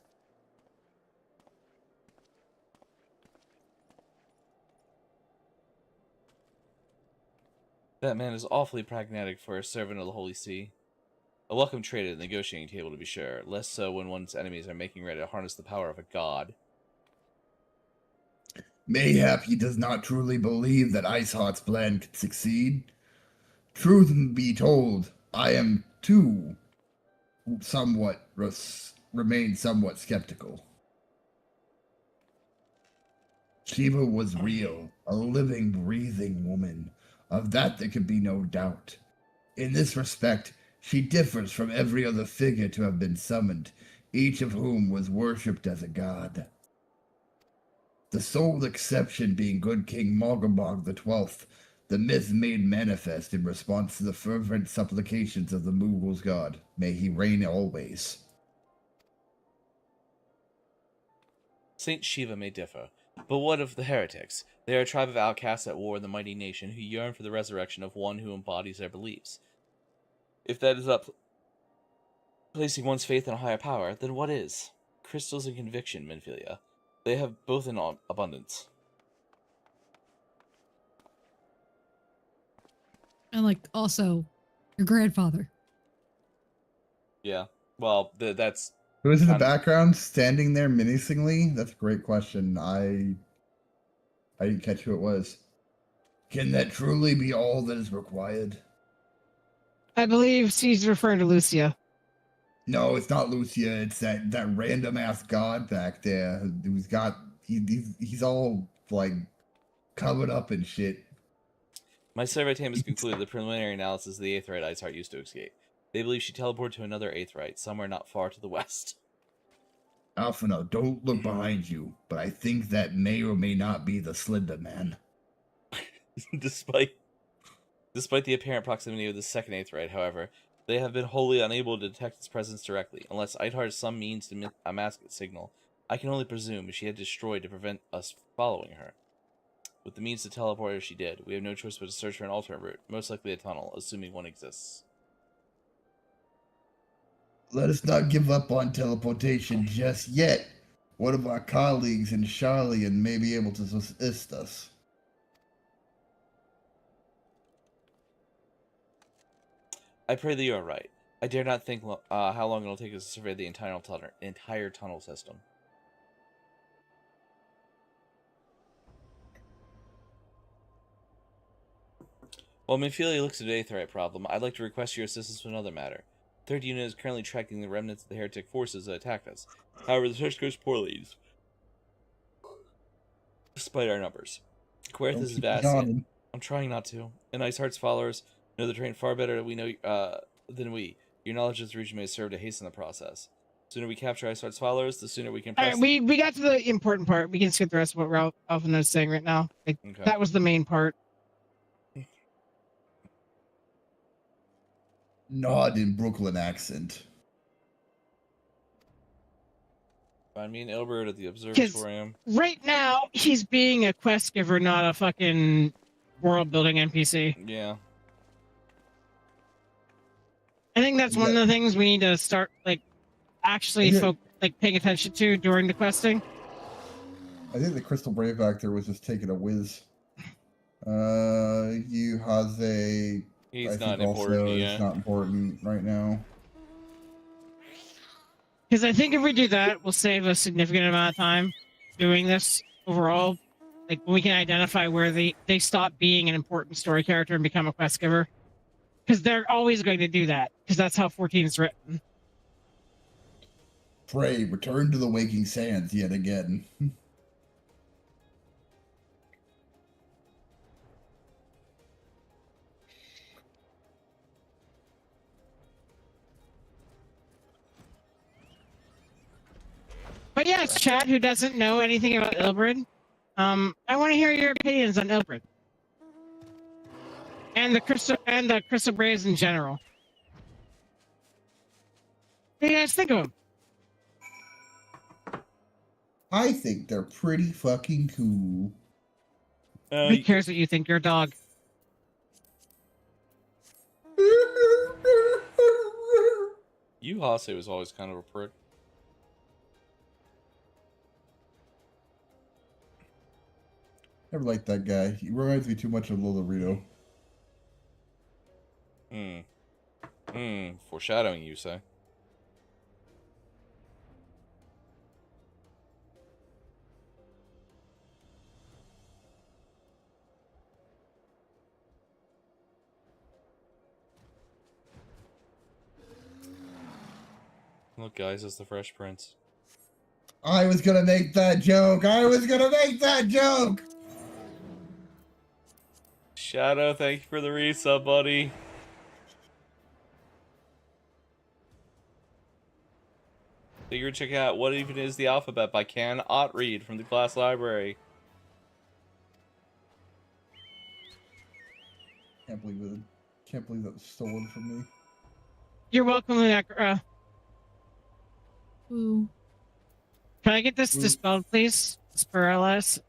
S1: That man is awfully pragmatic for a servant of the Holy See. A welcome trade at the negotiating table, to be sure. Less so when one's enemies are making ready to harness the power of a god.
S3: Mayhap he does not truly believe that Iceheart's plan could succeed. Truth be told, I am too remain somewhat skeptical. Shiva was real, a living, breathing woman. Of that there could be no doubt. In this respect, she differs from every other figure to have been summoned, each of whom was worshipped as a god. The sole exception being good King Mogobog XII, the myth made manifest in response to the fervent supplications of the Mughals' god. May he reign always.
S1: Saint Shiva may differ, but what of the heretics? They are a tribe of outcasts at war in the mighty nation who yearn for the resurrection of one who embodies their beliefs. If that is up placing one's faith in a higher power, then what is? Crystals and conviction, Minfilia. They have both in abundance.
S4: And like also your grandfather.
S1: Yeah. Well, that's...
S3: Who's in the background standing there menacingly? That's a great question. I didn't catch who it was. Can that truly be all that is required?
S2: I believe she's referring to Lucia.
S3: No, it's not Lucia. It's that random ass god back there who's got he's all like covered up and shit.
S1: My survey team has concluded the preliminary analysis of the Aetheryte Iceheart used to escape. They believe she teleported to another Aetheryte, somewhere not far to the west.
S3: Alphino, don't look behind you, but I think that may or may not be the Slender Man.
S1: Despite the apparent proximity of the second Aetheryte, however, they have been wholly unable to detect its presence directly, unless Eidhart has some means to mask its signal. I can only presume she had destroyed to prevent us following her. With the means to teleport as she did, we have no choice but to search for an alternate route, most likely a tunnel, assuming one exists.
S3: Let us not give up on teleportation just yet. One of our colleagues in Charlian may be able to assist us.
S1: I pray that you are right. I dare not think how long it will take us to survey the entire tunnel system. While Minfilia looks at the Aetheryte problem, I'd like to request your assistance with another matter. Third unit is currently tracking the remnants of the heretic forces that attacked us. However, the search goes poorly, despite our numbers. Querith is vast. I'm trying not to. And Iceheart's followers know the terrain far better than we. Your knowledge of this region may serve to hasten the process. The sooner we capture Iceheart's followers, the sooner we can press...
S2: Alright, we got to the important part. We can skip the rest of what Ralph is saying right now. Okay. That was the main part.
S3: Nod in Brooklyn accent.
S1: Find me and Elbert at the observatorium.
S2: Right now, he's being a quest giver, not a fucking world-building NPC.
S1: Yeah.
S2: I think that's one of the things we need to start, like, actually paying attention to during the questing.
S3: I think the Crystal Brave actor was just taking a whiz. You has a...
S1: He's not important,
S3: It's not important right now.
S2: Because I think if we do that, we'll save a significant amount of time doing this overall. Like, we can identify where they stop being an important story character and become a quest giver. Because they're always going to do that, because that's how 14 is written.
S3: Pray, return to the Waking Sands yet again.
S2: But yes, Chad, who doesn't know anything about Ilbrid, I want to hear your opinions on Ilbrid. And the Crystal Braves in general. What do you guys think of them?
S3: I think they're pretty fucking cool.
S2: Who cares what you think? You're a dog.
S1: Hase was always kind of a prick.
S3: Never liked that guy. He reminds me too much of Lolorito.
S1: Foreshadowing, you say? Look, guys, it's the Fresh Prince.
S3: I was gonna make that joke.
S1: Shadow, thank you for the resub, buddy. Figure check out What Even Is the Alphabet by Can Read from the class library.
S3: Can't believe that was stolen from me.
S2: You're welcome, Lunecra.
S4: Ooh.
S2: Can I get this dispelled, please? It's paralyzed.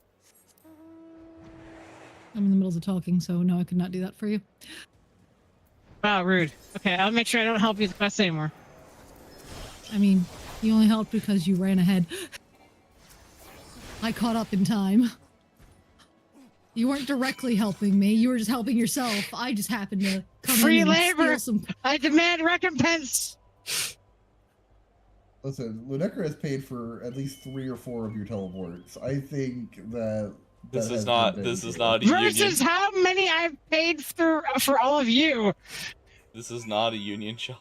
S4: I'm in the middle of talking, so no, I could not do that for you.
S2: Wow, rude. Okay, I'll make sure I don't help you with the quest anymore.
S4: I mean, you only helped because you ran ahead. I caught up in time. You weren't directly helping me. You were just helping yourself. I just happened to come
S2: Free
S4: in and
S2: labor!
S4: steal some...
S2: I demand recompense!
S3: Listen, Lunecra has paid for at least 3 or 4 of your teleports. I think that
S1: this is not a
S2: Versus
S1: union.
S2: how many I've paid for all of you.
S1: This is not a union shop.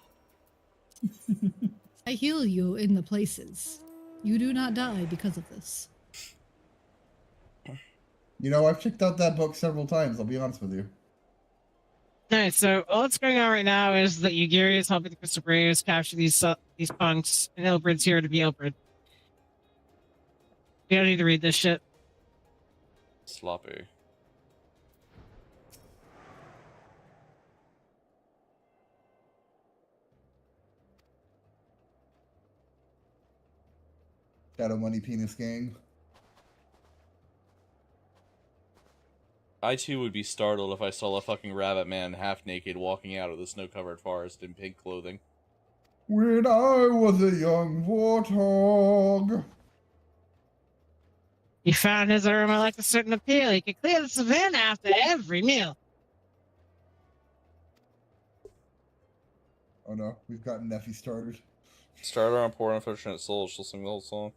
S4: I heal you in the places. You do not die because of this.
S3: You know, I've checked out that book several times, I'll be honest with you.
S2: Alright, so all that's going on right now is that Yugiri is helping the Crystal Braves capture these punks, and Ilbrid's here to be Ilbrid. You don't need to read this shit.
S1: Sloppy.
S3: Shadow Money Penis Gang.
S1: I too would be startled if I saw a fucking rabbit man half naked walking out of the snow-covered forest in pink clothing.
S3: When I was a young warthog.
S2: He found his aroma like a certain appeal. He could clear the savannah after every meal.
S3: Oh no, we've gotten Neffy started.
S1: Start her on Poor Unfortunate Soul, she'll sing the whole song.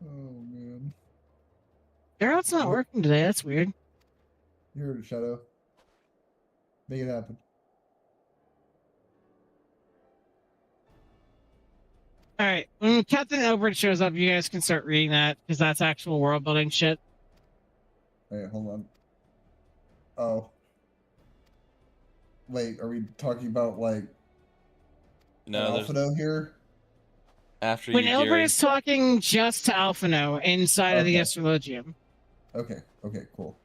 S3: Oh man.
S2: Geralt's not working today, that's weird.
S3: You heard it, Shadow. Make it happen.
S2: Alright, when Captain Ilbrid shows up, you guys can start reading that, because that's actual world building shit.
S3: Hey, hold on. Oh. Wait, are we talking about, like,
S1: no,
S3: Alphino here?
S1: After
S2: when
S1: Yugiri...
S2: Ilbrid is talking just to Alphino inside of the Astrologium.
S3: Okay, cool.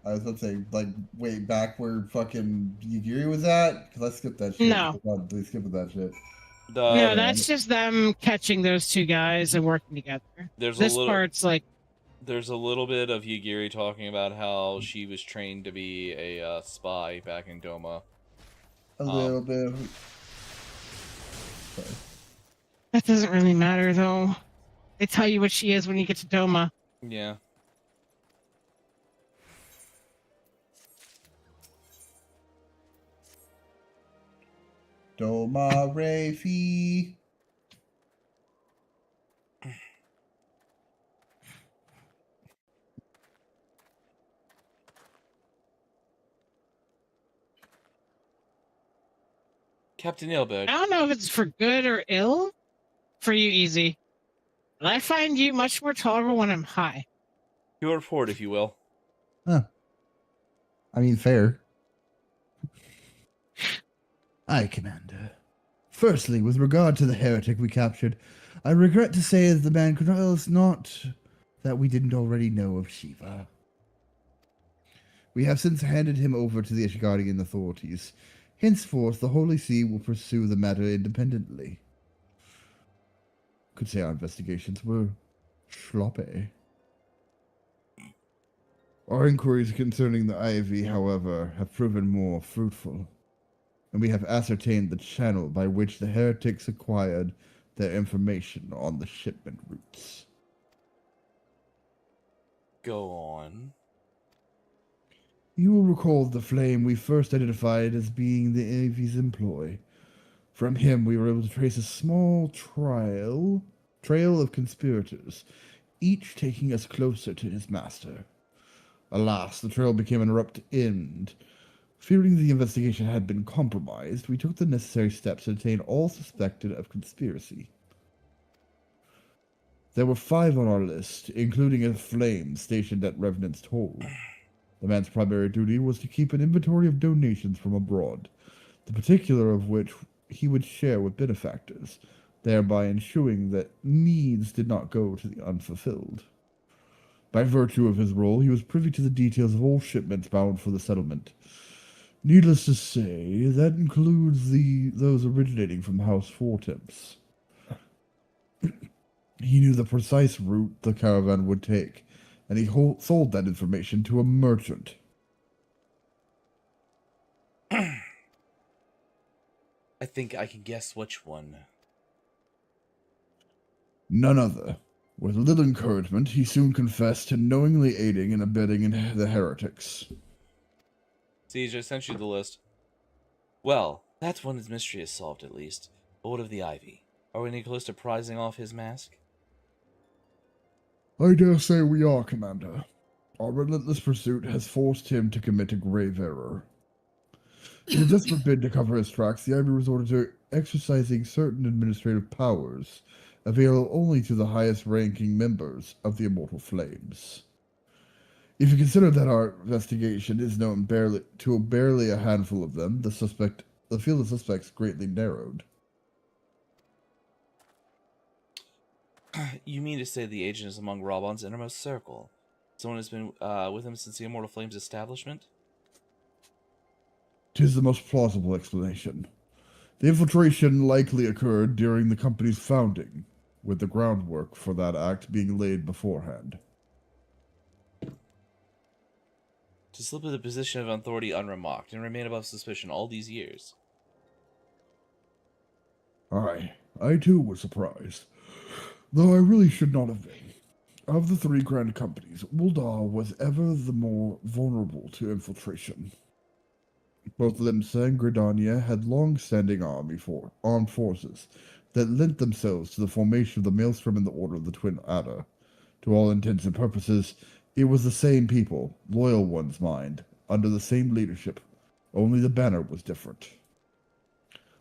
S3: I was about to say, like, wait, back where fucking Yugiri was at? Because I skipped that shit.
S2: No.
S3: They skipped that shit.
S2: No, that's just them catching those two guys and working together. Part's like...
S1: There's a little bit of Yugiri talking about how she was trained to be a spy back in Doma.
S3: A little bit. Sorry.
S2: That doesn't really matter, though. They tell you what she is when you get to Doma.
S1: Yeah.
S3: Doma Refi.
S1: Captain Ilbrid.
S2: I don't know if it's for good or ill for you, Easy. But I find you much more tolerable when I'm high.
S1: Your report, if you will.
S3: Huh. I mean, fair.
S5: Aye, Commander. Firstly, with regard to the heretic we captured, I regret to say that the man could tell us not that we didn't already know of Shiva. We have since handed him over to the Ashgardian authorities. Henceforth, the Holy See will pursue the matter independently. Could say our investigations were sloppy.
S3: Our inquiries concerning the Ivy, however, have proven more fruitful, and we have ascertained the channel by which the heretics acquired their information on the shipment routes.
S1: Go on.
S3: You will recall the flame we first identified as being the Ivy's employ. From him, we were able to trace a small trail of conspirators, each taking us closer to his master. Alas, the trail became an abrupt end. Fearing the investigation had been compromised, we took the necessary steps to detain all suspected of conspiracy. There were 5 on our list, including a flame stationed at Revenant's Hold. The man's primary duty was to keep an inventory of donations from abroad, the particular of which he would share with benefactors, thereby ensuring that needs did not go to the unfulfilled. By virtue of his role, he was privy to the details of all shipments bound for the settlement. Needless to say, that includes those originating from House Fortemps. He knew the precise route the caravan would take, and he sold that information to a merchant.
S1: I think I can guess which one.
S3: None other. With little encouragement, he soon confessed to knowingly aiding and abetting the heretics.
S1: Siege, I sent you the list. Well, that's one mystery is solved at least. But what of the Ivy? Are we any close to prizing off his mask?
S3: I dare say we are, Commander. Our relentless pursuit has forced him to commit a grave error. In a desperate bid to cover his tracks, the Ivy resorted to exercising certain administrative powers, available only to the highest-ranking members of the Immortal Flames. If you consider that our investigation is known barely a handful of them, the field of suspects greatly narrowed.
S1: You mean to say the agent is among Robon's innermost circle? Someone has been with him since the Immortal Flames establishment?
S3: 'Tis the most plausible explanation. The infiltration likely occurred during the company's founding, with the groundwork for that act being laid beforehand.
S1: To slip into the position of authority unremarked and remain above suspicion all these years.
S3: Aye, I too was surprised, though I really should not have been. Of the 3 grand companies, Uldar was ever the more vulnerable to infiltration. Both Limsa and Gridania had long-standing armed forces that lent themselves to the formation of the Maelstrom and the Order of the Twin Adder. To all intents and purposes, it was the same people, loyal ones mind, under the same leadership, only the banner was different.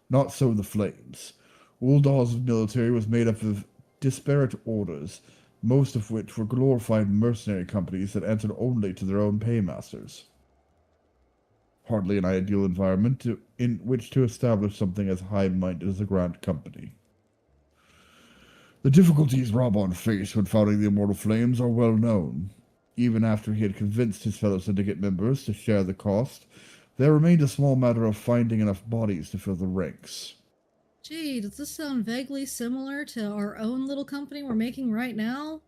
S3: Not so the Flames. Uldar's military was made up of disparate orders, most of which were glorified mercenary companies that answered only to their own paymasters. Hardly an ideal environment in which to establish something as high-minded as a grand company. The difficulties Robon faced when founding the Immortal Flames are well known. Even after he had convinced his fellow syndicate members to share the cost, there remained a small matter of finding enough bodies to fill the ranks.
S4: Gee, does this sound vaguely similar to our own little company we're making right now?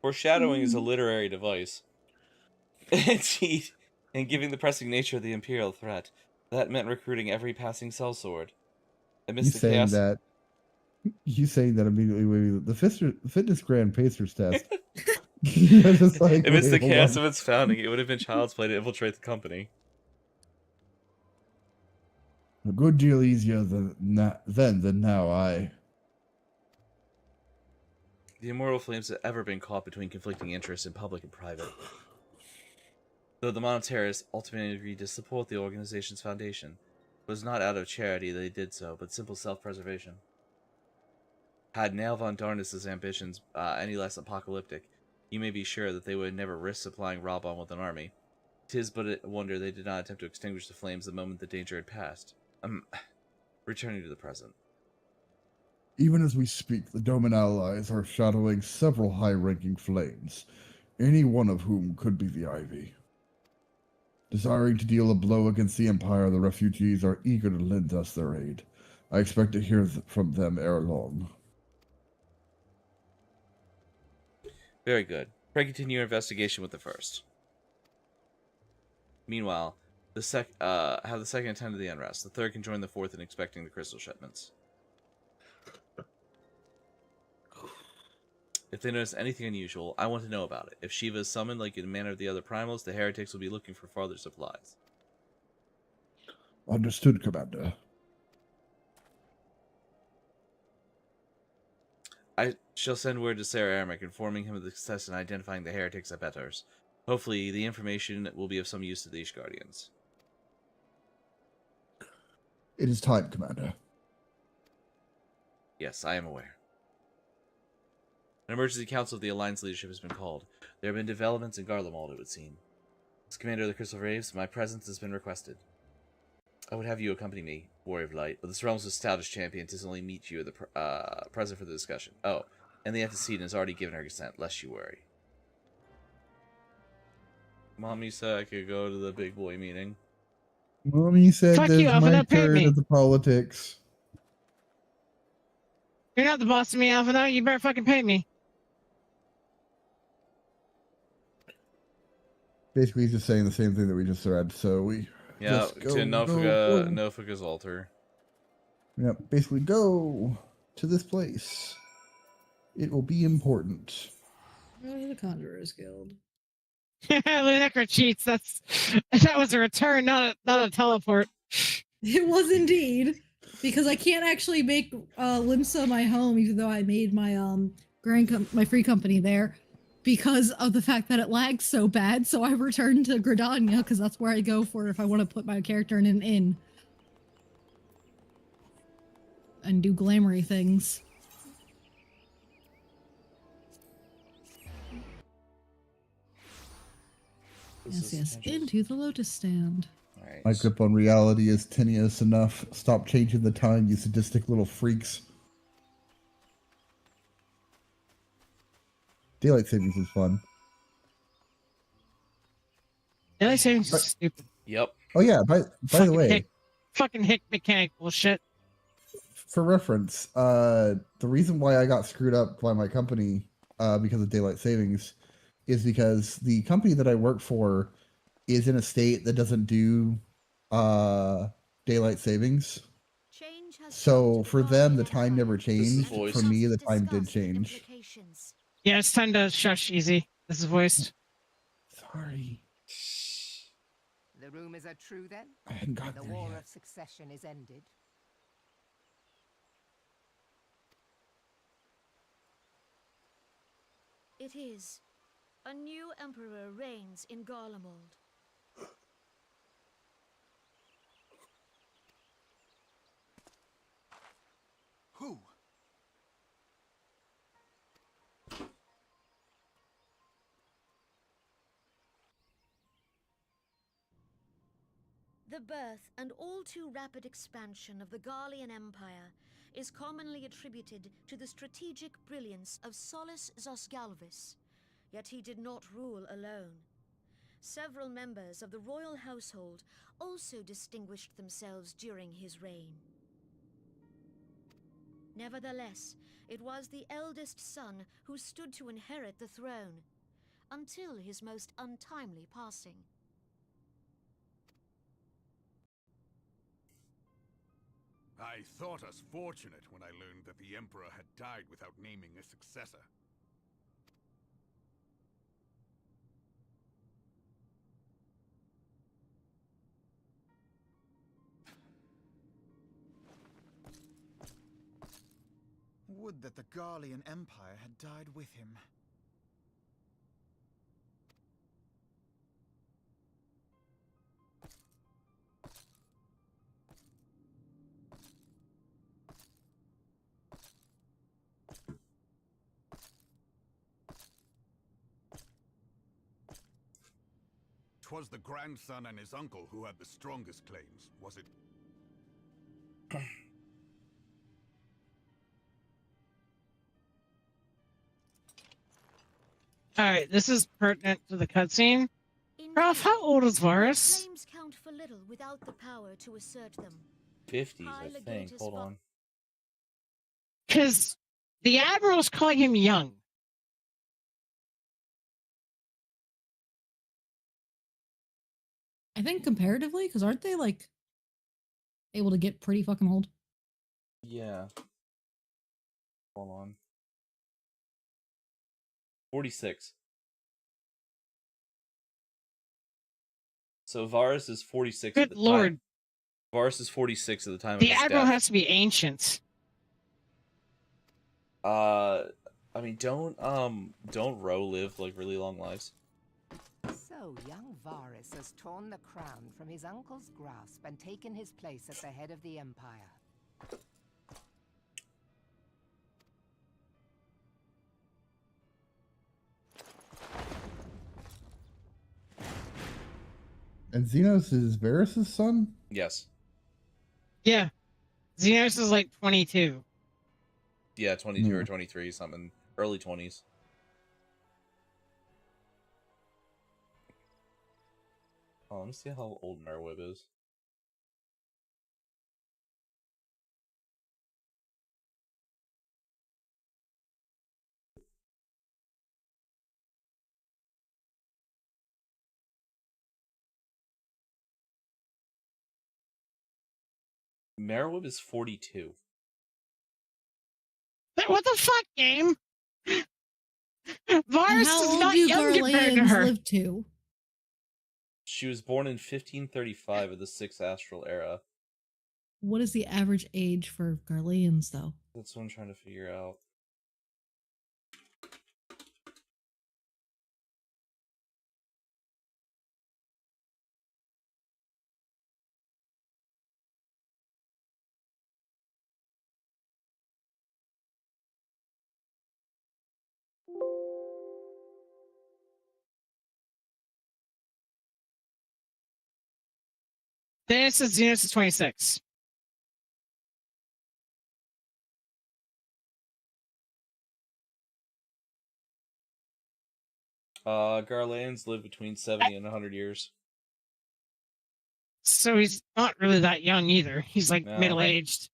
S1: Foreshadowing is a literary device. Indeed, in giving the pressing nature of the Imperial threat, that meant recruiting every passing sellsword.
S3: You saying that immediately, the Fitness Grand Pacers test.
S1: Just like, amidst the chaos of its founding, it would have been child's play to infiltrate the company.
S3: A good deal easier than now, aye.
S1: The Immortal Flames have ever been caught between conflicting interests in public and private. Though the Monetarists ultimately agreed to support the organization's foundation, it was not out of charity they did so, but simple self-preservation. Had Nail von Darnus's ambitions any less apocalyptic, you may be sure that they would never risk supplying Robon with an army. 'Tis but a wonder they did not attempt to extinguish the flames the moment the danger had passed. Returning to the present.
S3: Even as we speak, the Doman allies are shadowing several high-ranking flames, any one of whom could be the Ivy. Desiring to deal a blow against the Empire, the refugees are eager to lend us their aid. I expect to hear from them ere long.
S1: Very good. Try to continue your investigation with the first. Meanwhile, have the second attend to the unrest. The third can join the fourth in expecting the crystal shipments. If they notice anything unusual, I want to know about it. If Shiva is summoned like in the manner of the other primals, the heretics will be looking for farther supplies.
S5: Understood, Commander.
S1: I shall send word to Sarah Ermic, informing him of the success in identifying the heretics at Betars. Hopefully, the information will be of some use to the Ishgardians.
S5: It is time, Commander.
S1: Yes, I am aware. An emergency council of the Alliance leadership has been called. There have been developments in Garlemald, it would seem. As Commander of the Crystal Raves, my presence has been requested. I would have you accompany me, Warrior of Light, but this realm's stoutest champion does only meet you present for the discussion. Oh, and the antecedent has already given her consent, lest you worry. Mommy said I could go to the big boy meeting.
S3: Mommy said
S2: Fuck
S3: this
S2: you,
S3: is
S2: Alpha,
S3: my
S2: don't pay
S3: turn
S2: me.
S3: of the politics.
S2: You're not the boss of me, Alpha, though. You better fucking pay me.
S3: Basically, he's just saying the same thing that we just read. So we
S1: Yeah,
S3: just
S1: to Nofaga's altar.
S3: Yep, basically go to this place. It will be important.
S4: Oh, the Conjurer's Guild.
S2: Lunecra cheats. That was a return, not a teleport.
S4: It was indeed, because I can't actually make Limsa my home, even though I made my my free company there, because of the fact that it lags so bad. So I returned to Gridania because that's where I go for if I want to put my character in an inn and do glamoury things. Yes, into the Lotus Stand.
S1: Right.
S3: My grip on reality is tenuous enough. Stop changing the time, you sadistic little freaks. Daylight savings is fun.
S2: Daylight savings is stupid.
S1: Yep.
S3: Oh yeah, by the way,
S2: Fucking hick mechanic bullshit.
S3: for reference, the reason why I got screwed up by my company because of daylight savings is because the company that I work for is in a state that doesn't do daylight savings. So for them, the time never changed. For me, the time did change.
S2: Yeah, it's time to shush, Easy. This is voiced.
S3: Sorry.
S14: The rumors are true then?
S3: I hadn't got
S14: the
S3: there
S14: war
S3: yet.
S14: of succession is ended.
S15: It is. A new emperor reigns in Garlemald.
S7: Who?
S15: The birth and all too rapid expansion of the Garlean Empire is commonly attributed to the strategic brilliance of Solus Zosgalvis, yet he did not rule alone. Several members of the royal household also distinguished themselves during his reign. Nevertheless, it was the eldest son who stood to inherit the throne, until his most untimely passing.
S7: I thought us fortunate when I learned that the Emperor had died without naming a successor.
S9: Would that the Garlean Empire had died with him.
S7: Twas the grandson and his uncle who had the strongest claims, was it?
S2: Alright, this is pertinent to the cutscene. Prof, how old is Varus?
S15: Claims count for little without the power to assert them.
S1: 50s, I think. Hold on.
S2: Because the Admiral's calling him young.
S4: I think comparatively, because aren't they like able to get pretty fucking old?
S1: Yeah. Hold on. 46. So Varus is 46
S2: Good
S1: at the
S2: lord.
S1: time. Varus is 46 at the time
S2: The
S1: of his
S2: Admiral
S1: death.
S2: has to be ancient.
S1: I mean, don't Ro live like really long lives?
S14: So young Varus has torn the crown from his uncle's grasp and taken his place at the head of the Empire.
S3: And Xenos is Varys' son?
S1: Yes.
S2: Yeah. Xenos is like 22.
S1: Yeah, 22 or 23, something. Early 20s. Oh, let me see how old Merwib is. Merwib is 42.
S2: What the fuck, game?
S4: And
S2: Varus
S4: how
S2: is
S4: old
S2: not
S4: do
S2: young compared to
S4: Garleans
S2: her.
S4: live to?
S1: She was born in 1535 of the 6th Astral Era.
S4: What is the average age for Garleans, though?
S1: That's what I'm trying to figure out.
S2: This is Xenos is 26.
S1: Garleans live between 70 and 100 years.
S2: So he's not really that young either. He's like
S1: No.
S2: middle-aged.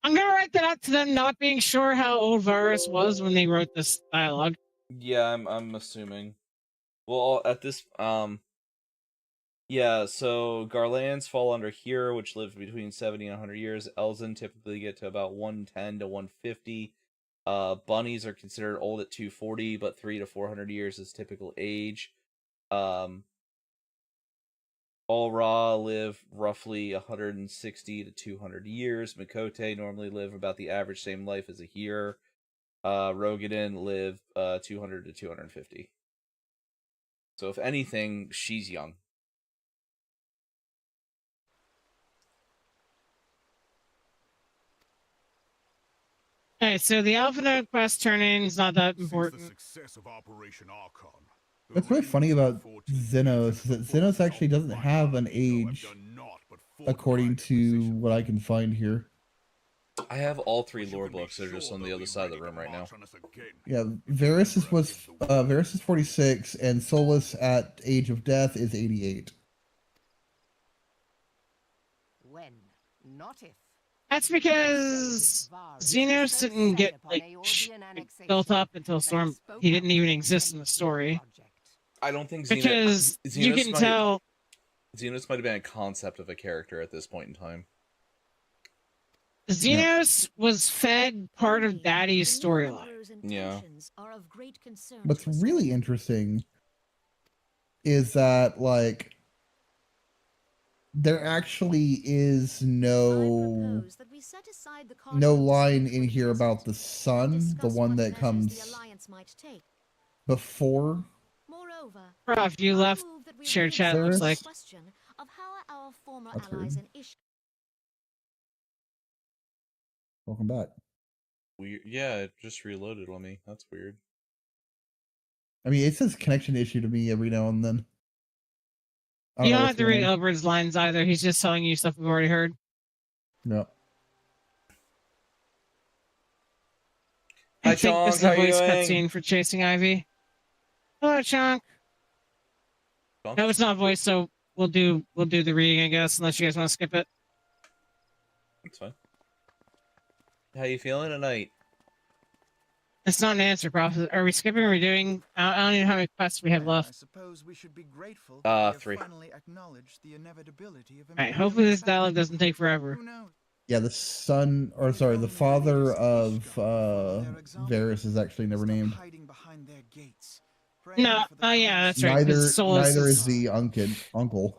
S2: I'm gonna write that out to them not being sure how old Varus was when they wrote this dialogue.
S1: Yeah, I'm assuming. Well, at this yeah, so Garleans fall under here, which live between 70 and 100 years. Elzen typically get to about 110 to 150. Bunnies are considered old at 240, but 300 to 400 years is typical age. All Ra live roughly 160 to 200 years. Makote normally live about the average same life as a Here. Rogadin live 200 to 250. So if anything, she's young.
S2: Alright, so the Alpha Node quest turn-in is not that important.
S7: Success of Operation Archon.
S3: What's really funny about Xenos is that Xenos actually doesn't have an age, according to what I can find here.
S1: I have all 3 lore books. They're just on the other side of the room right now.
S3: Yeah, Varys is 46, and Solus at age of death is 88.
S14: When, not if.
S2: That's because Xenos didn't get like built up until Storm. He didn't even exist in the story.
S1: I don't think
S2: because you can tell
S1: Xenos might have been a concept of a character at this point in time.
S2: Xenos was fed part of Daddy's storyline.
S1: Yeah.
S3: What's really interesting is that, like, there actually is no line in here about the sun, the one that comes before.
S2: Prof, you left share chat, looks like.
S3: That's weird. Welcome back.
S1: Weird. Yeah, it just reloaded on me. That's weird.
S3: I mean, it says connection issue to me every now and then.
S2: You don't have to read Elbert's lines either. He's just telling you stuff we've already heard.
S3: No.
S2: I think this is a voice cutscene for chasing Ivy. Hello, Chonk. No, it's not voice, so we'll do the reading, I guess, unless you guys want to skip it.
S1: That's fine. How you feeling tonight?
S2: It's not an answer, Prof. Are we skipping or redoing? I don't even know how many quests we have
S9: I
S2: left.
S9: suppose we should be grateful that they have
S1: 3.
S9: finally acknowledged the inevitability of
S2: Alright, hopefully this dialogue doesn't take forever.
S9: Who knows?
S3: Yeah, the son, or sorry, the father of Varys is actually never named.
S9: Hiding behind their gates.
S2: No, oh yeah, that's right. 'cause
S3: Neither is the uncle.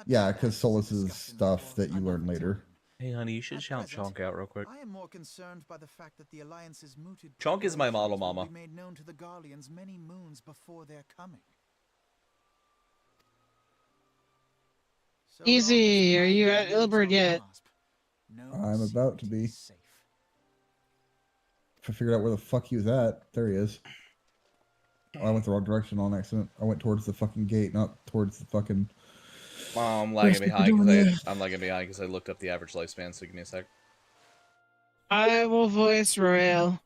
S3: Yeah, because Solus is stuff that you learn later.
S1: Hey, honey, you should shout Chonk out real quick.
S9: I am more concerned by the fact that the Alliance's mooted
S1: Chonk is my model mama.
S9: will be made known to the Garleans many moons before their coming. So
S2: Easy, are you at Ilberd yet?
S3: I'm about to be. If I figured out where the fuck he was at, there he is. Oh, I went the wrong direction on accident. I went towards the fucking gate, not towards the fucking...
S1: I'm lagging behind because I looked up the average lifespan, so give me a sec.
S2: I will voice Royale.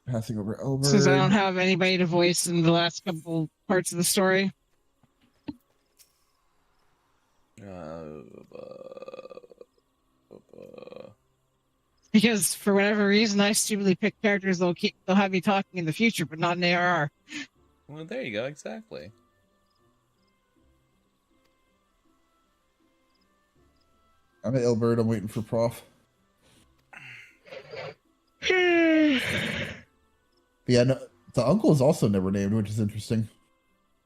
S3: Passing over Elberd.
S2: Since I don't have anybody to voice in the last couple parts of the story. Because for whatever reason, I stupidly pick characters they'll have me talking in the future, but not in ARR.
S1: Well, there you go, exactly.
S3: I'm at Ilberd, I'm waiting for Prof. But yeah, no, the uncle is also never named, which is interesting.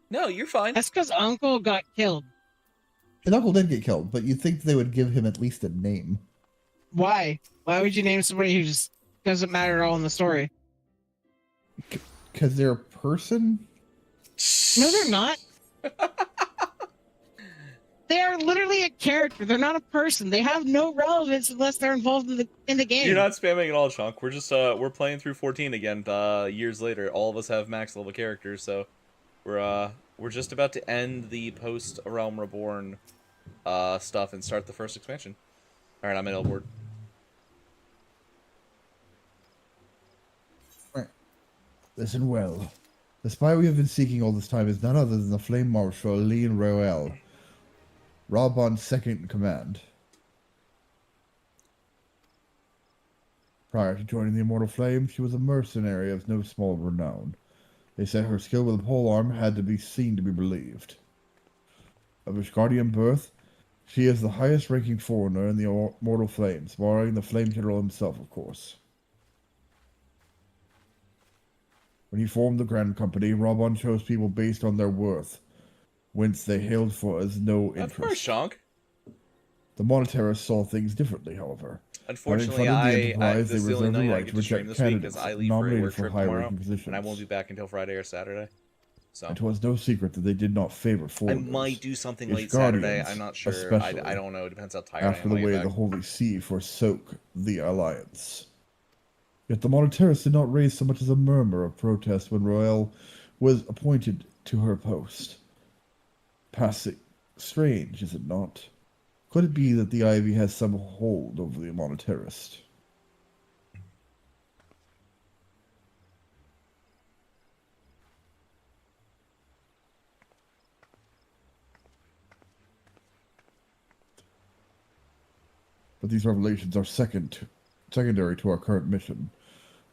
S1: No, you're fine.
S2: That's because Uncle got killed.
S3: His uncle did get killed, but you'd think they would give him at least a name.
S2: Why? Why would you name somebody who just doesn't matter at all in the story?
S3: Because they're a person?
S2: No, they're not. They are literally a character. They're not a person. They have no relevance unless they're involved in the game.
S1: You're not spamming at all, Chunk. We're just we're playing through 14 again. Years later, all of us have max level characters, so we're just about to end the post Realm Reborn stuff and start the first expansion. All right, I'm at Elbord.
S3: Listen well. The spy we have been seeking all this time is none other than the Flame Marshal Lean Roel, Rabon's second in command. Prior to joining the Immortal Flame, she was a mercenary of no small renown. They said her skill with the polearm had to be seen to be believed. Of Ishgardian birth, she is the highest-ranking foreigner in the Immortal Flames, barring the Flame General himself, of course. When he formed the Grand Company, Rabon chose people based on their worth, whence they hailed for as no interest.
S1: Of course, Shonk.
S3: The Monetarists saw things differently, however.
S1: Unfortunately, this is the only night I get to stream this week because I leave for a work trip tomorrow, and I won't be back until Friday or Saturday. So
S3: it was no secret that they did not favor foreigners.
S1: I might do something late Saturday. I'm not sure. I don't know. It depends how tired I am.
S3: After the way the Holy See forsook the Alliance. Yet the Monetarists did not raise so much as a murmur of protest when Royale was appointed to her post. Passing strange, is it not? Could it be that the Ivy has some hold over the Monetarist? But these revelations are secondary to our current mission.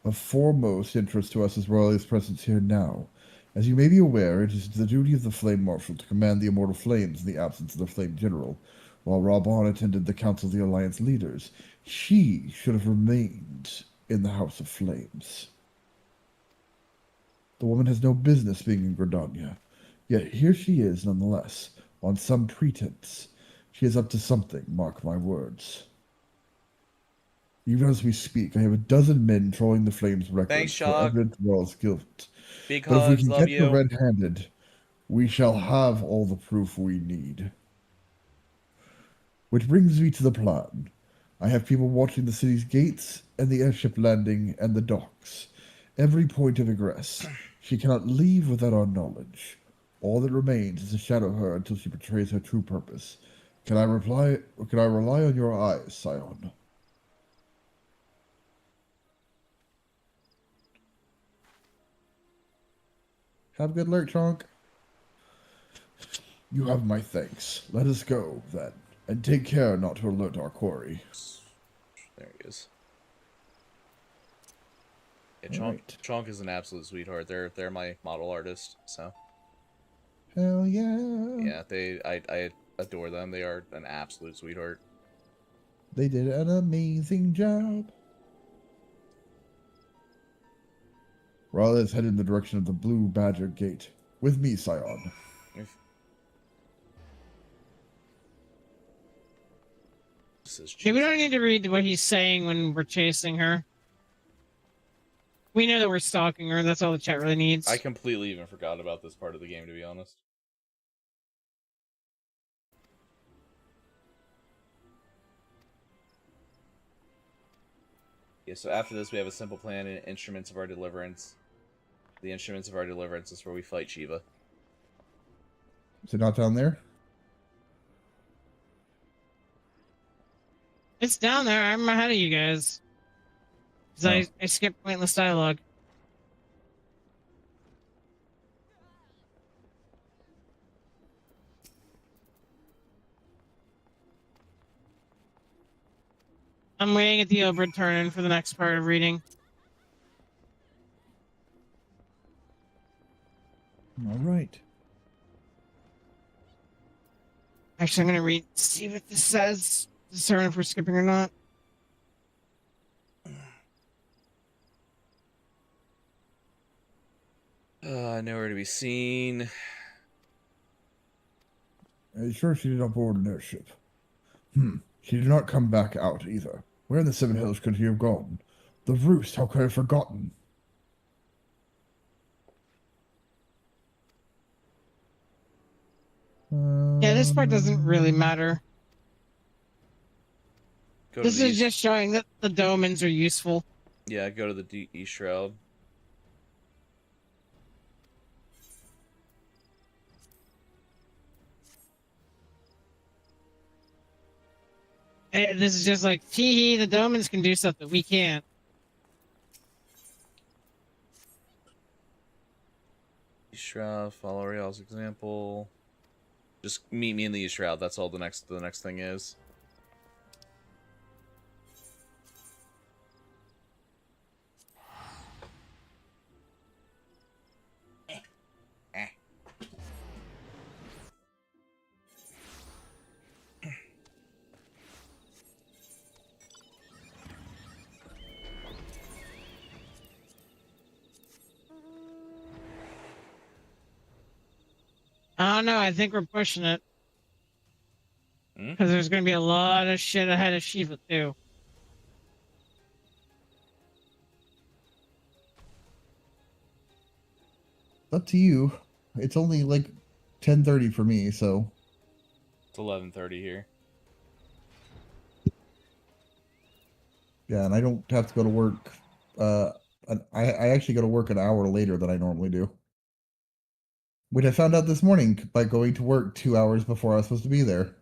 S3: Of foremost interest to us is Royale's presence here now. As you may be aware, it is the duty of the Flame Marshal to command the Immortal Flames in the absence of the Flame General. While Rabon attended the Council of the Alliance leaders, she should have remained in the House of Flames. The woman has no business being in Gridania, yet here she is nonetheless, on some pretense. She is up to something, mark my words. Even as we speak, I have a dozen men trolling the Flames records for evidence of Royale's guilt.
S1: Big
S3: but if we
S1: hugs,
S3: can
S1: love
S3: get
S1: you.
S3: her red-handed, we shall have all the proof we need. Which brings me to the plan. I have people watching the city's gates and the airship landing and the docks. Every point of egress. She cannot leave without our knowledge. All that remains is to shadow her until she betrays her true purpose. Can I rely on your eyes, Scion? Have a good lurk, Chonk. You have my thanks. Let us go, then, and take care not to alert our quarry.
S1: There he is. Yeah, Chonk is an absolute sweetheart. They're my model artist, so.
S3: Hell yeah.
S1: Yeah, I adore them. They are an absolute sweetheart.
S3: They did an amazing job. Rala is headed in the direction of the Blue Badger Gate. With me, Scion.
S2: Yeah, we don't need to read what he's saying when we're chasing her. We know that we're stalking her. That's all the chat really needs.
S1: I completely even forgot about this part of the game, to be honest. Yeah, so after this we have a simple plan and instruments of our deliverance. The instruments of our deliverance is where we fight Shiva.
S3: Is it not down there?
S2: It's down there. I'm ahead of you guys. Because I skipped pointless dialogue. I'm waiting at the Obrid turn for the next part of reading.
S3: All right.
S2: Actually, I'm going to read, see what this says. Determine if we're skipping or not.
S1: Nowhere to be seen.
S3: Are you sure she did not board an airship? She did not come back out either. Where in the Seven Hills could she have gone? The roost, how could I have forgotten?
S2: Yeah, this part doesn't really matter. This is just showing that the domens are useful.
S1: Yeah, go to the D.E. Shroud.
S2: This is just like, tee the domens can do stuff that we can't.
S1: Shroud, follow Rial's example. Just meet me in the Shroud. That's all the next thing is.
S2: I don't know. I think we're pushing it. Because there's going to be a lot of shit ahead of Shiva, too.
S3: Up to you. It's only like 10:30 for me, so.
S1: It's 11:30 here.
S3: Yeah, and I don't have to go to work. I actually go to work an hour later than I normally do. Which I found out this morning by going to work 2 hours before I was supposed to be there.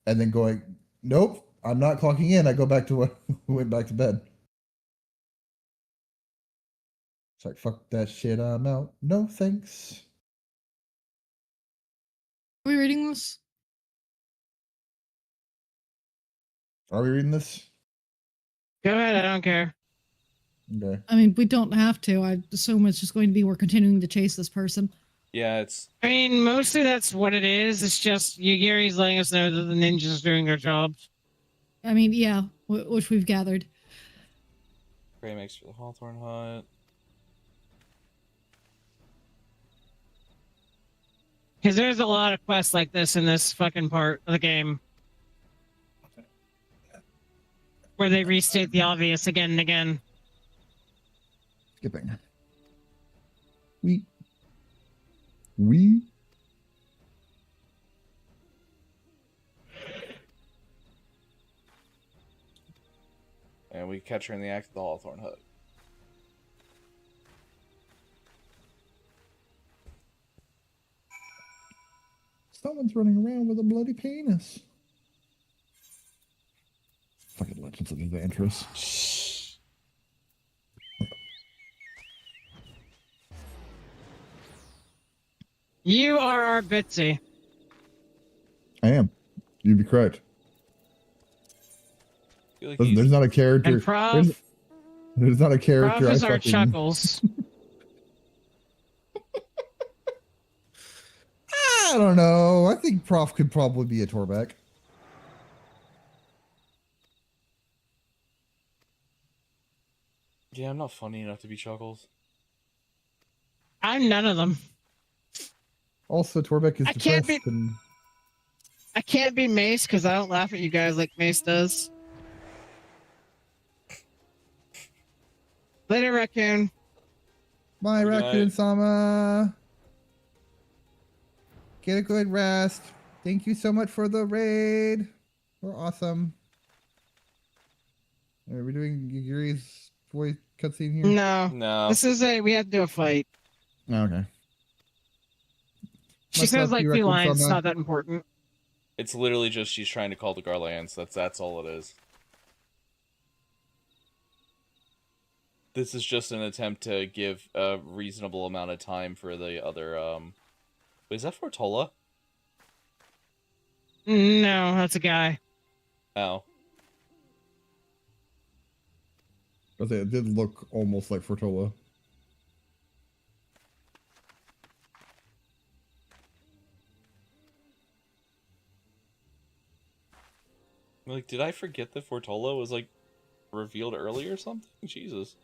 S3: And then going, nope, I'm not clocking in. I go back to what went back to bed. It's like, fuck that shit, I'm out. No thanks.
S4: Are we reading this?
S3: Are we reading this?
S2: Go ahead, I don't care.
S3: Okay.
S4: I mean, we don't have to. I assume it's just going to be we're continuing to chase this person.
S1: Yeah, it's...
S2: I mean, mostly that's what it is. It's just Yugiri's letting us know that the ninjas are doing their jobs.
S4: I mean, yeah, which we've gathered.
S1: Prey makes for the Hawthorne Hut.
S2: Because there's a lot of quests like this in this fucking part of the game. Where they restate the obvious again and again.
S3: Skipping.
S1: And we catch her in the act of the Hawthorne Hut.
S3: Someone's running around with a bloody penis. Fucking Legends of Adventurous.
S2: You are our Bitsy.
S3: I am. You'd be correct.
S1: Like
S3: Listen, there's not a character.
S2: And Prof,
S3: There's not a character
S2: Prof is
S3: I
S2: our
S3: fucking...
S2: Chuckles.
S3: I don't know. I think Prof could probably be a Torbeck.
S1: Yeah, I'm not funny enough to be Chuckles.
S2: I'm none of them.
S3: Also, Torbeck is
S2: I can't
S3: depressed.
S2: I can't be Mace because I don't laugh at you guys like Mace does. Later, Raccoon.
S3: Bye,
S1: Good
S3: Raccoon-sama. Get a good rest. Thank you so much for the raid. We're awesome. Are we doing Yuri's voice cutscene here?
S2: No. This is we have to do a fight.
S3: Okay.
S2: She
S3: Much
S2: says
S3: love
S2: like
S3: to you,
S2: 2 lines. It's
S3: Raccoon-sama.
S2: not that important.
S1: It's literally just she's trying to call the Garlands. That's all it is. This is just an attempt to give a reasonable amount of time for the other, Wait, is that Fortola?
S2: No, that's a guy.
S1: Oh.
S3: It did look almost like Fortola.
S1: Like, did I forget that Fortola was, like, revealed early or something? Jesus.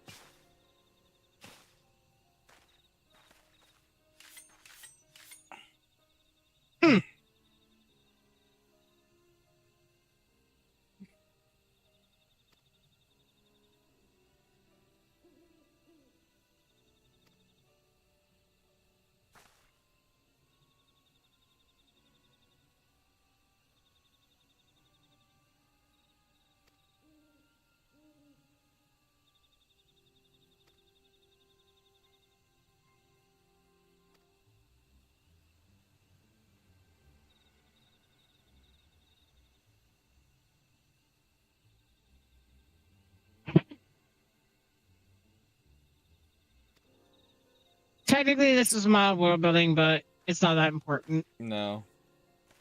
S2: Technically, this is mild world building, but it's not that important.
S1: No.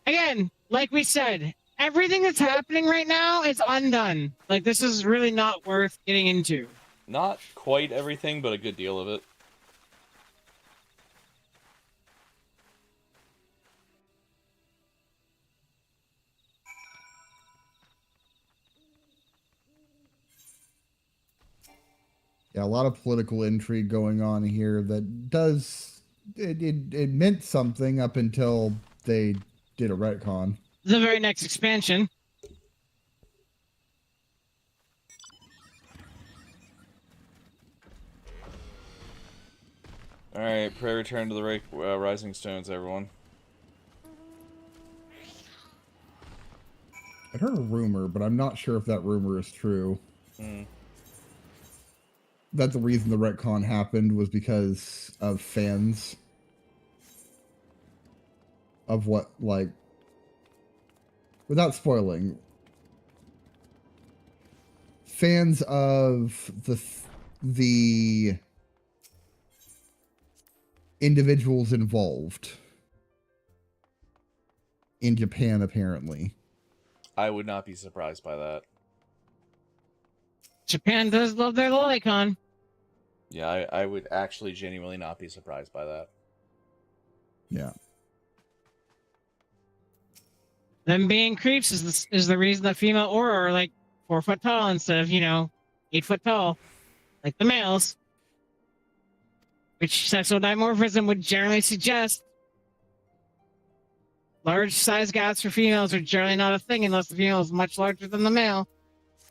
S2: Again, like we said, everything that's happening right now is undone. Like, this is really not worth getting into.
S1: Not quite everything, but a good deal of it.
S3: Yeah, a lot of political intrigue going on here that does... It meant something up until they did a retcon.
S2: The very next expansion.
S1: Alright, pray return to the Rising Stones, everyone.
S3: I heard a rumor, but I'm not sure if that rumor is true. That the reason the retcon happened was because of fans of what, like, without spoiling, fans of the individuals involved in Japan, apparently.
S1: I would not be surprised by that.
S2: Japan does love their lolicon.
S1: Yeah, I would actually genuinely not be surprised by that.
S3: Yeah.
S2: Them being creeps is the reason that female Aura are like 4 foot tall instead of, 8 foot tall. Like the males. Which sexual dimorphism would generally suggest. Large size gaps for females are generally not a thing unless the female is much larger than the male.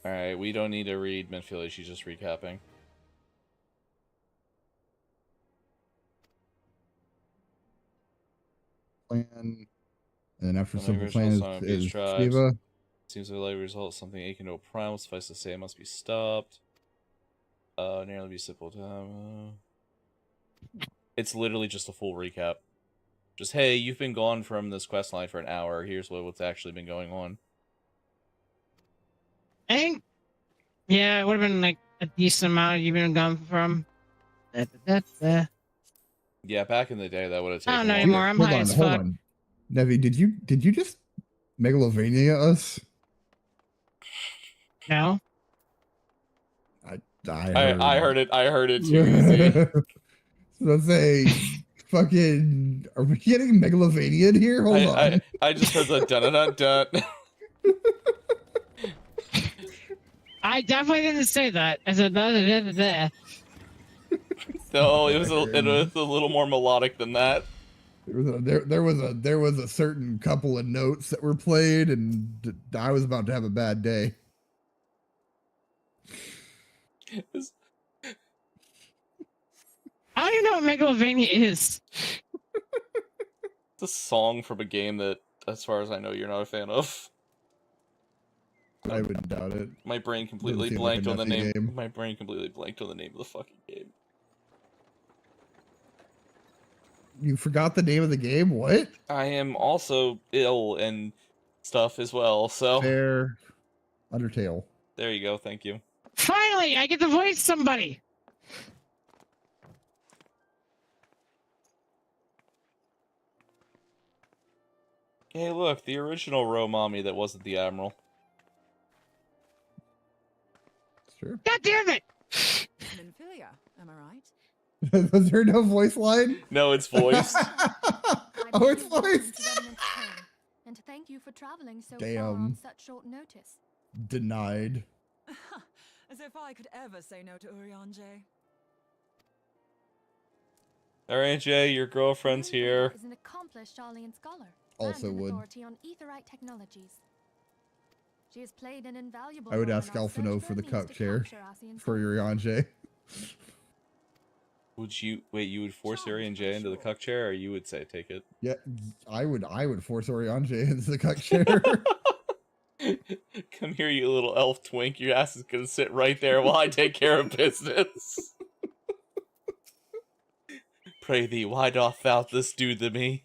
S1: Alright, we don't need to read Minfield, she's just recapping.
S3: Plan, and then after simple plan is Shiva.
S1: Seems to likely result something akin to a primal. Suffice to say, it must be stopped. Nearly be simple time. It's literally just a full recap. Just, hey, you've been gone from this quest line for an hour. Here's what's actually been going on.
S2: I think, yeah, it would have been like a decent amount you've been gone from.
S1: Yeah, back in the day, that would have taken.
S2: I don't know anymore. I'm high as fuck.
S3: Hold on, Nevi, did you just Megalovania us?
S2: No.
S3: I
S1: heard it. I heard it too. Easy.
S3: So say, fucking, are we getting Megalovanian here? Hold on.
S1: I just heard the dun dun dun.
S2: I definitely didn't say that. I said that.
S1: No, it was a little more melodic than that.
S3: There was a certain couple of notes that were played, and I was about to have a bad day.
S2: I don't even know what Megalovania is.
S1: It's a song from a game that, as far as I know, you're not a fan of.
S3: I wouldn't doubt it.
S1: My brain completely blanked on the name. My brain completely blanked on the name of the fucking game.
S3: You forgot the name of the game? What?
S1: I am also ill and stuff as well, so...
S3: Fair. Undertale.
S1: There you go, thank you.
S2: Finally, I get to voice somebody!
S1: Hey look, the original Romami that wasn't the Admiral.
S3: Sure.
S2: God damn it!
S16: Nymphilia, am I right?
S3: Was there no voice line?
S1: No, it's voiced.
S3: Oh, it's voiced.
S10: And to thank you for traveling so
S3: Damn.
S10: far on such short notice.
S3: Denied.
S16: As if I could ever say no to Urianger.
S1: Alright, Jay, your girlfriend's here.
S10: Is an accomplished Sharlayan scholar.
S3: Also
S10: and an
S3: would.
S10: authority on aetherite technologies. She has played an invaluable
S3: I would
S10: role
S3: ask
S10: in our search
S3: Alphino for the
S10: means
S3: cup
S10: to
S3: chair
S10: capture Asian
S3: for Urianger.
S1: Would you you would force Ari and Jay into the cuck chair, or you would say take it?
S3: Yeah, I would force Urianger into the cuck chair.
S1: Come here, you little elf twink. Your ass is gonna sit right there while I take care of business. Pray thee, why doth thou this do to me?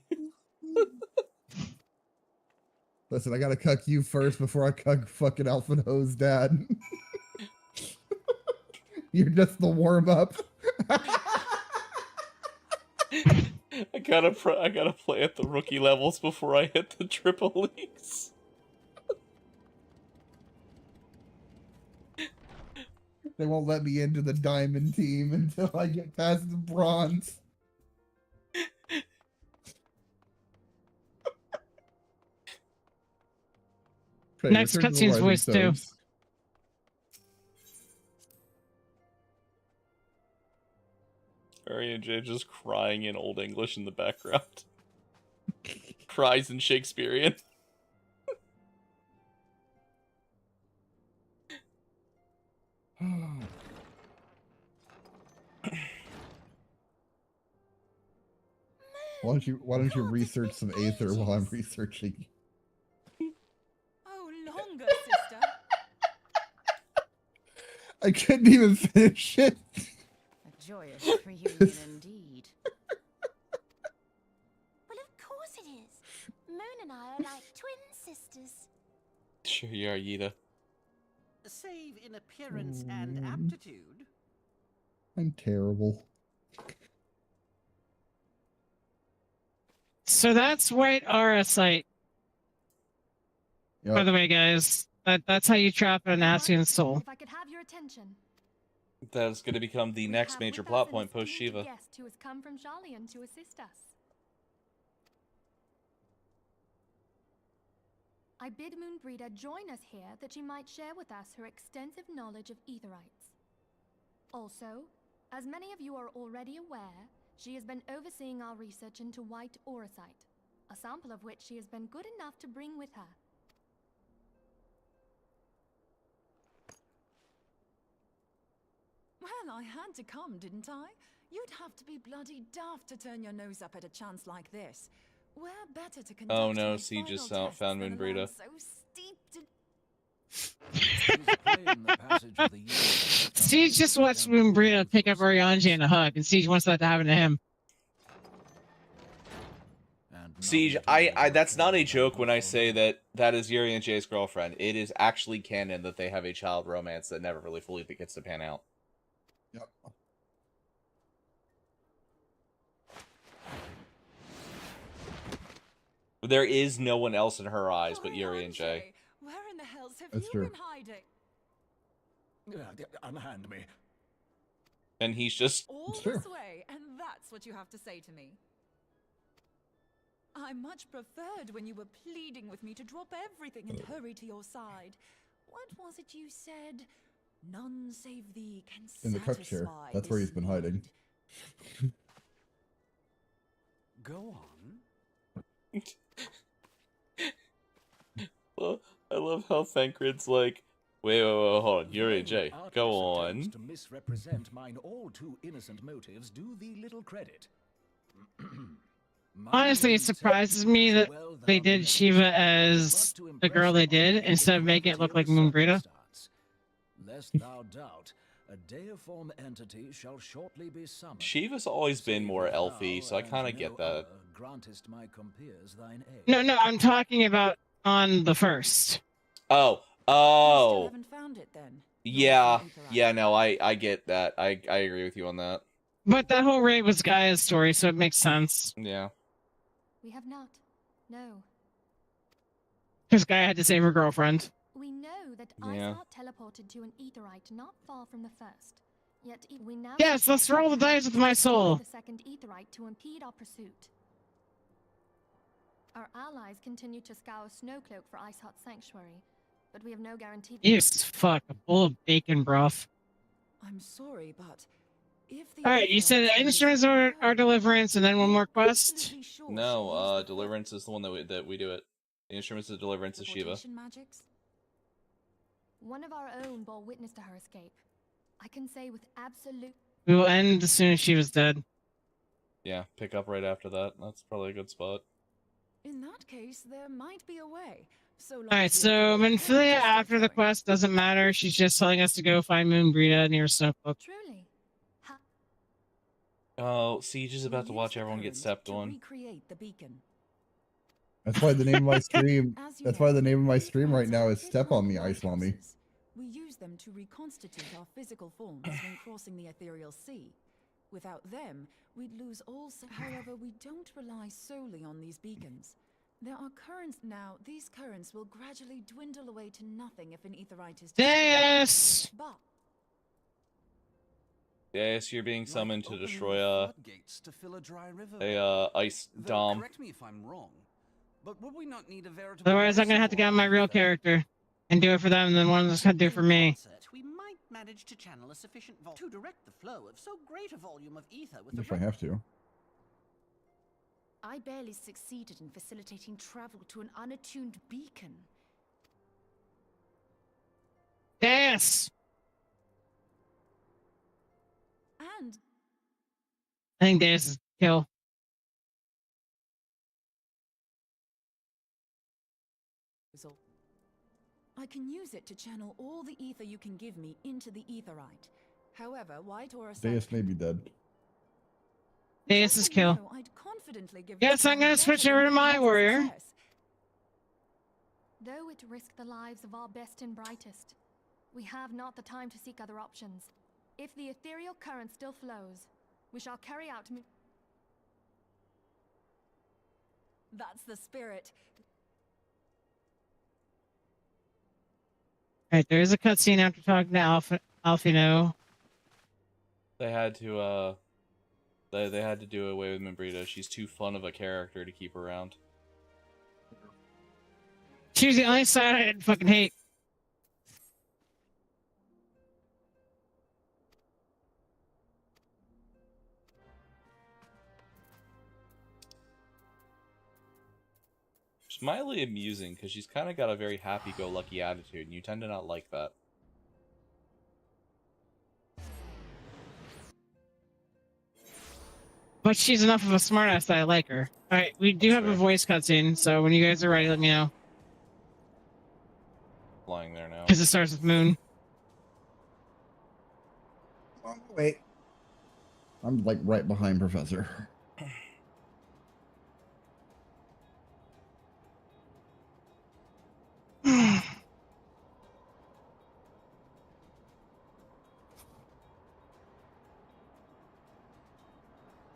S3: Listen, I gotta cuck you first before I cuck fucking Alphino's dad. You're just the warm-up.
S1: I gotta play at the rookie levels before I hit the triple leagues.
S3: They won't let me into the diamond team until I get past the bronze. Okay,
S2: Next cutscene's voice too.
S1: Ari and Jay just crying in Old English in the background. Cries in Shakespearean.
S3: Why don't you research some Aether while I'm researching?
S16: Oh, longer, sister.
S3: I couldn't even finish it.
S13: A joyous reunion indeed.
S6: Well, of course it is. Moon and I are like twin sisters.
S1: Sure you are, Yida.
S17: Save in appearance and aptitude.
S3: I'm terrible.
S2: So that's White Auracite.
S3: Yep.
S2: By the way, guys, that's how you trap an Asian soul.
S10: If I could have your attention.
S1: That is going to become the next major plot point post Shiva.
S10: Guest who has come from Sharlayan to assist us. I bid Moonbreeder join us here that she might share with us her extensive knowledge of aetherites. Also, as many of you are already aware, she has been overseeing our research into White Auracite, a sample of which she has been good enough to bring with her.
S16: Well, I had to come, didn't I? You'd have to be bloody daft to turn your nose up at a chance like this. Where better to conduct
S1: Oh no,
S16: my
S1: Siege just
S16: final
S1: found
S16: tests than a
S1: Moonbreeder.
S16: land so steeped in...
S2: Siege just wants Moonbreeder pick up Urianger in a hug, and Siege wants that to happen to him.
S1: Siege, I that's not a joke when I say that is Yuri and Jay's girlfriend. It is actually canon that they have a child romance that never really fully gets to pan out.
S3: Yep.
S1: There is no one else in her eyes but Yuri and Jay.
S16: Where in the hells have
S3: That's
S16: you
S3: true.
S16: been hiding?
S7: Unhand me.
S1: And he's just...
S16: All this way, and that's what you have to say to me. I much preferred when you were pleading with me to drop everything and hurry to your side. What was it you said? None save thee can
S3: In the cook chair.
S16: satisfy
S3: That's where
S16: this
S3: he's been hiding.
S17: Go on.
S1: Well, I love how Thancred's like, wait, hold on, you're AJ. Go on.
S18: To misrepresent mine all too innocent motives, do thee little credit.
S2: Honestly, it surprises me that they did Shiva as the girl they did instead of making it look like Moonbrita.
S18: Lest thou doubt, a deiform entity shall shortly be summoned.
S1: Shiva's always been more elfy, so I kind of get that.
S18: Grantest my compeers thine aid.
S2: No, I'm talking about on the first.
S1: Oh.
S16: Haven't found it then.
S1: Yeah, no, I get that. I agree with you on that.
S2: But that whole raid was Gaia's story, so it makes sense.
S1: Yeah.
S10: We have not. No.
S2: Because Gaia had to save her girlfriend.
S10: We know that
S1: Yeah.
S10: Iceheart teleported to an Aetherite not far from the first. Yet we now
S2: Yes, let's roll the dice with my soul.
S10: The second Aetherite to impede our pursuit. Our allies continue to scour Snowcloak for Iceheart's sanctuary, but we have no guarantee.
S2: Yes, fuck, a bowl of bacon broth.
S16: I'm sorry, but if the
S2: Alright, you said instruments are deliverance, and then one more quest?
S1: No, deliverance is the one that we do it. The instruments of deliverance is Shiva.
S16: Magics?
S10: One of our own bore witness to her escape. I can say with absolute.
S2: We will end as soon as she was dead.
S1: Yeah, pick up right after that. That's probably a good spot.
S16: In that case, there might be a way. So
S2: Alright, so Minfilia after the quest doesn't matter. She's just telling us to go find Moonbrita near Snowcloak.
S10: Truly.
S1: Oh, Siege is about to watch everyone get stepped on.
S16: Recreate the beacon.
S3: That's why the name of my stream. That's why the name of my stream right now is "Step on Me, Ice Mommy."
S16: We use them to reconstitute our physical forms when crossing the ethereal sea. Without them, we'd lose all. However, we don't rely solely on these beacons. There are currents now. These currents will gradually dwindle away to nothing if an aetherite is destroyed.
S2: Yes!
S16: But
S1: Yes, you're being summoned to destroy ice dom.
S17: Correct me if I'm wrong, but would we not need a veritable...
S2: Otherwise, I'm gonna have to get on my real character and do it for them, and then one of them's gonna do it for me.
S17: We might manage to channel a sufficient volume to direct the flow of so great a volume of ether with
S3: If I have to.
S15: I barely succeeded in facilitating travel to an unattuned beacon.
S2: Yes!
S16: And
S2: I think this is kill.
S16: I can use it to channel all the ether you can give me into the aetherite. However, white or a
S3: Deus may be dead.
S2: This is kill.
S16: I'd confidently give
S2: Yes, I'm gonna switch over to my warrior.
S10: Though it risked the lives of our best and brightest, we have not the time to seek other options. If the ethereal current still flows, we shall carry out.
S16: That's the spirit.
S2: Alright, there is a cutscene after talking to Alfino.
S1: They had to they had to do away with Moonbrita. She's too fun of a character to keep around.
S2: She was the only side I didn't fucking hate.
S1: She's mildly amusing because she's kind of got a very happy-go-lucky attitude, and you tend to not like that.
S2: But she's enough of a smartass that I like her. Alright, we do have a voice cutscene, so when you guys are ready, let me know.
S1: Flying there now.
S2: Because it starts with Moon.
S3: Oh, wait. I'm like right behind Professor.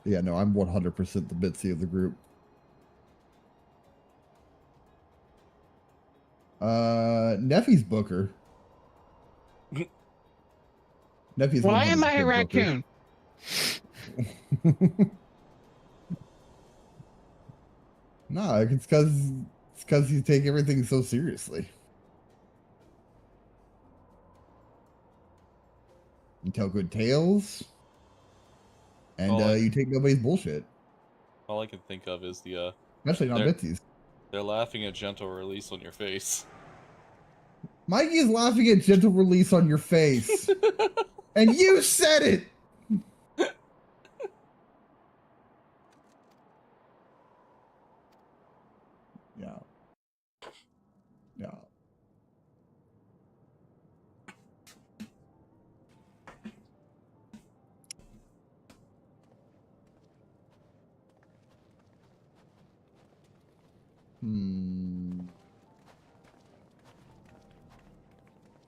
S3: Yeah, no, I'm 100% the Bitsy of the group. Neffy's Booker. Neffy's
S2: Why am I a
S3: 100% Booker.
S2: raccoon?
S3: No, it's because you take everything so seriously. You tell good tales, and you take nobody's bullshit.
S1: All I can think of is the
S3: Especially not Bitsy's.
S1: They're laughing at gentle release on your face.
S3: Mikey is laughing at gentle release on your face. And you said it! Yeah. Yeah.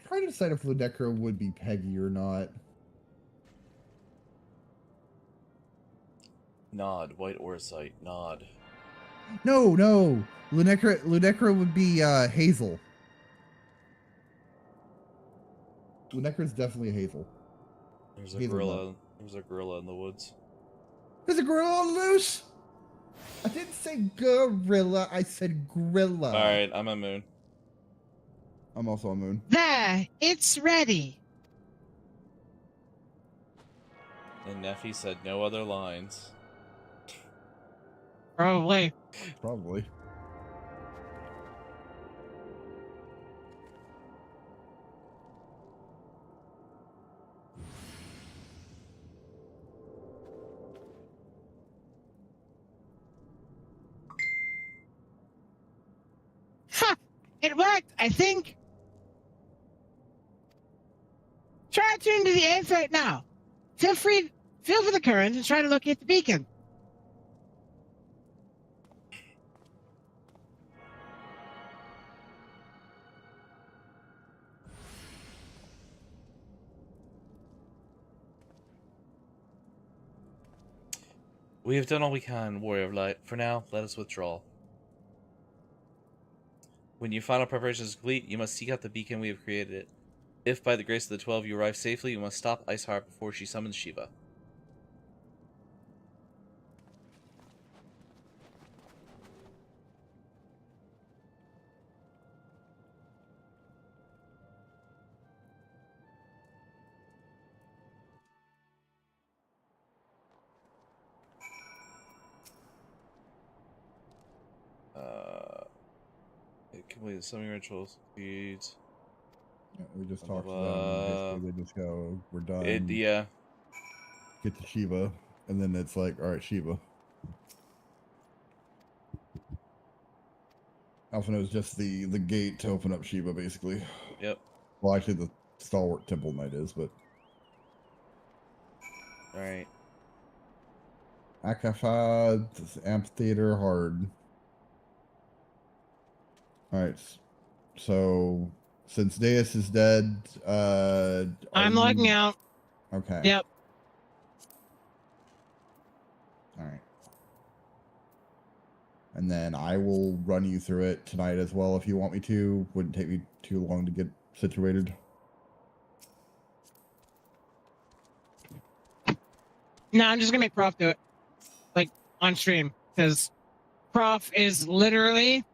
S3: Trying to decide if Lunecra would be Peggy or not.
S1: Nod, white orsite, nod.
S3: No. Lunecra would be Hazel. Lunecra's definitely Hazel.
S1: There's a
S3: Hazelnut.
S1: gorilla. There's a gorilla in the woods.
S3: There's a gorilla on loose. I didn't say gorilla. I said gorilla.
S1: All right, I'm a moon.
S3: I'm also a moon.
S2: There, it's ready.
S1: And Neffy said no other lines.
S2: Probably.
S3: Probably.
S2: Ha! It worked, I think. Try tuning to the edge right now. Feel for the current and try to locate the beacon.
S1: We have done all we can, Warrior of Light. For now, let us withdraw. When your final preparations are complete, you must seek out the beacon we have created it. If, by the grace of the 12, you arrive safely, you must stop Iceheart before she summons Shiva. Complete the summoning rituals. Succeeds.
S3: Yeah, we just talked to them. Basically, they just go, "We're done."
S1: Yeah.
S3: Get to Shiva, and then it's like, "All right, Shiva." Alpha knows just the gate to open up Shiva, basically.
S1: Yep.
S3: Well, actually, the stalwart temple knight is, but.
S1: All right.
S3: Akafa, amphitheater, hard. Alright, so since Deus is dead,
S2: I'm logging out.
S3: Okay.
S2: Yep.
S3: Alright. And then I will run you through it tonight as well if you want me to. Wouldn't take me too long to get situated.
S2: No, I'm just gonna make Prof do it. Like, on stream. Because Prof is literally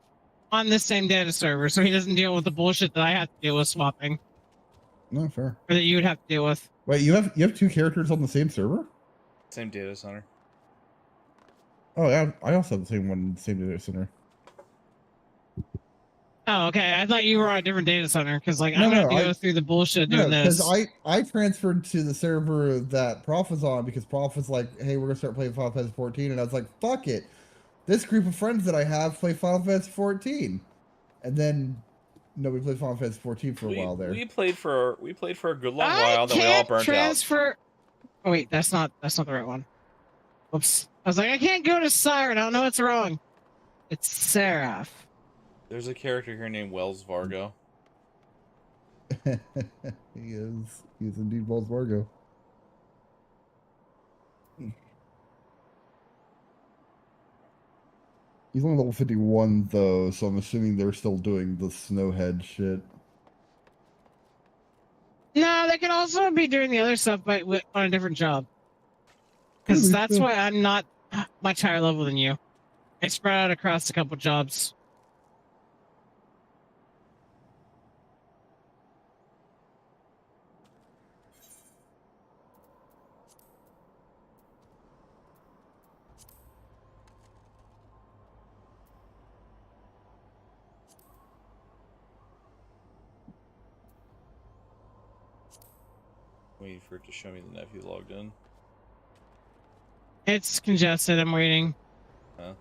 S2: on the same data server, so he doesn't deal with the bullshit that I have to deal with swapping.
S3: No, fair.
S2: Or that you would have to deal with.
S3: Wait, you have two characters on the same server?
S1: Same data center.
S3: Oh yeah, I also have the same one, same data center.
S2: Oh, okay. I thought you were on a different data center, because like I'm gonna have to go through the bullshit doing this.
S3: Because I transferred to the server that Prof was on because Prof was like, "Hey, we're gonna start playing Final Fantasy 14," and I was like, "Fuck it." This group of friends that I have play Final Fantasy 14, and then nobody played Final Fantasy 14 for a while there.
S1: We played for a good long while, then we all burnt out.
S2: Oh wait, that's not the right one. Whoops. I was like, I can't go to Siren. I don't know what's wrong. It's Seraph.
S1: There's a character here named Wells Vargo.
S3: He is. He's indeed Wells Vargo. He's only level 51 though, so I'm assuming they're still doing the snowhead shit.
S2: No, they could also be doing the other stuff, but on a different job. Because that's why I'm not much higher level than you. I spread out across a couple jobs.
S1: Waiting for it to show me the nephew logged in.
S2: It's congested. I'm waiting.
S1: Huh?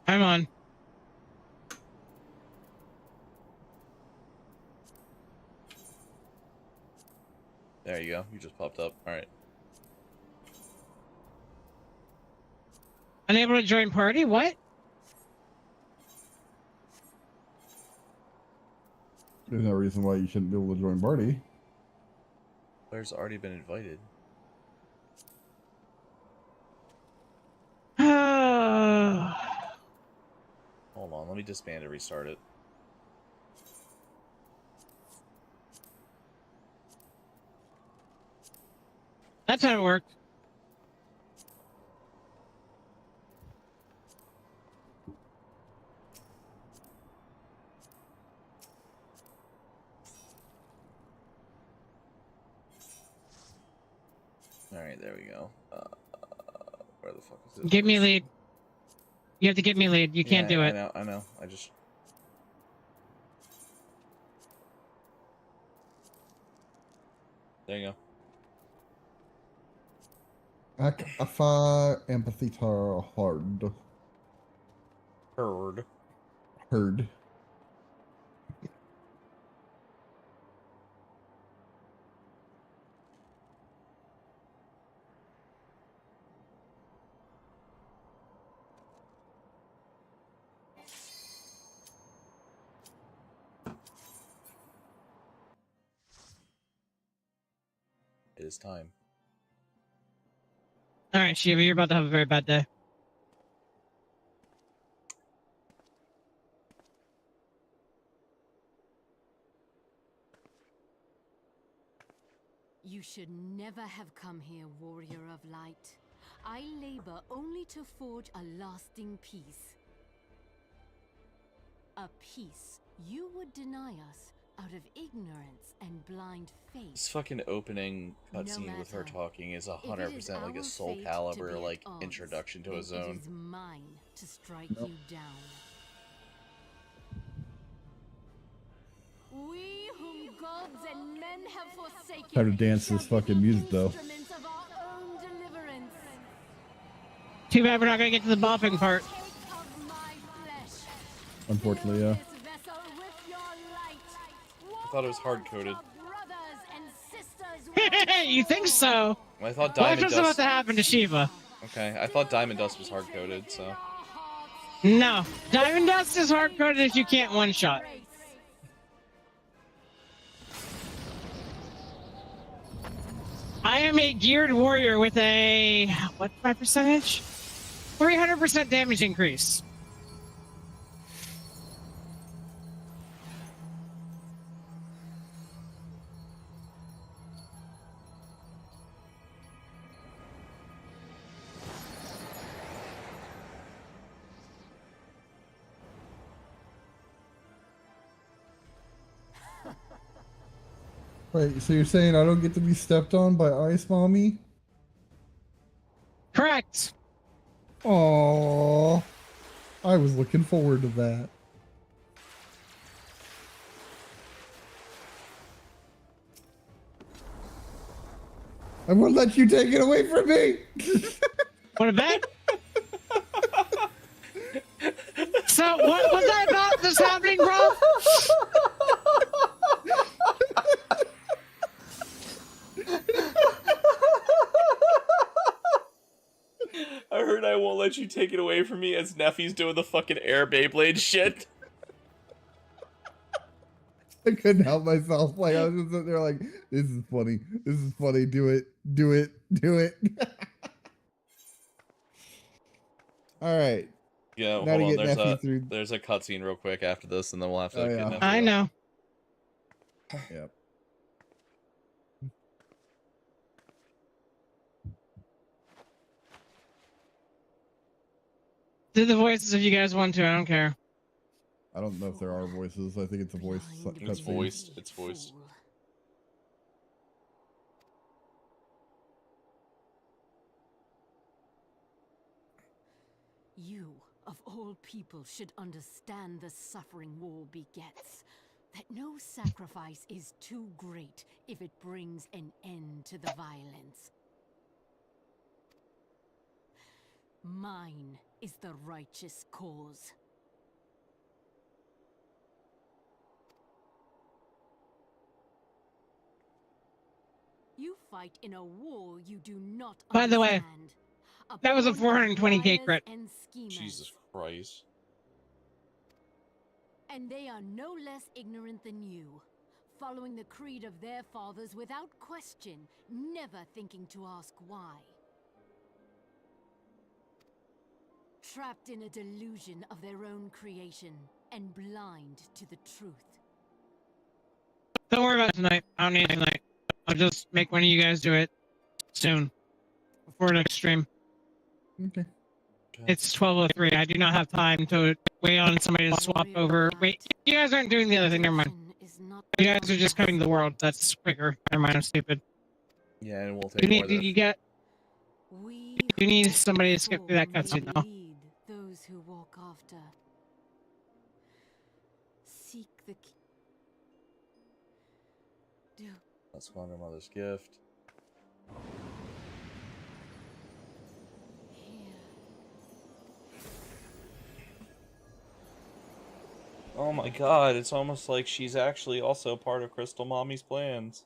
S2: I'm on.
S1: There you go. You just popped up. All right.
S2: Unable to join party? What?
S3: There's no reason why you shouldn't be able to join party.
S1: Player's already been invited. Hold on, let me disband and restart it.
S2: That's how it worked.
S1: Alright, there we go. Where the fuck is this?
S2: Give me lead. You have to give me lead. You can't do it.
S1: I know. I just... There you go.
S3: Afa empathy tar hard.
S1: Heard.
S3: Heard.
S1: It is time.
S2: All right, Shiva, you're about to have a very bad day.
S13: You should never have come here, warrior of light. I labor only to forge a lasting peace. A peace you would deny us out of ignorance and blind faith.
S1: This fucking opening cutscene with her talking is 100% like a Soul Calibur like introduction to a zone.
S13: It is mine to strike you down. We whom gods and men have forsaken.
S3: How to dance this fucking music though.
S2: Too bad we're not gonna get to the bopping part.
S3: Unfortunately, yeah.
S1: I thought it was hard-coded.
S2: You think so?
S1: I thought
S2: Watch
S1: Diamond
S2: what's
S1: Dust...
S2: about to happen to Shiva.
S1: Okay, I thought Diamond Dust was hard-coded, so...
S2: No. Diamond Dust is hard-coded if you can't one-shot. I am a geared warrior with a... what's my percentage? 300% damage increase.
S3: Wait, so you're saying I don't get to be stepped on by Ice Mommy?
S2: Correct.
S3: Aww. I was looking forward to that. I won't let you take it away from me!
S2: Want to bet? So, what was that about this happening, bro?
S1: I heard I won't let let you take it away from me as Neffy's doing the fucking air Beyblade shit.
S3: I couldn't help myself. Like I was just sitting there, like, this is funny. This is funny. Do it. Do it. Do it. All right.
S1: Yeah,
S3: Now to
S1: hold on.
S3: get Neffy through.
S1: There's a cutscene real quick after this, and then we'll have to
S3: Oh,
S1: get
S3: yeah.
S1: Neffy
S2: I
S1: out.
S2: know.
S3: Yep.
S2: Do the voices if you guys want to. I don't care.
S3: I don't know if there are voices. I think it's a voice.
S1: It's voiced. It's voiced.
S13: You, of all people, should understand the suffering war begets. That no sacrifice is too great if it brings an end to the violence. Mine is the righteous cause. You fight in a war you do not
S2: By the way,
S13: understand.
S2: that was a
S13: Born of
S2: 420k
S13: liars
S2: crit.
S13: and schemers.
S1: Jesus Christ.
S13: And they are no less ignorant than you, following the creed of their fathers without question, never thinking to ask why. Trapped in a delusion of their own creation, and blind to the truth.
S2: Don't worry about it tonight. I don't need it tonight. I'll just make one of you guys do it soon. Before next stream.
S3: Okay.
S2: It's 12:03. I do not have time to wait on somebody to swap over. Wait, you guys aren't doing the other thing. Never mind. You guys are just cutting the world. That's quicker. Never mind. I'm stupid.
S1: Yeah, and we'll take more
S2: Did you get? You need somebody to skip through that cutscene now.
S13: Lead those who walk after. Seek the key. Do.
S1: Let's squander Mother's gift. Oh my god, it's almost like she's actually also part of Crystal Mommy's plans.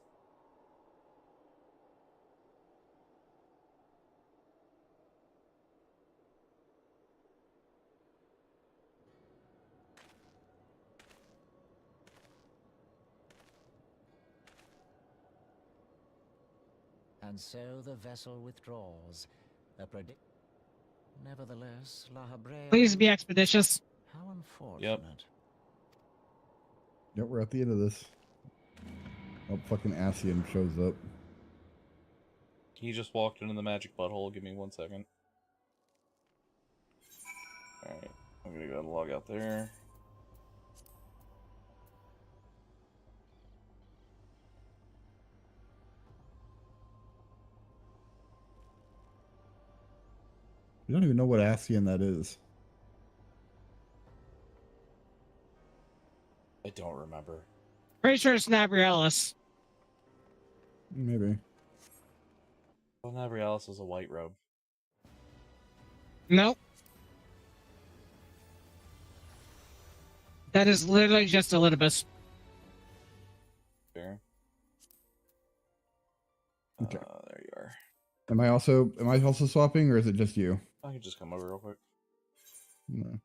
S18: And so the vessel withdraws. Nevertheless, La Habrea...
S2: Please be expeditious.
S18: How unfortunate.
S1: Yep.
S3: Yep, we're at the end of this. Oh, fucking Asian shows up.
S1: He just walked into the magic butthole. Give me 1 second. Alright, I'm gonna go ahead and log out there.
S3: We don't even know what Asian that is.
S1: I don't remember.
S2: Pretty sure it's Nabriellis.
S3: Maybe.
S1: Well, Nabrialis is a white robe.
S2: Nope. That is literally just Elidibus.
S1: Fair.
S3: Okay.
S1: There you are.
S3: Am I also swapping, or is it just you?
S1: I can just come over real quick.
S3: No.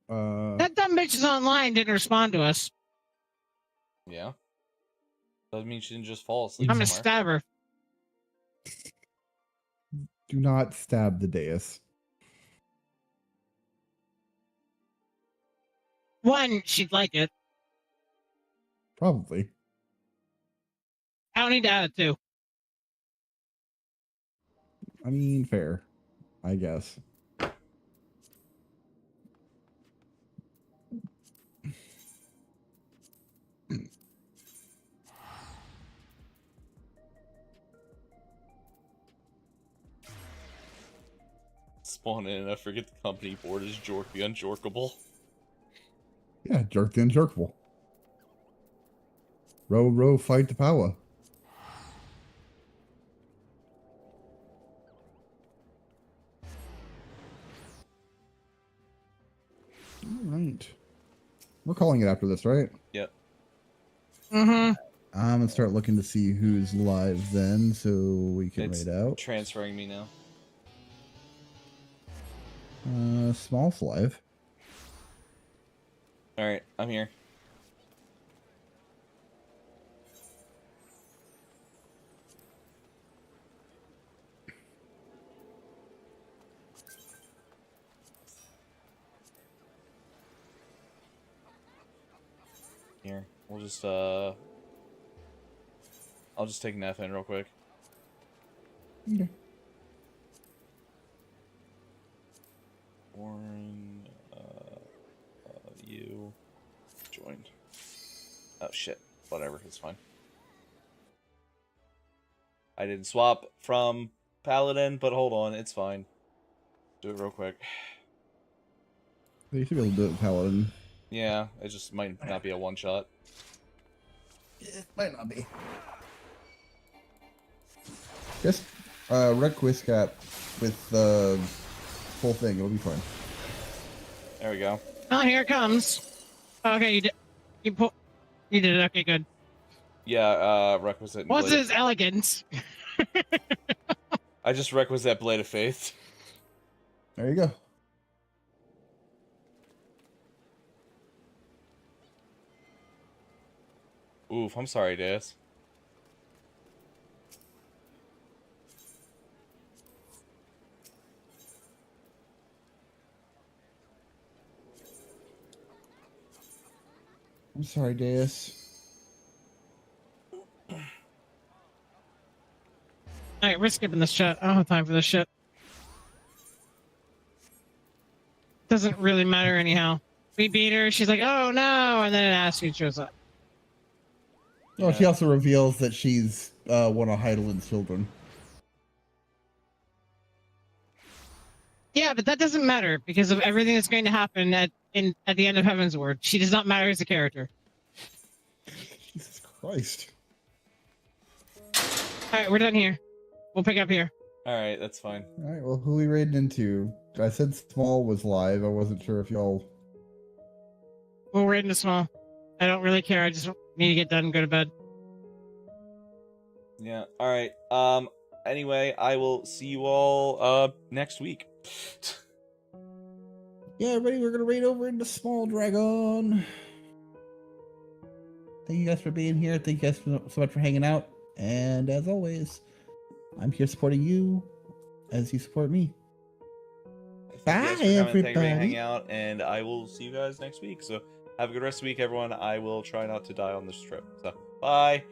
S3: Oh.
S2: That dumb bitch is online, didn't respond to us.
S1: Yeah. Doesn't mean she didn't just fall asleep
S2: I'm gonna
S1: somewhere.
S2: stab her.
S3: Do not stab the dais.
S2: One, she'd like it.
S3: Probably.
S2: I don't need to add it too.
S3: I mean, fair. I guess.
S1: Spawn in and I forget the company board is Jork the Unjorkable.
S3: Yeah, jerk the unjerkable. Row, fight the power. All right. We're calling it after this, right?
S1: Yep.
S2: Mm-hmm.
S3: I'm gonna start looking to see who's live then, so we can
S1: It's
S3: raid out.
S1: transferring me now.
S3: Small's live.
S1: All right, I'm here. Here, we'll just I'll just take Neff in real quick.
S3: Okay.
S1: Warren, you joined. Oh shit, whatever, it's fine. I didn't swap from Paladin, but hold on, it's fine. Do it real quick.
S3: You should be able to do it with Paladin.
S1: Yeah, it just might not be a one shot.
S3: It might not be. Just Red Quizcat with the full thing, it'll be fine.
S1: There we go.
S2: Oh, here it comes. Okay, you did. You did it. Okay, good.
S1: Yeah, requisite. And
S2: What's
S1: Blade
S2: his elegance?
S1: I just requisite Blade of Faith.
S3: There you go.
S1: Oof, I'm sorry, Deus.
S3: I'm sorry, Deus.
S2: Alright, we're skipping this shit. I don't have time for this shit. Doesn't really matter anyhow. We beat her, she's like, oh no, and then an Ashley shows up.
S3: Oh, she also reveals that she's one of Heidelin's children.
S2: Yeah, but that doesn't matter because of everything that's going to happen at the end of Heaven's Word. She does not matter as a character.
S3: Jesus Christ.
S2: Alright, we're done here. We'll pick up here.
S1: Alright, that's fine.
S3: Alright, well, who we raiding into? I said Small was live. I wasn't sure if y'all...
S2: We'll raid into Small. I don't really care. I just need to get done and go to bed.
S1: Yeah, alright. Anyway, I will see you all next week.
S3: Yeah, everybody, we're gonna raid over into Small Dragon. Thank you guys for being here. Thank you guys so much for hanging out. And as always, I'm here supporting you as you support me. Bye,
S1: Thank you for
S3: everybody.
S1: hanging out, and I will see you guys next week. So have a good rest of the week, everyone. I will try not to die on this trip. So bye.